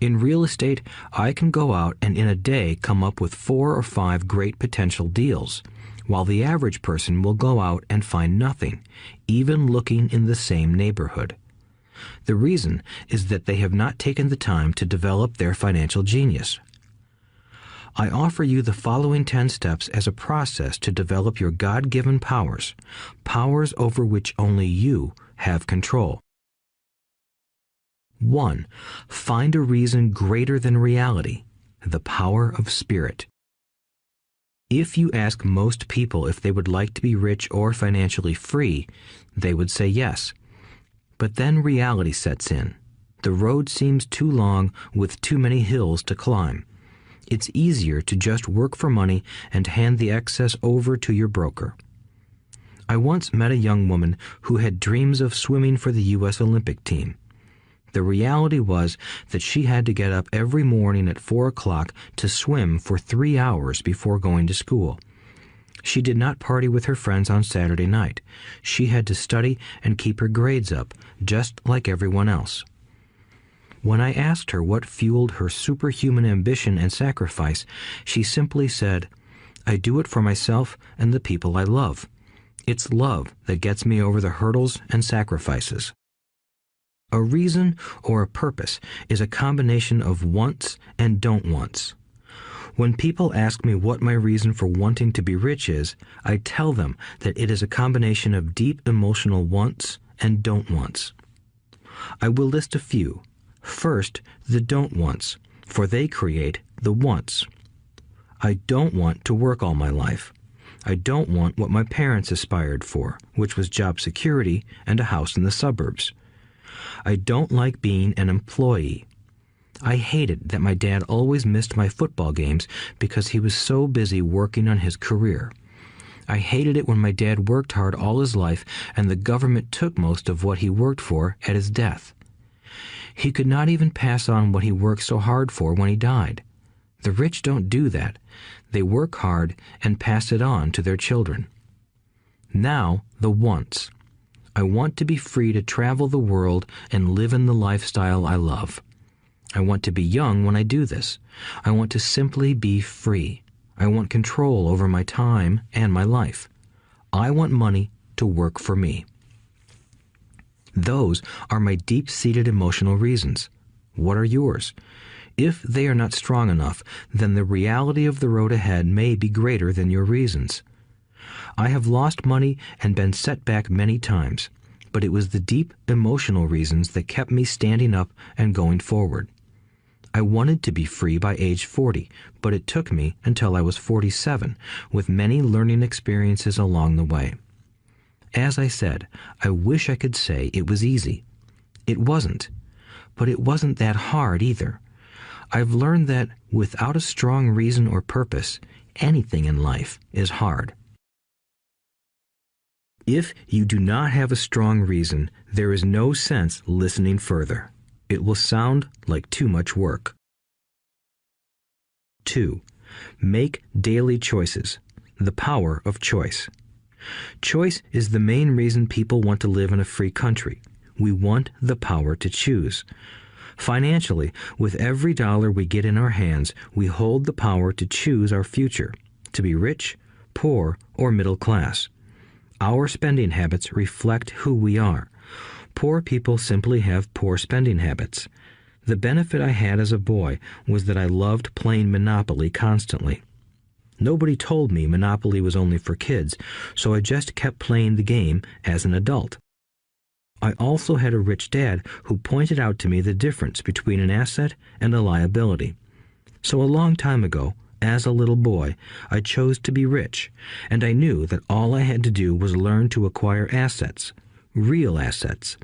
In real estate, I can go out and in a day come up with 4 or 5 great potential deals. while the average person will go out and find nothing, even looking in the same neighborhood. The reason is that they have not taken the time to develop their financial genius. I offer you the following 10 steps as a process to develop your God-given powers, powers over which only you have control. 1. Find a reason greater than reality, the power of spirit. If you ask most people if they would like to be rich or financially free, they would say yes. But then reality sets in. The road seems too long with too many hills to climb. It's easier to just work for money and hand the excess over to your broker. I once met a young woman who had dreams of swimming for the U.S. Olympic team. The reality was that she had to get up every morning at 4 o'clock to swim for 3 hours before going to school. She did not party with her friends on Saturday night. She had to study and keep her grades up, just like everyone else. When I asked her what fueled her superhuman ambition and sacrifice, she simply said, "I do it for myself and the people I love. It's love that gets me over the hurdles and sacrifices." A reason or a purpose is a combination of wants and don't wants. When people ask me what my reason for wanting to be rich is, I tell them that it is a combination of deep emotional wants and don't wants. I will list a few. First, the don't wants, for they create the wants. I don't want to work all my life. I don't want what my parents aspired for, which was job security and a house in the suburbs. I don't like being an employee. I hated that my dad always missed my football games because he was so busy working on his career. I hated it when my dad worked hard all his life and the government took most of what he worked for at his death. He could not even pass on what he worked so hard for when he died. The rich don't do that. They work hard and pass it on to their children. Now, the wants. I want to be free to travel the world and live in the lifestyle I love. I want to be young when I do this. I want to simply be free. I want control over my time and my life. I want money to work for me. Those are my deep-seated emotional reasons. What are yours? If they are not strong enough, then the reality of the road ahead may be greater than your reasons. I have lost money and been set back many times, but it was the deep emotional reasons that kept me standing up and going forward. I wanted to be free by age 40, but it took me until I was 47, with many learning experiences along the way. As I said, I wish I could say it was easy. It wasn't, but it wasn't that hard either. I've learned that without a strong reason or purpose, anything in life is hard. If you do not have a strong reason, there is no sense listening further. It will sound like too much work. 2. Make daily choices. The power of choice. Choice is the main reason people want to live in a free country. We want the power to choose. Financially, with every dollar we get in our hands, we hold the power to choose our future, to be rich, poor, or middle class. Our spending habits reflect who we are. Poor people simply have poor spending habits. The benefit I had as a boy was that I loved playing Monopoly constantly. Nobody told me Monopoly was only for kids, so I just kept playing the game as an adult. I also had a rich dad who pointed out to me the difference between an asset and a liability. So a long time ago, as a little boy, I chose to be rich, and I knew that all I had to do was learn to acquire assets, real assets.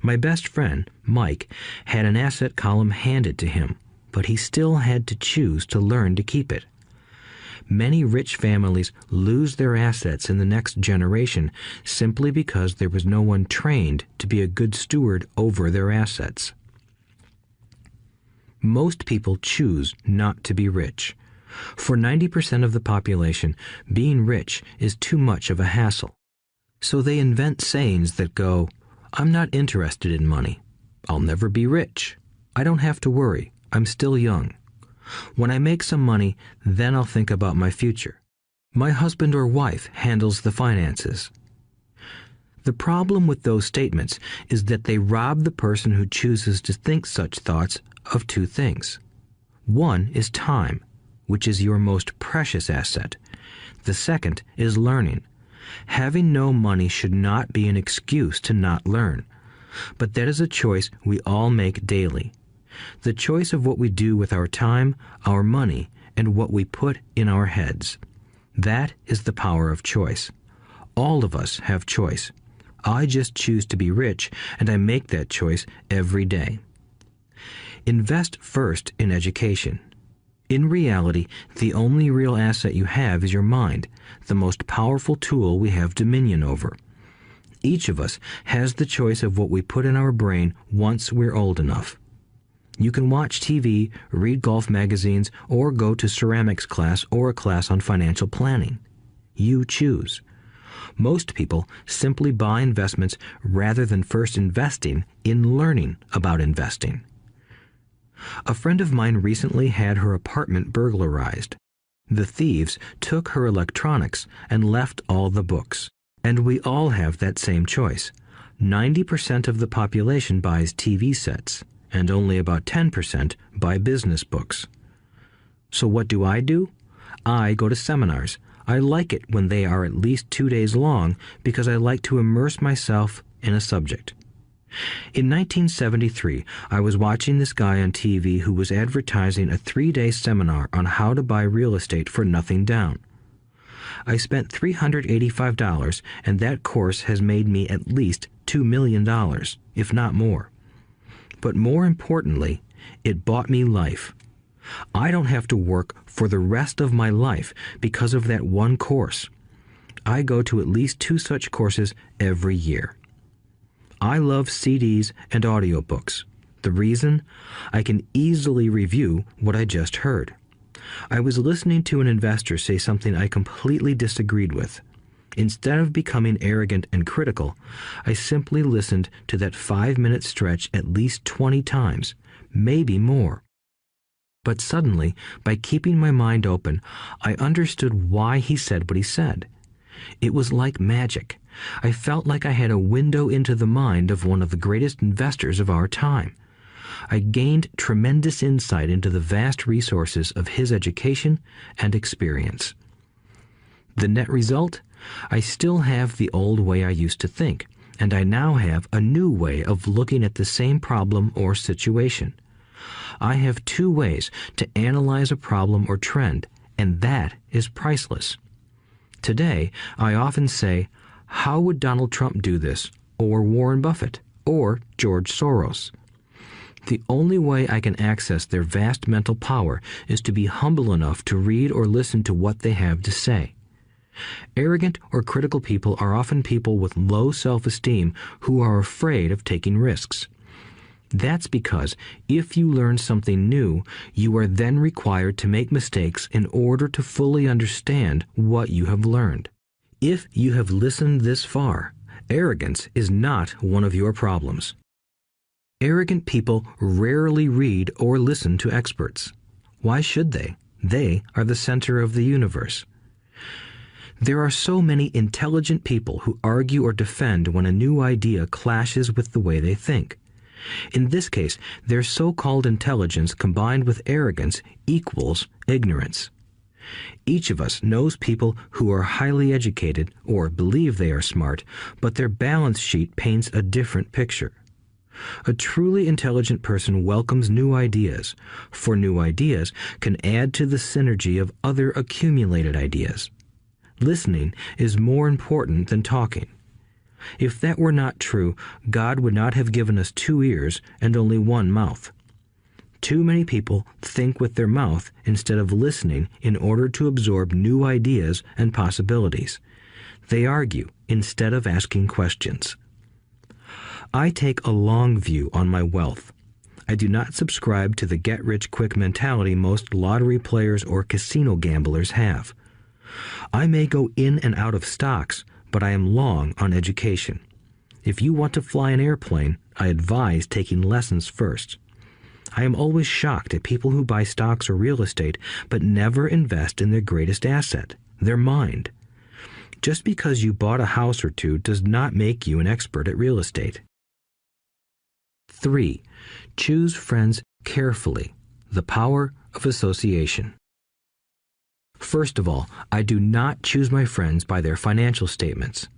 My best friend, Mike, had an asset column handed to him, but he still had to choose to learn to keep it. Many rich families lose their assets in the next generation simply because there was no one trained to be a good steward over their assets. Most people choose not to be rich. For 90% of the population, being rich is too much of a hassle. So they invent sayings that go, "I'm not interested in money. I'll never be rich. I don't have to worry. I'm still young. When I make some money, then I'll think about my future." My husband or wife handles the finances. The problem with those statements is that they rob the person who chooses to think such thoughts of two things. One is time, which is your most precious asset. The second is learning. Having no money should not be an excuse to not learn, but that is a choice we all make daily. The choice of what we do with our time, our money, and what we put in our heads. That is the power of choice. All of us have choice. I just choose to be rich, and I make that choice every day. Invest first in education. In reality, the only real asset you have is your mind, the most powerful tool we have dominion over. Each of us has the choice of what we put in our brain once we're old enough. You can watch TV, read golf magazines, or go to ceramics class or a class on financial planning. You choose. Most people simply buy investments rather than first investing in learning about investing. A friend of mine recently had her apartment burglarized. The thieves took her electronics and left all the books. And we all have that same choice. 90% of the population buys TV sets, and only about 10% buy business books. So what do? I go to seminars. I like it when they are at least 2 days long because I like to immerse myself in a subject. In 1973, I was watching this guy on TV who was advertising a 3-day seminar on how to buy real estate for nothing down. I spent $385, and that course has made me at least $2 million, if not more. But more importantly, it bought me life. I don't have to work for the rest of my life because of that one course. I go to at least 2 such courses every year. I love CDs and audiobooks. The reason? I can easily review what I just heard. I was listening to an investor say something I completely disagreed with. Instead of becoming arrogant and critical, I simply listened to that 5-minute stretch at least 20 times, maybe more. But suddenly, by keeping my mind open, I understood why he said what he said. It was like magic. I felt like I had a window into the mind of one of the greatest investors of our time. I gained tremendous insight into the vast resources of his education and experience. The net result? I still have the old way I used to think, and I now have a new way of looking at the same problem or situation. I have 2 ways to analyze a problem or trend, and that is priceless. Today, I often say, how would Donald Trump do this, or Warren Buffett, or George Soros? The only way I can access their vast mental power is to be humble enough to read or listen to what they have to say. Arrogant or critical people are often people with low self-esteem who are afraid of taking risks. That's because if you learn something new, you are then required to make mistakes in order to fully understand what you have learned. If you have listened this far, arrogance is not one of your problems. Arrogant people rarely read or listen to experts. Why should they? They are the center of the universe. There are so many intelligent people who argue or defend when a new idea clashes with the way they think. In this case, their so-called intelligence combined with arrogance equals ignorance. Each of us knows people who are highly educated or believe they are smart, but their balance sheet paints a different picture. A truly intelligent person welcomes new ideas, for new ideas can add to the synergy of other accumulated ideas. Listening is more important than talking. If that were not true, God would not have given us 2 ears and only 1 mouth. Too many people think with their mouth instead of listening in order to absorb new ideas and possibilities. They argue instead of asking questions. I take a long view on my wealth. I do not subscribe to the get-rich-quick mentality most lottery players or casino gamblers have. I may go in and out of stocks, but I am long on education. If you want to fly an airplane, I advise taking lessons first. I am always shocked at people who buy stocks or real estate but never invest in their greatest asset, their mind. Just because you bought a house or two does not make you an expert at real estate. 3. Choose friends carefully. The power of association. First of all, I do not choose my friends by their financial statements.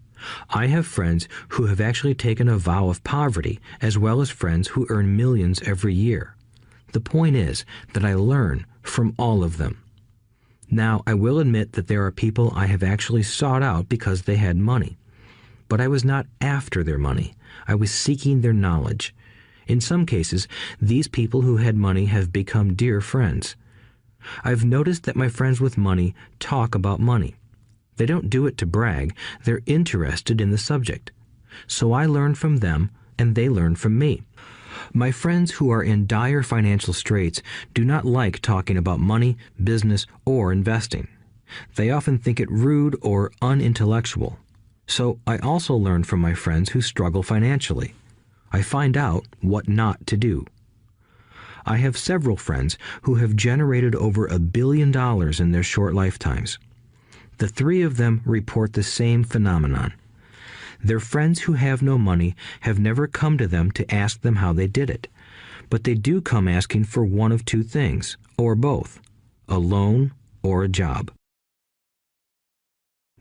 I have friends who have actually taken a vow of poverty, as well as friends who earn millions every year. The point is that I learn from all of them. Now, I will admit that there are people I have actually sought out because they had money. But I was not after their money. I was seeking their knowledge. In some cases, these people who had money have become dear friends. I've noticed that my friends with money talk about money. They don't do it to brag. They're interested in the subject. So I learn from them, and they learn from me. My friends who are in dire financial straits do not like talking about money, business, or investing. They often think it rude or unintellectual. So I also learn from my friends who struggle financially. I find out what not to do. I have several friends who have generated over $1 billion in their short lifetimes. The 3 of them report the same phenomenon. Their friends who have no money have never come to them to ask them how they did it, but they do come asking for one of 2 things, or both, a loan or a job.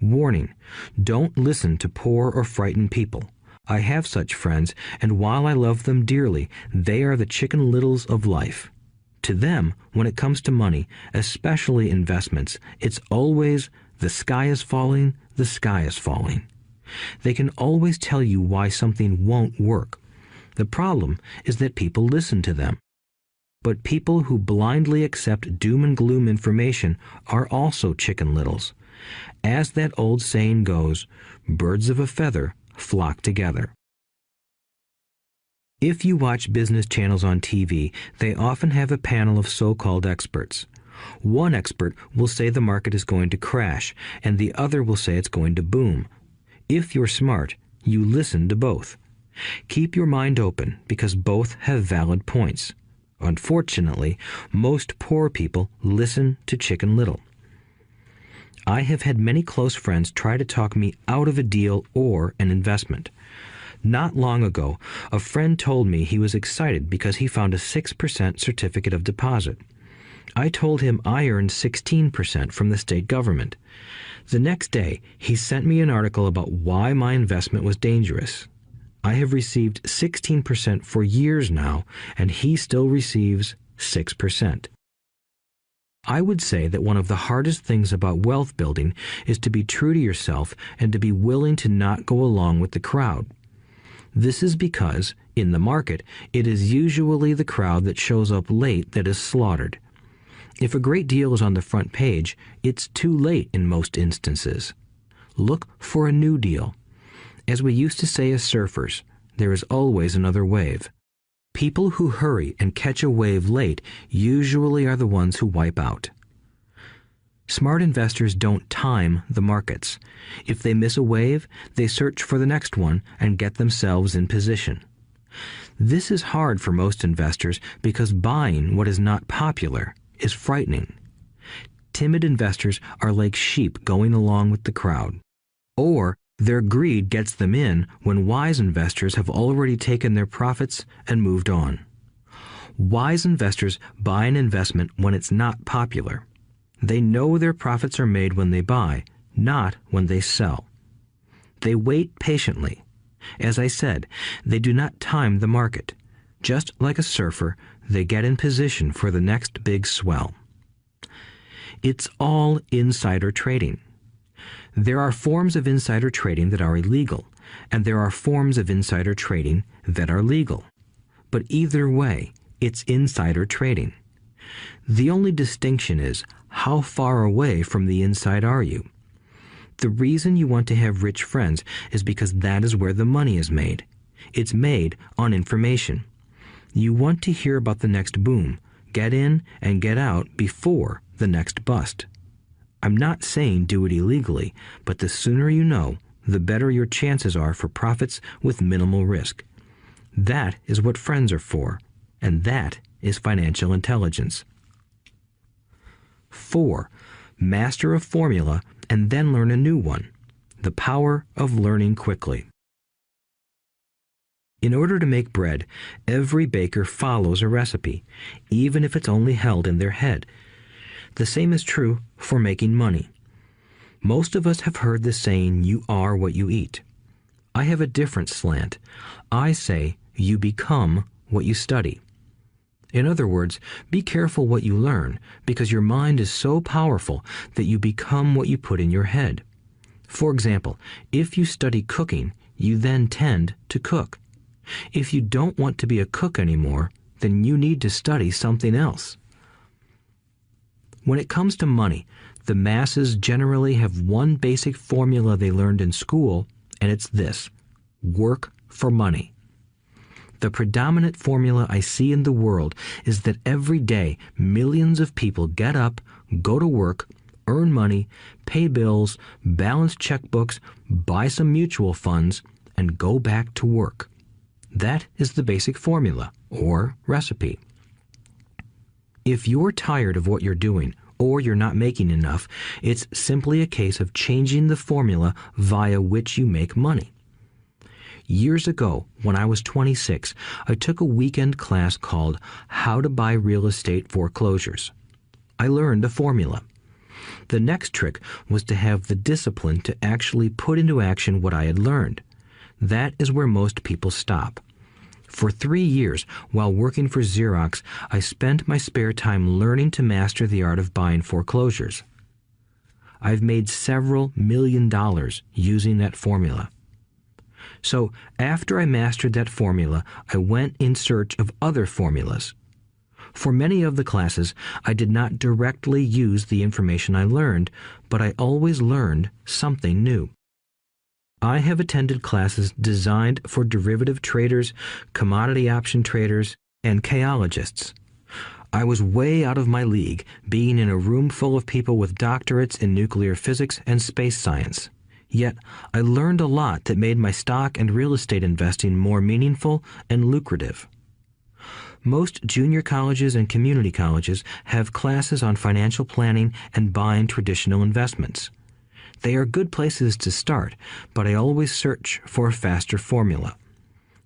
Warning: don't listen to poor or frightened people. I have such friends, and while I love them dearly, they are the Chicken Littles of life. To them, when it comes to money, especially investments, it's always, the sky is falling, the sky is falling. They can always tell you why something won't work. The problem is that people listen to them. But people who blindly accept doom and gloom information are also Chicken Littles. As that old saying goes, birds of a feather flock together. If you watch business channels on TV, they often have a panel of so-called experts. One expert will say the market is going to crash, and the other will say it's going to boom. If you're smart, you listen to both. Keep your mind open, because both have valid points. Unfortunately, most poor people listen to Chicken Little. I have had many close friends try to talk me out of a deal or an investment. Not long ago, a friend told me he was excited because he found a 6% certificate of deposit. I told him I earned 16% from the state government. The next day, he sent me an article about why my investment was dangerous. I have received 16% for years now, and he still receives 6%. I would say that one of the hardest things about wealth building is to be true to yourself and to be willing to not go along with the crowd. This is because, in the market, it is usually the crowd that shows up late that is slaughtered. If a great deal is on the front page, it's too late in most instances. Look for a new deal. As we used to say as surfers, there is always another wave. People who hurry and catch a wave late usually are the ones who wipe out. Smart investors don't time the markets. If they miss a wave, they search for the next one and get themselves in position. This is hard for most investors because buying what is not popular is frightening. Timid investors are like sheep going along with the crowd. Or their greed gets them in when wise investors have already taken their profits and moved on. Wise investors buy an investment when it's not popular. They know their profits are made when they buy, not when they sell. They wait patiently. As I said, they do not time the market. Just like a surfer, they get in position for the next big swell. It's all insider trading. There are forms of insider trading that are illegal, and there are forms of insider trading that are legal. But either way, it's insider trading. The only distinction is, how far away from the inside are you? The reason you want to have rich friends is because that is where the money is made. It's made on information. You want to hear about the next boom, get in and get out before the next bust. I'm not saying do it illegally, but the sooner you know, the better your chances are for profits with minimal risk. That is what friends are for, and that is financial intelligence. 4. Master a formula and then learn a new one. The power of learning quickly. In order to make bread, every baker follows a recipe, even if it's only held in their head. The same is true for making money. Most of us have heard the saying, "You are what you eat." I have a different slant. I say, "You become what you study." In other words, be careful what you learn, because your mind is so powerful that you become what you put in your head. For example, if you study cooking, you then tend to cook. If you don't want to be a cook anymore, then you need to study something else. When it comes to money, the masses generally have one basic formula they learned in school, and it's this: work for money. The predominant formula I see in the world is that every day millions of people get up, go to work, earn money, pay bills, balance checkbooks, buy some mutual funds, and go back to work. That is the basic formula, or recipe. If you're tired of what you're doing, or you're not making enough, it's simply a case of changing the formula via which you make money. Years ago, when I was 26, I took a weekend class called How to Buy Real Estate Foreclosures. I learned the formula. The next trick was to have the discipline to actually put into action what I had learned. That is where most people stop. For 3 years, while working for Xerox, I spent my spare time learning to master the art of buying foreclosures. I've made several $1 million using that formula. So after I mastered that formula, I went in search of other formulas. For many of the classes, I did not directly use the information I learned, but I always learned something new. I have attended classes designed for derivative traders, commodity option traders, and chaologists. I was way out of my league, being in a room full of people with doctorates in nuclear physics and space science. Yet, I learned a lot that made my stock and real estate investing more meaningful and lucrative. Most junior colleges and community colleges have classes on financial planning and buying traditional investments. They are good places to start, but I always search for a faster formula.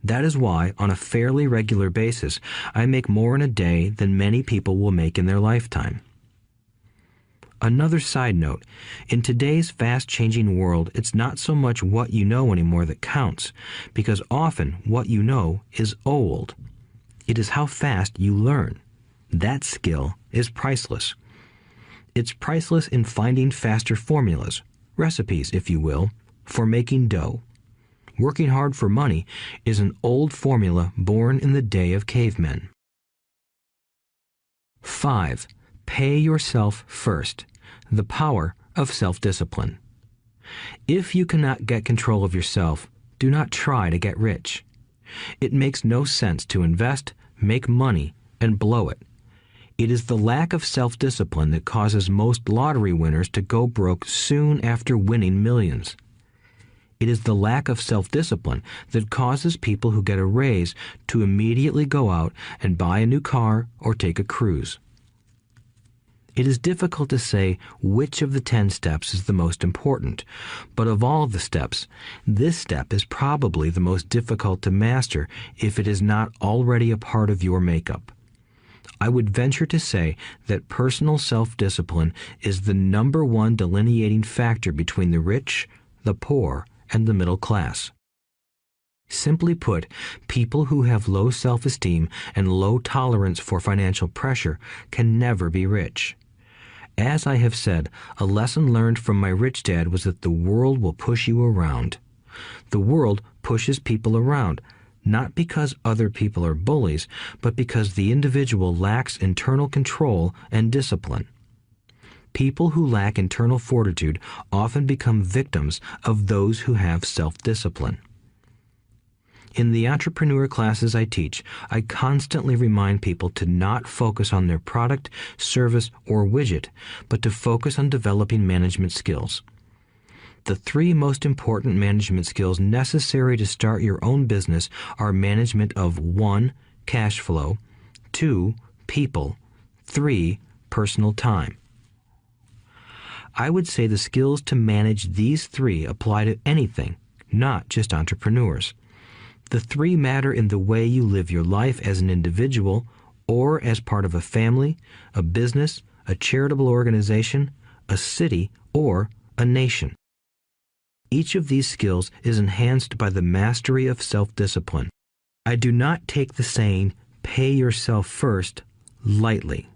That is why, on a fairly regular basis, I make more in a day than many people will make in their lifetime. Another side note, in today's fast-changing world, it's not so much what you know anymore that counts, because often what you know is old. It is how fast you learn. That skill is priceless. It's priceless in finding faster formulas, recipes, if you will, for making dough. Working hard for money is an old formula born in the day of cavemen. 5. Pay yourself first. The power of self-discipline. If you cannot get control of yourself, do not try to get rich. It makes no sense to invest, make money, and blow it. It is the lack of self-discipline that causes most lottery winners to go broke soon after winning millions. It is the lack of self-discipline that causes people who get a raise to immediately go out and buy a new car or take a cruise. It is difficult to say which of the 10 steps is the most important, but of all the steps, this step is probably the most difficult to master if it is not already a part of your makeup. I would venture to say that personal self-discipline is the number one delineating factor between the rich, the poor, and the middle class. Simply put, people who have low self-esteem and low tolerance for financial pressure can never be rich. As I have said, a lesson learned from my rich dad was that the world will push you around. The world pushes people around, not because other people are bullies, but because the individual lacks internal control and discipline. People who lack internal fortitude often become victims of those who have self-discipline. In the entrepreneur classes I teach, I constantly remind people to not focus on their product, service, or widget, but to focus on developing management skills. The 3 most important management skills necessary to start your own business are management of 1. Cash flow, 2. People, 3. Personal time. I would say the skills to manage these three apply to anything, not just entrepreneurs. The three matter in the way you live your life as an individual or as part of a family, a business, a charitable organization, a city, or a nation. Each of these skills is enhanced by the mastery of self-discipline. I do not take the saying, "pay yourself first," lightly.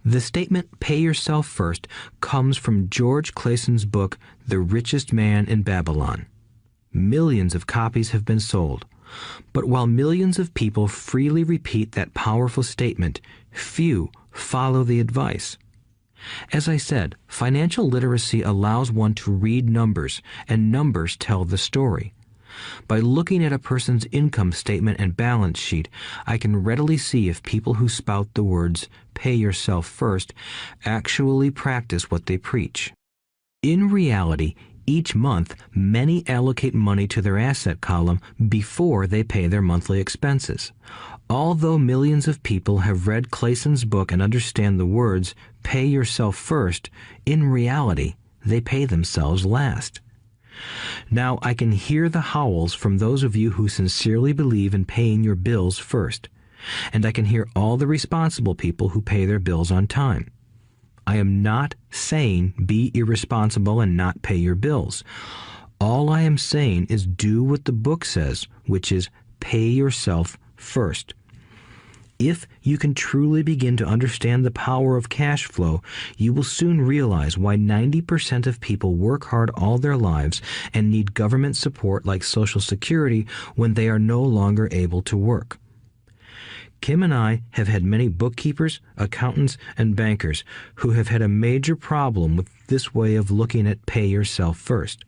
The statement, "pay yourself first," comes from George Clayton's book, The Richest Man in Babylon. Millions of copies have been sold. But while millions of people freely repeat that powerful statement, few follow the advice. As I said, financial literacy allows one to read numbers, and numbers tell the story. By looking at a person's income statement and balance sheet, I can readily see if people who spout the words, "pay yourself first," actually practice what they preach. In reality, each month, many allocate money to their asset column before they pay their monthly expenses. Although millions of people have read Clayton's book and understand the words, "pay yourself first," in reality, they pay themselves last. Now, I can hear the howls from those of you who sincerely believe in paying your bills first, and I can hear all the responsible people who pay their bills on time. I am not saying be irresponsible and not pay your bills. All I am saying is do what the book says, which is pay yourself first. If you can truly begin to understand the power of cash flow, you will soon realize why 90% of people work hard all their lives and need government support like Social Security when they are no longer able to work. Kim and I have had many bookkeepers, accountants, and bankers who have had a major problem with this way of looking at pay yourself first.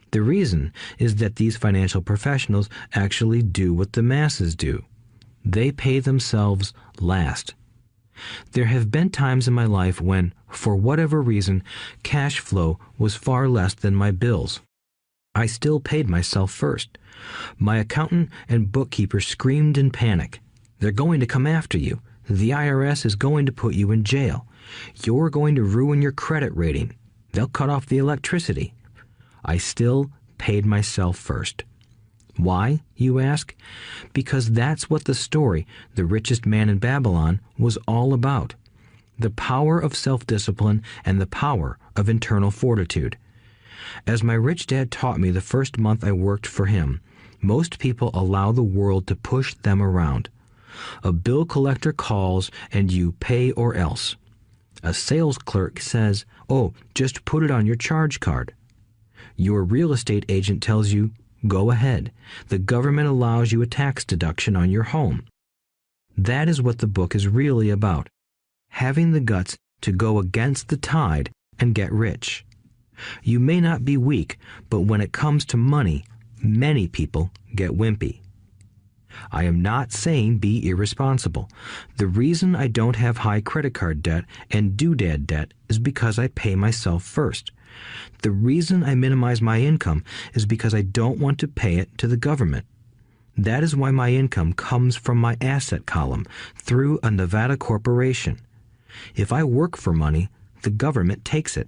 The reason is that these financial professionals actually do what the masses do. They pay themselves last. There have been times in my life when, for whatever reason, cash flow was far less than my bills. I still paid myself first. My accountant and bookkeeper screamed in panic. "They're going to come after you. The IRS is going to put you in jail. You're going to ruin your credit rating. They'll cut off the electricity." I still paid myself first. Why, you ask? Because that's what the story, The Richest Man in Babylon, was all about. The power of self-discipline and the power of internal fortitude. As my rich dad taught me the first month I worked for him, most people allow the world to push them around. A bill collector calls and you pay or else. A sales clerk says, "Oh, just put it on your charge card." Your real estate agent tells you, "Go ahead. The government allows you a tax deduction on your home." That is what the book is really about. Having the guts to go against the tide and get rich. You may not be weak, but when it comes to money, many people get wimpy. I am not saying be irresponsible. The reason I don't have high credit card debt and doodad debt is because I pay myself first. The reason I minimize my income is because I don't want to pay it to the government. That is why my income comes from my asset column through a Nevada corporation. If I work for money, the government takes it.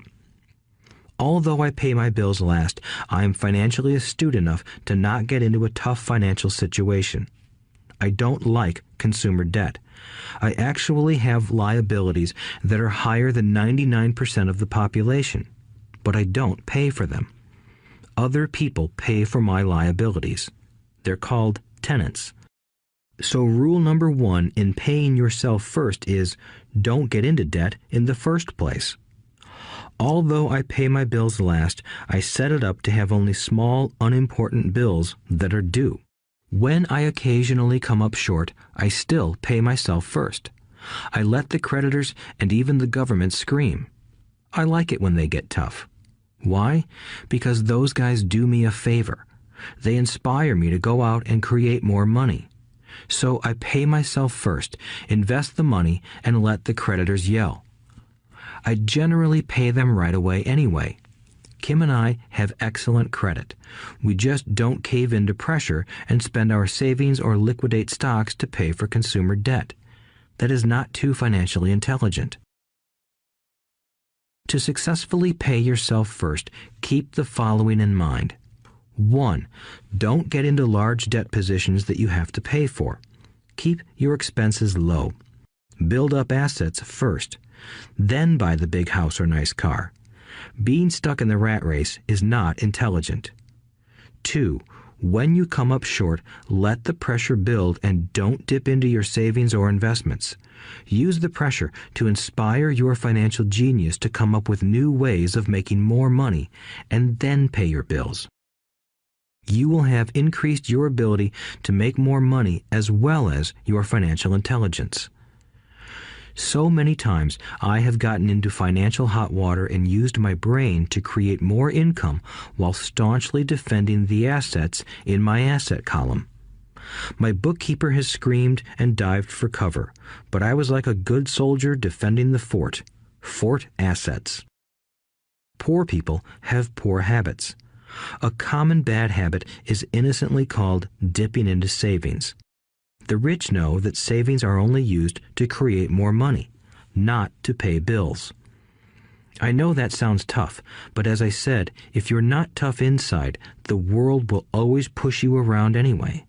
Although I pay my bills last, I am financially astute enough to not get into a tough financial situation. I don't like consumer debt. I actually have liabilities that are higher than 99% of the population, but I don't pay for them. Other people pay for my liabilities. They're called tenants. So rule number 1 in paying yourself first is don't get into debt in the first place. Although I pay my bills last, I set it up to have only small, unimportant bills that are due. When I occasionally come up short, I still pay myself first. I let the creditors and even the government scream. I like it when they get tough. Why? Because those guys do me a favor. They inspire me to go out and create more money. So I pay myself first, invest the money, and let the creditors yell. I generally pay them right away anyway. Kim and I have excellent credit. We just don't cave into pressure and spend our savings or liquidate stocks to pay for consumer debt. That is not too financially intelligent. To successfully pay yourself first, keep the following in mind. 1. Don't get into large debt positions that you have to pay for. Keep your expenses low. Build up assets first. Then buy the big house or nice car. Being stuck in the rat race is not intelligent. 2. When you come up short, let the pressure build and don't dip into your savings or investments. Use the pressure to inspire your financial genius to come up with new ways of making more money and then pay your bills. You will have increased your ability to make more money as well as your financial intelligence. So many times I have gotten into financial hot water and used my brain to create more income while staunchly defending the assets in my asset column. My bookkeeper has screamed and dived for cover, but I was like a good soldier defending the fort. Fort assets. Poor people have poor habits. A common bad habit is innocently called dipping into savings. The rich know that savings are only used to create more money, not to pay bills. I know that sounds tough, but as I said, if you're not tough inside, the world will always push you around anyway.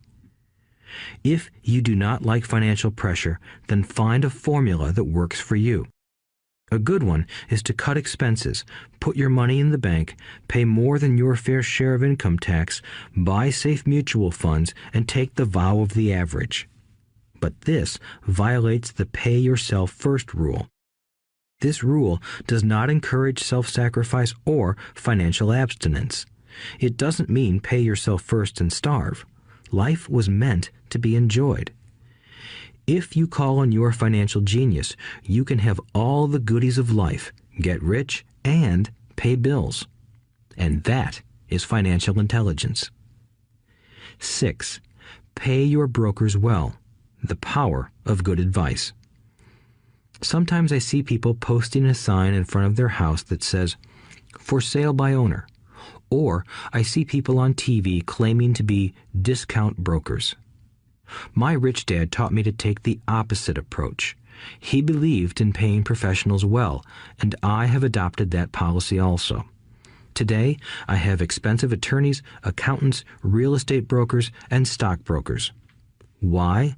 If you do not like financial pressure, then find a formula that works for you. A good one is to cut expenses, put your money in the bank, pay more than your fair share of income tax, buy safe mutual funds, and take the vow of the average. But this violates the pay yourself first rule. This rule does not encourage self-sacrifice or financial abstinence. It doesn't mean pay yourself first and starve. Life was meant to be enjoyed. If you call on your financial genius, you can have all the goodies of life, get rich, and pay bills. And that is financial intelligence. 6. Pay your brokers well. The power of good advice. Sometimes I see people posting a sign in front of their house that says, "For sale by owner," or I see people on TV claiming to be discount brokers. My rich dad taught me to take the opposite approach. He believed in paying professionals well, and I have adopted that policy also. Today, I have expensive attorneys, accountants, real estate brokers, and stockbrokers. Why?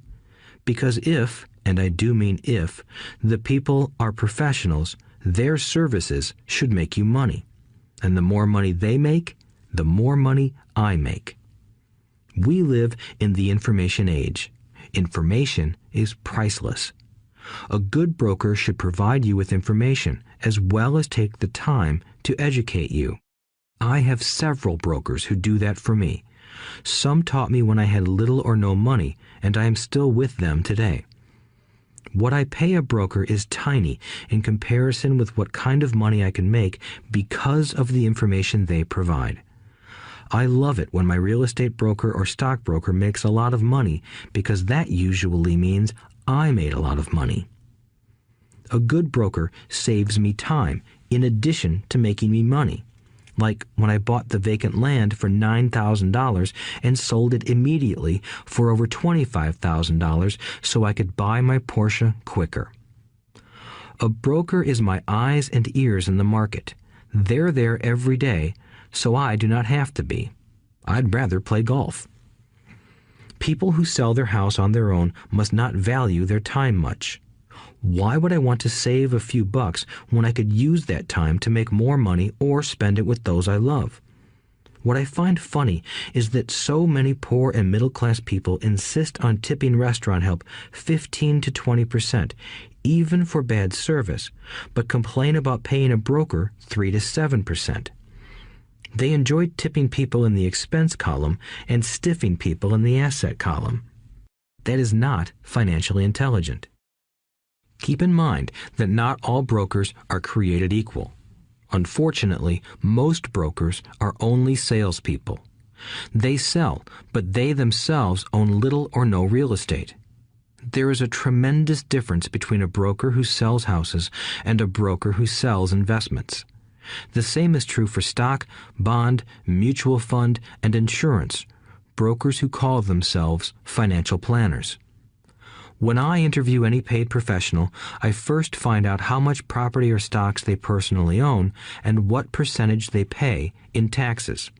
Because if, and I do mean if, the people are professionals, their services should make you money. And the more money they make, the more money I make. We live in the information age. Information is priceless. A good broker should provide you with information as well as take the time to educate you. I have several brokers who do that for me. Some taught me when I had little or no money, and I am still with them today. What I pay a broker is tiny in comparison with what kind of money I can make because of the information they provide. I love it when my real estate broker or stockbroker makes a lot of money because that usually means I made a lot of money. A good broker saves me time in addition to making me money. Like when I bought the vacant land for $9,000 and sold it immediately for over $25,000 so I could buy my Porsche quicker. A broker is my eyes and ears in the market. They're there every day, so I do not have to be. I'd rather play golf. People who sell their house on their own must not value their time much. Why would I want to save a few bucks when I could use that time to make more money or spend it with those I love? What I find funny is that so many poor and middle-class people insist on tipping restaurant help 15 to 20%, even for bad service, but complain about paying a broker 3 to 7%. They enjoy tipping people in the expense column and stiffing people in the asset column. That is not financially intelligent. Keep in mind that not all brokers are created equal. Unfortunately, most brokers are only salespeople. They sell, but they themselves own little or no real estate. There is a tremendous difference between a broker who sells houses and a broker who sells investments. The same is true for stock, bond, mutual fund, and insurance, brokers who call themselves financial planners. When I interview any paid professional, I first find out how much property or stocks they personally own and what percentage they pay in taxes.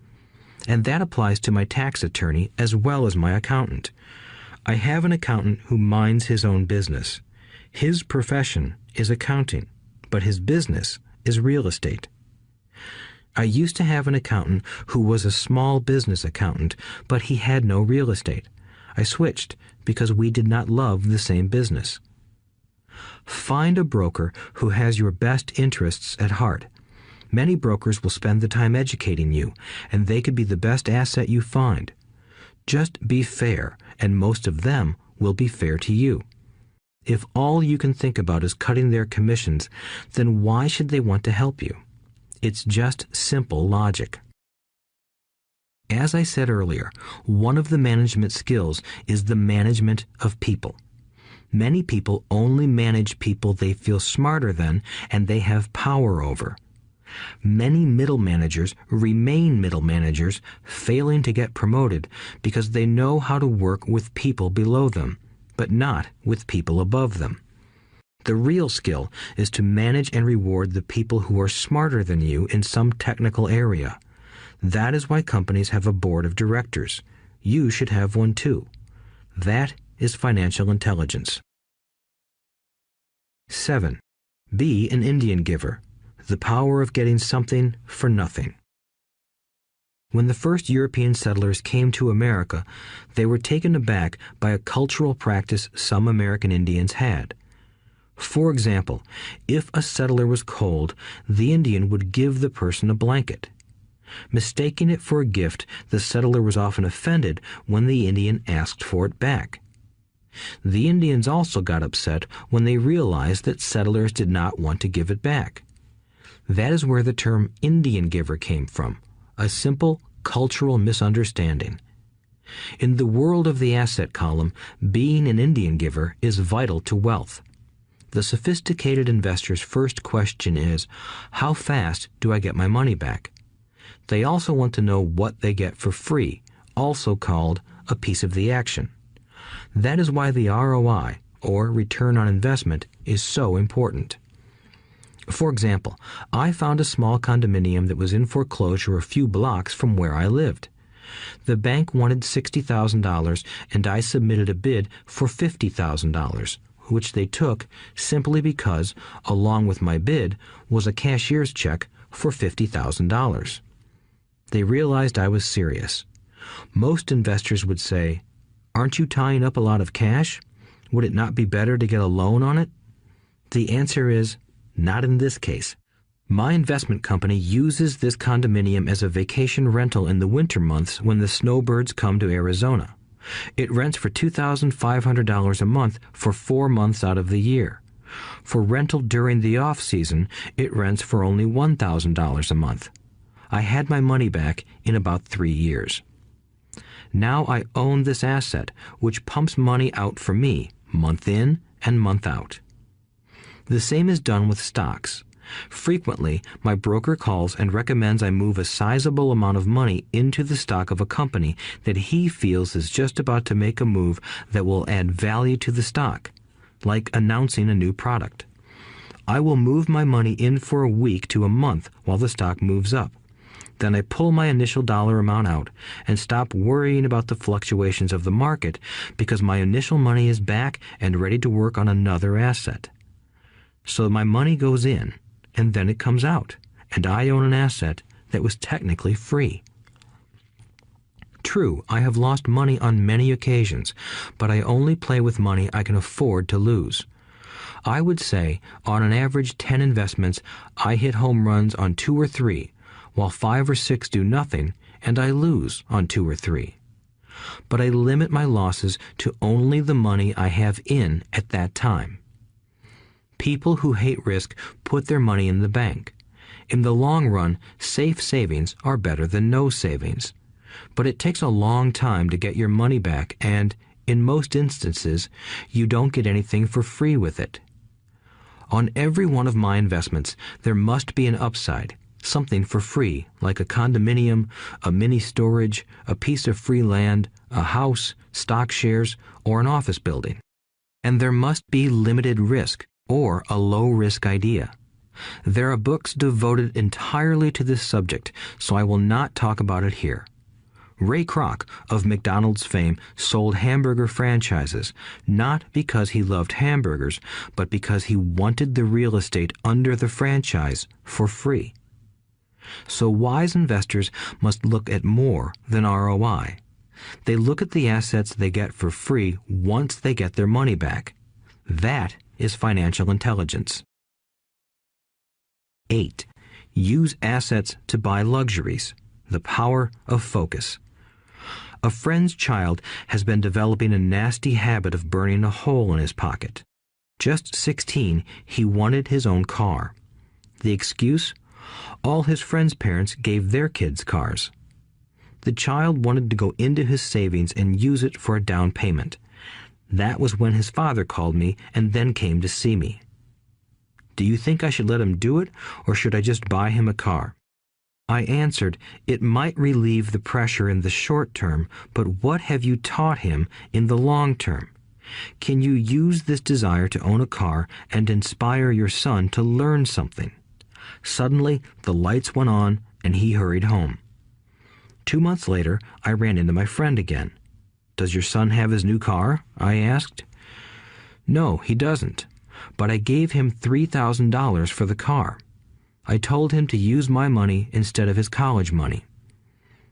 And that applies to my tax attorney as well as my accountant. I have an accountant who minds his own business. His profession is accounting, but his business is real estate. I used to have an accountant who was a small business accountant, but he had no real estate. I switched because we did not love the same business. Find a broker who has your best interests at heart. Many brokers will spend the time educating you, and they could be the best asset you find. Just be fair, and most of them will be fair to you. If all you can think about is cutting their commissions, then why should they want to help you? It's just simple logic. As I said earlier, one of the management skills is the management of people. Many people only manage people they feel smarter than and they have power over. Many middle managers remain middle managers, failing to get promoted because they know how to work with people below them, but not with people above them. The real skill is to manage and reward the people who are smarter than you in some technical area. That is why companies have a board of directors. You should have one too. That is financial intelligence. 7. Be an Indian giver. The power of getting something for nothing. When the first European settlers came to America, they were taken aback by a cultural practice some American Indians had. For example, if a settler was cold, the Indian would give the person a blanket. Mistaking it for a gift, the settler was often offended when the Indian asked for it back. The Indians also got upset when they realized that settlers did not want to give it back. That is where the term Indian giver came from, a simple cultural misunderstanding. In the world of the asset column, being an Indian giver is vital to wealth. The sophisticated investor's first question is, how fast do I get my money back? They also want to know what they get for free, also called a piece of the action. That is why the ROI, or return on investment, is so important. For example, I found a small condominium that was in foreclosure a few blocks from where I lived. The bank wanted $60,000 and I submitted a bid for $50,000, which they took simply because, along with my bid, was a cashier's check for $50,000. They realized I was serious. Most investors would say, "Aren't you tying up a lot of cash? Would it not be better to get a loan on it?" The answer is, not in this case. My investment company uses this condominium as a vacation rental in the winter months when the snowbirds come to Arizona. It rents for $2,500 a month for 4 months out of the year. For rental during the off-season, it rents for only $1,000 a month. I had my money back in about 3 years. Now I own this asset, which pumps money out for me, month in and month out. The same is done with stocks. Frequently, my broker calls and recommends I move a sizable amount of money into the stock of a company that he feels is just about to make a move that will add value to the stock, like announcing a new product. I will move my money in for a week to a month while the stock moves up. Then I pull my initial dollar amount out and stop worrying about the fluctuations of the market because my initial money is back and ready to work on another asset. So my money goes in, and then it comes out, and I own an asset that was technically free. True, I have lost money on many occasions, but I only play with money I can afford to lose. I would say, on an average 10 investments, I hit home runs on 2 or 3, while 5 or 6 do nothing, and I lose on 2 or 3. But I limit my losses to only the money I have in at that time. People who hate risk put their money in the bank. In the long run, safe savings are better than no savings. But it takes a long time to get your money back, and, in most instances, you don't get anything for free with it. On every one of my investments, there must be an upside, something for free, like a condominium, a mini storage, a piece of free land, a house, stock shares, or an office building. And there must be limited risk or a low-risk idea. There are books devoted entirely to this subject, so I will not talk about it here. Ray Kroc of McDonald's fame sold hamburger franchises, not because he loved hamburgers, but because he wanted the real estate under the franchise for free. So wise investors must look at more than ROI. They look at the assets they get for free once they get their money back. That is financial intelligence. 8. Use assets to buy luxuries. The power of focus. A friend's child has been developing a nasty habit of burning a hole in his pocket. Just 16, he wanted his own car. The excuse? All his friends' parents gave their kids cars. The child wanted to go into his savings and use it for a down payment. That was when his father called me and then came to see me. Do you think I should let him do it, or should I just buy him a car? I answered, it might relieve the pressure in the short term, but what have you taught him in the long term? Can you use this desire to own a car and inspire your son to learn something? Suddenly, the lights went on and he hurried home. 2 months later, I ran into my friend again. Does your son have his new car? I asked. No, he doesn't, but I gave him $3,000 for the car. I told him to use my money instead of his college money.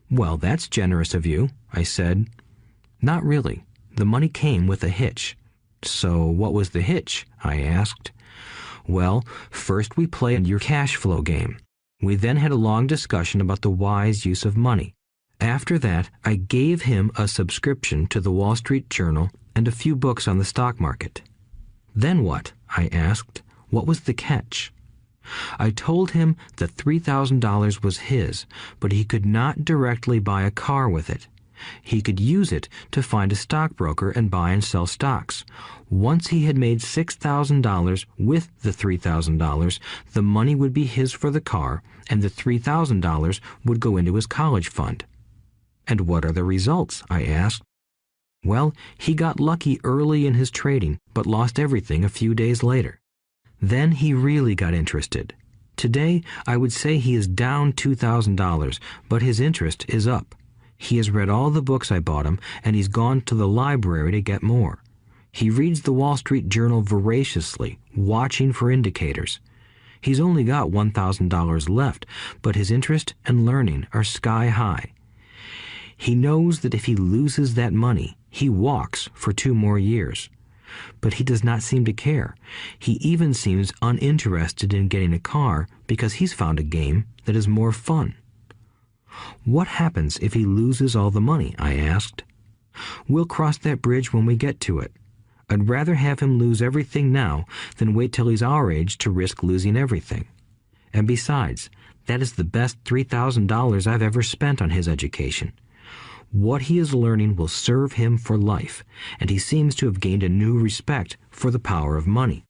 Well, that's generous of you, I said. Not really. The money came with a hitch. So what was the hitch? I asked. Well, first we played your cash flow game. We then had a long discussion about the wise use of money. After that, I gave him a subscription to the Wall Street Journal and a few books on the stock market. Then what? I asked. What was the catch? I told him that $3,000 was his, but he could not directly buy a car with it. He could use it to find a stockbroker and buy and sell stocks. Once he had made $6,000 with the $3,000, the money would be his for the car, and the $3,000 would go into his college fund. And what are the results? I asked. Well, he got lucky early in his trading, but lost everything a few days later. Then he really got interested. Today, I would say he is down $2,000, but his interest is up. He has read all the books I bought him, and he's gone to the library to get more. He reads the Wall Street Journal voraciously, watching for indicators. He's only got $1,000 left, but his interest and learning are sky high. He knows that if he loses that money, he walks for 2 more years. But he does not seem to care. He even seems uninterested in getting a car because he's found a game that is more fun. What happens if he loses all the money? I asked. We'll cross that bridge when we get to it. I'd rather have him lose everything now than wait till he's our age to risk losing everything. And besides, that is the best $3,000 I've ever spent on his education. What he is learning will serve him for life, and he seems to have gained a new respect for the power of money.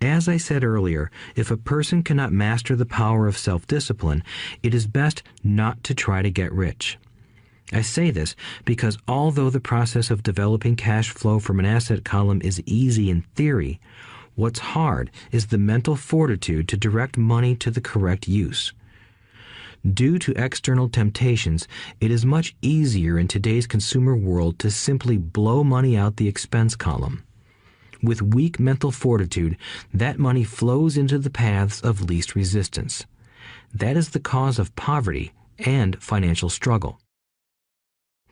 As I said earlier, if a person cannot master the power of self-discipline, it is best not to try to get rich. I say this because although the process of developing cash flow from an asset column is easy in theory, what's hard is the mental fortitude to direct money to the correct use. Due to external temptations, it is much easier in today's consumer world to simply blow money out the expense column. With weak mental fortitude, that money flows into the paths of least resistance. That is the cause of poverty and financial struggle.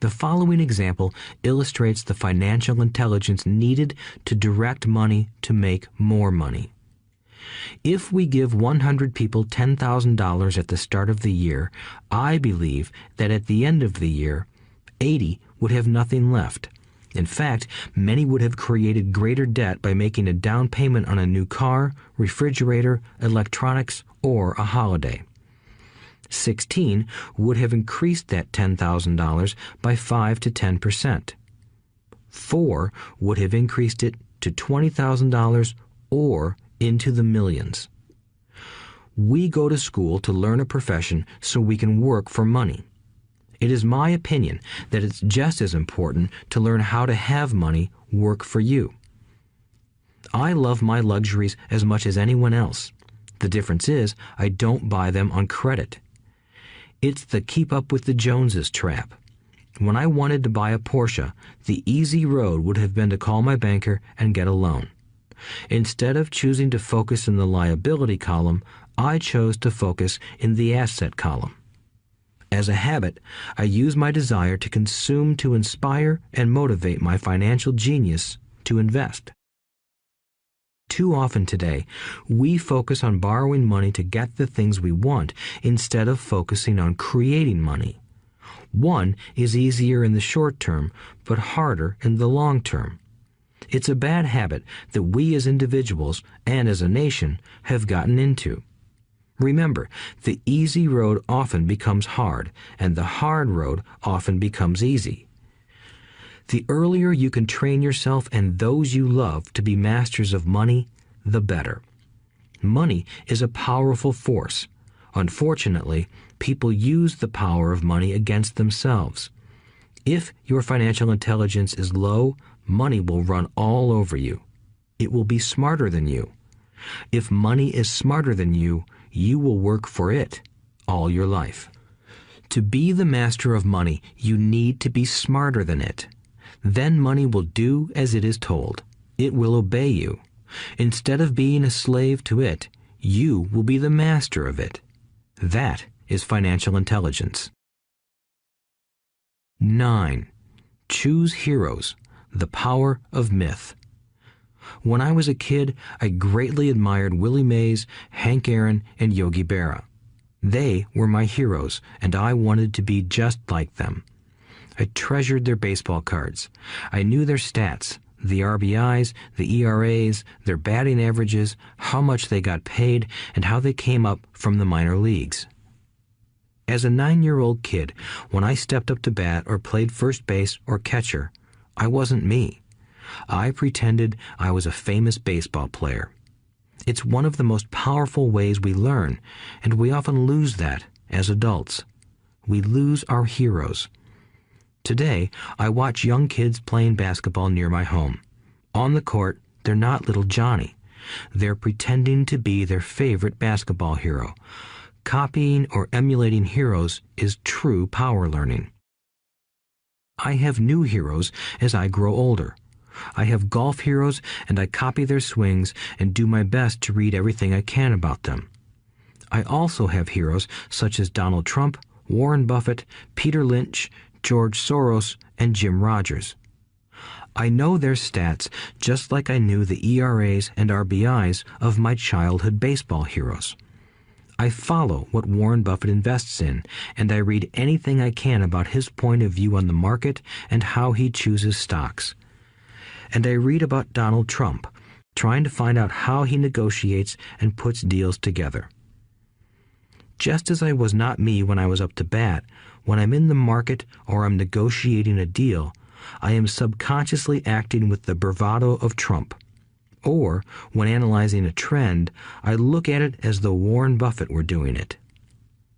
The following example illustrates the financial intelligence needed to direct money to make more money. If we give 100 people $10,000 at the start of the year, I believe that at the end of the year, 80 would have nothing left. In fact, many would have created greater debt by making a down payment on a new car, refrigerator, electronics, or a holiday. 16 would have increased that $10,000 by 5 to 10%. 4 would have increased it to $20,000 or into the millions. We go to school to learn a profession so we can work for money. It is my opinion that it's just as important to learn how to have money work for you. I love my luxuries as much as anyone else. The difference is I don't buy them on credit. It's the keep up with the Joneses trap. When I wanted to buy a Porsche, the easy road would have been to call my banker and get a loan. Instead of choosing to focus in the liability column, I chose to focus in the asset column. As a habit, I use my desire to consume to inspire and motivate my financial genius to invest. Too often today, we focus on borrowing money to get the things we want instead of focusing on creating money. One is easier in the short term, but harder in the long term. It's a bad habit that we as individuals and as a nation have gotten into. Remember, the easy road often becomes hard, and the hard road often becomes easy. The earlier you can train yourself and those you love to be masters of money, the better. Money is a powerful force. Unfortunately, people use the power of money against themselves. If your financial intelligence is low, money will run all over you. It will be smarter than you. If money is smarter than you will work for it all your life. To be the master of money, you need to be smarter than it. Then money will do as it is told. It will obey you. Instead of being a slave to it, you will be the master of it. That is financial intelligence. 9. Choose heroes. The power of myth. When I was a kid, I greatly admired Willie Mays, Hank Aaron, and Yogi Berra. They were my heroes, and I wanted to be just like them. I treasured their baseball cards. I knew their stats, the RBIs, the ERAs, their batting averages, how much they got paid, and how they came up from the minor leagues. As a 9-year-old kid, when I stepped up to bat or played first base or catcher, I wasn't me. I pretended I was a famous baseball player. It's one of the most powerful ways we learn, and we often lose that as adults. We lose our heroes. Today, I watch young kids playing basketball near my home. On the court, they're not little Johnny. They're pretending to be their favorite basketball hero. Copying or emulating heroes is true power learning. I have new heroes as I grow older. I have golf heroes, and I copy their swings and do my best to read everything I can about them. I also have heroes such as Donald Trump, Warren Buffett, Peter Lynch, George Soros, and Jim Rogers. I know their stats just like I knew the ERAs and RBIs of my childhood baseball heroes. I follow what Warren Buffett invests in, and I read anything I can about his point of view on the market and how he chooses stocks. And I read about Donald Trump, trying to find out how he negotiates and puts deals together. Just as I was not me when I was up to bat, when I'm in the market or I'm negotiating a deal, I am subconsciously acting with the bravado of Trump. Or, when analyzing a trend, I look at it as though Warren Buffett were doing it.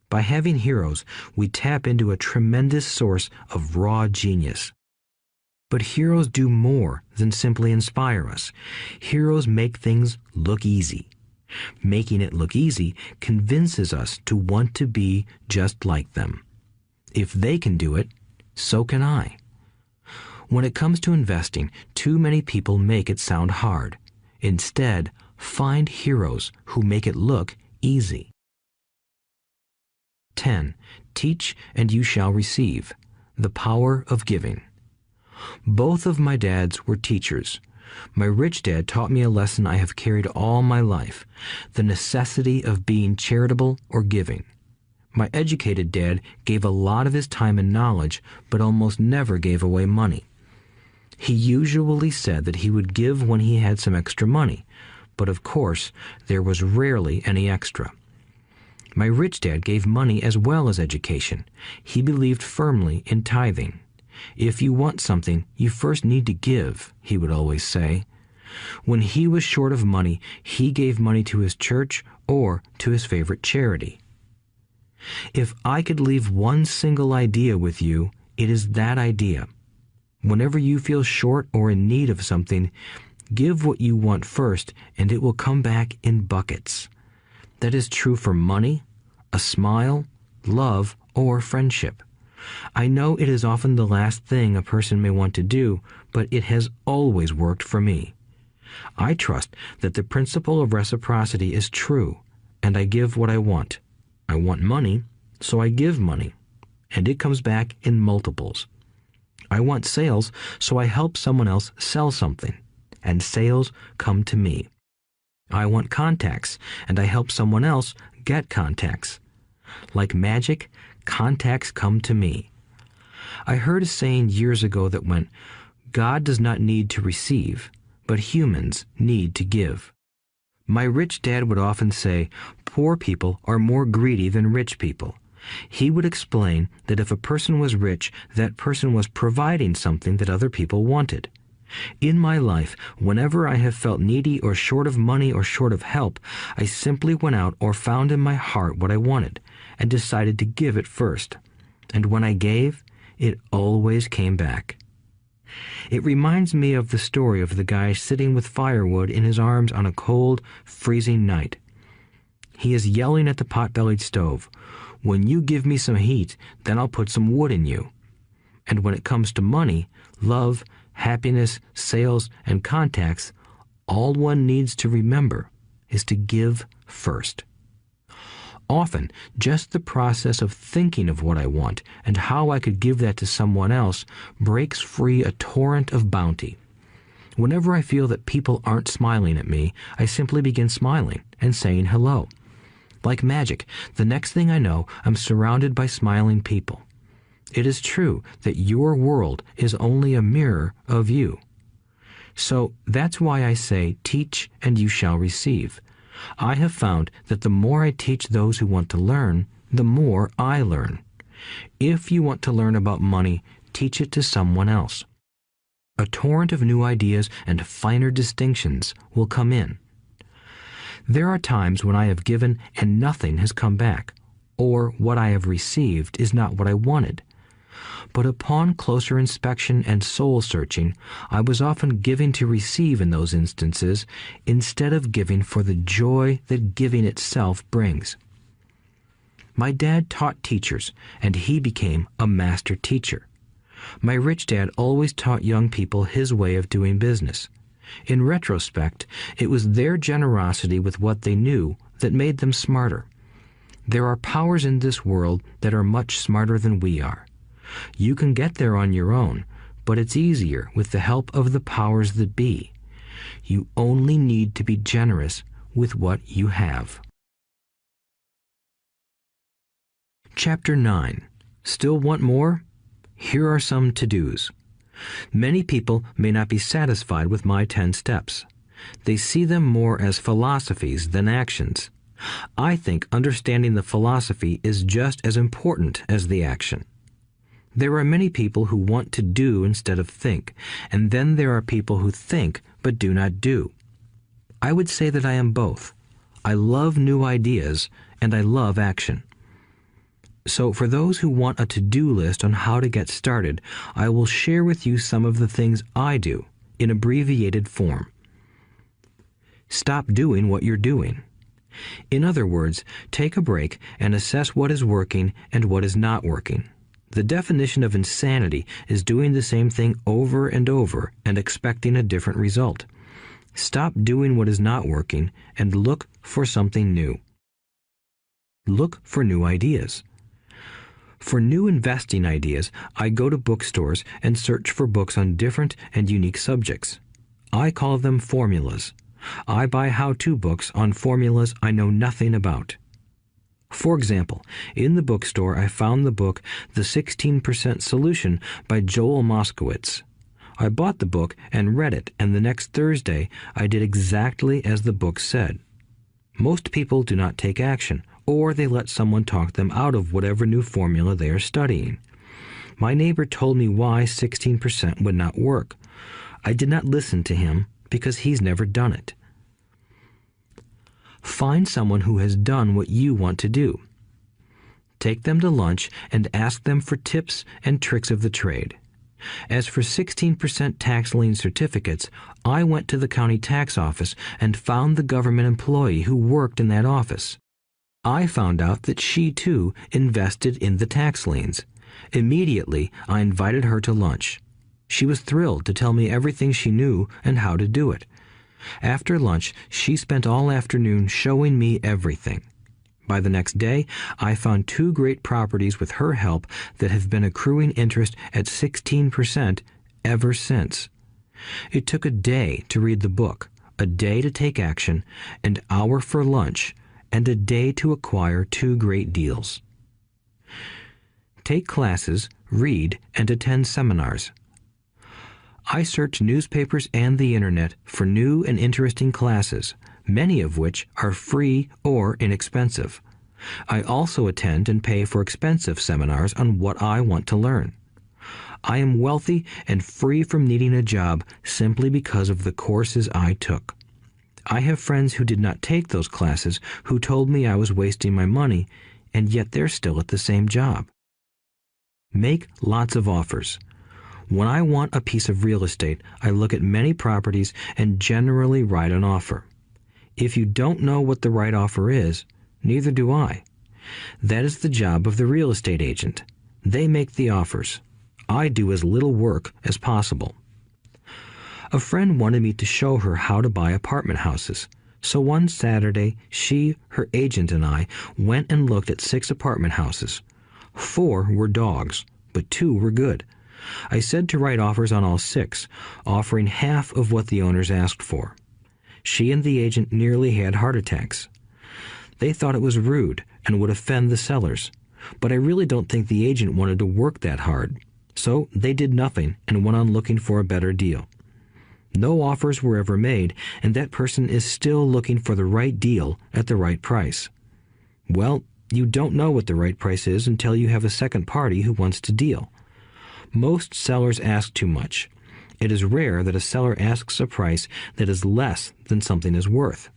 By having heroes, we tap into a tremendous source of raw genius. But heroes do more than simply inspire us. Heroes make things look easy. Making it look easy convinces us to want to be just like them. If they can do it, so can I. When it comes to investing, too many people make it sound hard. Instead, find heroes who make it look easy. 10. Teach and you shall receive. The power of giving. Both of my dads were teachers. My rich dad taught me a lesson I have carried all my life, the necessity of being charitable or giving. My educated dad gave a lot of his time and knowledge, but almost never gave away money. He usually said that he would give when he had some extra money, but of course, there was rarely any extra. My rich dad gave money as well as education. He believed firmly in tithing. If you want something, you first need to give, he would always say. When he was short of money, he gave money to his church or to his favorite charity. If I could leave one single idea with you, it is that idea. Whenever you feel short or in need of something, give what you want first, and it will come back in buckets. That is true for money, a smile, love, or friendship. I know it is often the last thing a person may want to do, but it has always worked for me. I trust that the principle of reciprocity is true, and I give what I want. I want money, so I give money, and it comes back in multiples. I want sales, so I help someone else sell something, and sales come to me. I want contacts, and I help someone else get contacts. Like magic, contacts come to me. I heard a saying years ago that went, "God does not need to receive, but humans need to give." My rich dad would often say, poor people are more greedy than rich people. He would explain that if a person was rich, that person was providing something that other people wanted. In my life, whenever I have felt needy or short of money or short of help, I simply went out or found in my heart what I wanted and decided to give it first. And when I gave, it always came back. It reminds me of the story of the guy sitting with firewood in his arms on a cold, freezing night. He is yelling at the pot-bellied stove, "When you give me some heat, then I'll put some wood in you." And when it comes to money, love, happiness, sales, and contacts, all one needs to remember is to give first. Often, just the process of thinking of what I want and how I could give that to someone else breaks free a torrent of bounty. Whenever I feel that people aren't smiling at me, I simply begin smiling and saying hello. Like magic, the next thing I know, I'm surrounded by smiling people. It is true that your world is only a mirror of you. So that's why I say, teach and you shall receive. I have found that the more I teach those who want to learn, the more I learn. If you want to learn about money, teach it to someone else. A torrent of new ideas and finer distinctions will come in. There are times when I have given and nothing has come back, or what I have received is not what I wanted. But upon closer inspection and soul-searching, I was often giving to receive in those instances, instead of giving for the joy that giving itself brings. My dad taught teachers, and he became a master teacher. My rich dad always taught young people his way of doing business. In retrospect, it was their generosity with what they knew that made them smarter. There are powers in this world that are much smarter than we are. You can get there on your own, but it's easier with the help of the powers that be. You only need to be generous with what you have. Chapter 9. Still want more? Here are some to-dos. Many people may not be satisfied with my 10 steps. They see them more as philosophies than actions. I think understanding the philosophy is just as important as the action. There are many people who want to do instead of think, and then there are people who think but do not do. I would say that I am both. I love new ideas, and I love action. So for those who want a to-do list on how to get started, I will share with you some of the things I do in abbreviated form. Stop doing what you're doing. In other words, take a break and assess what is working and what is not working. The definition of insanity is doing the same thing over and over and expecting a different result. Stop doing what is not working and look for something new. Look for new ideas. For new investing ideas, I go to bookstores and search for books on different and unique subjects. I call them formulas. I buy how-to books on formulas I know nothing about. For example, in the bookstore I found the book The 16% Solution by Joel Moskowitz. I bought the book and read it, and the next Thursday I did exactly as the book said. Most people do not take action, or they let someone talk them out of whatever new formula they are studying. My neighbor told me why 16% would not work. I did not listen to him because he's never done it. Find someone who has done what you want to do. take them to lunch, and ask them for tips and tricks of the trade. As for 16% tax lien certificates, I went to the county tax office and found the government employee who worked in that office. I found out that she, too, invested in the tax liens. Immediately, I invited her to lunch. She was thrilled to tell me everything she knew and how to do it. After lunch, she spent all afternoon showing me everything. By the next day, I found 2 great properties with her help that have been accruing interest at 16% ever since. It took a day to read the book, a day to take action, an hour for lunch, and a day to acquire 2 great deals. Take classes, read, and attend seminars. I search newspapers and the internet for new and interesting classes, many of which are free or inexpensive. I also attend and pay for expensive seminars on what I want to learn. I am wealthy and free from needing a job simply because of the courses I took. I have friends who did not take those classes who told me I was wasting my money, and yet they're still at the same job. Make lots of offers. When I want a piece of real estate, I look at many properties and generally write an offer. If you don't know what the right offer is, neither do I. That is the job of the real estate agent. They make the offers. I do as little work as possible. A friend wanted me to show her how to buy apartment houses. So one Saturday, she, her agent, and I went and looked at 6 apartment houses. 4 were dogs, but 2 were good. I said to write offers on all 6, offering half of what the owners asked for. She and the agent nearly had heart attacks. They thought it was rude and would offend the sellers, but I really don't think the agent wanted to work that hard. So they did nothing and went on looking for a better deal. No offers were ever made, and that person is still looking for the right deal at the right price. Well, you don't know what the right price is until you have a second party who wants to deal. Most sellers ask too much. It is rare that a seller asks a price that is less than something is worth.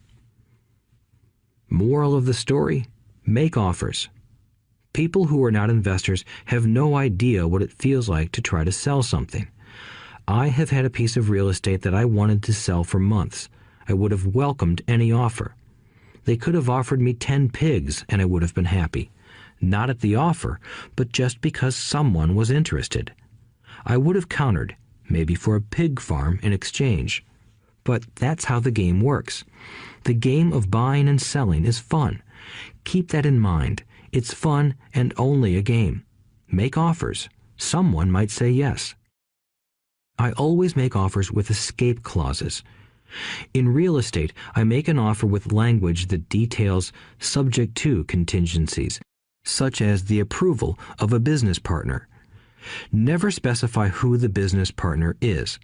Moral of the story: make offers. People who are not investors have no idea what it feels like to try to sell something. I have had a piece of real estate that I wanted to sell for months. I would have welcomed any offer. They could have offered me 10 pigs and I would have been happy. Not at the offer, but just because someone was interested. I would have countered, maybe for a pig farm in exchange. But that's how the game works. The game of buying and selling is fun. Keep that in mind. It's fun and only a game. Make offers. Someone might say yes. I always make offers with escape clauses. In real estate, I make an offer with language that details subject to contingencies, such as the approval of a business partner. Never specify who the business partner is.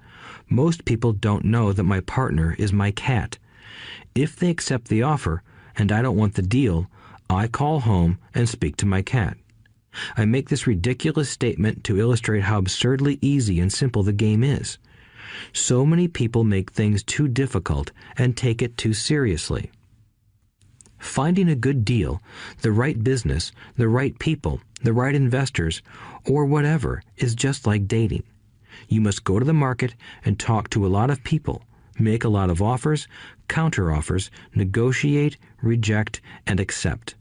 Most people don't know that my partner is my cat. If they accept the offer, and I don't want the deal, I call home and speak to my cat. I make this ridiculous statement to illustrate how absurdly easy and simple the game is. So many people make things too difficult and take it too seriously. Finding a good deal, the right business, the right people, the right investors, or whatever is just like dating. You must go to the market and talk to a lot of people, make a lot of offers, counter-offers, negotiate, reject, and accept.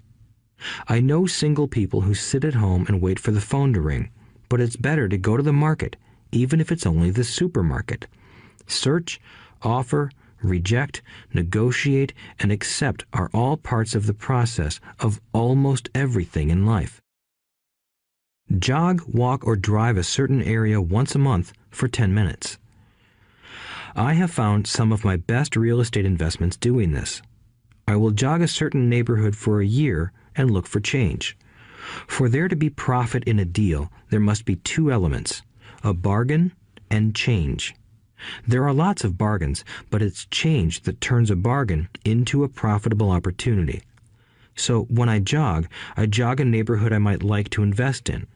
I know single people who sit at home and wait for the phone to ring, but it's better to go to the market, even if it's only the supermarket. Search, offer, reject, negotiate, and accept are all parts of the process of almost everything in life. Jog, walk, or drive a certain area once a month for 10 minutes. I have found some of my best real estate investments doing this. I will jog a certain neighborhood for a year and look for change. For there to be profit in a deal, there must be 2 elements, a bargain and change. There are lots of bargains, but it's change that turns a bargain into a profitable opportunity. So when I jog a neighborhood I might like to invest in.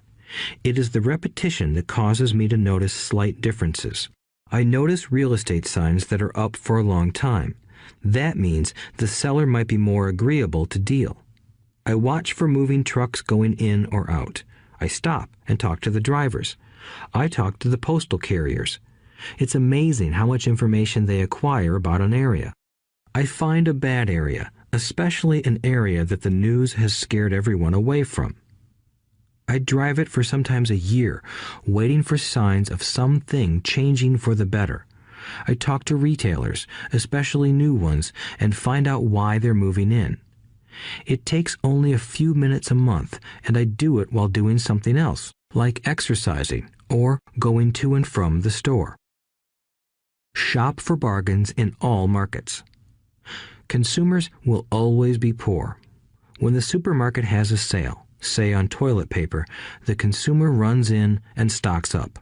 It is the repetition that causes me to notice slight differences. I notice real estate signs that are up for a long time. That means the seller might be more agreeable to deal. I watch for moving trucks going in or out. I stop and talk to the drivers. I talk to the postal carriers. It's amazing how much information they acquire about an area. I find a bad area, especially an area that the news has scared everyone away from. I drive it for sometimes a year, waiting for signs of something changing for the better. I talk to retailers, especially new ones, and find out why they're moving in. It takes only a few minutes a month, and I do it while doing something else, like exercising or going to and from the store. Shop for bargains in all markets. Consumers will always be poor. When the supermarket has a sale, say on toilet paper, the consumer runs in and stocks up.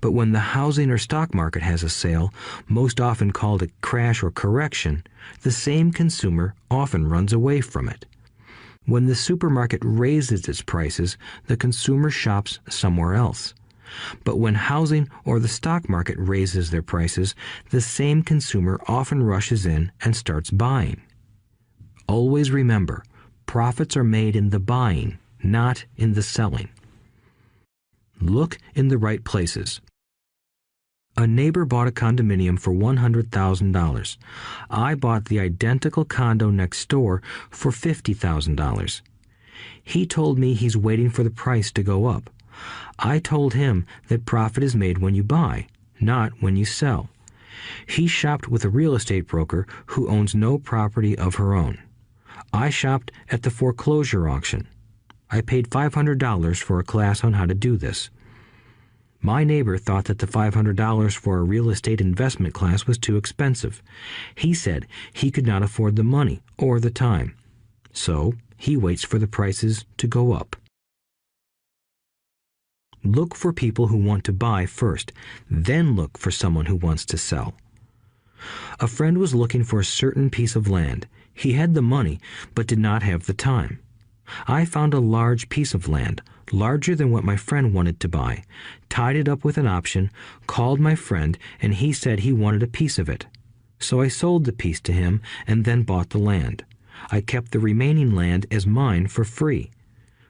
But when the housing or stock market has a sale, most often called a crash or correction, the same consumer often runs away from it. When the supermarket raises its prices, the consumer shops somewhere else. But when housing or the stock market raises their prices, the same consumer often rushes in and starts buying. Always remember, profits are made in the buying, not in the selling. Look in the right places. A neighbor bought a condominium for $100,000. I bought the identical condo next door for $50,000. He told me he's waiting for the price to go up. I told him that profit is made when you buy, not when you sell. He shopped with a real estate broker who owns no property of her own. I shopped at the foreclosure auction. I paid $500 for a class on how to do this. My neighbor thought that the $500 for a real estate investment class was too expensive. He said he could not afford the money or the time. So he waits for the prices to go up. Look for people who want to buy first, then look for someone who wants to sell. A friend was looking for a certain piece of land. He had the money, but did not have the time. I found a large piece of land, larger than what my friend wanted to buy, tied it up with an option, called my friend, and he said he wanted a piece of it. So I sold the piece to him and then bought the land. I kept the remaining land as mine for free.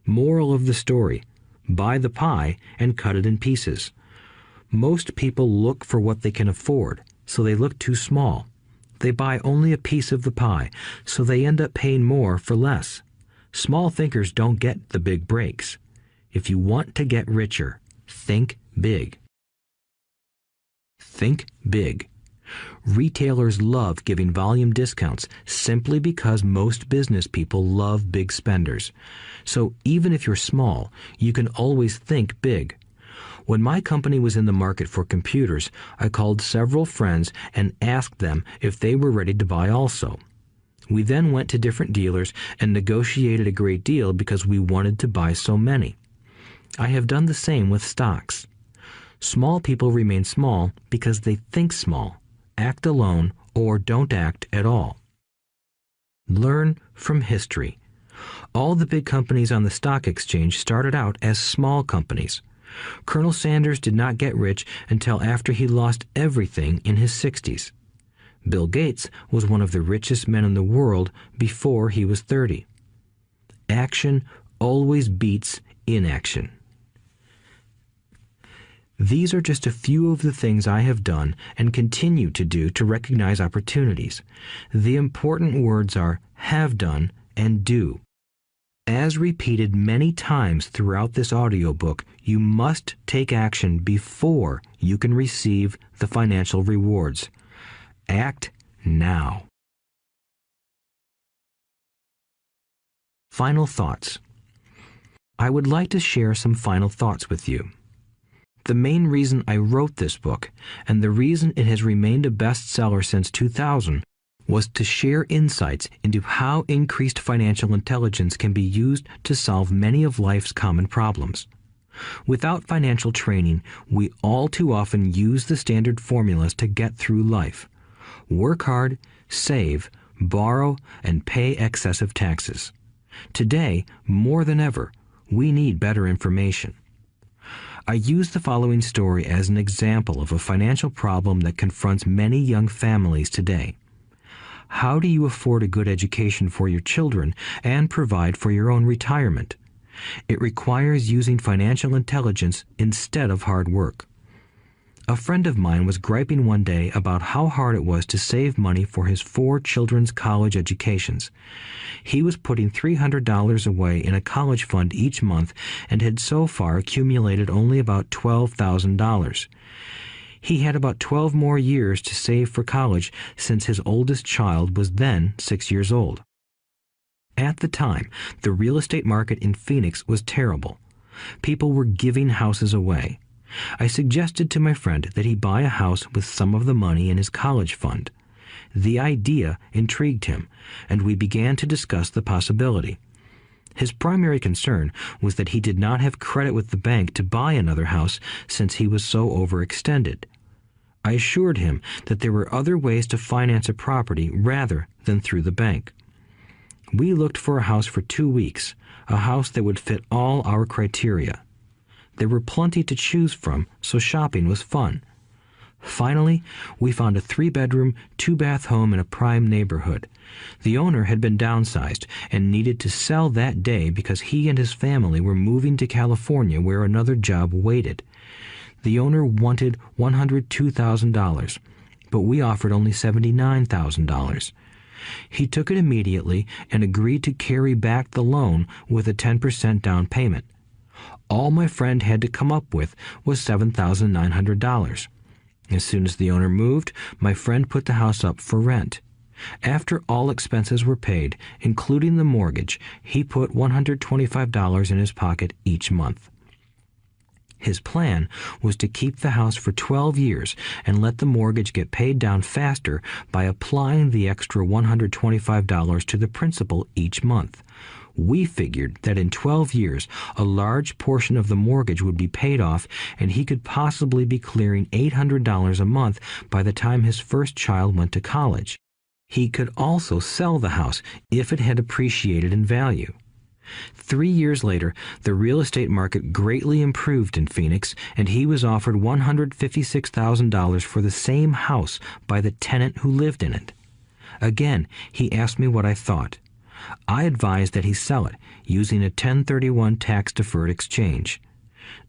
Moral of the story: buy the pie and cut it in pieces. Most people look for what they can afford, so they look too small. They buy only a piece of the pie, so they end up paying more for less. Small thinkers don't get the big breaks. If you want to get richer, think big. Think big. Retailers love giving volume discounts simply because most business people love big spenders. So even if you're small, you can always think big. When my company was in the market for computers, I called several friends and asked them if they were ready to buy also. We then went to different dealers and negotiated a great deal because we wanted to buy so many. I have done the same with stocks. Small people remain small because they think small, act alone, or don't act at all. Learn from history. All the big companies on the stock exchange started out as small companies. Colonel Sanders did not get rich until after he lost everything in his 60s. Bill Gates was one of the richest men in the world before he was 30. Action always beats inaction. These are just a few of the things I have done and continue to do to recognize opportunities. The important words are have done and do. As repeated many times throughout this audiobook, you must take action before you can receive the financial rewards. Act now. Final thoughts. I would like to share some final thoughts with you. The main reason I wrote this book, and the reason it has remained a bestseller since 2000, was to share insights into how increased financial intelligence can be used to solve many of life's common problems. Without financial training, we all too often use the standard formulas to get through life. Work hard, save, borrow, and pay excessive taxes. Today, more than ever, we need better information. I use the following story as an example of a financial problem that confronts many young families today. How do you afford a good education for your children and provide for your own retirement? It requires using financial intelligence instead of hard work. A friend of mine was griping one day about how hard it was to save money for his 4 children's college educations. He was putting $300 away in a college fund each month and had so far accumulated only about $12,000. He had about 12 more years to save for college since his oldest child was then 6 years old. At the time, the real estate market in Phoenix was terrible. People were giving houses away. I suggested to my friend that he buy a house with some of the money in his college fund. The idea intrigued him, and we began to discuss the possibility. His primary concern was that he did not have credit with the bank to buy another house since he was so overextended. I assured him that there were other ways to finance a property rather than through the bank. We looked for a house for 2 weeks, a house that would fit all our criteria. There were plenty to choose from, so shopping was fun. Finally, we found a 3-bedroom, 2-bath home in a prime neighborhood. The owner had been downsized and needed to sell that day because he and his family were moving to California where another job waited. The owner wanted $102,000, but we offered only $79,000. He took it immediately and agreed to carry back the loan with a 10% down payment. All my friend had to come up with was $7,900. As soon as the owner moved, my friend put the house up for rent. After all expenses were paid, including the mortgage, he put $125 in his pocket each month. His plan was to keep the house for 12 years and let the mortgage get paid down faster by applying the extra $125 to the principal each month. We figured that in 12 years, a large portion of the mortgage would be paid off and he could possibly be clearing $800 a month by the time his first child went to college. He could also sell the house if it had appreciated in value. 3 years later, the real estate market greatly improved in Phoenix, and he was offered $156,000 for the same house by the tenant who lived in it. Again, he asked me what I thought. I advised that he sell it, using a 1031 tax-deferred exchange.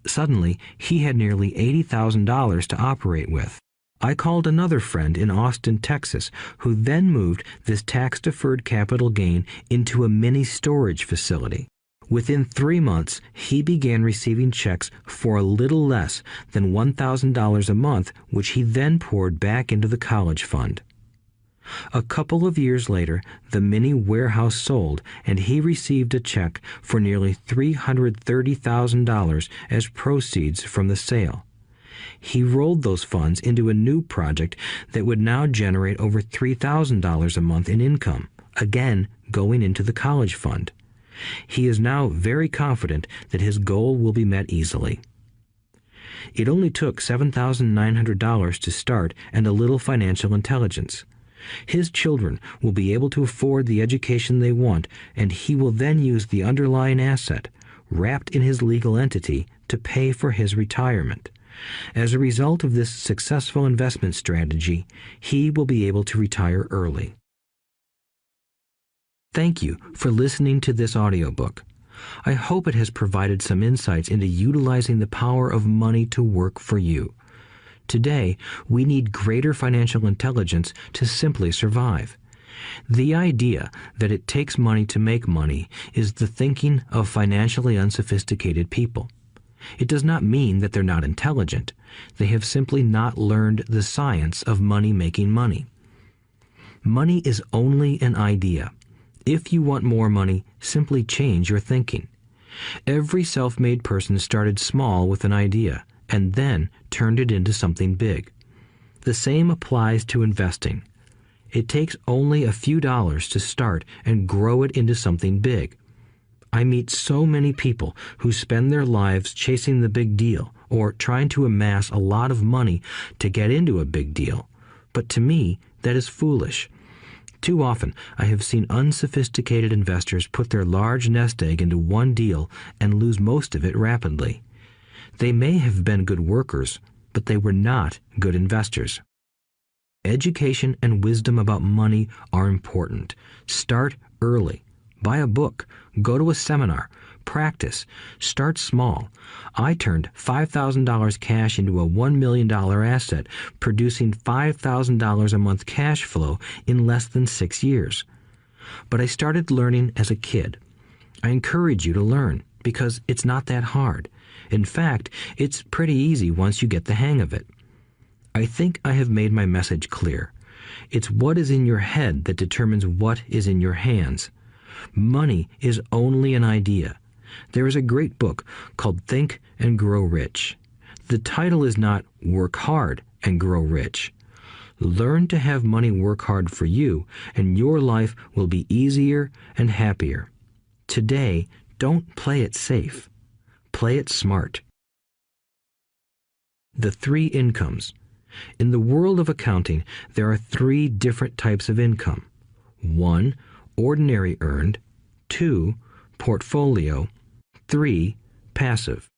Suddenly, he had nearly $80,000 to operate with. I called another friend in Austin, Texas, who then moved this tax-deferred capital gain into a mini storage facility. Within 3 months, he began receiving checks for a little less than $1,000 a month, which he then poured back into the college fund. A couple of years later, the mini warehouse sold, and he received a check for nearly $330,000 as proceeds from the sale. He rolled those funds into a new project that would now generate over $3,000 a month in income, again going into the college fund. He is now very confident that his goal will be met easily. It only took $7,900 to start and a little financial intelligence. His children will be able to afford the education they want, and he will then use the underlying asset, wrapped in his legal entity, to pay for his retirement. As a result of this successful investment strategy, he will be able to retire early. Thank you for listening to this audiobook. I hope it has provided some insights into utilizing the power of money to work for you. Today, we need greater financial intelligence to simply survive. The idea that it takes money to make money is the thinking of financially unsophisticated people. It does not mean that they're not intelligent. They have simply not learned the science of money making money. Money is only an idea. If you want more money, simply change your thinking. Every self-made person started small with an idea and then turned it into something big. The same applies to investing. It takes only a few dollars to start and grow it into something big. I meet so many people who spend their lives chasing the big deal or trying to amass a lot of money to get into a big deal. But to me, that is foolish. Too often, I have seen unsophisticated investors put their large nest egg into one deal and lose most of it rapidly. They may have been good workers, but they were not good investors. Education and wisdom about money are important. Start early. Buy a book. Go to a seminar. Practice. Start small. I turned $5,000 cash into a $1 million asset, producing $5,000 a month cash flow in less than 6 years. But I started learning as a kid. I encourage you to learn because it's not that hard. In fact, it's pretty easy once you get the hang of it. I think I have made my message clear. It's what is in your head that determines what is in your hands. Money is only an idea. There is a great book called Think and Grow Rich. The title is not Work Hard and Grow Rich. Learn to have money work hard for you, and your life will be easier and happier. Today, don't play it safe. Play it smart. The 3 incomes. In the world of accounting, there are 3 different types of income. 1, ordinary earned. 2, portfolio. 3, passive.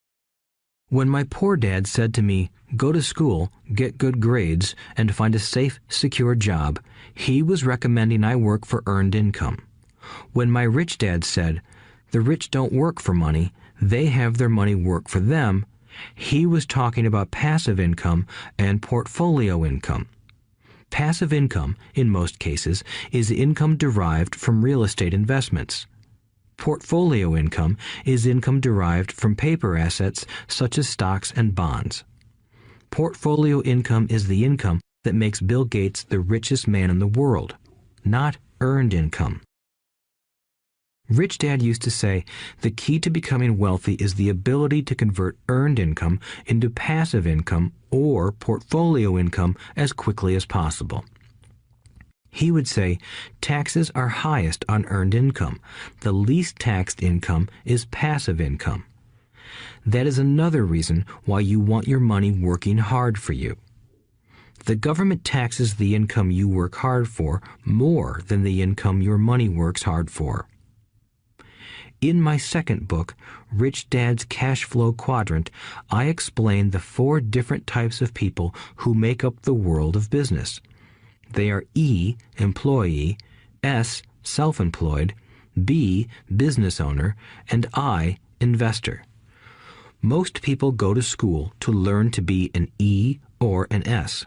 When my poor dad said to me, "Go to school, get good grades, and find a safe, secure job," he was recommending I work for earned income. When my rich dad said, "The rich don't work for money, they have their money work for them," he was talking about passive income and portfolio income. Passive income, in most cases, is income derived from real estate investments. Portfolio income is income derived from paper assets such as stocks and bonds. Portfolio income is the income that makes Bill Gates the richest man in the world, not earned income. Rich Dad used to say, the key to becoming wealthy is the ability to convert earned income into passive income or portfolio income as quickly as possible. He would say, taxes are highest on earned income. The least taxed income is passive income. That is another reason why you want your money working hard for you. The government taxes the income you work hard for more than the income your money works hard for. In my second book, Rich Dad's Cash Flow Quadrant, I explain the 4 different types of people who make up the world of business. They are E, employee, S, self-employed, B, business owner, and I, investor. Most people go to school to learn to be an E or an S.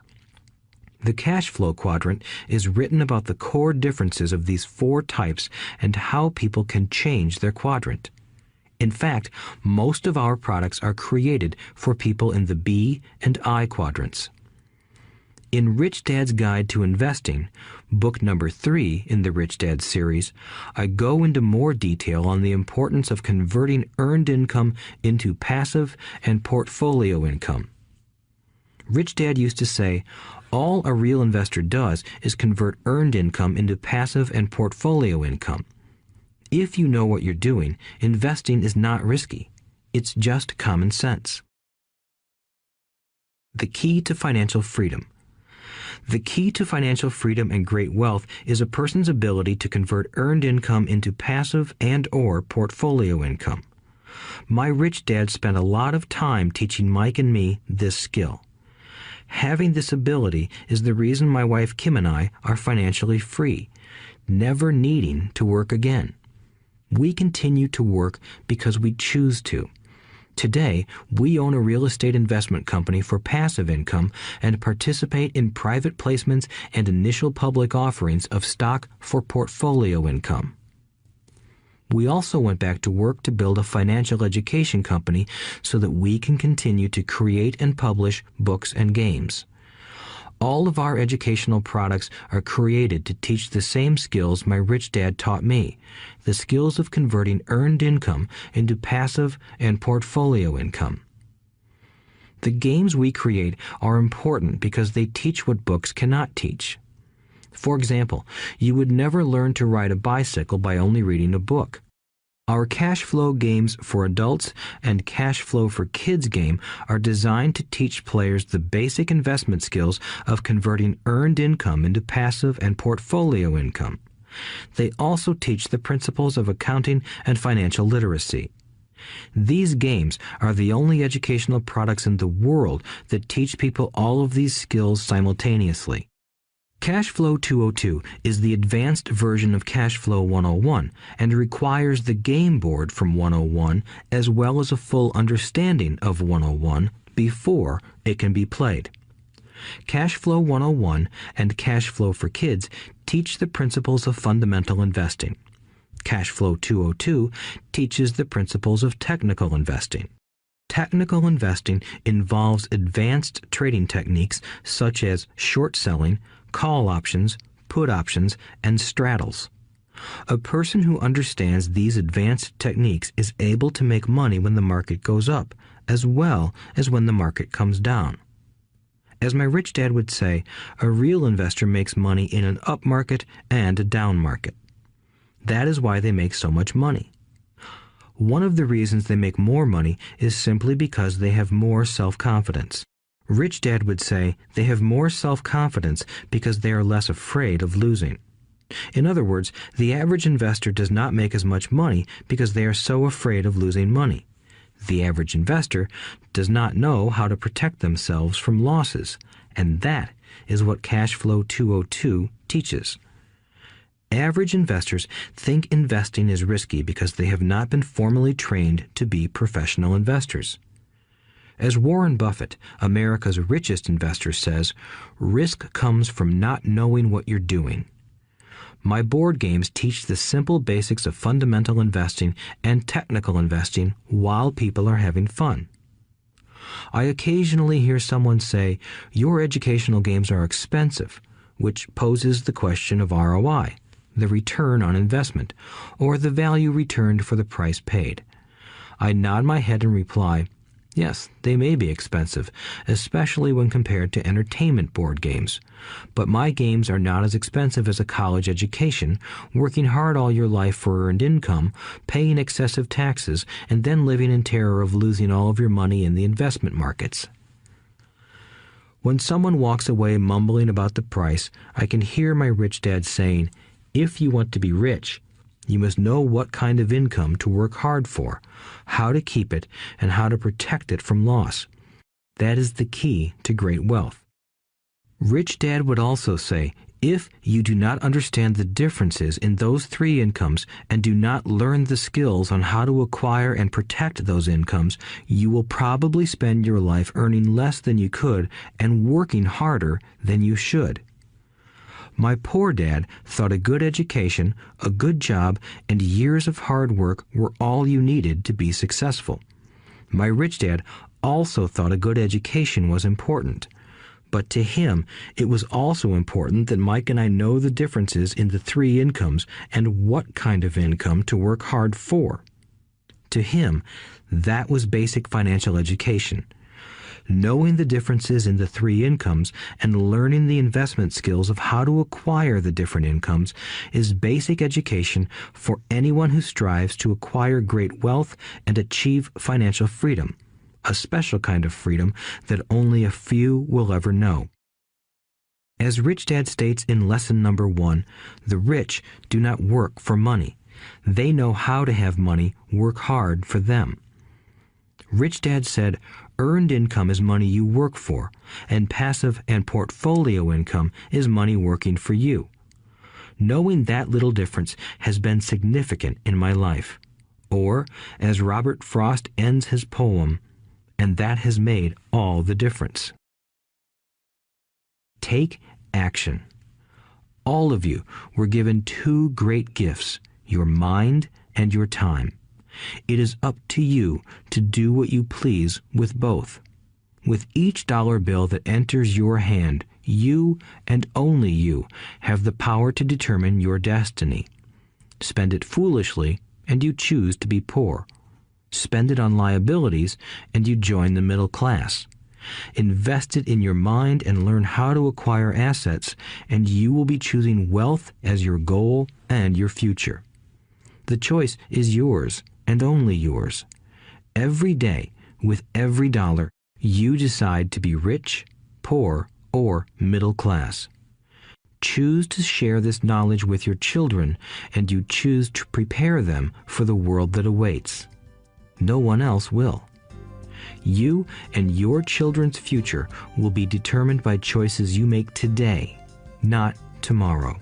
The cash flow quadrant is written about the core differences of these 4 types and how people can change their quadrant. In fact, most of our products are created for people in the B and I quadrants. In Rich Dad's Guide to Investing, book number 3 in the Rich Dad series, I go into more detail on the importance of converting earned income into passive and portfolio income. Rich Dad used to say, all a real investor does is convert earned income into passive and portfolio income. If you know what you're doing, investing is not risky. It's just common sense. The key to financial freedom. The key to financial freedom and great wealth is a person's ability to convert earned income into passive and/or portfolio income. My rich dad spent a lot of time teaching Mike and me this skill. Having this ability is the reason my wife Kim and I are financially free, never needing to work again. We continue to work because we choose to. Today, we own a real estate investment company for passive income and participate in private placements and initial public offerings of stock for portfolio income. We also went back to work to build a financial education company so that we can continue to create and publish books and games. All of our educational products are created to teach the same skills my rich dad taught me, the skills of converting earned income into passive and portfolio income. The games we create are important because they teach what books cannot teach. For example, you would never learn to ride a bicycle by only reading a book. Our cash flow games for adults and cash flow for kids game are designed to teach players the basic investment skills of converting earned income into passive and portfolio income. They also teach the principles of accounting and financial literacy. These games are the only educational products in the world that teach people all of these skills simultaneously. Cash Flow 202 is the advanced version of Cash Flow 101 and requires the game board from 101 as well as a full understanding of 101 before it can be played. Cash Flow 101 and Cash Flow for Kids teach the principles of fundamental investing. Cash Flow 202 teaches the principles of technical investing. Technical investing involves advanced trading techniques such as short selling, call options, put options, and straddles. A person who understands these advanced techniques is able to make money when the market goes up, as well as when the market comes down. As my rich dad would say, a real investor makes money in an up market and a down market. That is why they make so much money. One of the reasons they make more money is simply because they have more self-confidence. Rich Dad would say they have more self-confidence because they are less afraid of losing. In other words, the average investor does not make as much money because they are so afraid of losing money. The average investor does not know how to protect themselves from losses, and that is what Cash Flow 202 teaches. Average investors think investing is risky because they have not been formally trained to be professional investors. As Warren Buffett, America's richest investor, says, risk comes from not knowing what you're doing. My board games teach the simple basics of fundamental investing and technical investing while people are having fun. I occasionally hear someone say, your educational games are expensive, which poses the question of ROI, the return on investment, or the value returned for the price paid. I nod my head and reply, yes, they may be expensive, especially when compared to entertainment board games. But my games are not as expensive as a college education, working hard all your life for earned income, paying excessive taxes, and then living in terror of losing all of your money in the investment markets. When someone walks away mumbling about the price, I can hear my rich dad saying, if you want to be rich, you must know what kind of income to work hard for, how to keep it, and how to protect it from loss. That is the key to great wealth. Rich Dad would also say, if you do not understand the differences in those three incomes and do not learn the skills on how to acquire and protect those incomes, you will probably spend your life earning less than you could and working harder than you should. My poor dad thought a good education, a good job, and years of hard work were all you needed to be successful. My rich dad also thought a good education was important. But to him, it was also important that Mike and I know the differences in the three incomes and what kind of income to work hard for. To him, that was basic financial education. Knowing the differences in the three incomes and learning the investment skills of how to acquire the different incomes is basic education for anyone who strives to acquire great wealth and achieve financial freedom, a special kind of freedom that only a few will ever know. As Rich Dad states in lesson number 1, the rich do not work for money. They know how to have money work hard for them. Rich Dad said, earned income is money you work for, and passive and portfolio income is money working for you. Knowing that little difference has been significant in my life. Or, as Robert Frost ends his poem, and that has made all the difference. Take action. All of you were given two great gifts, your mind and your time. It is up to you to do what you please with both. With each dollar bill that enters your hand, you and only you have the power to determine your destiny. Spend it foolishly, and you choose to be poor. Spend it on liabilities, and you join the middle class. Invest it in your mind and learn how to acquire assets, and you will be choosing wealth as your goal and your future. The choice is yours, and only yours. Every day, with every dollar, you decide to be rich, poor, or middle class. Choose to share this knowledge with your children, and you choose to prepare them for the world that awaits. No one else will. You and your children's future will be determined by choices you make today. not tomorrow.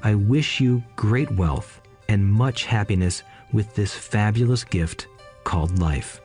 I wish you great wealth and much happiness with this fabulous gift called life.